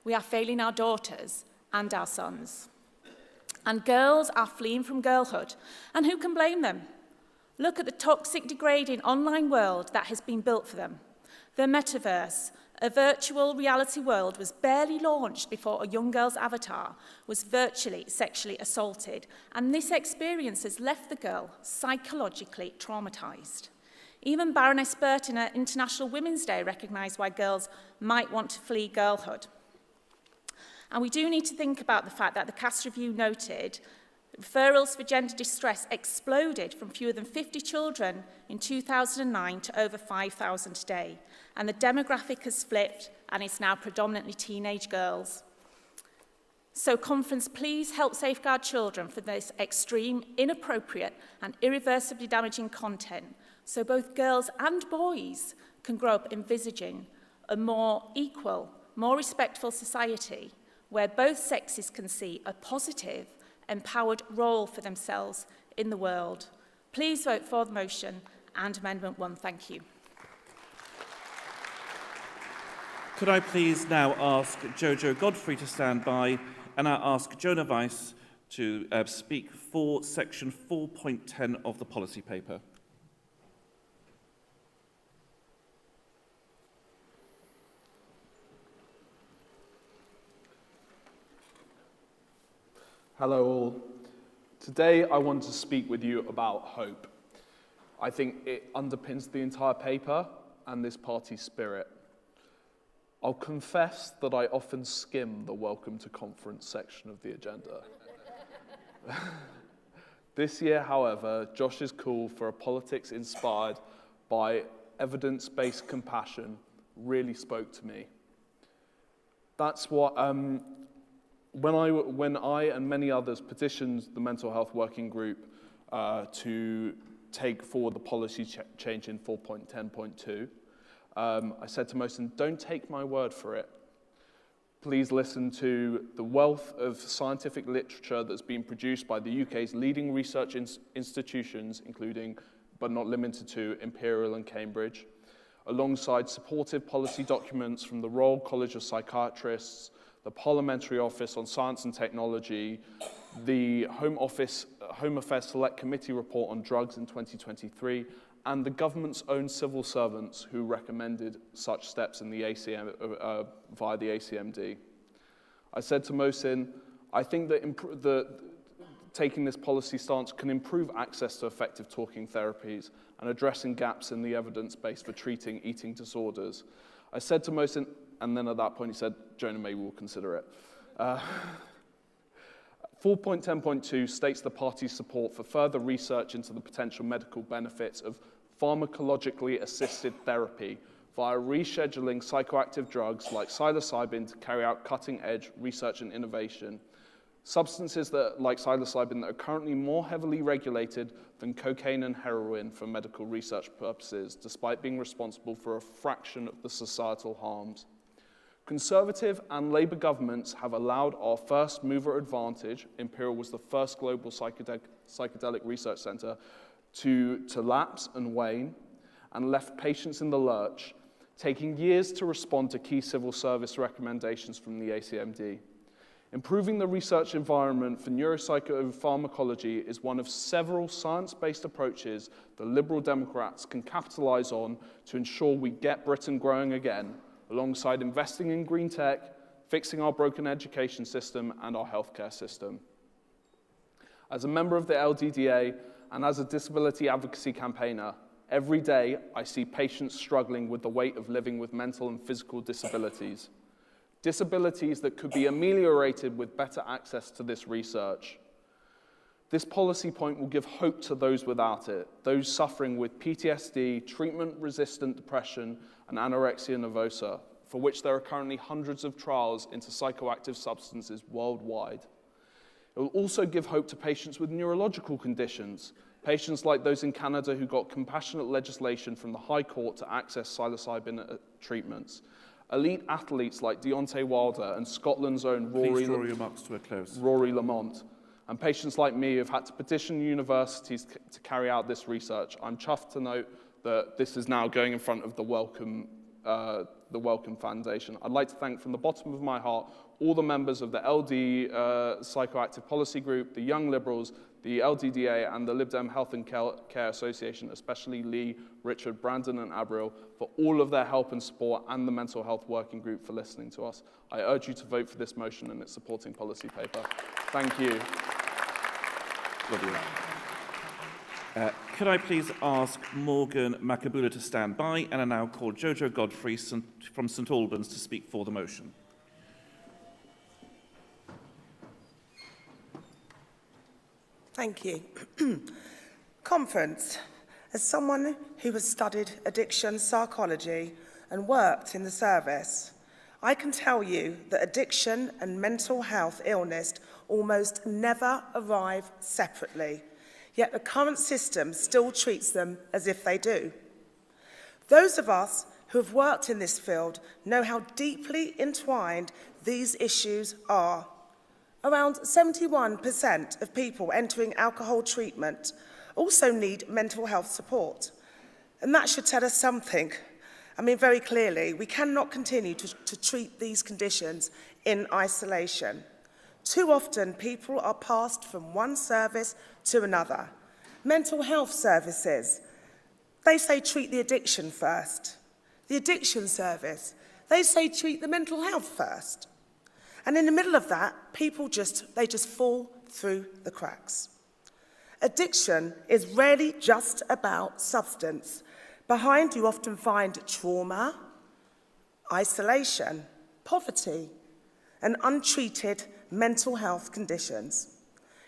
We are failing our daughters and our sons. And girls are fleeing from girlhood. And who can blame them? Look at the toxic, degrading online world that has been built for them. The metaverse, a virtual reality world, was barely launched before a young girl's avatar was virtually sexually assaulted. And this experience has left the girl psychologically traumatised. Even Baroness Burton at International Women's Day recognised why girls might want to flee girlhood. And we do need to think about the fact that the Cass Review noted referrals for gender distress exploded from fewer than 50 children in 2009 to over 5,000 today. And the demographic has flipped and it's now predominantly teenage girls. So conference, please help safeguard children from this extreme, inappropriate and irreversibly damaging content, so both girls and boys can grow up envisaging a more equal, more respectful society where both sexes can see a positive, empowered role for themselves in the world. Please vote for the motion and Amendment 1. Thank you. Could I please now ask Jojo Godfrey to stand by, and I ask Jonah Weiss to speak for section 4.10 of the policy paper. Hello all. Today I want to speak with you about hope. I think it underpins the entire paper and this party's spirit. I'll confess that I often skim the welcome to conference section of the agenda. This year, however, Josh's call for a politics inspired by evidence-based compassion really spoke to me. That's what when I and many others petitioned the Mental Health Working Group to take forward the policy change in 4.10.2, I said to Mohsen, don't take my word for it. Please listen to the wealth of scientific literature that's been produced by the UK's leading research institutions, including, but not limited to, Imperial and Cambridge, alongside supportive policy documents from the Royal College of Psychiatrists, the Parliamentary Office on Science and Technology, the Home Affairs Select Committee report on drugs in 2023, and the government's own civil servants who recommended such steps in the via the ACMD. I said to Mohsen, I think that taking this policy stance can improve access to effective talking therapies and addressing gaps in the evidence base for treating eating disorders. I said to Mohsen, and then at that point he said, Jonah, maybe we'll consider it. 4.10.2 states the party's support for further research into the potential medical benefits of pharmacologically assisted therapy via rescheduling psychoactive drugs like psilocybin to carry out cutting-edge research and innovation. Substances like psilocybin that are currently more heavily regulated than cocaine and heroin for medical research purposes, despite being responsible for a fraction of the societal harms. Conservative and Labour governments have allowed our first mover advantage, Imperial was the first global psychedelic research centre, to lapse and wane, and left patients in the lurch, taking years to respond to key civil service recommendations from the ACMD. Improving the research environment for neuropsychopharmacology is one of several science-based approaches the Liberal Democrats can capitalise on to ensure we get Britain growing again, alongside investing in green tech, fixing our broken education system and our healthcare system. As a member of the LDDA and as a disability advocacy campaigner, every day I see patients struggling with the weight of living with mental and physical disabilities. Disabilities that could be ameliorated with better access to this research. This policy point will give hope to those without it, those suffering with PTSD, treatment-resistant depression, and anorexia nervosa, for which there are currently hundreds of trials into psychoactive substances worldwide. It will also give hope to patients with neurological conditions, patients like those in Canada who got compassionate legislation from the High Court to access psilocybin treatments. Elite athletes like Deontay Wilder and Scotland's own Please draw your remarks to a close. Rory Lamont, and patients like me who've had to petition universities to carry out this research. I'm chuffed to note that this is now going in front of the Wellcome Foundation. I'd like to thank from the bottom of my heart all the members of the LD Psychoactive Policy Group, the Young Liberals, the LDDA and the Lib Dem Health and Care Association, especially Lee, Richard, Brandon and Abriel, for all of their help and support, and the Mental Health Working Group for listening to us. I urge you to vote for this motion and its supporting policy paper. Thank you. Could I please ask Morgan Makabula to stand by, and I now call Jojo Godfrey from St Albans to speak for the motion. Thank you. Conference. As someone who has studied addiction psychology and worked in the service, I can tell you that addiction and mental health illness almost never arrive separately, yet the current system still treats them as if they do. Those of us who have worked in this field know how deeply entwined these issues are. Around 71% of people entering alcohol treatment also need mental health support. And that should tell us something. I mean, very clearly, we cannot continue to treat these conditions in isolation. Too often, people are passed from one service to another. Mental health services, they say treat the addiction first. The addiction service, they say treat the mental health first. And in the middle of that, people just fall through the cracks. Addiction is rarely just about substance. Behind you often find trauma, isolation, poverty, and untreated mental health conditions.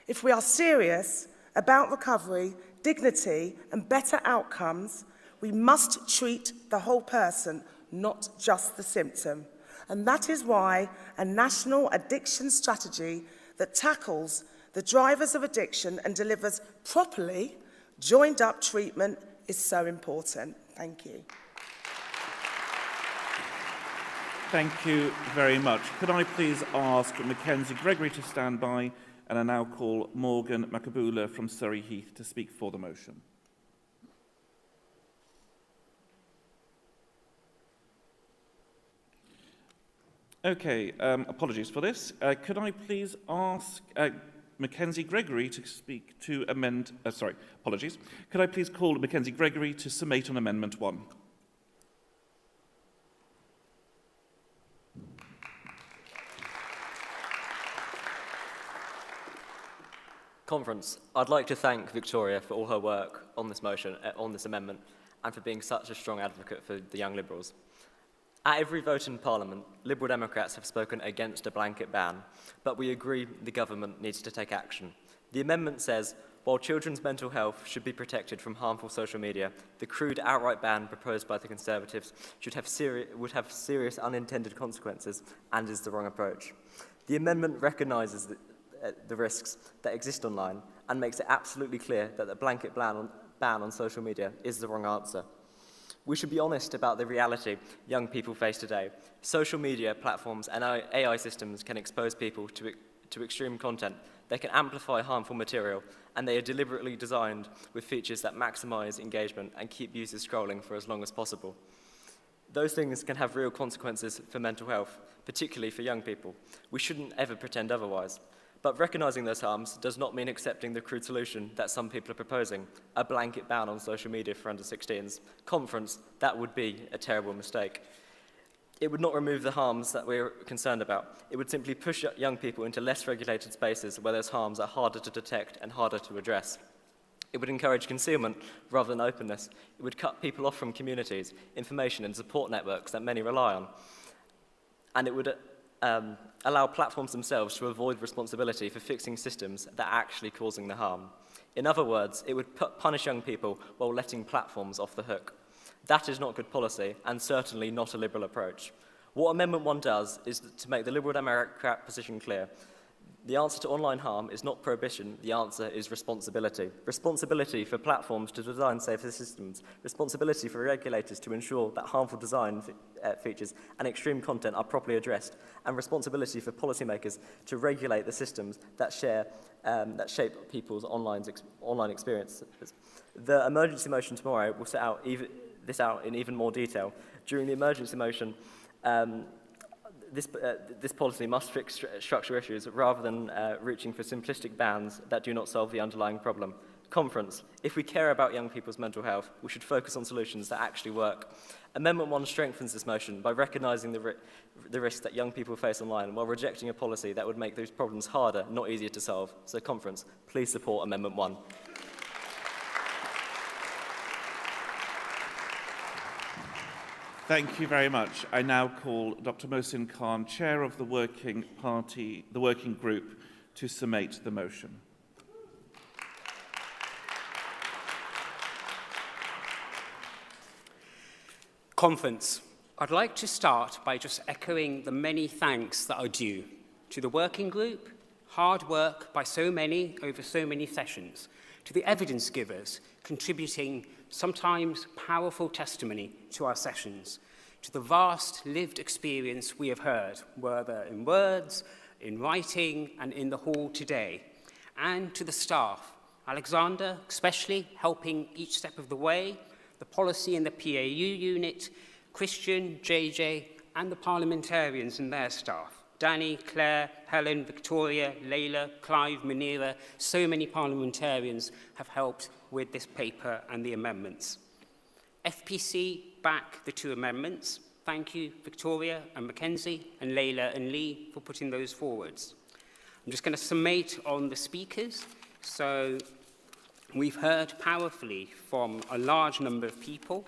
If we are serious about recovery, dignity, and better outcomes, we must treat the whole person, not just the symptom. And that is why a national addiction strategy that tackles the drivers of addiction and delivers properly joined-up treatment is so important. Thank you. Thank you very much. Could I please ask Mackenzie Gregory to stand by, and I now call Morgan Makabula from Surrey Heath to speak for the motion. Okay, apologies for this. Could I please ask Mackenzie Gregory to speak to apologies. Could I please call Mackenzie Gregory to summate on Amendment 1? Conference, I'd like to thank Victoria for all her work on this motion, on this amendment, and for being such a strong advocate for the Young Liberals. At every vote in Parliament, Liberal Democrats have spoken against a blanket ban, but we agree the government needs to take action. The amendment says, while children's mental health should be protected from harmful social media, the crude outright ban proposed by the Conservatives would have serious unintended consequences and is the wrong approach. The amendment recognises the risks that exist online and makes it absolutely clear that the blanket ban on social media is the wrong answer. We should be honest about the reality young people face today. Social media platforms and AI systems can expose people to extreme content. They can amplify harmful material, and they are deliberately designed with features that maximize engagement and keep users scrolling for as long as possible. Those things can have real consequences for mental health, particularly for young people. We shouldn't ever pretend otherwise. But recognising those harms does not mean accepting the crude solution that some people are proposing, a blanket ban on social media for under-16s. Conference, that would be a terrible mistake. It would not remove the harms that we're concerned about. It would simply push young people into less regulated spaces where those harms are harder to detect and harder to address. It would encourage concealment rather than openness. It would cut people off from communities, information and support networks that many rely on. And it would allow platforms themselves to avoid responsibility for fixing systems that are actually causing the harm. In other words, it would punish young people while letting platforms off the hook. That is not good policy, and certainly not a Liberal approach. What Amendment 1 does is to make the Liberal Democrat position clear. The answer to online harm is not prohibition, the answer is responsibility. Responsibility for platforms to design safer systems. Responsibility for regulators to ensure that harmful design features and extreme content are properly addressed. And responsibility for policymakers to regulate the systems that shape people's online experiences. The emergency motion tomorrow will set out this out in even more detail. During the emergency motion, this policy must fix structural issues rather than reaching for simplistic bans that do not solve the underlying problem. Conference, if we care about young people's mental health, we should focus on solutions that actually work. Amendment 1 strengthens this motion by recognising the risks that young people face online while rejecting a policy that would make those problems harder, not easier to solve. So, Conference, please support Amendment 1. Thank you very much. I now call Dr. Mohsin Khan, Chair of the Working Group, to summate the motion. Conference. I'd like to start by just echoing the many thanks that are due to the working group, hard work by so many over so many sessions, to the evidence givers contributing sometimes powerful testimony to our sessions, to the vast lived experience we have heard, whether in words, in writing, and in the hall today, and to the staff, Alexander especially helping each step of the way, the policy and the PAU unit, Christian, JJ, and the parliamentarians and their staff, Danny, Claire, Helen, Victoria, Layla, Clive, Munira, so many parliamentarians have helped with this paper and the amendments. FPC back the two amendments. Thank you, Victoria and Mackenzie, and Layla and Lee for putting those forwards. I'm just going to summate on the speakers. So we've heard powerfully from a large number of people.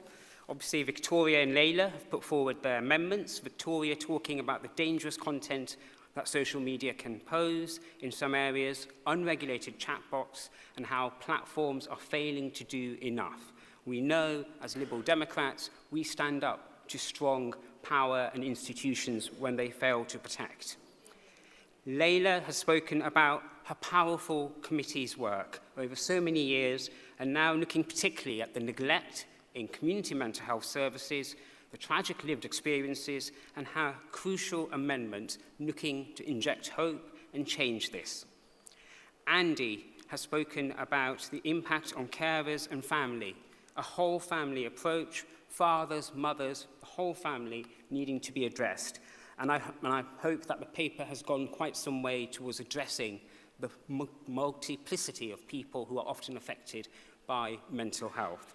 Obviously, Victoria and Layla have put forward their amendments. Victoria talking about the dangerous content that social media can pose in some areas, unregulated chatbots, and how platforms are failing to do enough. We know, as Liberal Democrats, we stand up to strong power and institutions when they fail to protect. Layla has spoken about her powerful committee's work over so many years, and now looking particularly at the neglect in community mental health services, the tragic lived experiences, and how crucial amendment looking to inject hope and change this. Andy has spoken about the impact on carers and family, a whole family approach, fathers, mothers, the whole family needing to be addressed. And I hope that the paper has gone quite some way towards addressing the multiplicity of people who are often affected by mental health.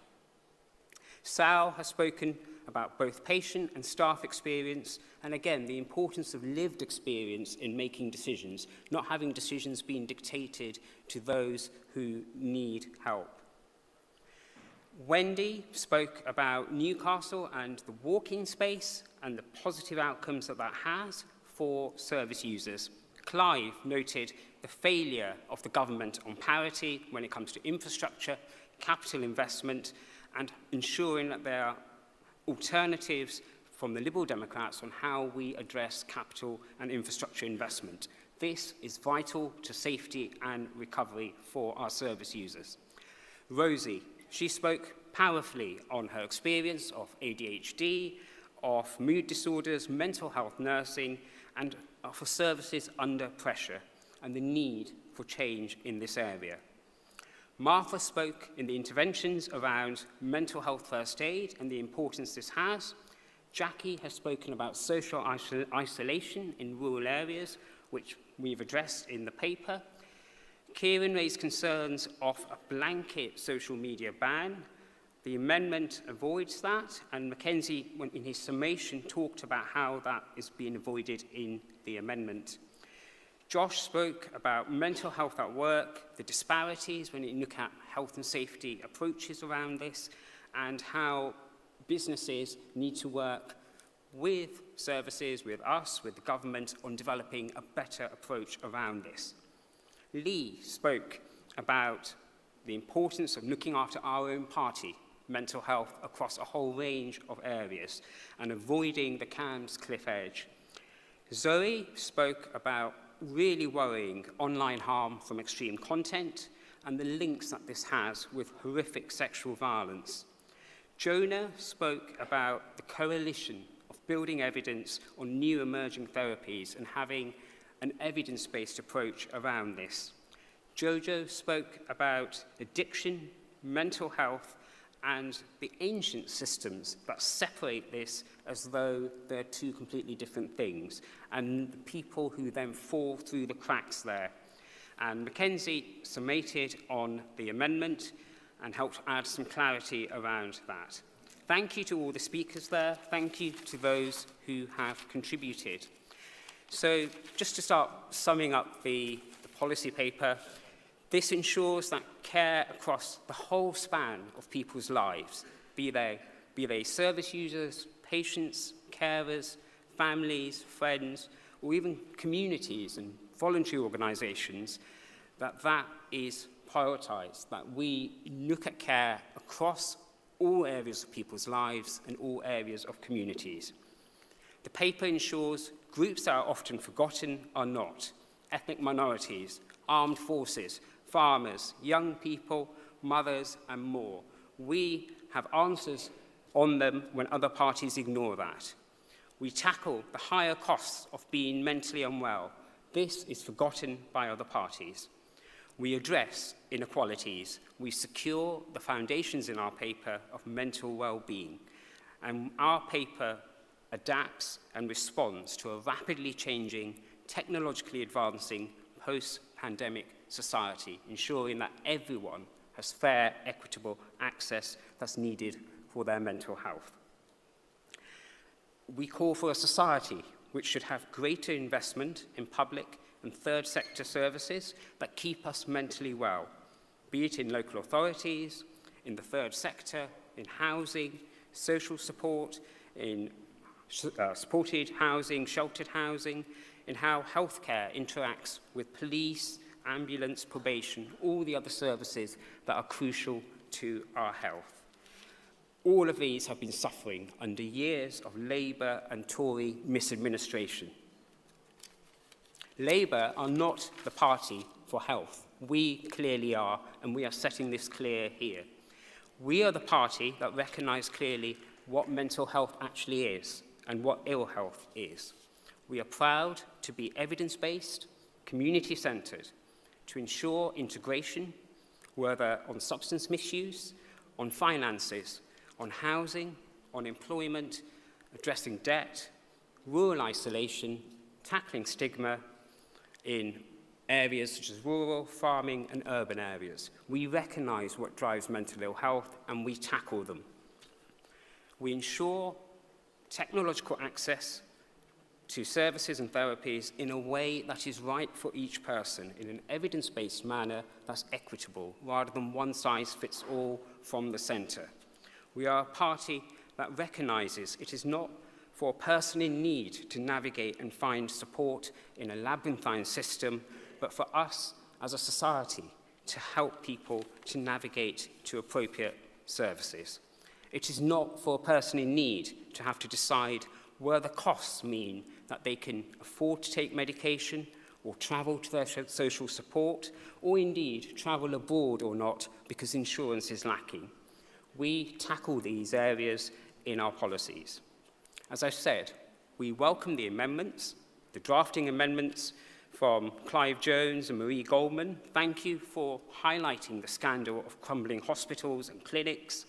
Sal has spoken about both patient and staff experience, and again, the importance of lived experience in making decisions, not having decisions being dictated to those who need help. Wendy spoke about Newcastle and the walking space and the positive outcomes that that has for service users. Clive noted the failure of the government on parity when it comes to infrastructure, capital investment, and ensuring that there are alternatives from the Liberal Democrats on how we address capital and infrastructure investment. This is vital to safety and recovery for our service users. Rosie, she spoke powerfully on her experience of ADHD, of mood disorders, mental health nursing, and for services under pressure, and the need for change in this area. Martha spoke in the interventions around mental health first aid and the importance this has. Jackie has spoken about social isolation in rural areas, which we've addressed in the paper. Kieran raised concerns of a blanket social media ban. The amendment avoids that, and Mackenzie, in his summation, talked about how that is being avoided in the amendment. Josh spoke about mental health at work, the disparities when you look at health and safety approaches around this, and how businesses need to work with services, with us, with the government, on developing a better approach around this. Lee spoke about the importance of looking after our own party, mental health, across a whole range of areas, and avoiding the CAMHS cliff edge. Zoe spoke about really worrying online harm from extreme content and the links that this has with horrific sexual violence. Jonah spoke about the coalition of building evidence on new emerging therapies and having an evidence-based approach around this. Jojo spoke about addiction, mental health, and the ancient systems that separate this as though they're two completely different things, and the people who then fall through the cracks there. And Mackenzie summated on the amendment and helped add some clarity around that. Thank you to all the speakers there. Thank you to those who have contributed. So just to start summing up the policy paper, this ensures that care across the whole span of people's lives, be they service users, patients, carers, families, friends, or even communities and voluntary organisations, that is prioritised, that we look at care across all areas of people's lives and all areas of communities. The paper ensures groups that are often forgotten are not: ethnic minorities, armed forces, farmers, young people, mothers, and more. We have answers on them when other parties ignore that. We tackle the higher costs of being mentally unwell. This is forgotten by other parties. We address inequalities. We secure the foundations in our paper of mental well-being. And our paper adapts and responds to a rapidly changing, technologically advancing, post-pandemic society, ensuring that everyone has fair, equitable access that's needed for their mental health. We call for a society which should have greater investment in public and third sector services that keep us mentally well, be it in local authorities, in the third sector, in housing, social support, in supported housing, sheltered housing, in how healthcare interacts with police, ambulance, probation, all the other services that are crucial to our health. All of these have been suffering under years of Labour and Tory misadministration. Labour are not the party for health. We clearly are, and we are setting this clear here. We are the party that recognise clearly what mental health actually is and what ill health is. We are proud to be evidence-based, community-centred, to ensure integration, whether on substance misuse, on finances, on housing, on employment, addressing debt, rural isolation, tackling stigma in areas such as rural, farming and urban areas. We recognise what drives mental ill health and we tackle them. We ensure technological access to services and therapies in a way that is right for each person, in an evidence-based manner that's equitable, rather than one size fits all from the centre. We are a party that recognises it is not for a person in need to navigate and find support in a labyrinthine system, but for us as a society to help people to navigate to appropriate services. It is not for a person in need to have to decide where the costs mean that they can afford to take medication or travel to their social support, or indeed travel abroad or not because insurance is lacking. We tackle these areas in our policies. As I've said, we welcome the amendments, the drafting amendments from Clive Jones and Marie Goldman. Thank you for highlighting the scandal of crumbling hospitals and clinics.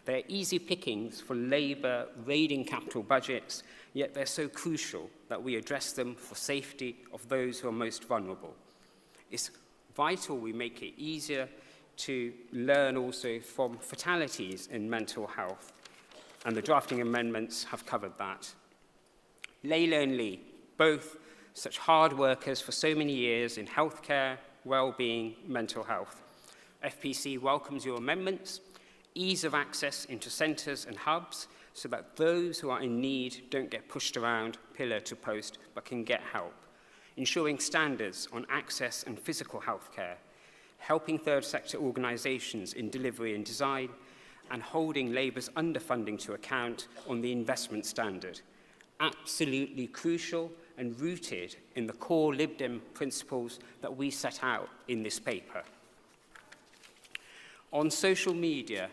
They're easy pickings for Labour raiding capital budgets, yet they're so crucial that we address them for safety of those who are most vulnerable. It's vital we make it easier to learn also from fatalities in mental health, and the drafting amendments have covered that. Layla and Lee, both such hard workers for so many years in healthcare, well-being, mental health. FPC welcomes your amendments, ease of access into centres and hubs, so that those who are in need don't get pushed around pillar to post, but can get help. Ensuring standards on access and physical healthcare, helping third sector organisations in delivery and design, and holding Labour's underfunding to account on the investment standard. Absolutely crucial and rooted in the core Lib Dem principles that we set out in this paper. On social media,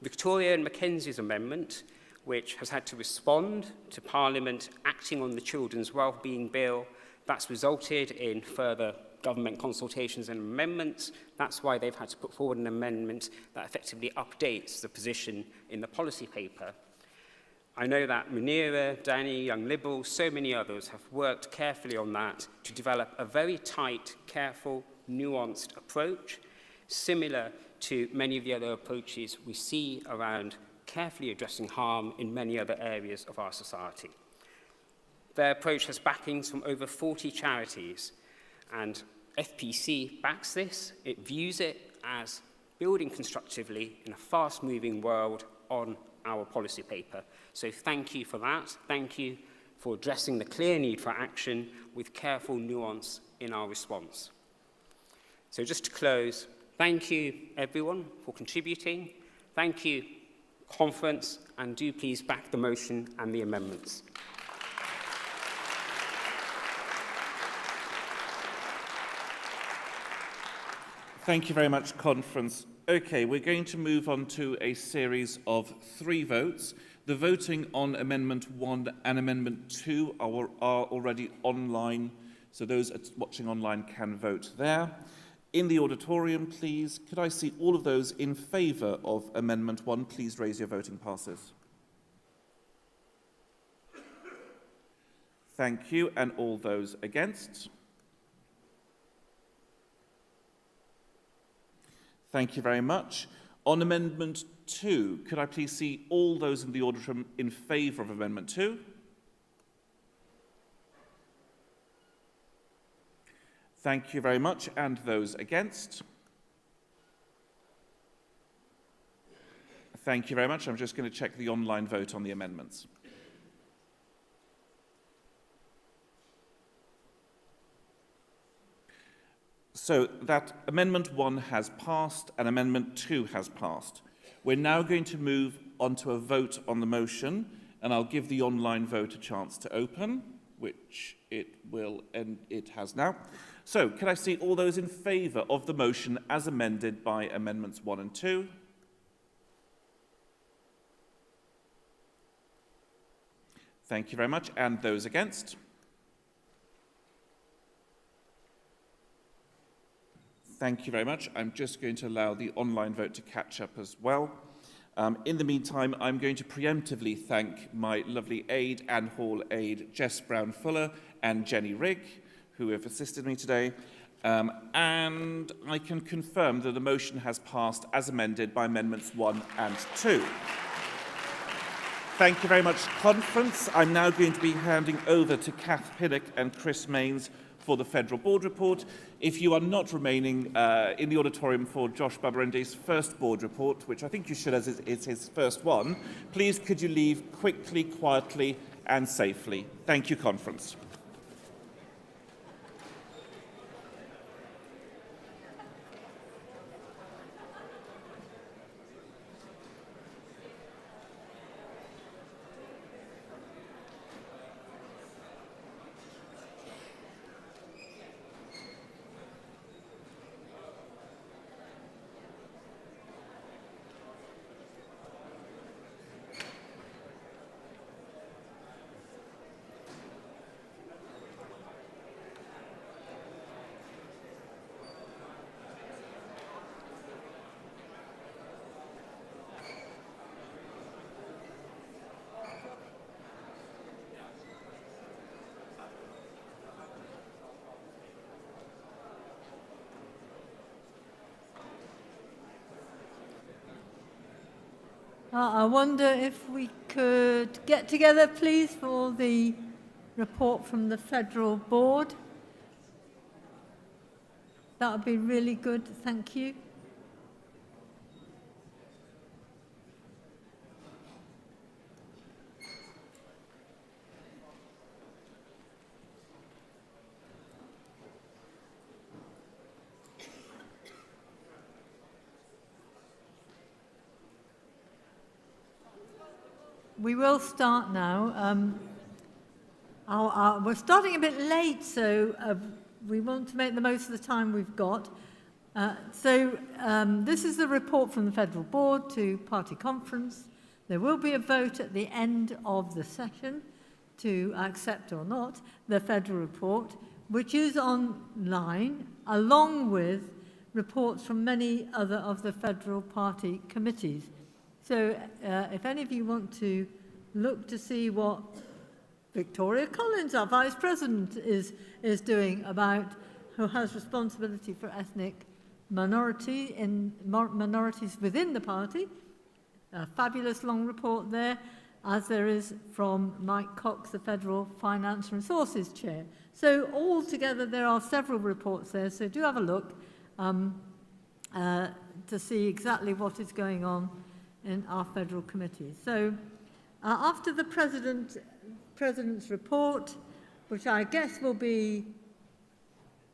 Victoria and Mackenzie's amendment, which has had to respond to Parliament acting on the Children's Wellbeing Bill, that's resulted in further government consultations and amendments. That's why they've had to put forward an amendment that effectively updates the position in the policy paper. I know that Munira, Danny, Young Liberals, so many others have worked carefully on that to develop a very tight, careful, nuanced approach, similar to many of the other approaches we see around carefully addressing harm in many other areas of our society. Their approach has backings from over 40 charities, and FPC backs this. It views it as building constructively in a fast-moving world on our policy paper. So thank you for that. Thank you for addressing the clear need for action with careful nuance in our response. So just to close, thank you everyone for contributing. Thank you, conference, and do please back the motion and the amendments. Thank you very much, conference. Okay, we're going to move on to a series of 3 votes. The voting on Amendment 1 and Amendment 2 are already online, so those watching online can vote there. In the auditorium, please, could I see all of those in favour of Amendment 1? Please raise your voting passes. Thank you. And all those against? Thank you very much. On Amendment 2, could I please see all those in the auditorium in favour of Amendment 2? Thank you very much. And those against? Thank you very much. I'm just going to check the online vote on the amendments. So that Amendment 1 has passed and Amendment 2 has passed. We're now going to move on to a vote on the motion, and I'll give the online vote a chance to open, which it will, and it has now. So, can I see all those in favour of the motion as amended by Amendments 1 and 2? Thank you very much. And those against? Thank you very much. I'm just going to allow the online vote to catch up as well. In the meantime, I'm going to preemptively thank my lovely aide and hall aide, Jess Brown-Fuller and Jenny Rigg, who have assisted me today. And I can confirm that the motion has passed as amended by Amendments 1 and 2. Thank you very much, conference. I'm now going to be handing over to Kath Pinnock and Chris Mains for the Federal Board Report. If you are not remaining in the auditorium for Josh Babarendi's first board report, which I think you should as it's his first one, please could you leave quickly, quietly and safely. Thank you, conference. I wonder if we could get together, please, for the report from the Federal Board. That would be really good. Thank you. We will start now. We're starting a bit late, so we want to make the most of the time we've got. This is the report from the Federal Board to Party Conference. There will be a vote at the end of the session to accept or not the Federal Report, which is online, along with reports from many other of the Federal Party committees. So if any of you want to look to see what Victoria Collins, our Vice President, is doing about who has responsibility for ethnic minorities within the party, a fabulous long report there, as there is from Mike Cox, the Federal Finance and Resources Chair. So altogether there are several reports there, so do have a look to see exactly what is going on in our federal committee. So after the President's report, which I guess will be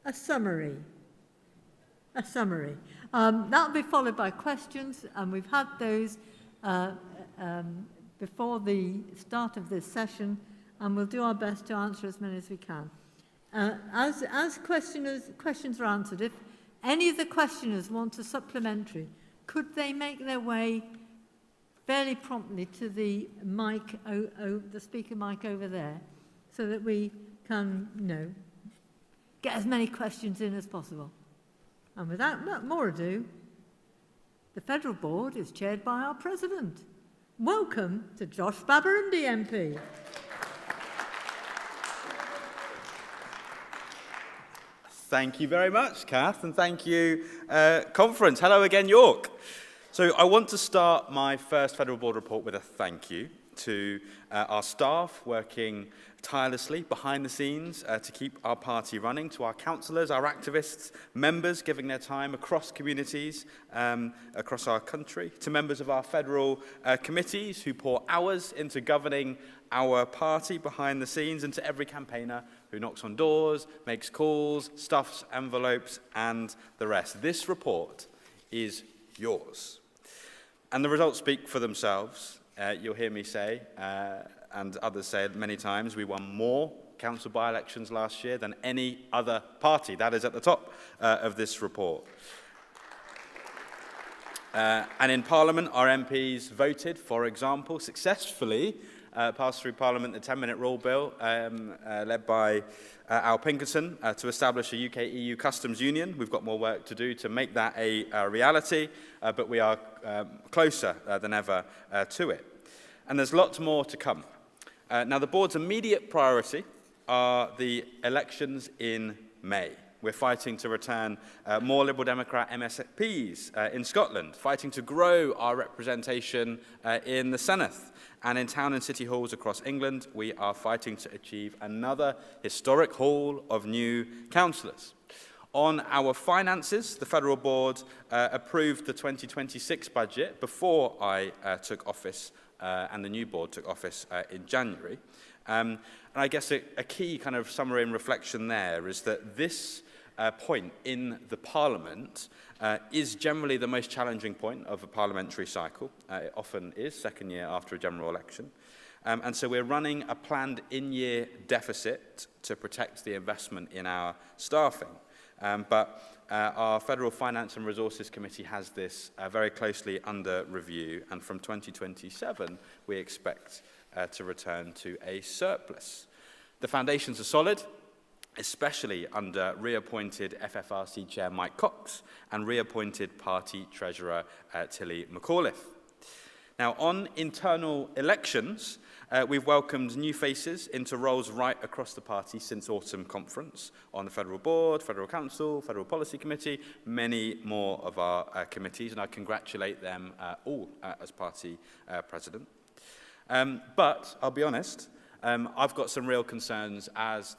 a summary. That will be followed by questions, and we've had those before the start of this session, and we'll do our best to answer as many as we can. As questions are answered, if any of the questioners want a supplementary, could they make their way fairly promptly to the mic, the speaker mic over there, so that we can, get as many questions in as possible. And without more ado, the Federal Board is chaired by our President. Welcome to Josh Babarundi MP. Thank you very much, Kath, and thank you, Conference. Hello again, York. So I want to start my first Federal Board report with a thank you to our staff working tirelessly behind the scenes to keep our party running, to our councillors, our activists, members giving their time across communities across our country, to members of our federal committees who pour hours into governing our party behind the scenes, and to every campaigner who knocks on doors, makes calls, stuffs envelopes, and the rest. This report is yours. And the results speak for themselves. You'll hear me say, and others say it many times, we won more council by-elections last year than any other party. That is at the top of this report. And in Parliament, our MPs voted, for example, successfully passed through Parliament the 10-minute rule bill led by Al Pinkerton to establish a UK-EU customs union. We've got more work to do to make that a reality, but we are closer than ever to it. And there's lots more to come. Now, the board's immediate priority are the elections in May. We're fighting to return more Liberal Democrat MSPs in Scotland, fighting to grow our representation in the Senedd. And in town and city halls across England, we are fighting to achieve another historic haul of new councillors. On our finances, the Federal Board approved the 2026 budget before I took office, and the new board took office in January. And I guess a key kind of summary and reflection there is that this point in the Parliament is generally the most challenging point of a parliamentary cycle. It often is, second year after a general election. And so we're running a planned in-year deficit to protect the investment in our staffing. But our Federal Finance and Resources Committee has this very closely under review, and from 2027 we expect to return to a surplus. The foundations are solid, especially under reappointed FFRC Chair Mike Cox and reappointed Party Treasurer Tilly McAuliffe. Now, on internal elections, we've welcomed new faces into roles right across the party since autumn conference on the Federal Board, Federal Council, Federal Policy Committee, many more of our committees, and I congratulate them all as party president. But I'll be honest, I've got some real concerns, as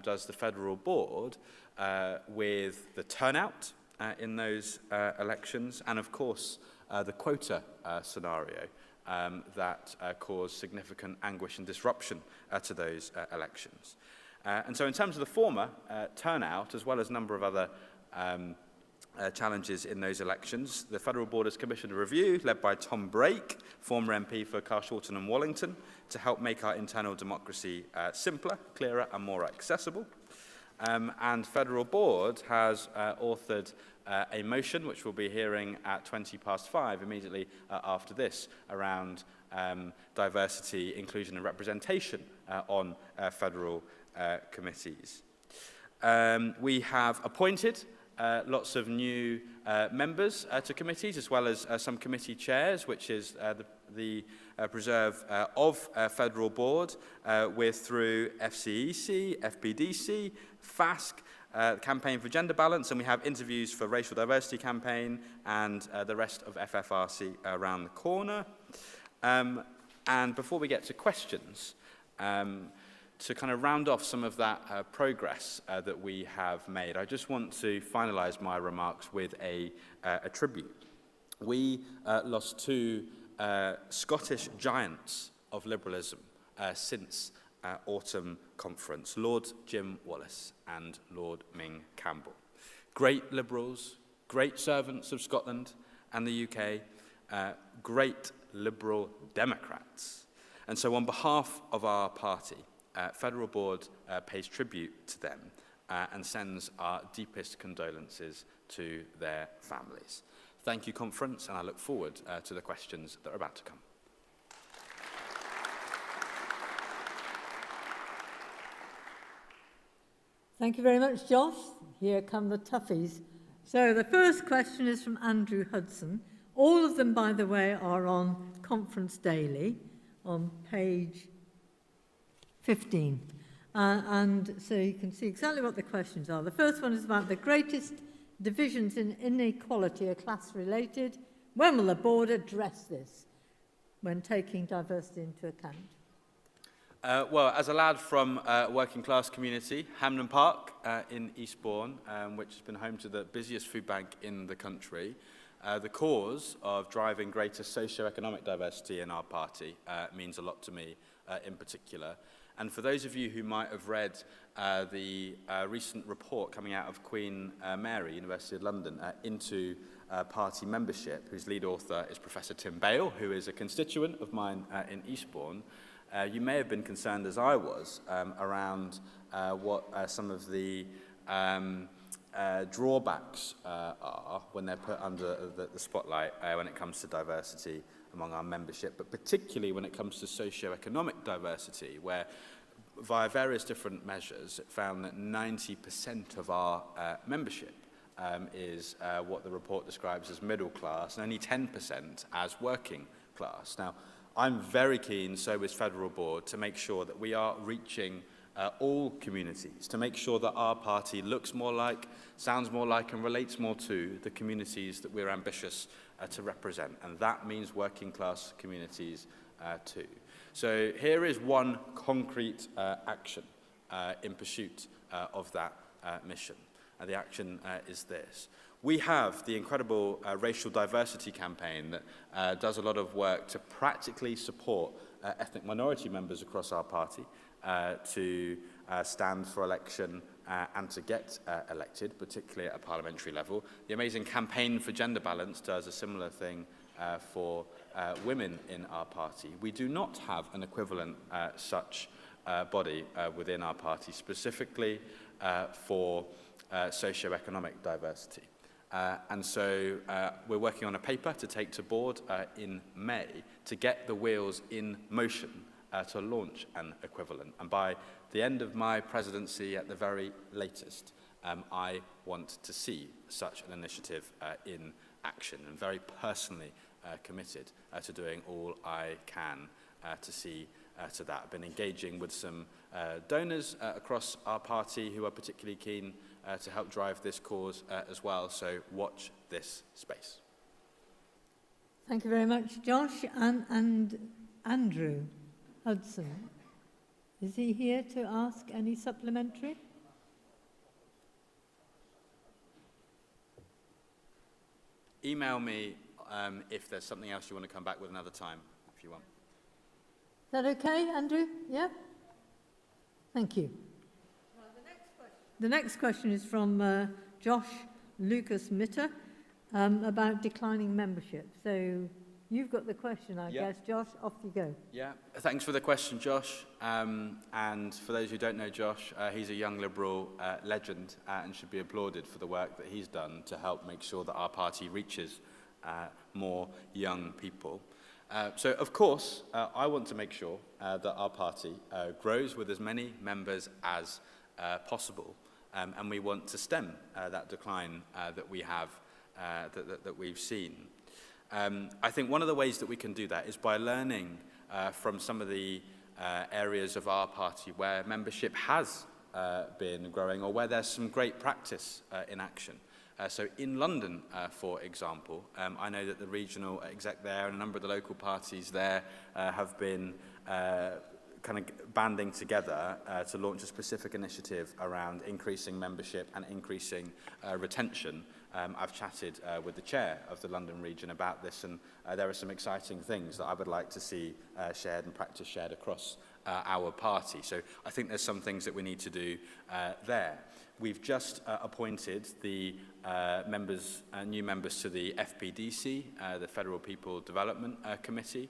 does the Federal Board, with the turnout in those elections, and of course the quota scenario that caused significant anguish and disruption to those elections. And so in terms of the former, turnout, as well as a number of other challenges in those elections, the Federal Board has commissioned a review led by Tom Brake, former MP for Carshalton and Wallington, to help make our internal democracy simpler, clearer and more accessible. And Federal Board has authored a motion, which we'll be hearing at 5:20 immediately after this, around diversity, inclusion and representation on federal committees. We have appointed lots of new members to committees, as well as some committee chairs, which is the preserve of Federal Board. We're through FCEC, FPDC, FASC, Campaign for Gender Balance, and we have interviews for Racial Diversity Campaign and the rest of FFRC around the corner. And before we get to questions, to kind of round off some of that progress that we have made, I just want to finalise my remarks with a tribute. We lost two Scottish giants of liberalism since autumn conference, Lord Jim Wallace and Lord Ming Campbell. Great liberals, great servants of Scotland and the UK, great liberal Democrats. And so on behalf of our party, Federal Board pays tribute to them and sends our deepest condolences to their families. Thank you, Conference, and I look forward to the questions that are about to come. Thank you very much, Josh. Here come the toughies. So the first question is from Andrew Hudson. All of them, by the way, are on Conference Daily on page 15. And so you can see exactly what the questions are. The first one is about the greatest divisions in inequality are class-related. When will the board address this when taking diversity into account? Well, as a lad from a working class community, Hamden Park in Eastbourne, which has been home to the busiest food bank in the country, the cause of driving greater socio-economic diversity in our party means a lot to me in particular. And for those of you who might have read the recent report coming out of Queen Mary, University of London, into party membership, whose lead author is Professor Tim Bale, who is a constituent of mine in Eastbourne, you may have been concerned, as I was, around what some of the drawbacks are when they're put under the spotlight when it comes to diversity among our membership, but particularly when it comes to socio-economic diversity, where via various different measures it found that 90% of our membership is what the report describes as middle class, and only 10% as working class. Now, I'm very keen, so is Federal Board, to make sure that we are reaching all communities, to make sure that our party looks more like, sounds more like, and relates more to the communities that we're ambitious to represent. And that means working class communities too. So here is one concrete action in pursuit of that mission. The action is this. We have the incredible Racial Diversity Campaign that does a lot of work to practically support ethnic minority members across our party to stand for election and to get elected, particularly at a parliamentary level. The amazing Campaign for Gender Balance does a similar thing for women in our party. We do not have an equivalent such body within our party, specifically for socio-economic diversity. And so we're working on a paper to take to board in May to get the wheels in motion to launch an equivalent. And by the end of my presidency, at the very latest, I want to see such an initiative in action. And very personally, committed to doing all I can to see to that. I've been engaging with some donors across our party who are particularly keen to help drive this cause as well, so watch this space. Thank you very much, Josh. And Andrew Hudson, is he here to ask any supplementary? Email me if there's something else you want to come back with another time, if you want. Is that okay, Andrew? Yeah? Thank you. The next question is from Josh Lucas Mitter about declining membership. So you've got the question, I guess. Josh, off you go. Yeah, thanks for the question, Josh. And for those who don't know Josh, he's a young Liberal legend and should be applauded for the work that he's done to help make sure that our party reaches more young people. So, of course, I want to make sure that our party grows with as many members as possible. And we want to stem that decline that we have, that we've seen. I think one of the ways that we can do that is by learning from some of the areas of our party where membership has been growing or where there's some great practice in action. So in London, for example, I know that the regional exec there and a number of the local parties there have been kind of banding together to launch a specific initiative around increasing membership and increasing retention. I've chatted with the chair of the London region about this, and there are some exciting things that I would like to see shared and practice shared across our party. So I think there's some things that we need to do there. We've just appointed the new members to the FPDC, the Federal People Development Committee,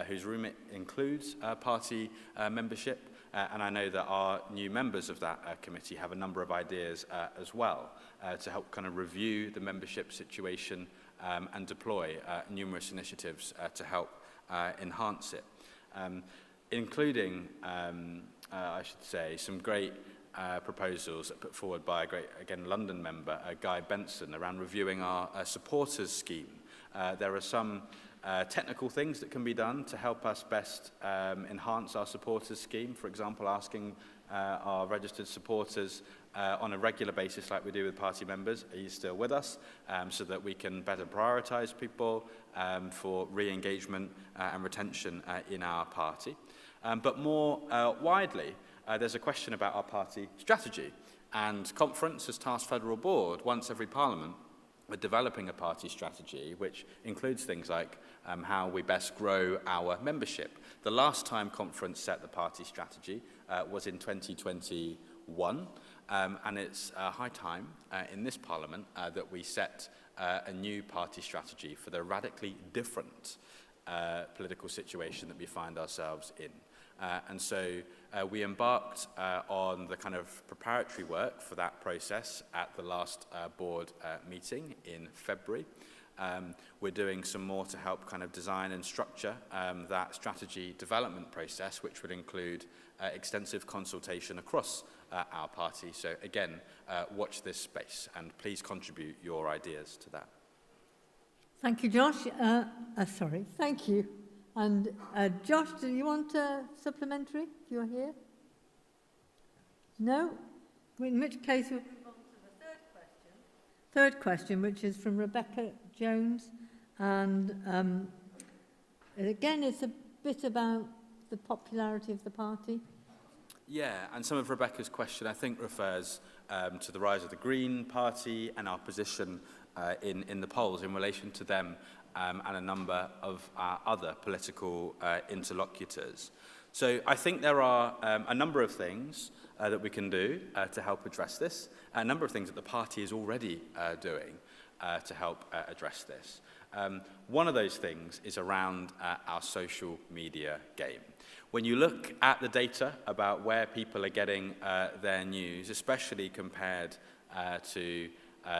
whose remit includes party membership. And I know that our new members of that committee have a number of ideas as well to help kind of review the membership situation and deploy numerous initiatives to help enhance it, including, I should say, some great proposals put forward by a great, again, London member, Guy Benson, around reviewing our supporters scheme. There are some technical things that can be done to help us best enhance our supporters scheme. For example, asking our registered supporters on a regular basis, like we do with party members, are you still with us, so that we can better prioritise people for re-engagement and retention in our party. But more widely, there's a question about our party strategy. And Conference has tasked Federal Board once every Parliament with developing a party strategy, which includes things like how we best grow our membership. The last time Conference set the party strategy was in 2021, and it's high time in this Parliament that we set a new party strategy for the radically different political situation that we find ourselves in. And so we embarked on the kind of preparatory work for that process at the last board meeting in February. We're doing some more to help kind of design and structure that strategy development process, which would include extensive consultation across our party. So again, watch this space and please contribute your ideas to that. Thank you, Josh. Sorry, thank you. And Josh, do you want a supplementary if you're here? No? In which case we'll move on to the third question, which is from Rebecca Jones. And again, it's a bit about the popularity of the party. Yeah, and some of Rebecca's question, I think, refers to the rise of the Green Party and our position in the polls in relation to them and a number of other political interlocutors. So I think there are a number of things that we can do to help address this, a number of things that the party is already doing to help address this. One of those things is around our social media game. When you look at the data about where people are getting their news, especially compared to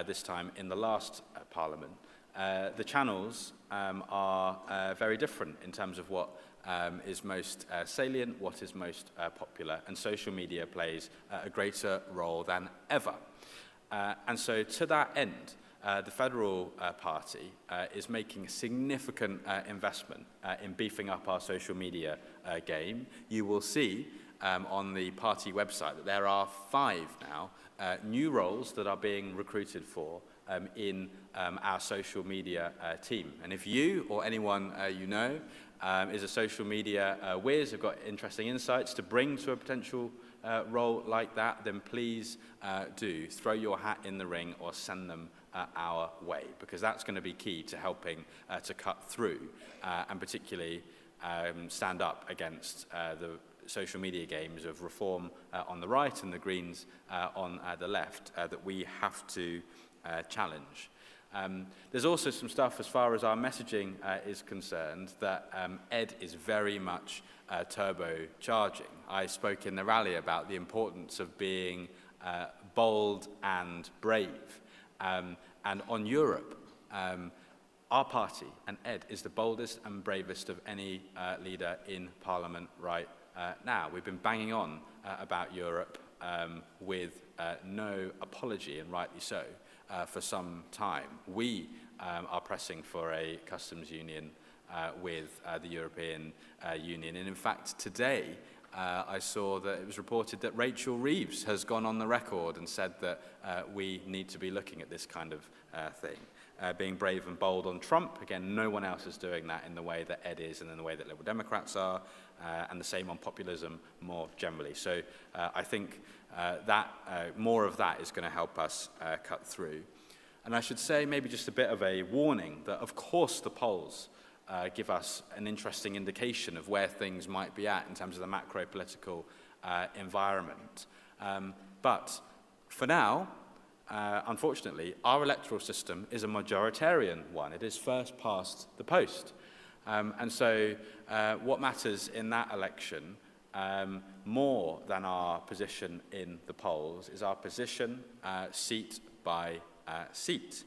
this time in the last Parliament, the channels are very different in terms of what is most salient, what is most popular, and social media plays a greater role than ever. And so to that end, the Federal Party is making a significant investment in beefing up our social media game. You will see on the party website that there are 5 now new roles that are being recruited for in our social media team. And if you or anyone you know is a social media whiz, have got interesting insights to bring to a potential role like that, then please do throw your hat in the ring or send them our way, because that's going to be key to helping to cut through and particularly stand up against the social media games of Reform on the right and the Greens on the left that we have to challenge. There's also some stuff as far as our messaging is concerned that Ed is very much turbocharging. I spoke in the rally about the importance of being bold and brave. And on Europe, our party and Ed is the boldest and bravest of any leader in Parliament right now. We've been banging on about Europe with no apology, and rightly so, for some time. We are pressing for a customs union with the European Union. And in fact, today, I saw that it was reported that Rachel Reeves has gone on the record and said that we need to be looking at this kind of thing. Being brave and bold on Trump. Again, no one else is doing that in the way that Ed is and in the way that Liberal Democrats are, and the same on populism more generally. So I think that more of that is going to help us cut through. And I should say maybe just a bit of a warning that, of course, the polls give us an interesting indication of where things might be at in terms of the macro-political environment. But for now, unfortunately, our electoral system is a majoritarian one. It is first past the post. And so what matters in that election, more than our position in the polls, is our position seat by seat.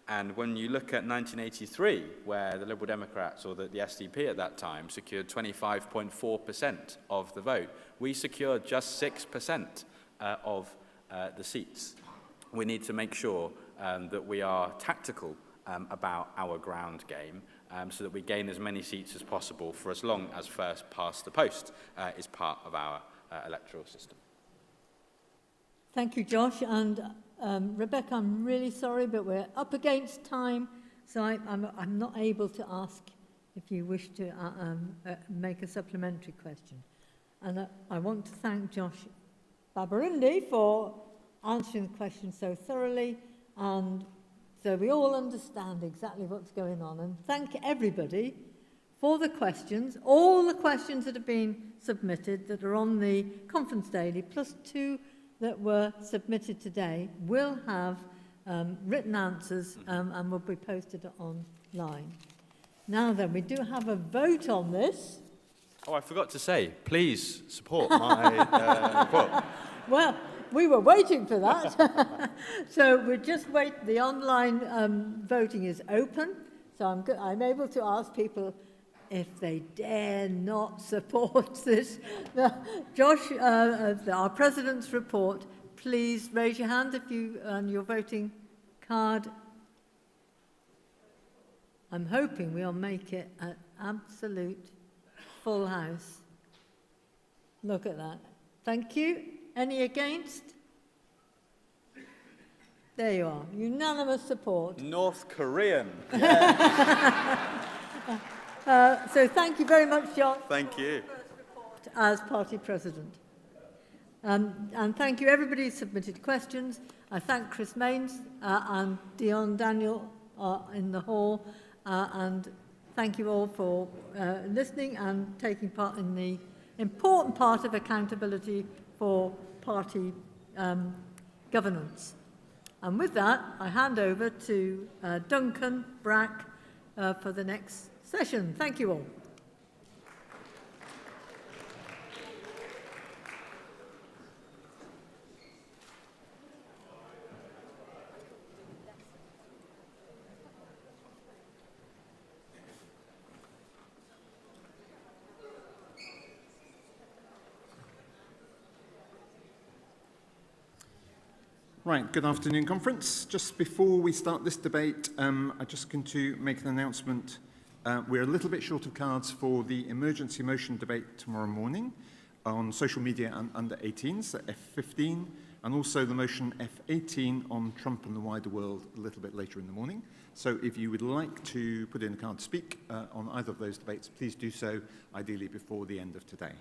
And when you look at 1983, where the Liberal Democrats, or the SDP at that time, secured 25.4% of the vote, we secured just 6% of the seats. We need to make sure that we are tactical about our ground game so that we gain as many seats as possible for as long as first past the post is part of our electoral system. Thank you, Josh. And Rebecca, I'm really sorry, but we're up against time, so I'm not able to ask if you wish to make a supplementary question. And I want to thank Josh Babarundi for answering the question so thoroughly, and so we all understand exactly what's going on. And thank everybody for the questions, all the questions that have been submitted that are on the conference daily, plus 2 that were submitted today, will have written answers and will be posted online. Now then, we do have a vote on this. Oh, I forgot to say, please support my report. Well, we were waiting for that. So we just wait. The online voting is open. So I'm able to ask people if they dare not support this. Josh, our President's report, please raise your hand if you on your voting card. I'm hoping we'll make it an absolute full house. Look at that. Thank you. Any against? There you are. Unanimous support. North Korean. So thank you very much, John. Thank you. As party president. And thank you, everybody who submitted questions. I thank Chris Mains and Dion Daniel in the hall. And thank you all for listening and taking part in the important part of accountability for party governance. And with that, I hand over to Duncan Brack for the next session. Thank you all. Right, good afternoon, Conference. Just before we start this debate, I'm just going to make an announcement. We're a little bit short of cards for the emergency motion debate tomorrow morning on social media and under 18s, at F15, and also the motion F18 on Trump and the wider world a little bit later in the morning. So if you would like to put in a card to speak on either of those debates, please do so, ideally before the end of today.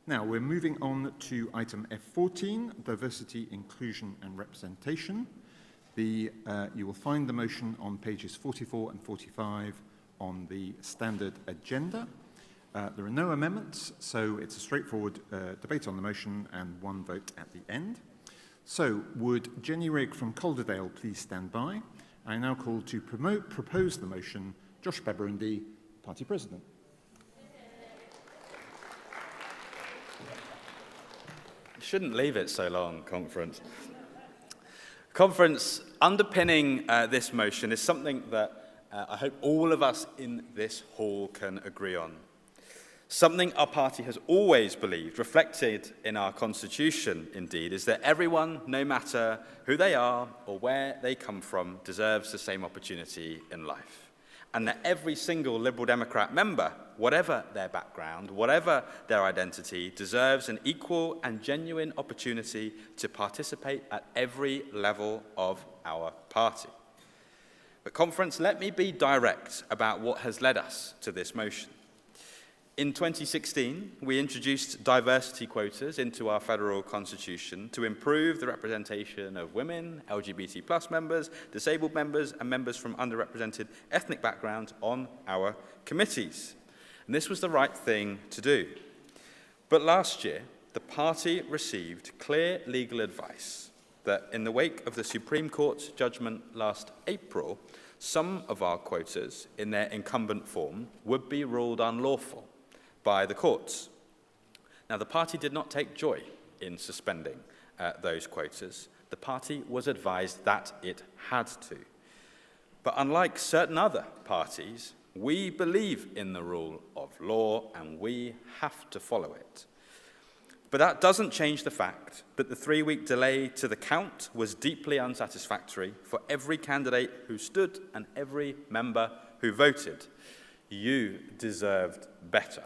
Now, we're moving on to item F14, diversity, inclusion and representation. You will find the motion on pages 44 and 45 on the standard agenda. There are no amendments, so it's a straightforward debate on the motion and one vote at the end. So, would Jenny Rigg from Calderdale please stand by? I now call to propose the motion Josh Beberundi, Party President. Shouldn't leave it so long, Conference. Conference, underpinning this motion is something that I hope all of us in this hall can agree on. Something our party has always believed, reflected in our constitution indeed, is that everyone, no matter who they are or where they come from, deserves the same opportunity in life. And that every single Liberal Democrat member, whatever their background, whatever their identity, deserves an equal and genuine opportunity to participate at every level of our party. But Conference, let me be direct about what has led us to this motion. In 2016, we introduced diversity quotas into our federal constitution to improve the representation of women, LGBT+ members, disabled members, and members from underrepresented ethnic backgrounds on our committees. And this was the right thing to do. But last year, the party received clear legal advice that in the wake of the Supreme Court's judgment last April, some of our quotas in their incumbent form would be ruled unlawful by the courts. Now, the party did not take joy in suspending those quotas. The party was advised that it had to. But unlike certain other parties, we believe in the rule of law and we have to follow it. But that doesn't change the fact that the 3-week delay to the count was deeply unsatisfactory for every candidate who stood and every member who voted. You deserved better.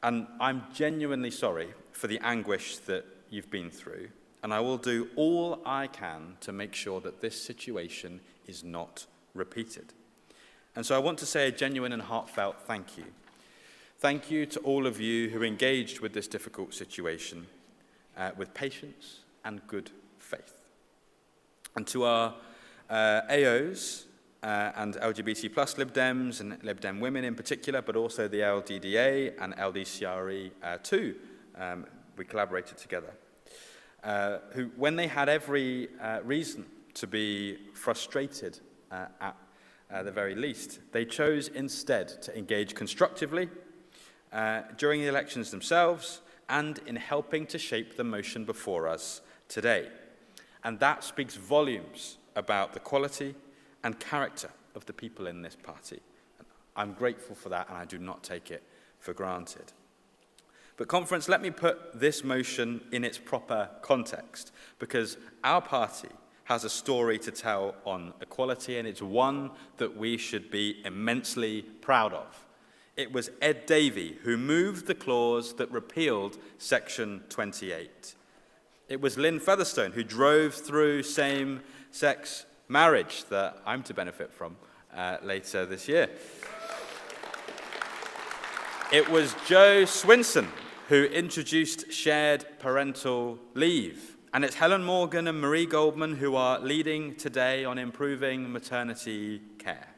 And I'm genuinely sorry for the anguish that you've been through, and I will do all I can to make sure that this situation is not repeated. And so I want to say a genuine and heartfelt thank you. Thank you to all of you who engaged with this difficult situation with patience and good faith. And to our AOs, and LGBT+ Lib Dems and Lib Dem women in particular, but also the LDDA and LDCRE too, we collaborated together, who, when they had every reason to be frustrated at the very least, they chose instead to engage constructively during the elections themselves and in helping to shape the motion before us today. And that speaks volumes about the quality and character of the people in this party. I'm grateful for that, and I do not take it for granted. But Conference, let me put this motion in its proper context, because our party has a story to tell on equality, and it's one that we should be immensely proud of. It was Ed Davey who moved the clause that repealed Section 28. It was Lynn Featherstone who drove through same-sex marriage that I'm to benefit from later this year. It was Joe Swinson who introduced shared parental leave. And it's Helen Morgan and Marie Goldman who are leading today on improving maternity care.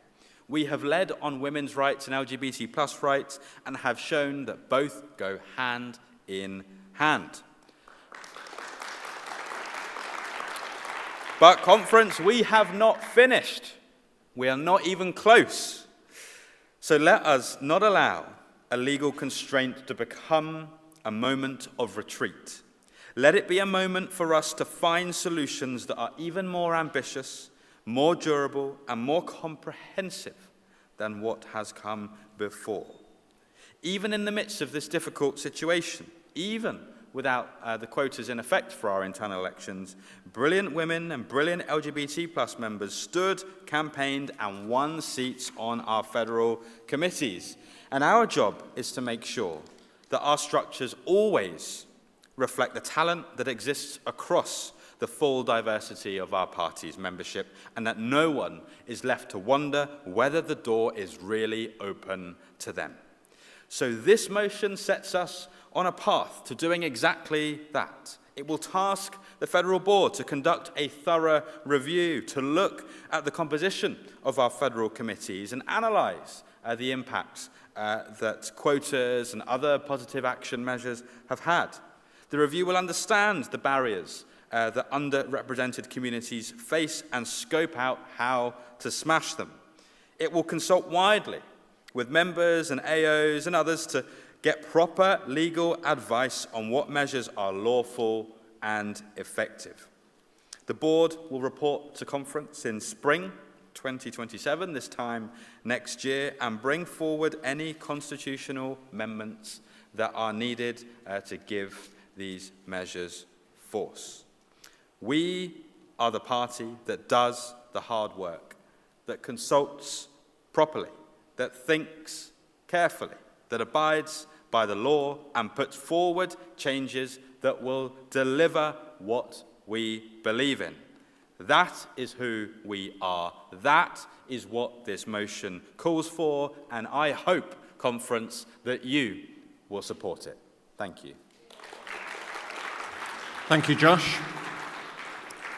We have led on women's rights and LGBT+ rights and have shown that both go hand in hand. But Conference, we have not finished. We are not even close. So let us not allow a legal constraint to become a moment of retreat. Let it be a moment for us to find solutions that are even more ambitious, more durable, and more comprehensive than what has come before. Even in the midst of this difficult situation, even without the quotas in effect for our internal elections, brilliant women and brilliant LGBT+ members stood, campaigned, and won seats on our federal committees. And our job is to make sure that our structures always reflect the talent that exists across the full diversity of our party's membership, and that no one is left to wonder whether the door is really open to them. So this motion sets us on a path to doing exactly that. It will task the Federal Board to conduct a thorough review, to look at the composition of our federal committees and analyse the impacts that quotas and other positive action measures have had. The review will understand the barriers that underrepresented communities face and scope out how to smash them. It will consult widely with members and AOs and others to get proper legal advice on what measures are lawful and effective. The board will report to conference in spring 2027, this time next year, and bring forward any constitutional amendments that are needed to give these measures force. We are the party that does the hard work, that consults properly, that thinks carefully, that abides by the law and puts forward changes that will deliver what we believe in. That is who we are. That is what this motion calls for, and I hope, conference, that you will support it. Thank you. Thank you, Josh.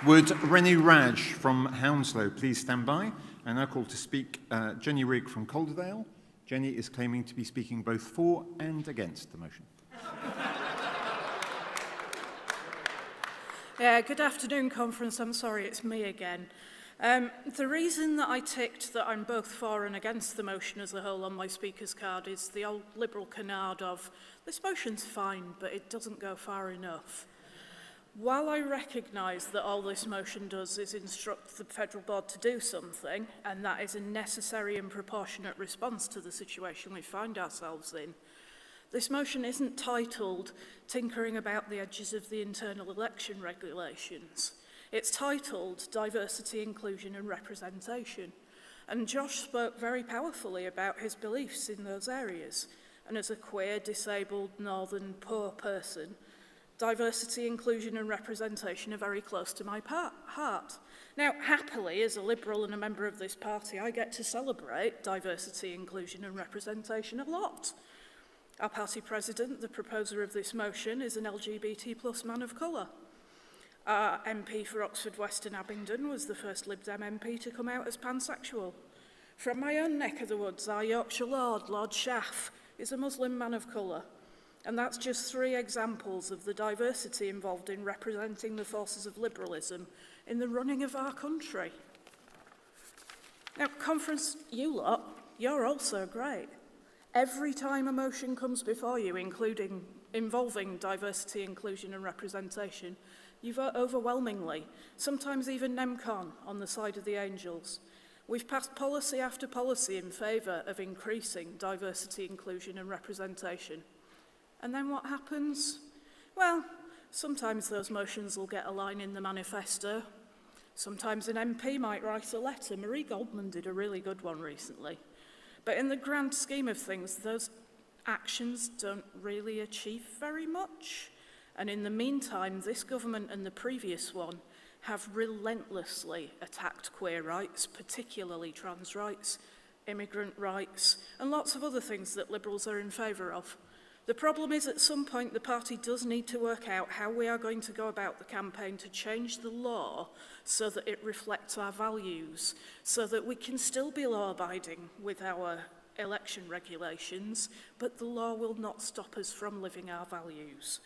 Would Rennie Raj from Hounslow please stand by? I now call to speak Jenny Rigg from Calderdale. Jenny is claiming to be speaking both for and against the motion. Good afternoon, conference. I'm sorry, it's me again. The reason that I ticked that I'm both for and against the motion as a whole on my speaker's card is the old Liberal canard of, this motion's fine, but it doesn't go far enough. While I recognise that all this motion does is instruct the Federal Board to do something, and that is a necessary and proportionate response to the situation we find ourselves in, this motion isn't titled Tinkering About the Edges of the Internal Election Regulations. It's titled Diversity, Inclusion and Representation. And Josh spoke very powerfully about his beliefs in those areas. And as a queer, disabled, northern, poor person, diversity, inclusion and representation are very close to my heart. Now, happily, as a Liberal and a member of this party, I get to celebrate diversity, inclusion and representation a lot. Our party president, the proposer of this motion, is an LGBT+ man of colour. Our MP for Oxford West and Abingdon was the first Lib Dem MP to come out as pansexual. From my own neck of the woods, our Yorkshire Lord, Lord Schaff, is a Muslim man of colour. And that's just 3 examples of the diversity involved in representing the forces of liberalism in the running of our country. Now, conference, you lot, you're also great. Every time a motion comes before you, involving diversity, inclusion and representation, you vote overwhelmingly, sometimes even NEMCON on the side of the angels. We've passed policy after policy in favour of increasing diversity, inclusion and representation. And then what happens? Well, sometimes those motions will get a line in the manifesto. Sometimes an MP might write a letter. Marie Goldman did a really good one recently. But in the grand scheme of things, those actions don't really achieve very much. And in the meantime, this government and the previous one have relentlessly attacked queer rights, particularly trans rights, immigrant rights, and lots of other things that Liberals are in favour of. The problem is at some point the party does need to work out how we are going to go about the campaign to change the law so that it reflects our values, so that we can still be law-abiding with our election regulations, but the law will not stop us from living our values.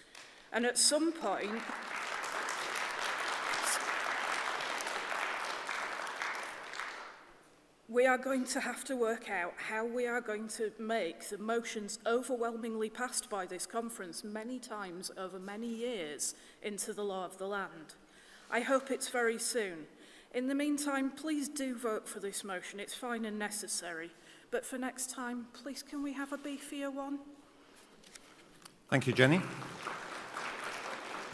And at some point, we are going to have to work out how we are going to make the motions overwhelmingly passed by this conference many times over many years into the law of the land. I hope it's very soon. In the meantime, please do vote for this motion. It's fine and necessary. But for next time, please can we have a beefier one? Thank you, Jenny.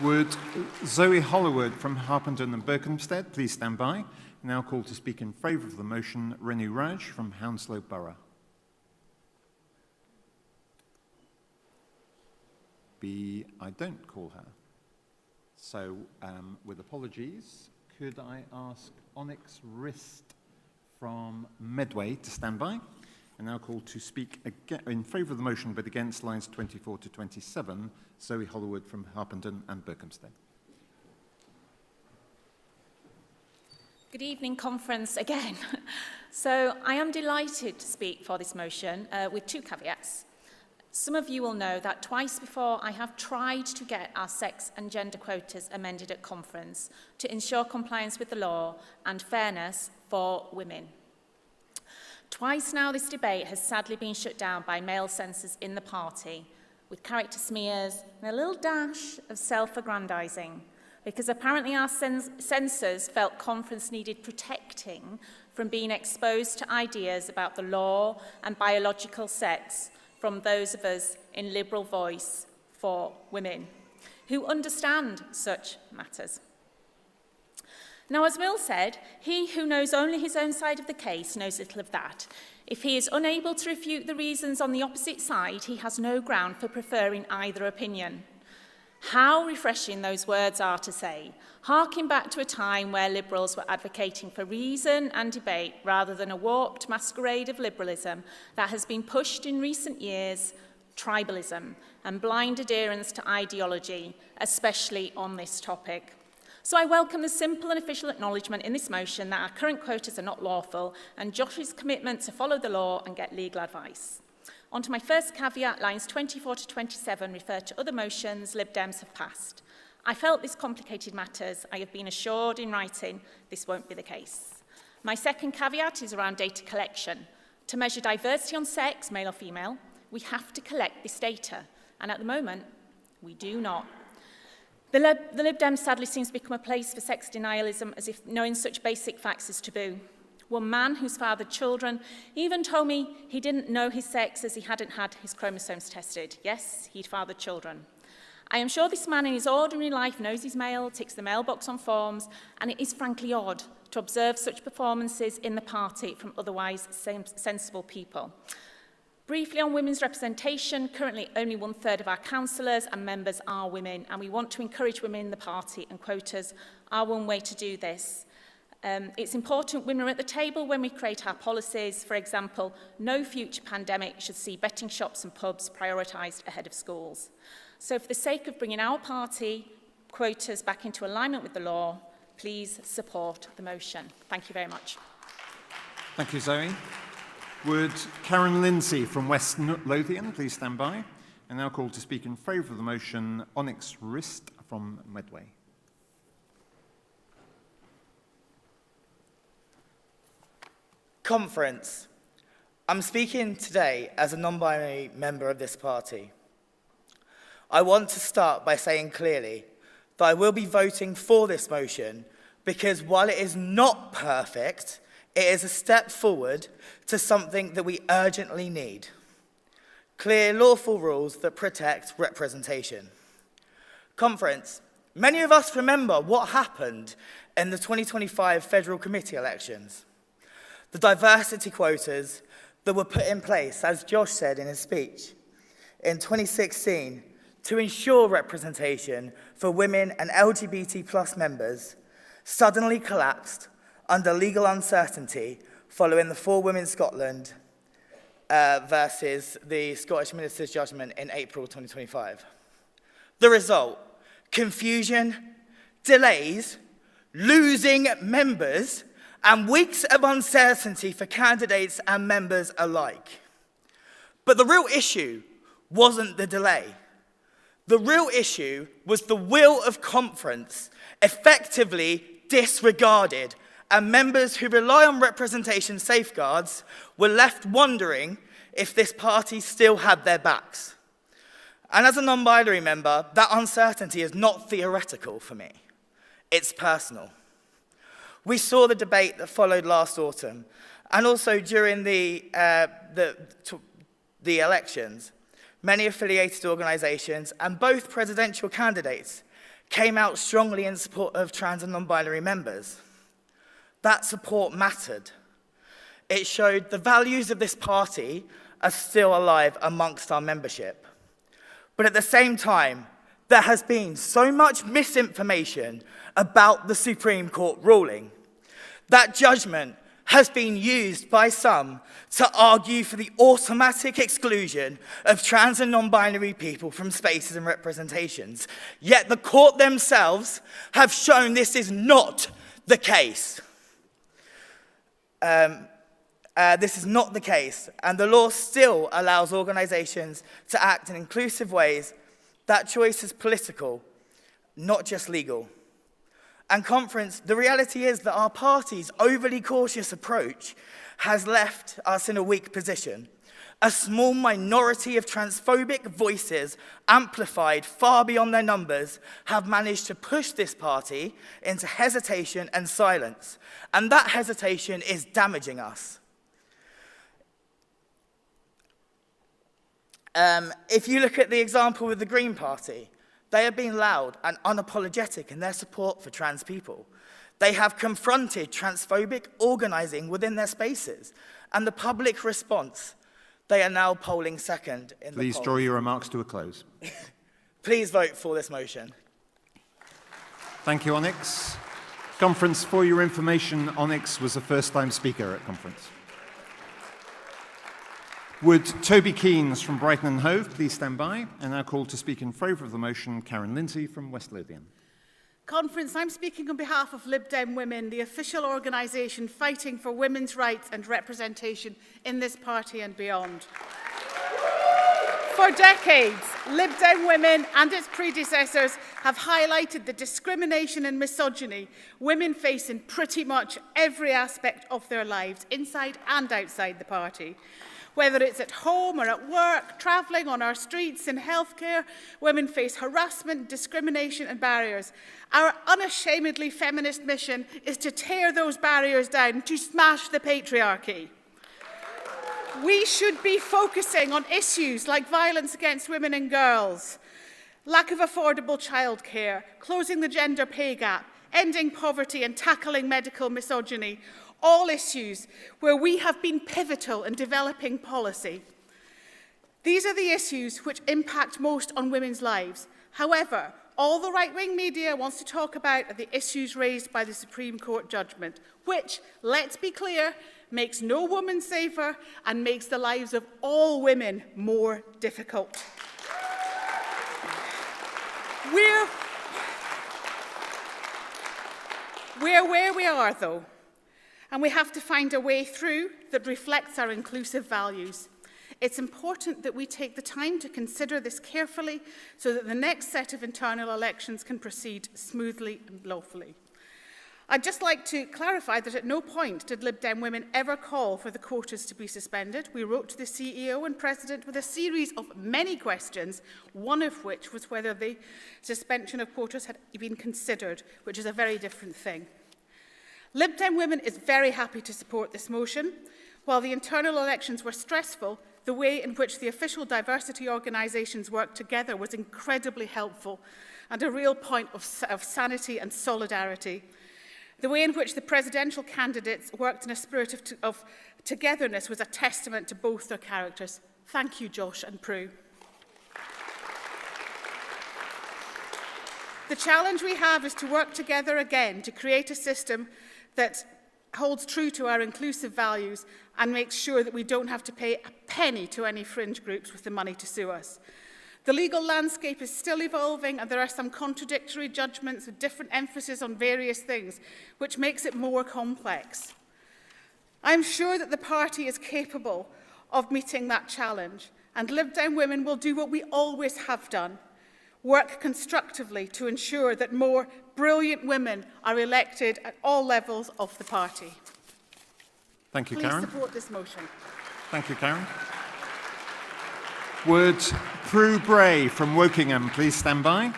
Would Zoe Hollowood from Harpenden and Berkhamsted please stand by? Now call to speak in favour of the motion, Renu Raj from Hounslow Borough. I don't call her. So, with apologies, could I ask Onyx Rist from Medway to stand by? And now call to speak in favour of the motion but against lines 24 to 27, Zoe Hollowood from Harpenden and Berkhamsted. Good evening, conference again. So I am delighted to speak for this motion with two caveats. Some of you will know that twice before I have tried to get our sex and gender quotas amended at conference to ensure compliance with the law and fairness for women. Twice now this debate has sadly been shut down by male censors in the party with character smears and a little dash of self-aggrandising, because apparently our censors felt conference needed protecting from being exposed to ideas about the law and biological sex from those of us in Liberal Voice for Women who understand such matters. Now, as Mill said, he who knows only his own side of the case knows little of that. If he is unable to refute the reasons on the opposite side, he has no ground for preferring either opinion. How refreshing those words are to say, harking back to a time where Liberals were advocating for reason and debate rather than a warped masquerade of liberalism that has been pushed in recent years, tribalism, and blind adherence to ideology, especially on this topic. So I welcome the simple and official acknowledgement in this motion that our current quotas are not lawful and Josh's commitment to follow the law and get legal advice. On to my first caveat, lines 24 to 27 refer to other motions Lib Dems have passed. I felt this complicated matters. I have been assured in writing this won't be the case. My second caveat is around data collection. To measure diversity on sex, male or female, we have to collect this data, and at the moment, we do not. The Lib Dems sadly seems to become a place for sex denialism, as if knowing such basic facts is taboo. One man who's fathered children even told me he didn't know his sex as he hadn't had his chromosomes tested. Yes, he'd fathered children. I am sure this man in his ordinary life knows his mail, ticks the mailbox on forms, and it is frankly odd to observe such performances in the party from otherwise sensible people. Briefly on women's representation, currently only 1/3 of our councillors and members are women, and we want to encourage women in the party, and quotas are one way to do this. It's important women are at the table when we create our policies. For example, no future pandemic should see betting shops and pubs prioritised ahead of schools. So for the sake of bringing our party quotas back into alignment with the law, please support the motion. Thank you very much. Thank you, Zoe. Would Karen Lindsay from West Lothian please stand by? And now call to speak in favour of the motion, Onyx Rist from Medway. Conference. I'm speaking today as a non-binary member of this party. I want to start by saying clearly that I will be voting for this motion because while it is not perfect, it is a step forward to something that we urgently need. Clear, lawful rules that protect representation. Conference. Many of us remember what happened in the 2025 federal committee elections. The diversity quotas that were put in place, as Josh said in his speech, in 2016 to ensure representation for women and LGBT+ members suddenly collapsed under legal uncertainty following the For Women Scotland versus the Scottish Minister's judgment in April 2025. The result, confusion, delays, losing members, and weeks of uncertainty for candidates and members alike. But the real issue wasn't the delay. The real issue was the will of conference effectively disregarded, and members who rely on representation safeguards were left wondering if this party still had their backs. And as a non-binary member, that uncertainty is not theoretical for me. It's personal. We saw the debate that followed last autumn, and also during the elections, many affiliated organisations and both presidential candidates came out strongly in support of trans and non-binary members. That support mattered. It showed the values of this party are still alive amongst our membership. But at the same time, there has been so much misinformation about the Supreme Court ruling. That judgment has been used by some to argue for the automatic exclusion of trans and non-binary people from spaces and representations. Yet the court themselves have shown this is not the case. This is not the case, and the law still allows organisations to act in inclusive ways. That choice is political, not just legal. And conference, the reality is that our party's overly cautious approach has left us in a weak position. A small minority of transphobic voices, amplified far beyond their numbers, have managed to push this party into hesitation and silence. And that hesitation is damaging us. If you look at the example with the Green Party, they have been loud and unapologetic in their support for trans people. They have confronted transphobic organising within their spaces. And the public response, they are now polling second in the Please polls. draw your remarks to a close. Please vote for this motion. Thank you, Onyx. Conference, for your information, Onyx was a first-time speaker at conference. Would Toby Keynes from Brighton and Hove please stand by? And now call to speak in favour of the motion, Karen Lindsay from West Lothian. Conference, I'm speaking on behalf of Lib Dem Women, the official organisation fighting for women's rights and representation in this party and beyond. For decades, Lib Dem Women and its predecessors have highlighted the discrimination and misogyny women face in pretty much every aspect of their lives, inside and outside the party. Whether it's at home or at work, travelling on our streets, in healthcare, women face harassment, discrimination and barriers. Our unashamedly feminist mission is to tear those barriers down, to smash the patriarchy. We should be focusing on issues like violence against women and girls, lack of affordable childcare, closing the gender pay gap, ending poverty and tackling medical misogyny. All issues where we have been pivotal in developing policy. These are the issues which impact most on women's lives. However, all the right-wing media wants to talk about are the issues raised by the Supreme Court judgment, which, let's be clear, makes no woman safer and makes the lives of all women more difficult. We're where we are, though. And we have to find a way through that reflects our inclusive values. It's important that we take the time to consider this carefully so that the next set of internal elections can proceed smoothly and lawfully. I'd just like to clarify that at no point did Lib Dem Women ever call for the quotas to be suspended. We wrote to the CEO and President with a series of many questions, one of which was whether the suspension of quotas had been considered, which is a very different thing. Lib Dem Women is very happy to support this motion. While the internal elections were stressful, the way in which the official diversity organisations worked together was incredibly helpful and a real point of sanity and solidarity. The way in which the presidential candidates worked in a spirit of togetherness was a testament to both their characters. Thank you, Josh and Prue. The challenge we have is to work together again to create a system that holds true to our inclusive values and makes sure that we don't have to pay a penny to any fringe groups with the money to sue us. The legal landscape is still evolving and there are some contradictory judgments with different emphasis on various things, which makes it more complex. I'm sure that the party is capable of meeting that challenge, and Lib Dem Women will do what we always have done, work constructively to ensure that more brilliant women are elected at all levels of the party. Thank you, Please Karen. support this motion. Thank you, Karen. Would Prue Bray from Wokingham please stand by?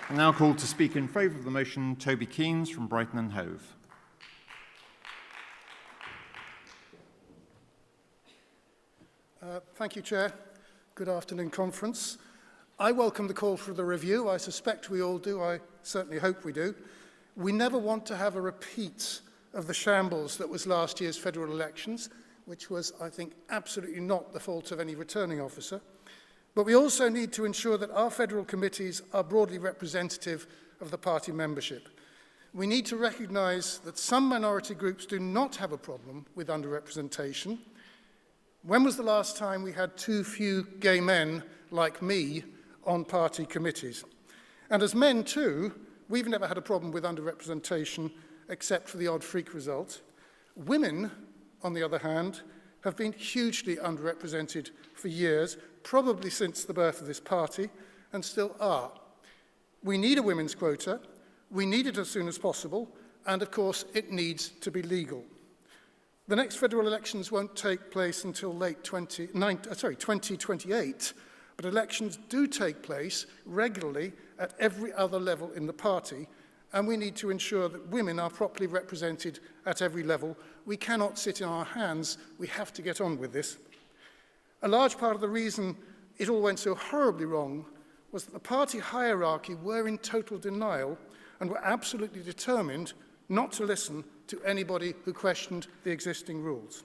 And now call to speak in favour of the motion, Toby Keynes from Brighton and Hove. Thank you, Chair. Good afternoon, Conference. I welcome the call for the review. I suspect we all do. I certainly hope we do. We never want to have a repeat of the shambles that was last year's federal elections, which was, I think, absolutely not the fault of any returning officer. But we also need to ensure that our federal committees are broadly representative of the party membership. We need to recognise that some minority groups do not have a problem with underrepresentation. When was the last time we had too few gay men like me on party committees? And as men too, we've never had a problem with underrepresentation except for the odd freak result. Women, on the other hand, have been hugely underrepresented for years, probably since the birth of this party, and still are. We need a women's quota, we need it as soon as possible, and of course it needs to be legal. The next federal elections won't take place until late 2028, but elections do take place regularly at every other level in the party, and we need to ensure that women are properly represented at every level. We cannot sit in our hands. We have to get on with this. A large part of the reason it all went so horribly wrong was that the party hierarchy were in total denial and were absolutely determined not to listen to anybody who questioned the existing rules.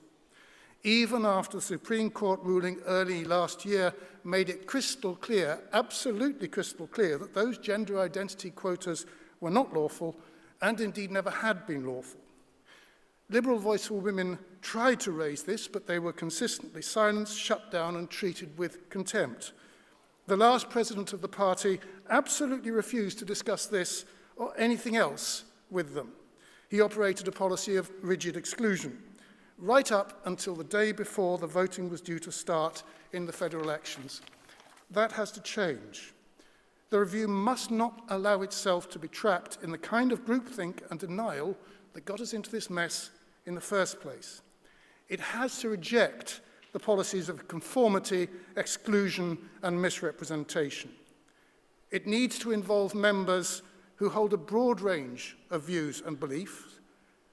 Even after the Supreme Court ruling early last year made it crystal clear, absolutely crystal clear, that those gender identity quotas were not lawful and indeed never had been lawful. Liberal Voice for Women tried to raise this, but they were consistently silenced, shut down and treated with contempt. The last president of the party absolutely refused to discuss this or anything else with them. He operated a policy of rigid exclusion, right up until the day before the voting was due to start in the federal elections. That has to change. The review must not allow itself to be trapped in the kind of groupthink and denial that got us into this mess in the first place. It has to reject the policies of conformity, exclusion, and misrepresentation. It needs to involve members who hold a broad range of views and beliefs,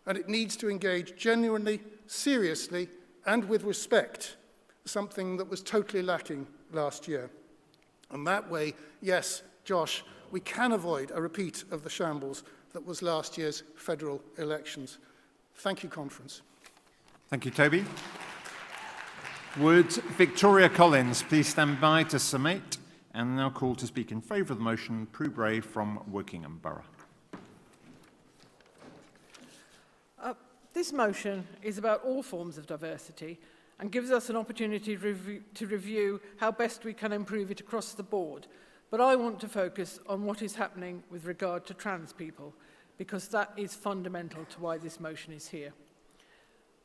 and it needs to engage genuinely, seriously, and with respect, something that was totally lacking last year. And that way, yes, Josh, we can avoid a repeat of the shambles that was last year's federal elections. Thank you, Conference. Thank you, Toby. Would Victoria Collins please stand by to submit and now call to speak in favour of the motion, Prue Bray from Wokingham Borough. This motion is about all forms of diversity and gives us an opportunity to review how best we can improve it across the board. But I want to focus on what is happening with regard to trans people, because that is fundamental to why this motion is here.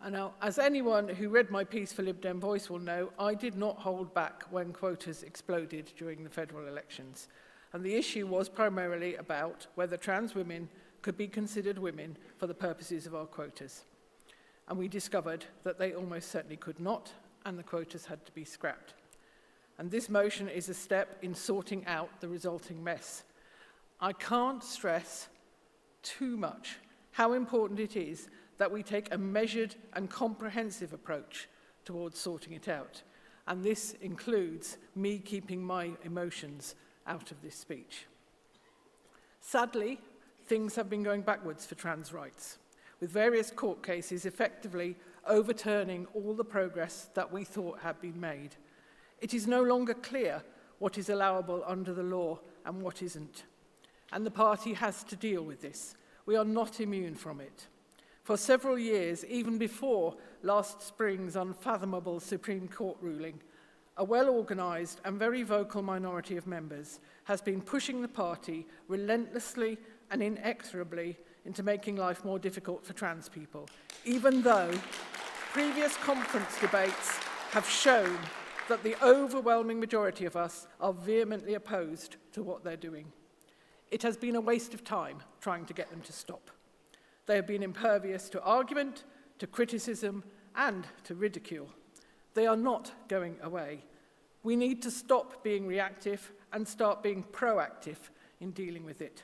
And now, as anyone who read my piece for Lib Dem Voice will know, I did not hold back when quotas exploded during the federal elections. And the issue was primarily about whether trans women could be considered women for the purposes of our quotas. And we discovered that they almost certainly could not, and the quotas had to be scrapped. And this motion is a step in sorting out the resulting mess. I can't stress too much how important it is that we take a measured and comprehensive approach towards sorting it out. And this includes me keeping my emotions out of this speech. Sadly, things have been going backwards for trans rights, with various court cases effectively overturning all the progress that we thought had been made. It is no longer clear what is allowable under the law and what isn't. And the party has to deal with this. We are not immune from it. For several years, even before last spring's unfathomable Supreme Court ruling, a well-organised and very vocal minority of members has been pushing the party relentlessly and inexorably into making life more difficult for trans people, even though previous conference debates have shown that the overwhelming majority of us are vehemently opposed to what they're doing. It has been a waste of time trying to get them to stop. They have been impervious to argument, to criticism, and to ridicule. They are not going away. We need to stop being reactive and start being proactive in dealing with it.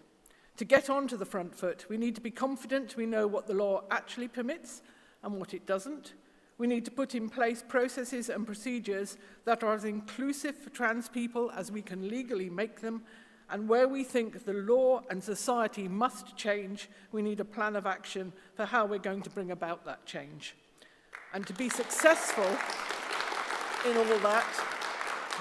To get onto the front foot, we need to be confident we know what the law actually permits and what it doesn't. We need to put in place processes and procedures that are as inclusive for trans people as we can legally make them, and where we think the law and society must change, we need a plan of action for how we're going to bring about that change. And to be successful in all that,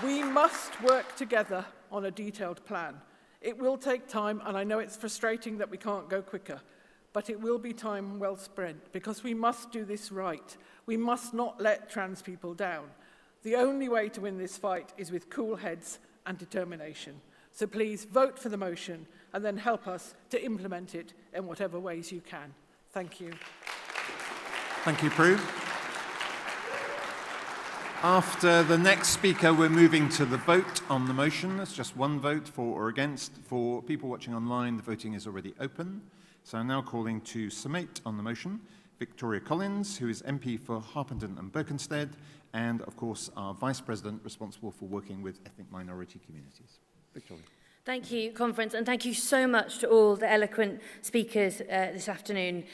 we must work together on a detailed plan. It will take time, and I know it's frustrating that we can't go quicker, but it will be time well spent, because we must do this right. We must not let trans people down. The only way to win this fight is with cool heads and determination. So please vote for the motion and then help us to implement it in whatever ways you can. Thank you. Thank you, Prue. After the next speaker, we're moving to the vote on the motion. There's just one vote for or against. For people watching online, the voting is already open. So I'm now calling to summate on the motion Victoria Collins, who is MP for Harpenden and Berkhamsted, and of course our Vice President responsible for working with ethnic minority communities. Victoria. Thank you, Conference, and thank you so much to all the eloquent speakers this afternoon.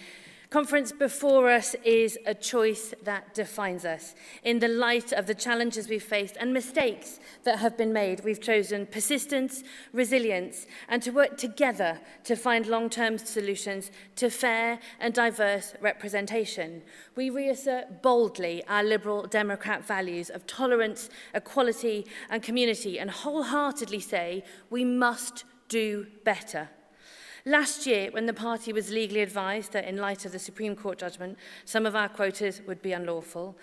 Conference, before us is a choice that defines us. In the light of the challenges we've faced and mistakes that have been made, we've chosen persistence, resilience, and to work together to find long-term solutions to fair and diverse representation. We reassert boldly our Liberal Democrat values of tolerance, equality, and community, and wholeheartedly say we must do better. Last year, when the party was legally advised that in light of the Supreme Court judgment, some of our quotas would be unlawful,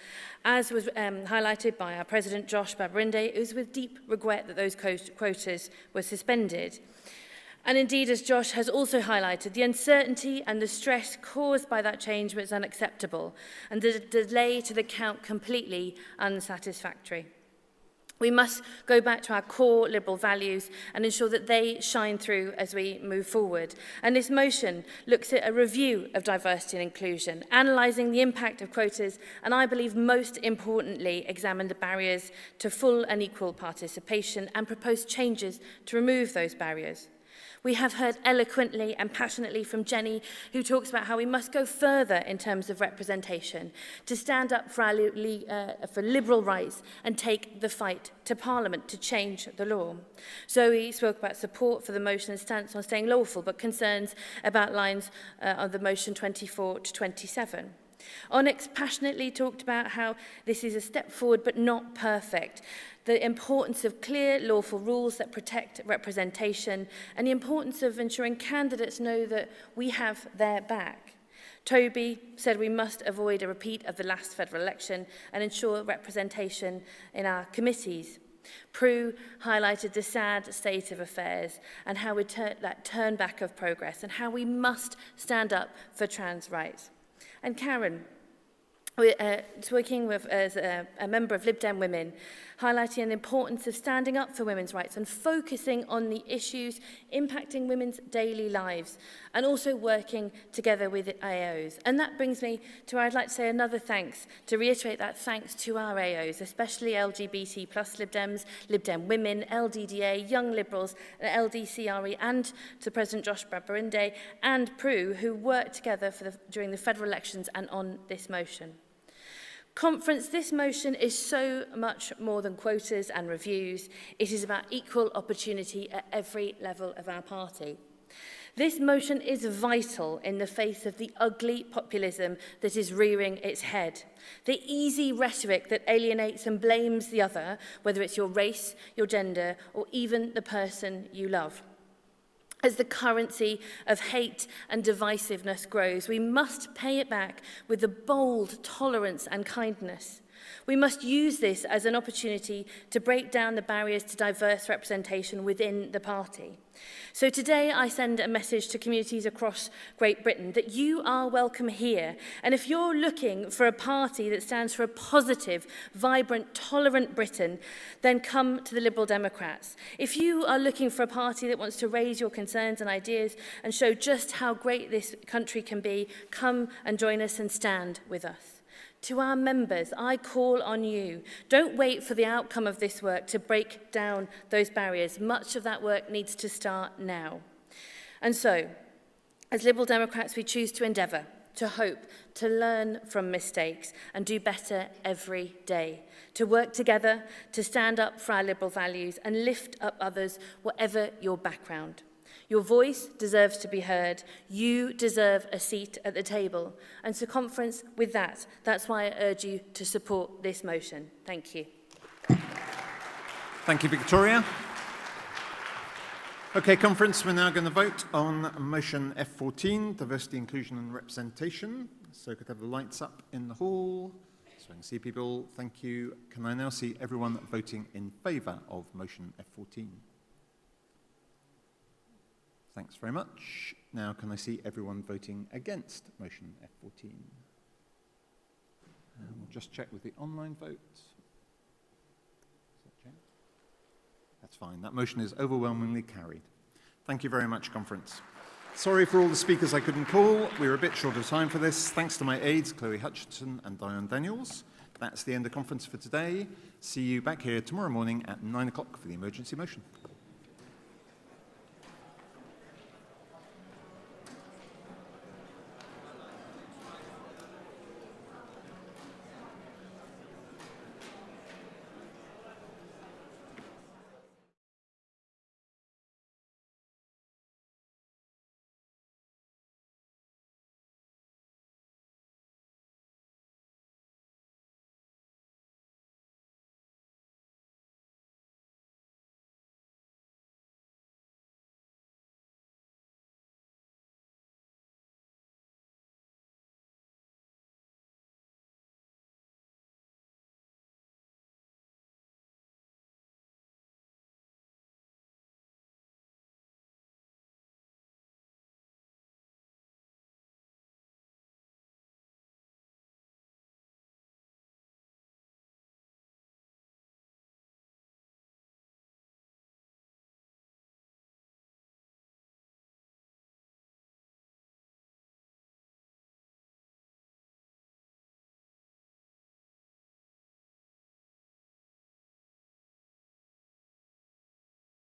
as was highlighted by our President Josh Babarinde, it was with deep regret that those quotas were suspended. And indeed, as Josh has also highlighted, the uncertainty and the stress caused by that change was unacceptable, and the delay to the count completely unsatisfactory. We must go back to our core Liberal values and ensure that they shine through as we move forward. And this motion looks at a review of diversity and inclusion, analysing the impact of quotas, and I believe most importantly, examine the barriers to full and equal participation and propose changes to remove those barriers. We have heard eloquently and passionately from Jenny, who talks about how we must go further in terms of representation, to stand up for for liberal rights and take the fight to Parliament to change the law. Zoe spoke about support for the motion and stance on staying lawful, but concerns about lines of the motion 24 to 27. Onyx passionately talked about how this is a step forward but not perfect, the importance of clear lawful rules that protect representation, and the importance of ensuring candidates know that we have their back. Toby said we must avoid a repeat of the last federal election and ensure representation in our committees. Prue highlighted the sad state of affairs and how we turn back of progress and how we must stand up for trans rights. And Karen, working with as a member of Lib Dem Women, highlighting the importance of standing up for women's rights and focusing on the issues impacting women's daily lives, and also working together with AOs. And that brings me to where I'd like to say another thanks, to reiterate that thanks to our AOs, especially LGBT plus Lib Dems, Lib Dem Women, LDDA, Young Liberals, LDCRE, and to President Josh Babarinde and Prue, who worked together during the federal elections and on this motion. Conference, this motion is so much more than quotas and reviews. It is about equal opportunity at every level of our party. This motion is vital in the face of the ugly populism that is rearing its head. The easy rhetoric that alienates and blames the other, whether it's your race, your gender, or even the person you love. As the currency of hate and divisiveness grows, we must pay it back with the bold tolerance and kindness. We must use this as an opportunity to break down the barriers to diverse representation within the party. So today I send a message to communities across Great Britain that you are welcome here. And if you're looking for a party that stands for a positive, vibrant, tolerant Britain, then come to the Liberal Democrats. If you are looking for a party that wants to raise your concerns and ideas and show just how great this country can be, come and join us and stand with us. To our members, I call on you. Don't wait for the outcome of this work to break down those barriers. Much of that work needs to start now. And so, as Liberal Democrats, we choose to endeavour to hope, to learn from mistakes and do better every day, to work together, to stand up for our liberal values and lift up others, whatever your background. Your voice deserves to be heard. You deserve a seat at the table. And so, conference, with that, that's why I urge you to support this motion. Thank you. Thank you, Victoria. Okay, conference, we're now going to vote on motion F14, diversity, inclusion and representation. So could I have the lights up in the hall so I can see people? Thank you. Can I now see everyone voting in favour of motion F14? Thanks very much. Now can I see everyone voting against motion F14? We'll just check with the online vote. That's fine. That motion is overwhelmingly carried. Thank you very much, conference. Sorry for all the speakers I couldn't call. We were a bit short of time for this. Thanks to my aides, Chloe Hutchinson and Diane Daniels. That's the end of conference for today. See you back here tomorrow morning at 9 o'clock for the emergency motion.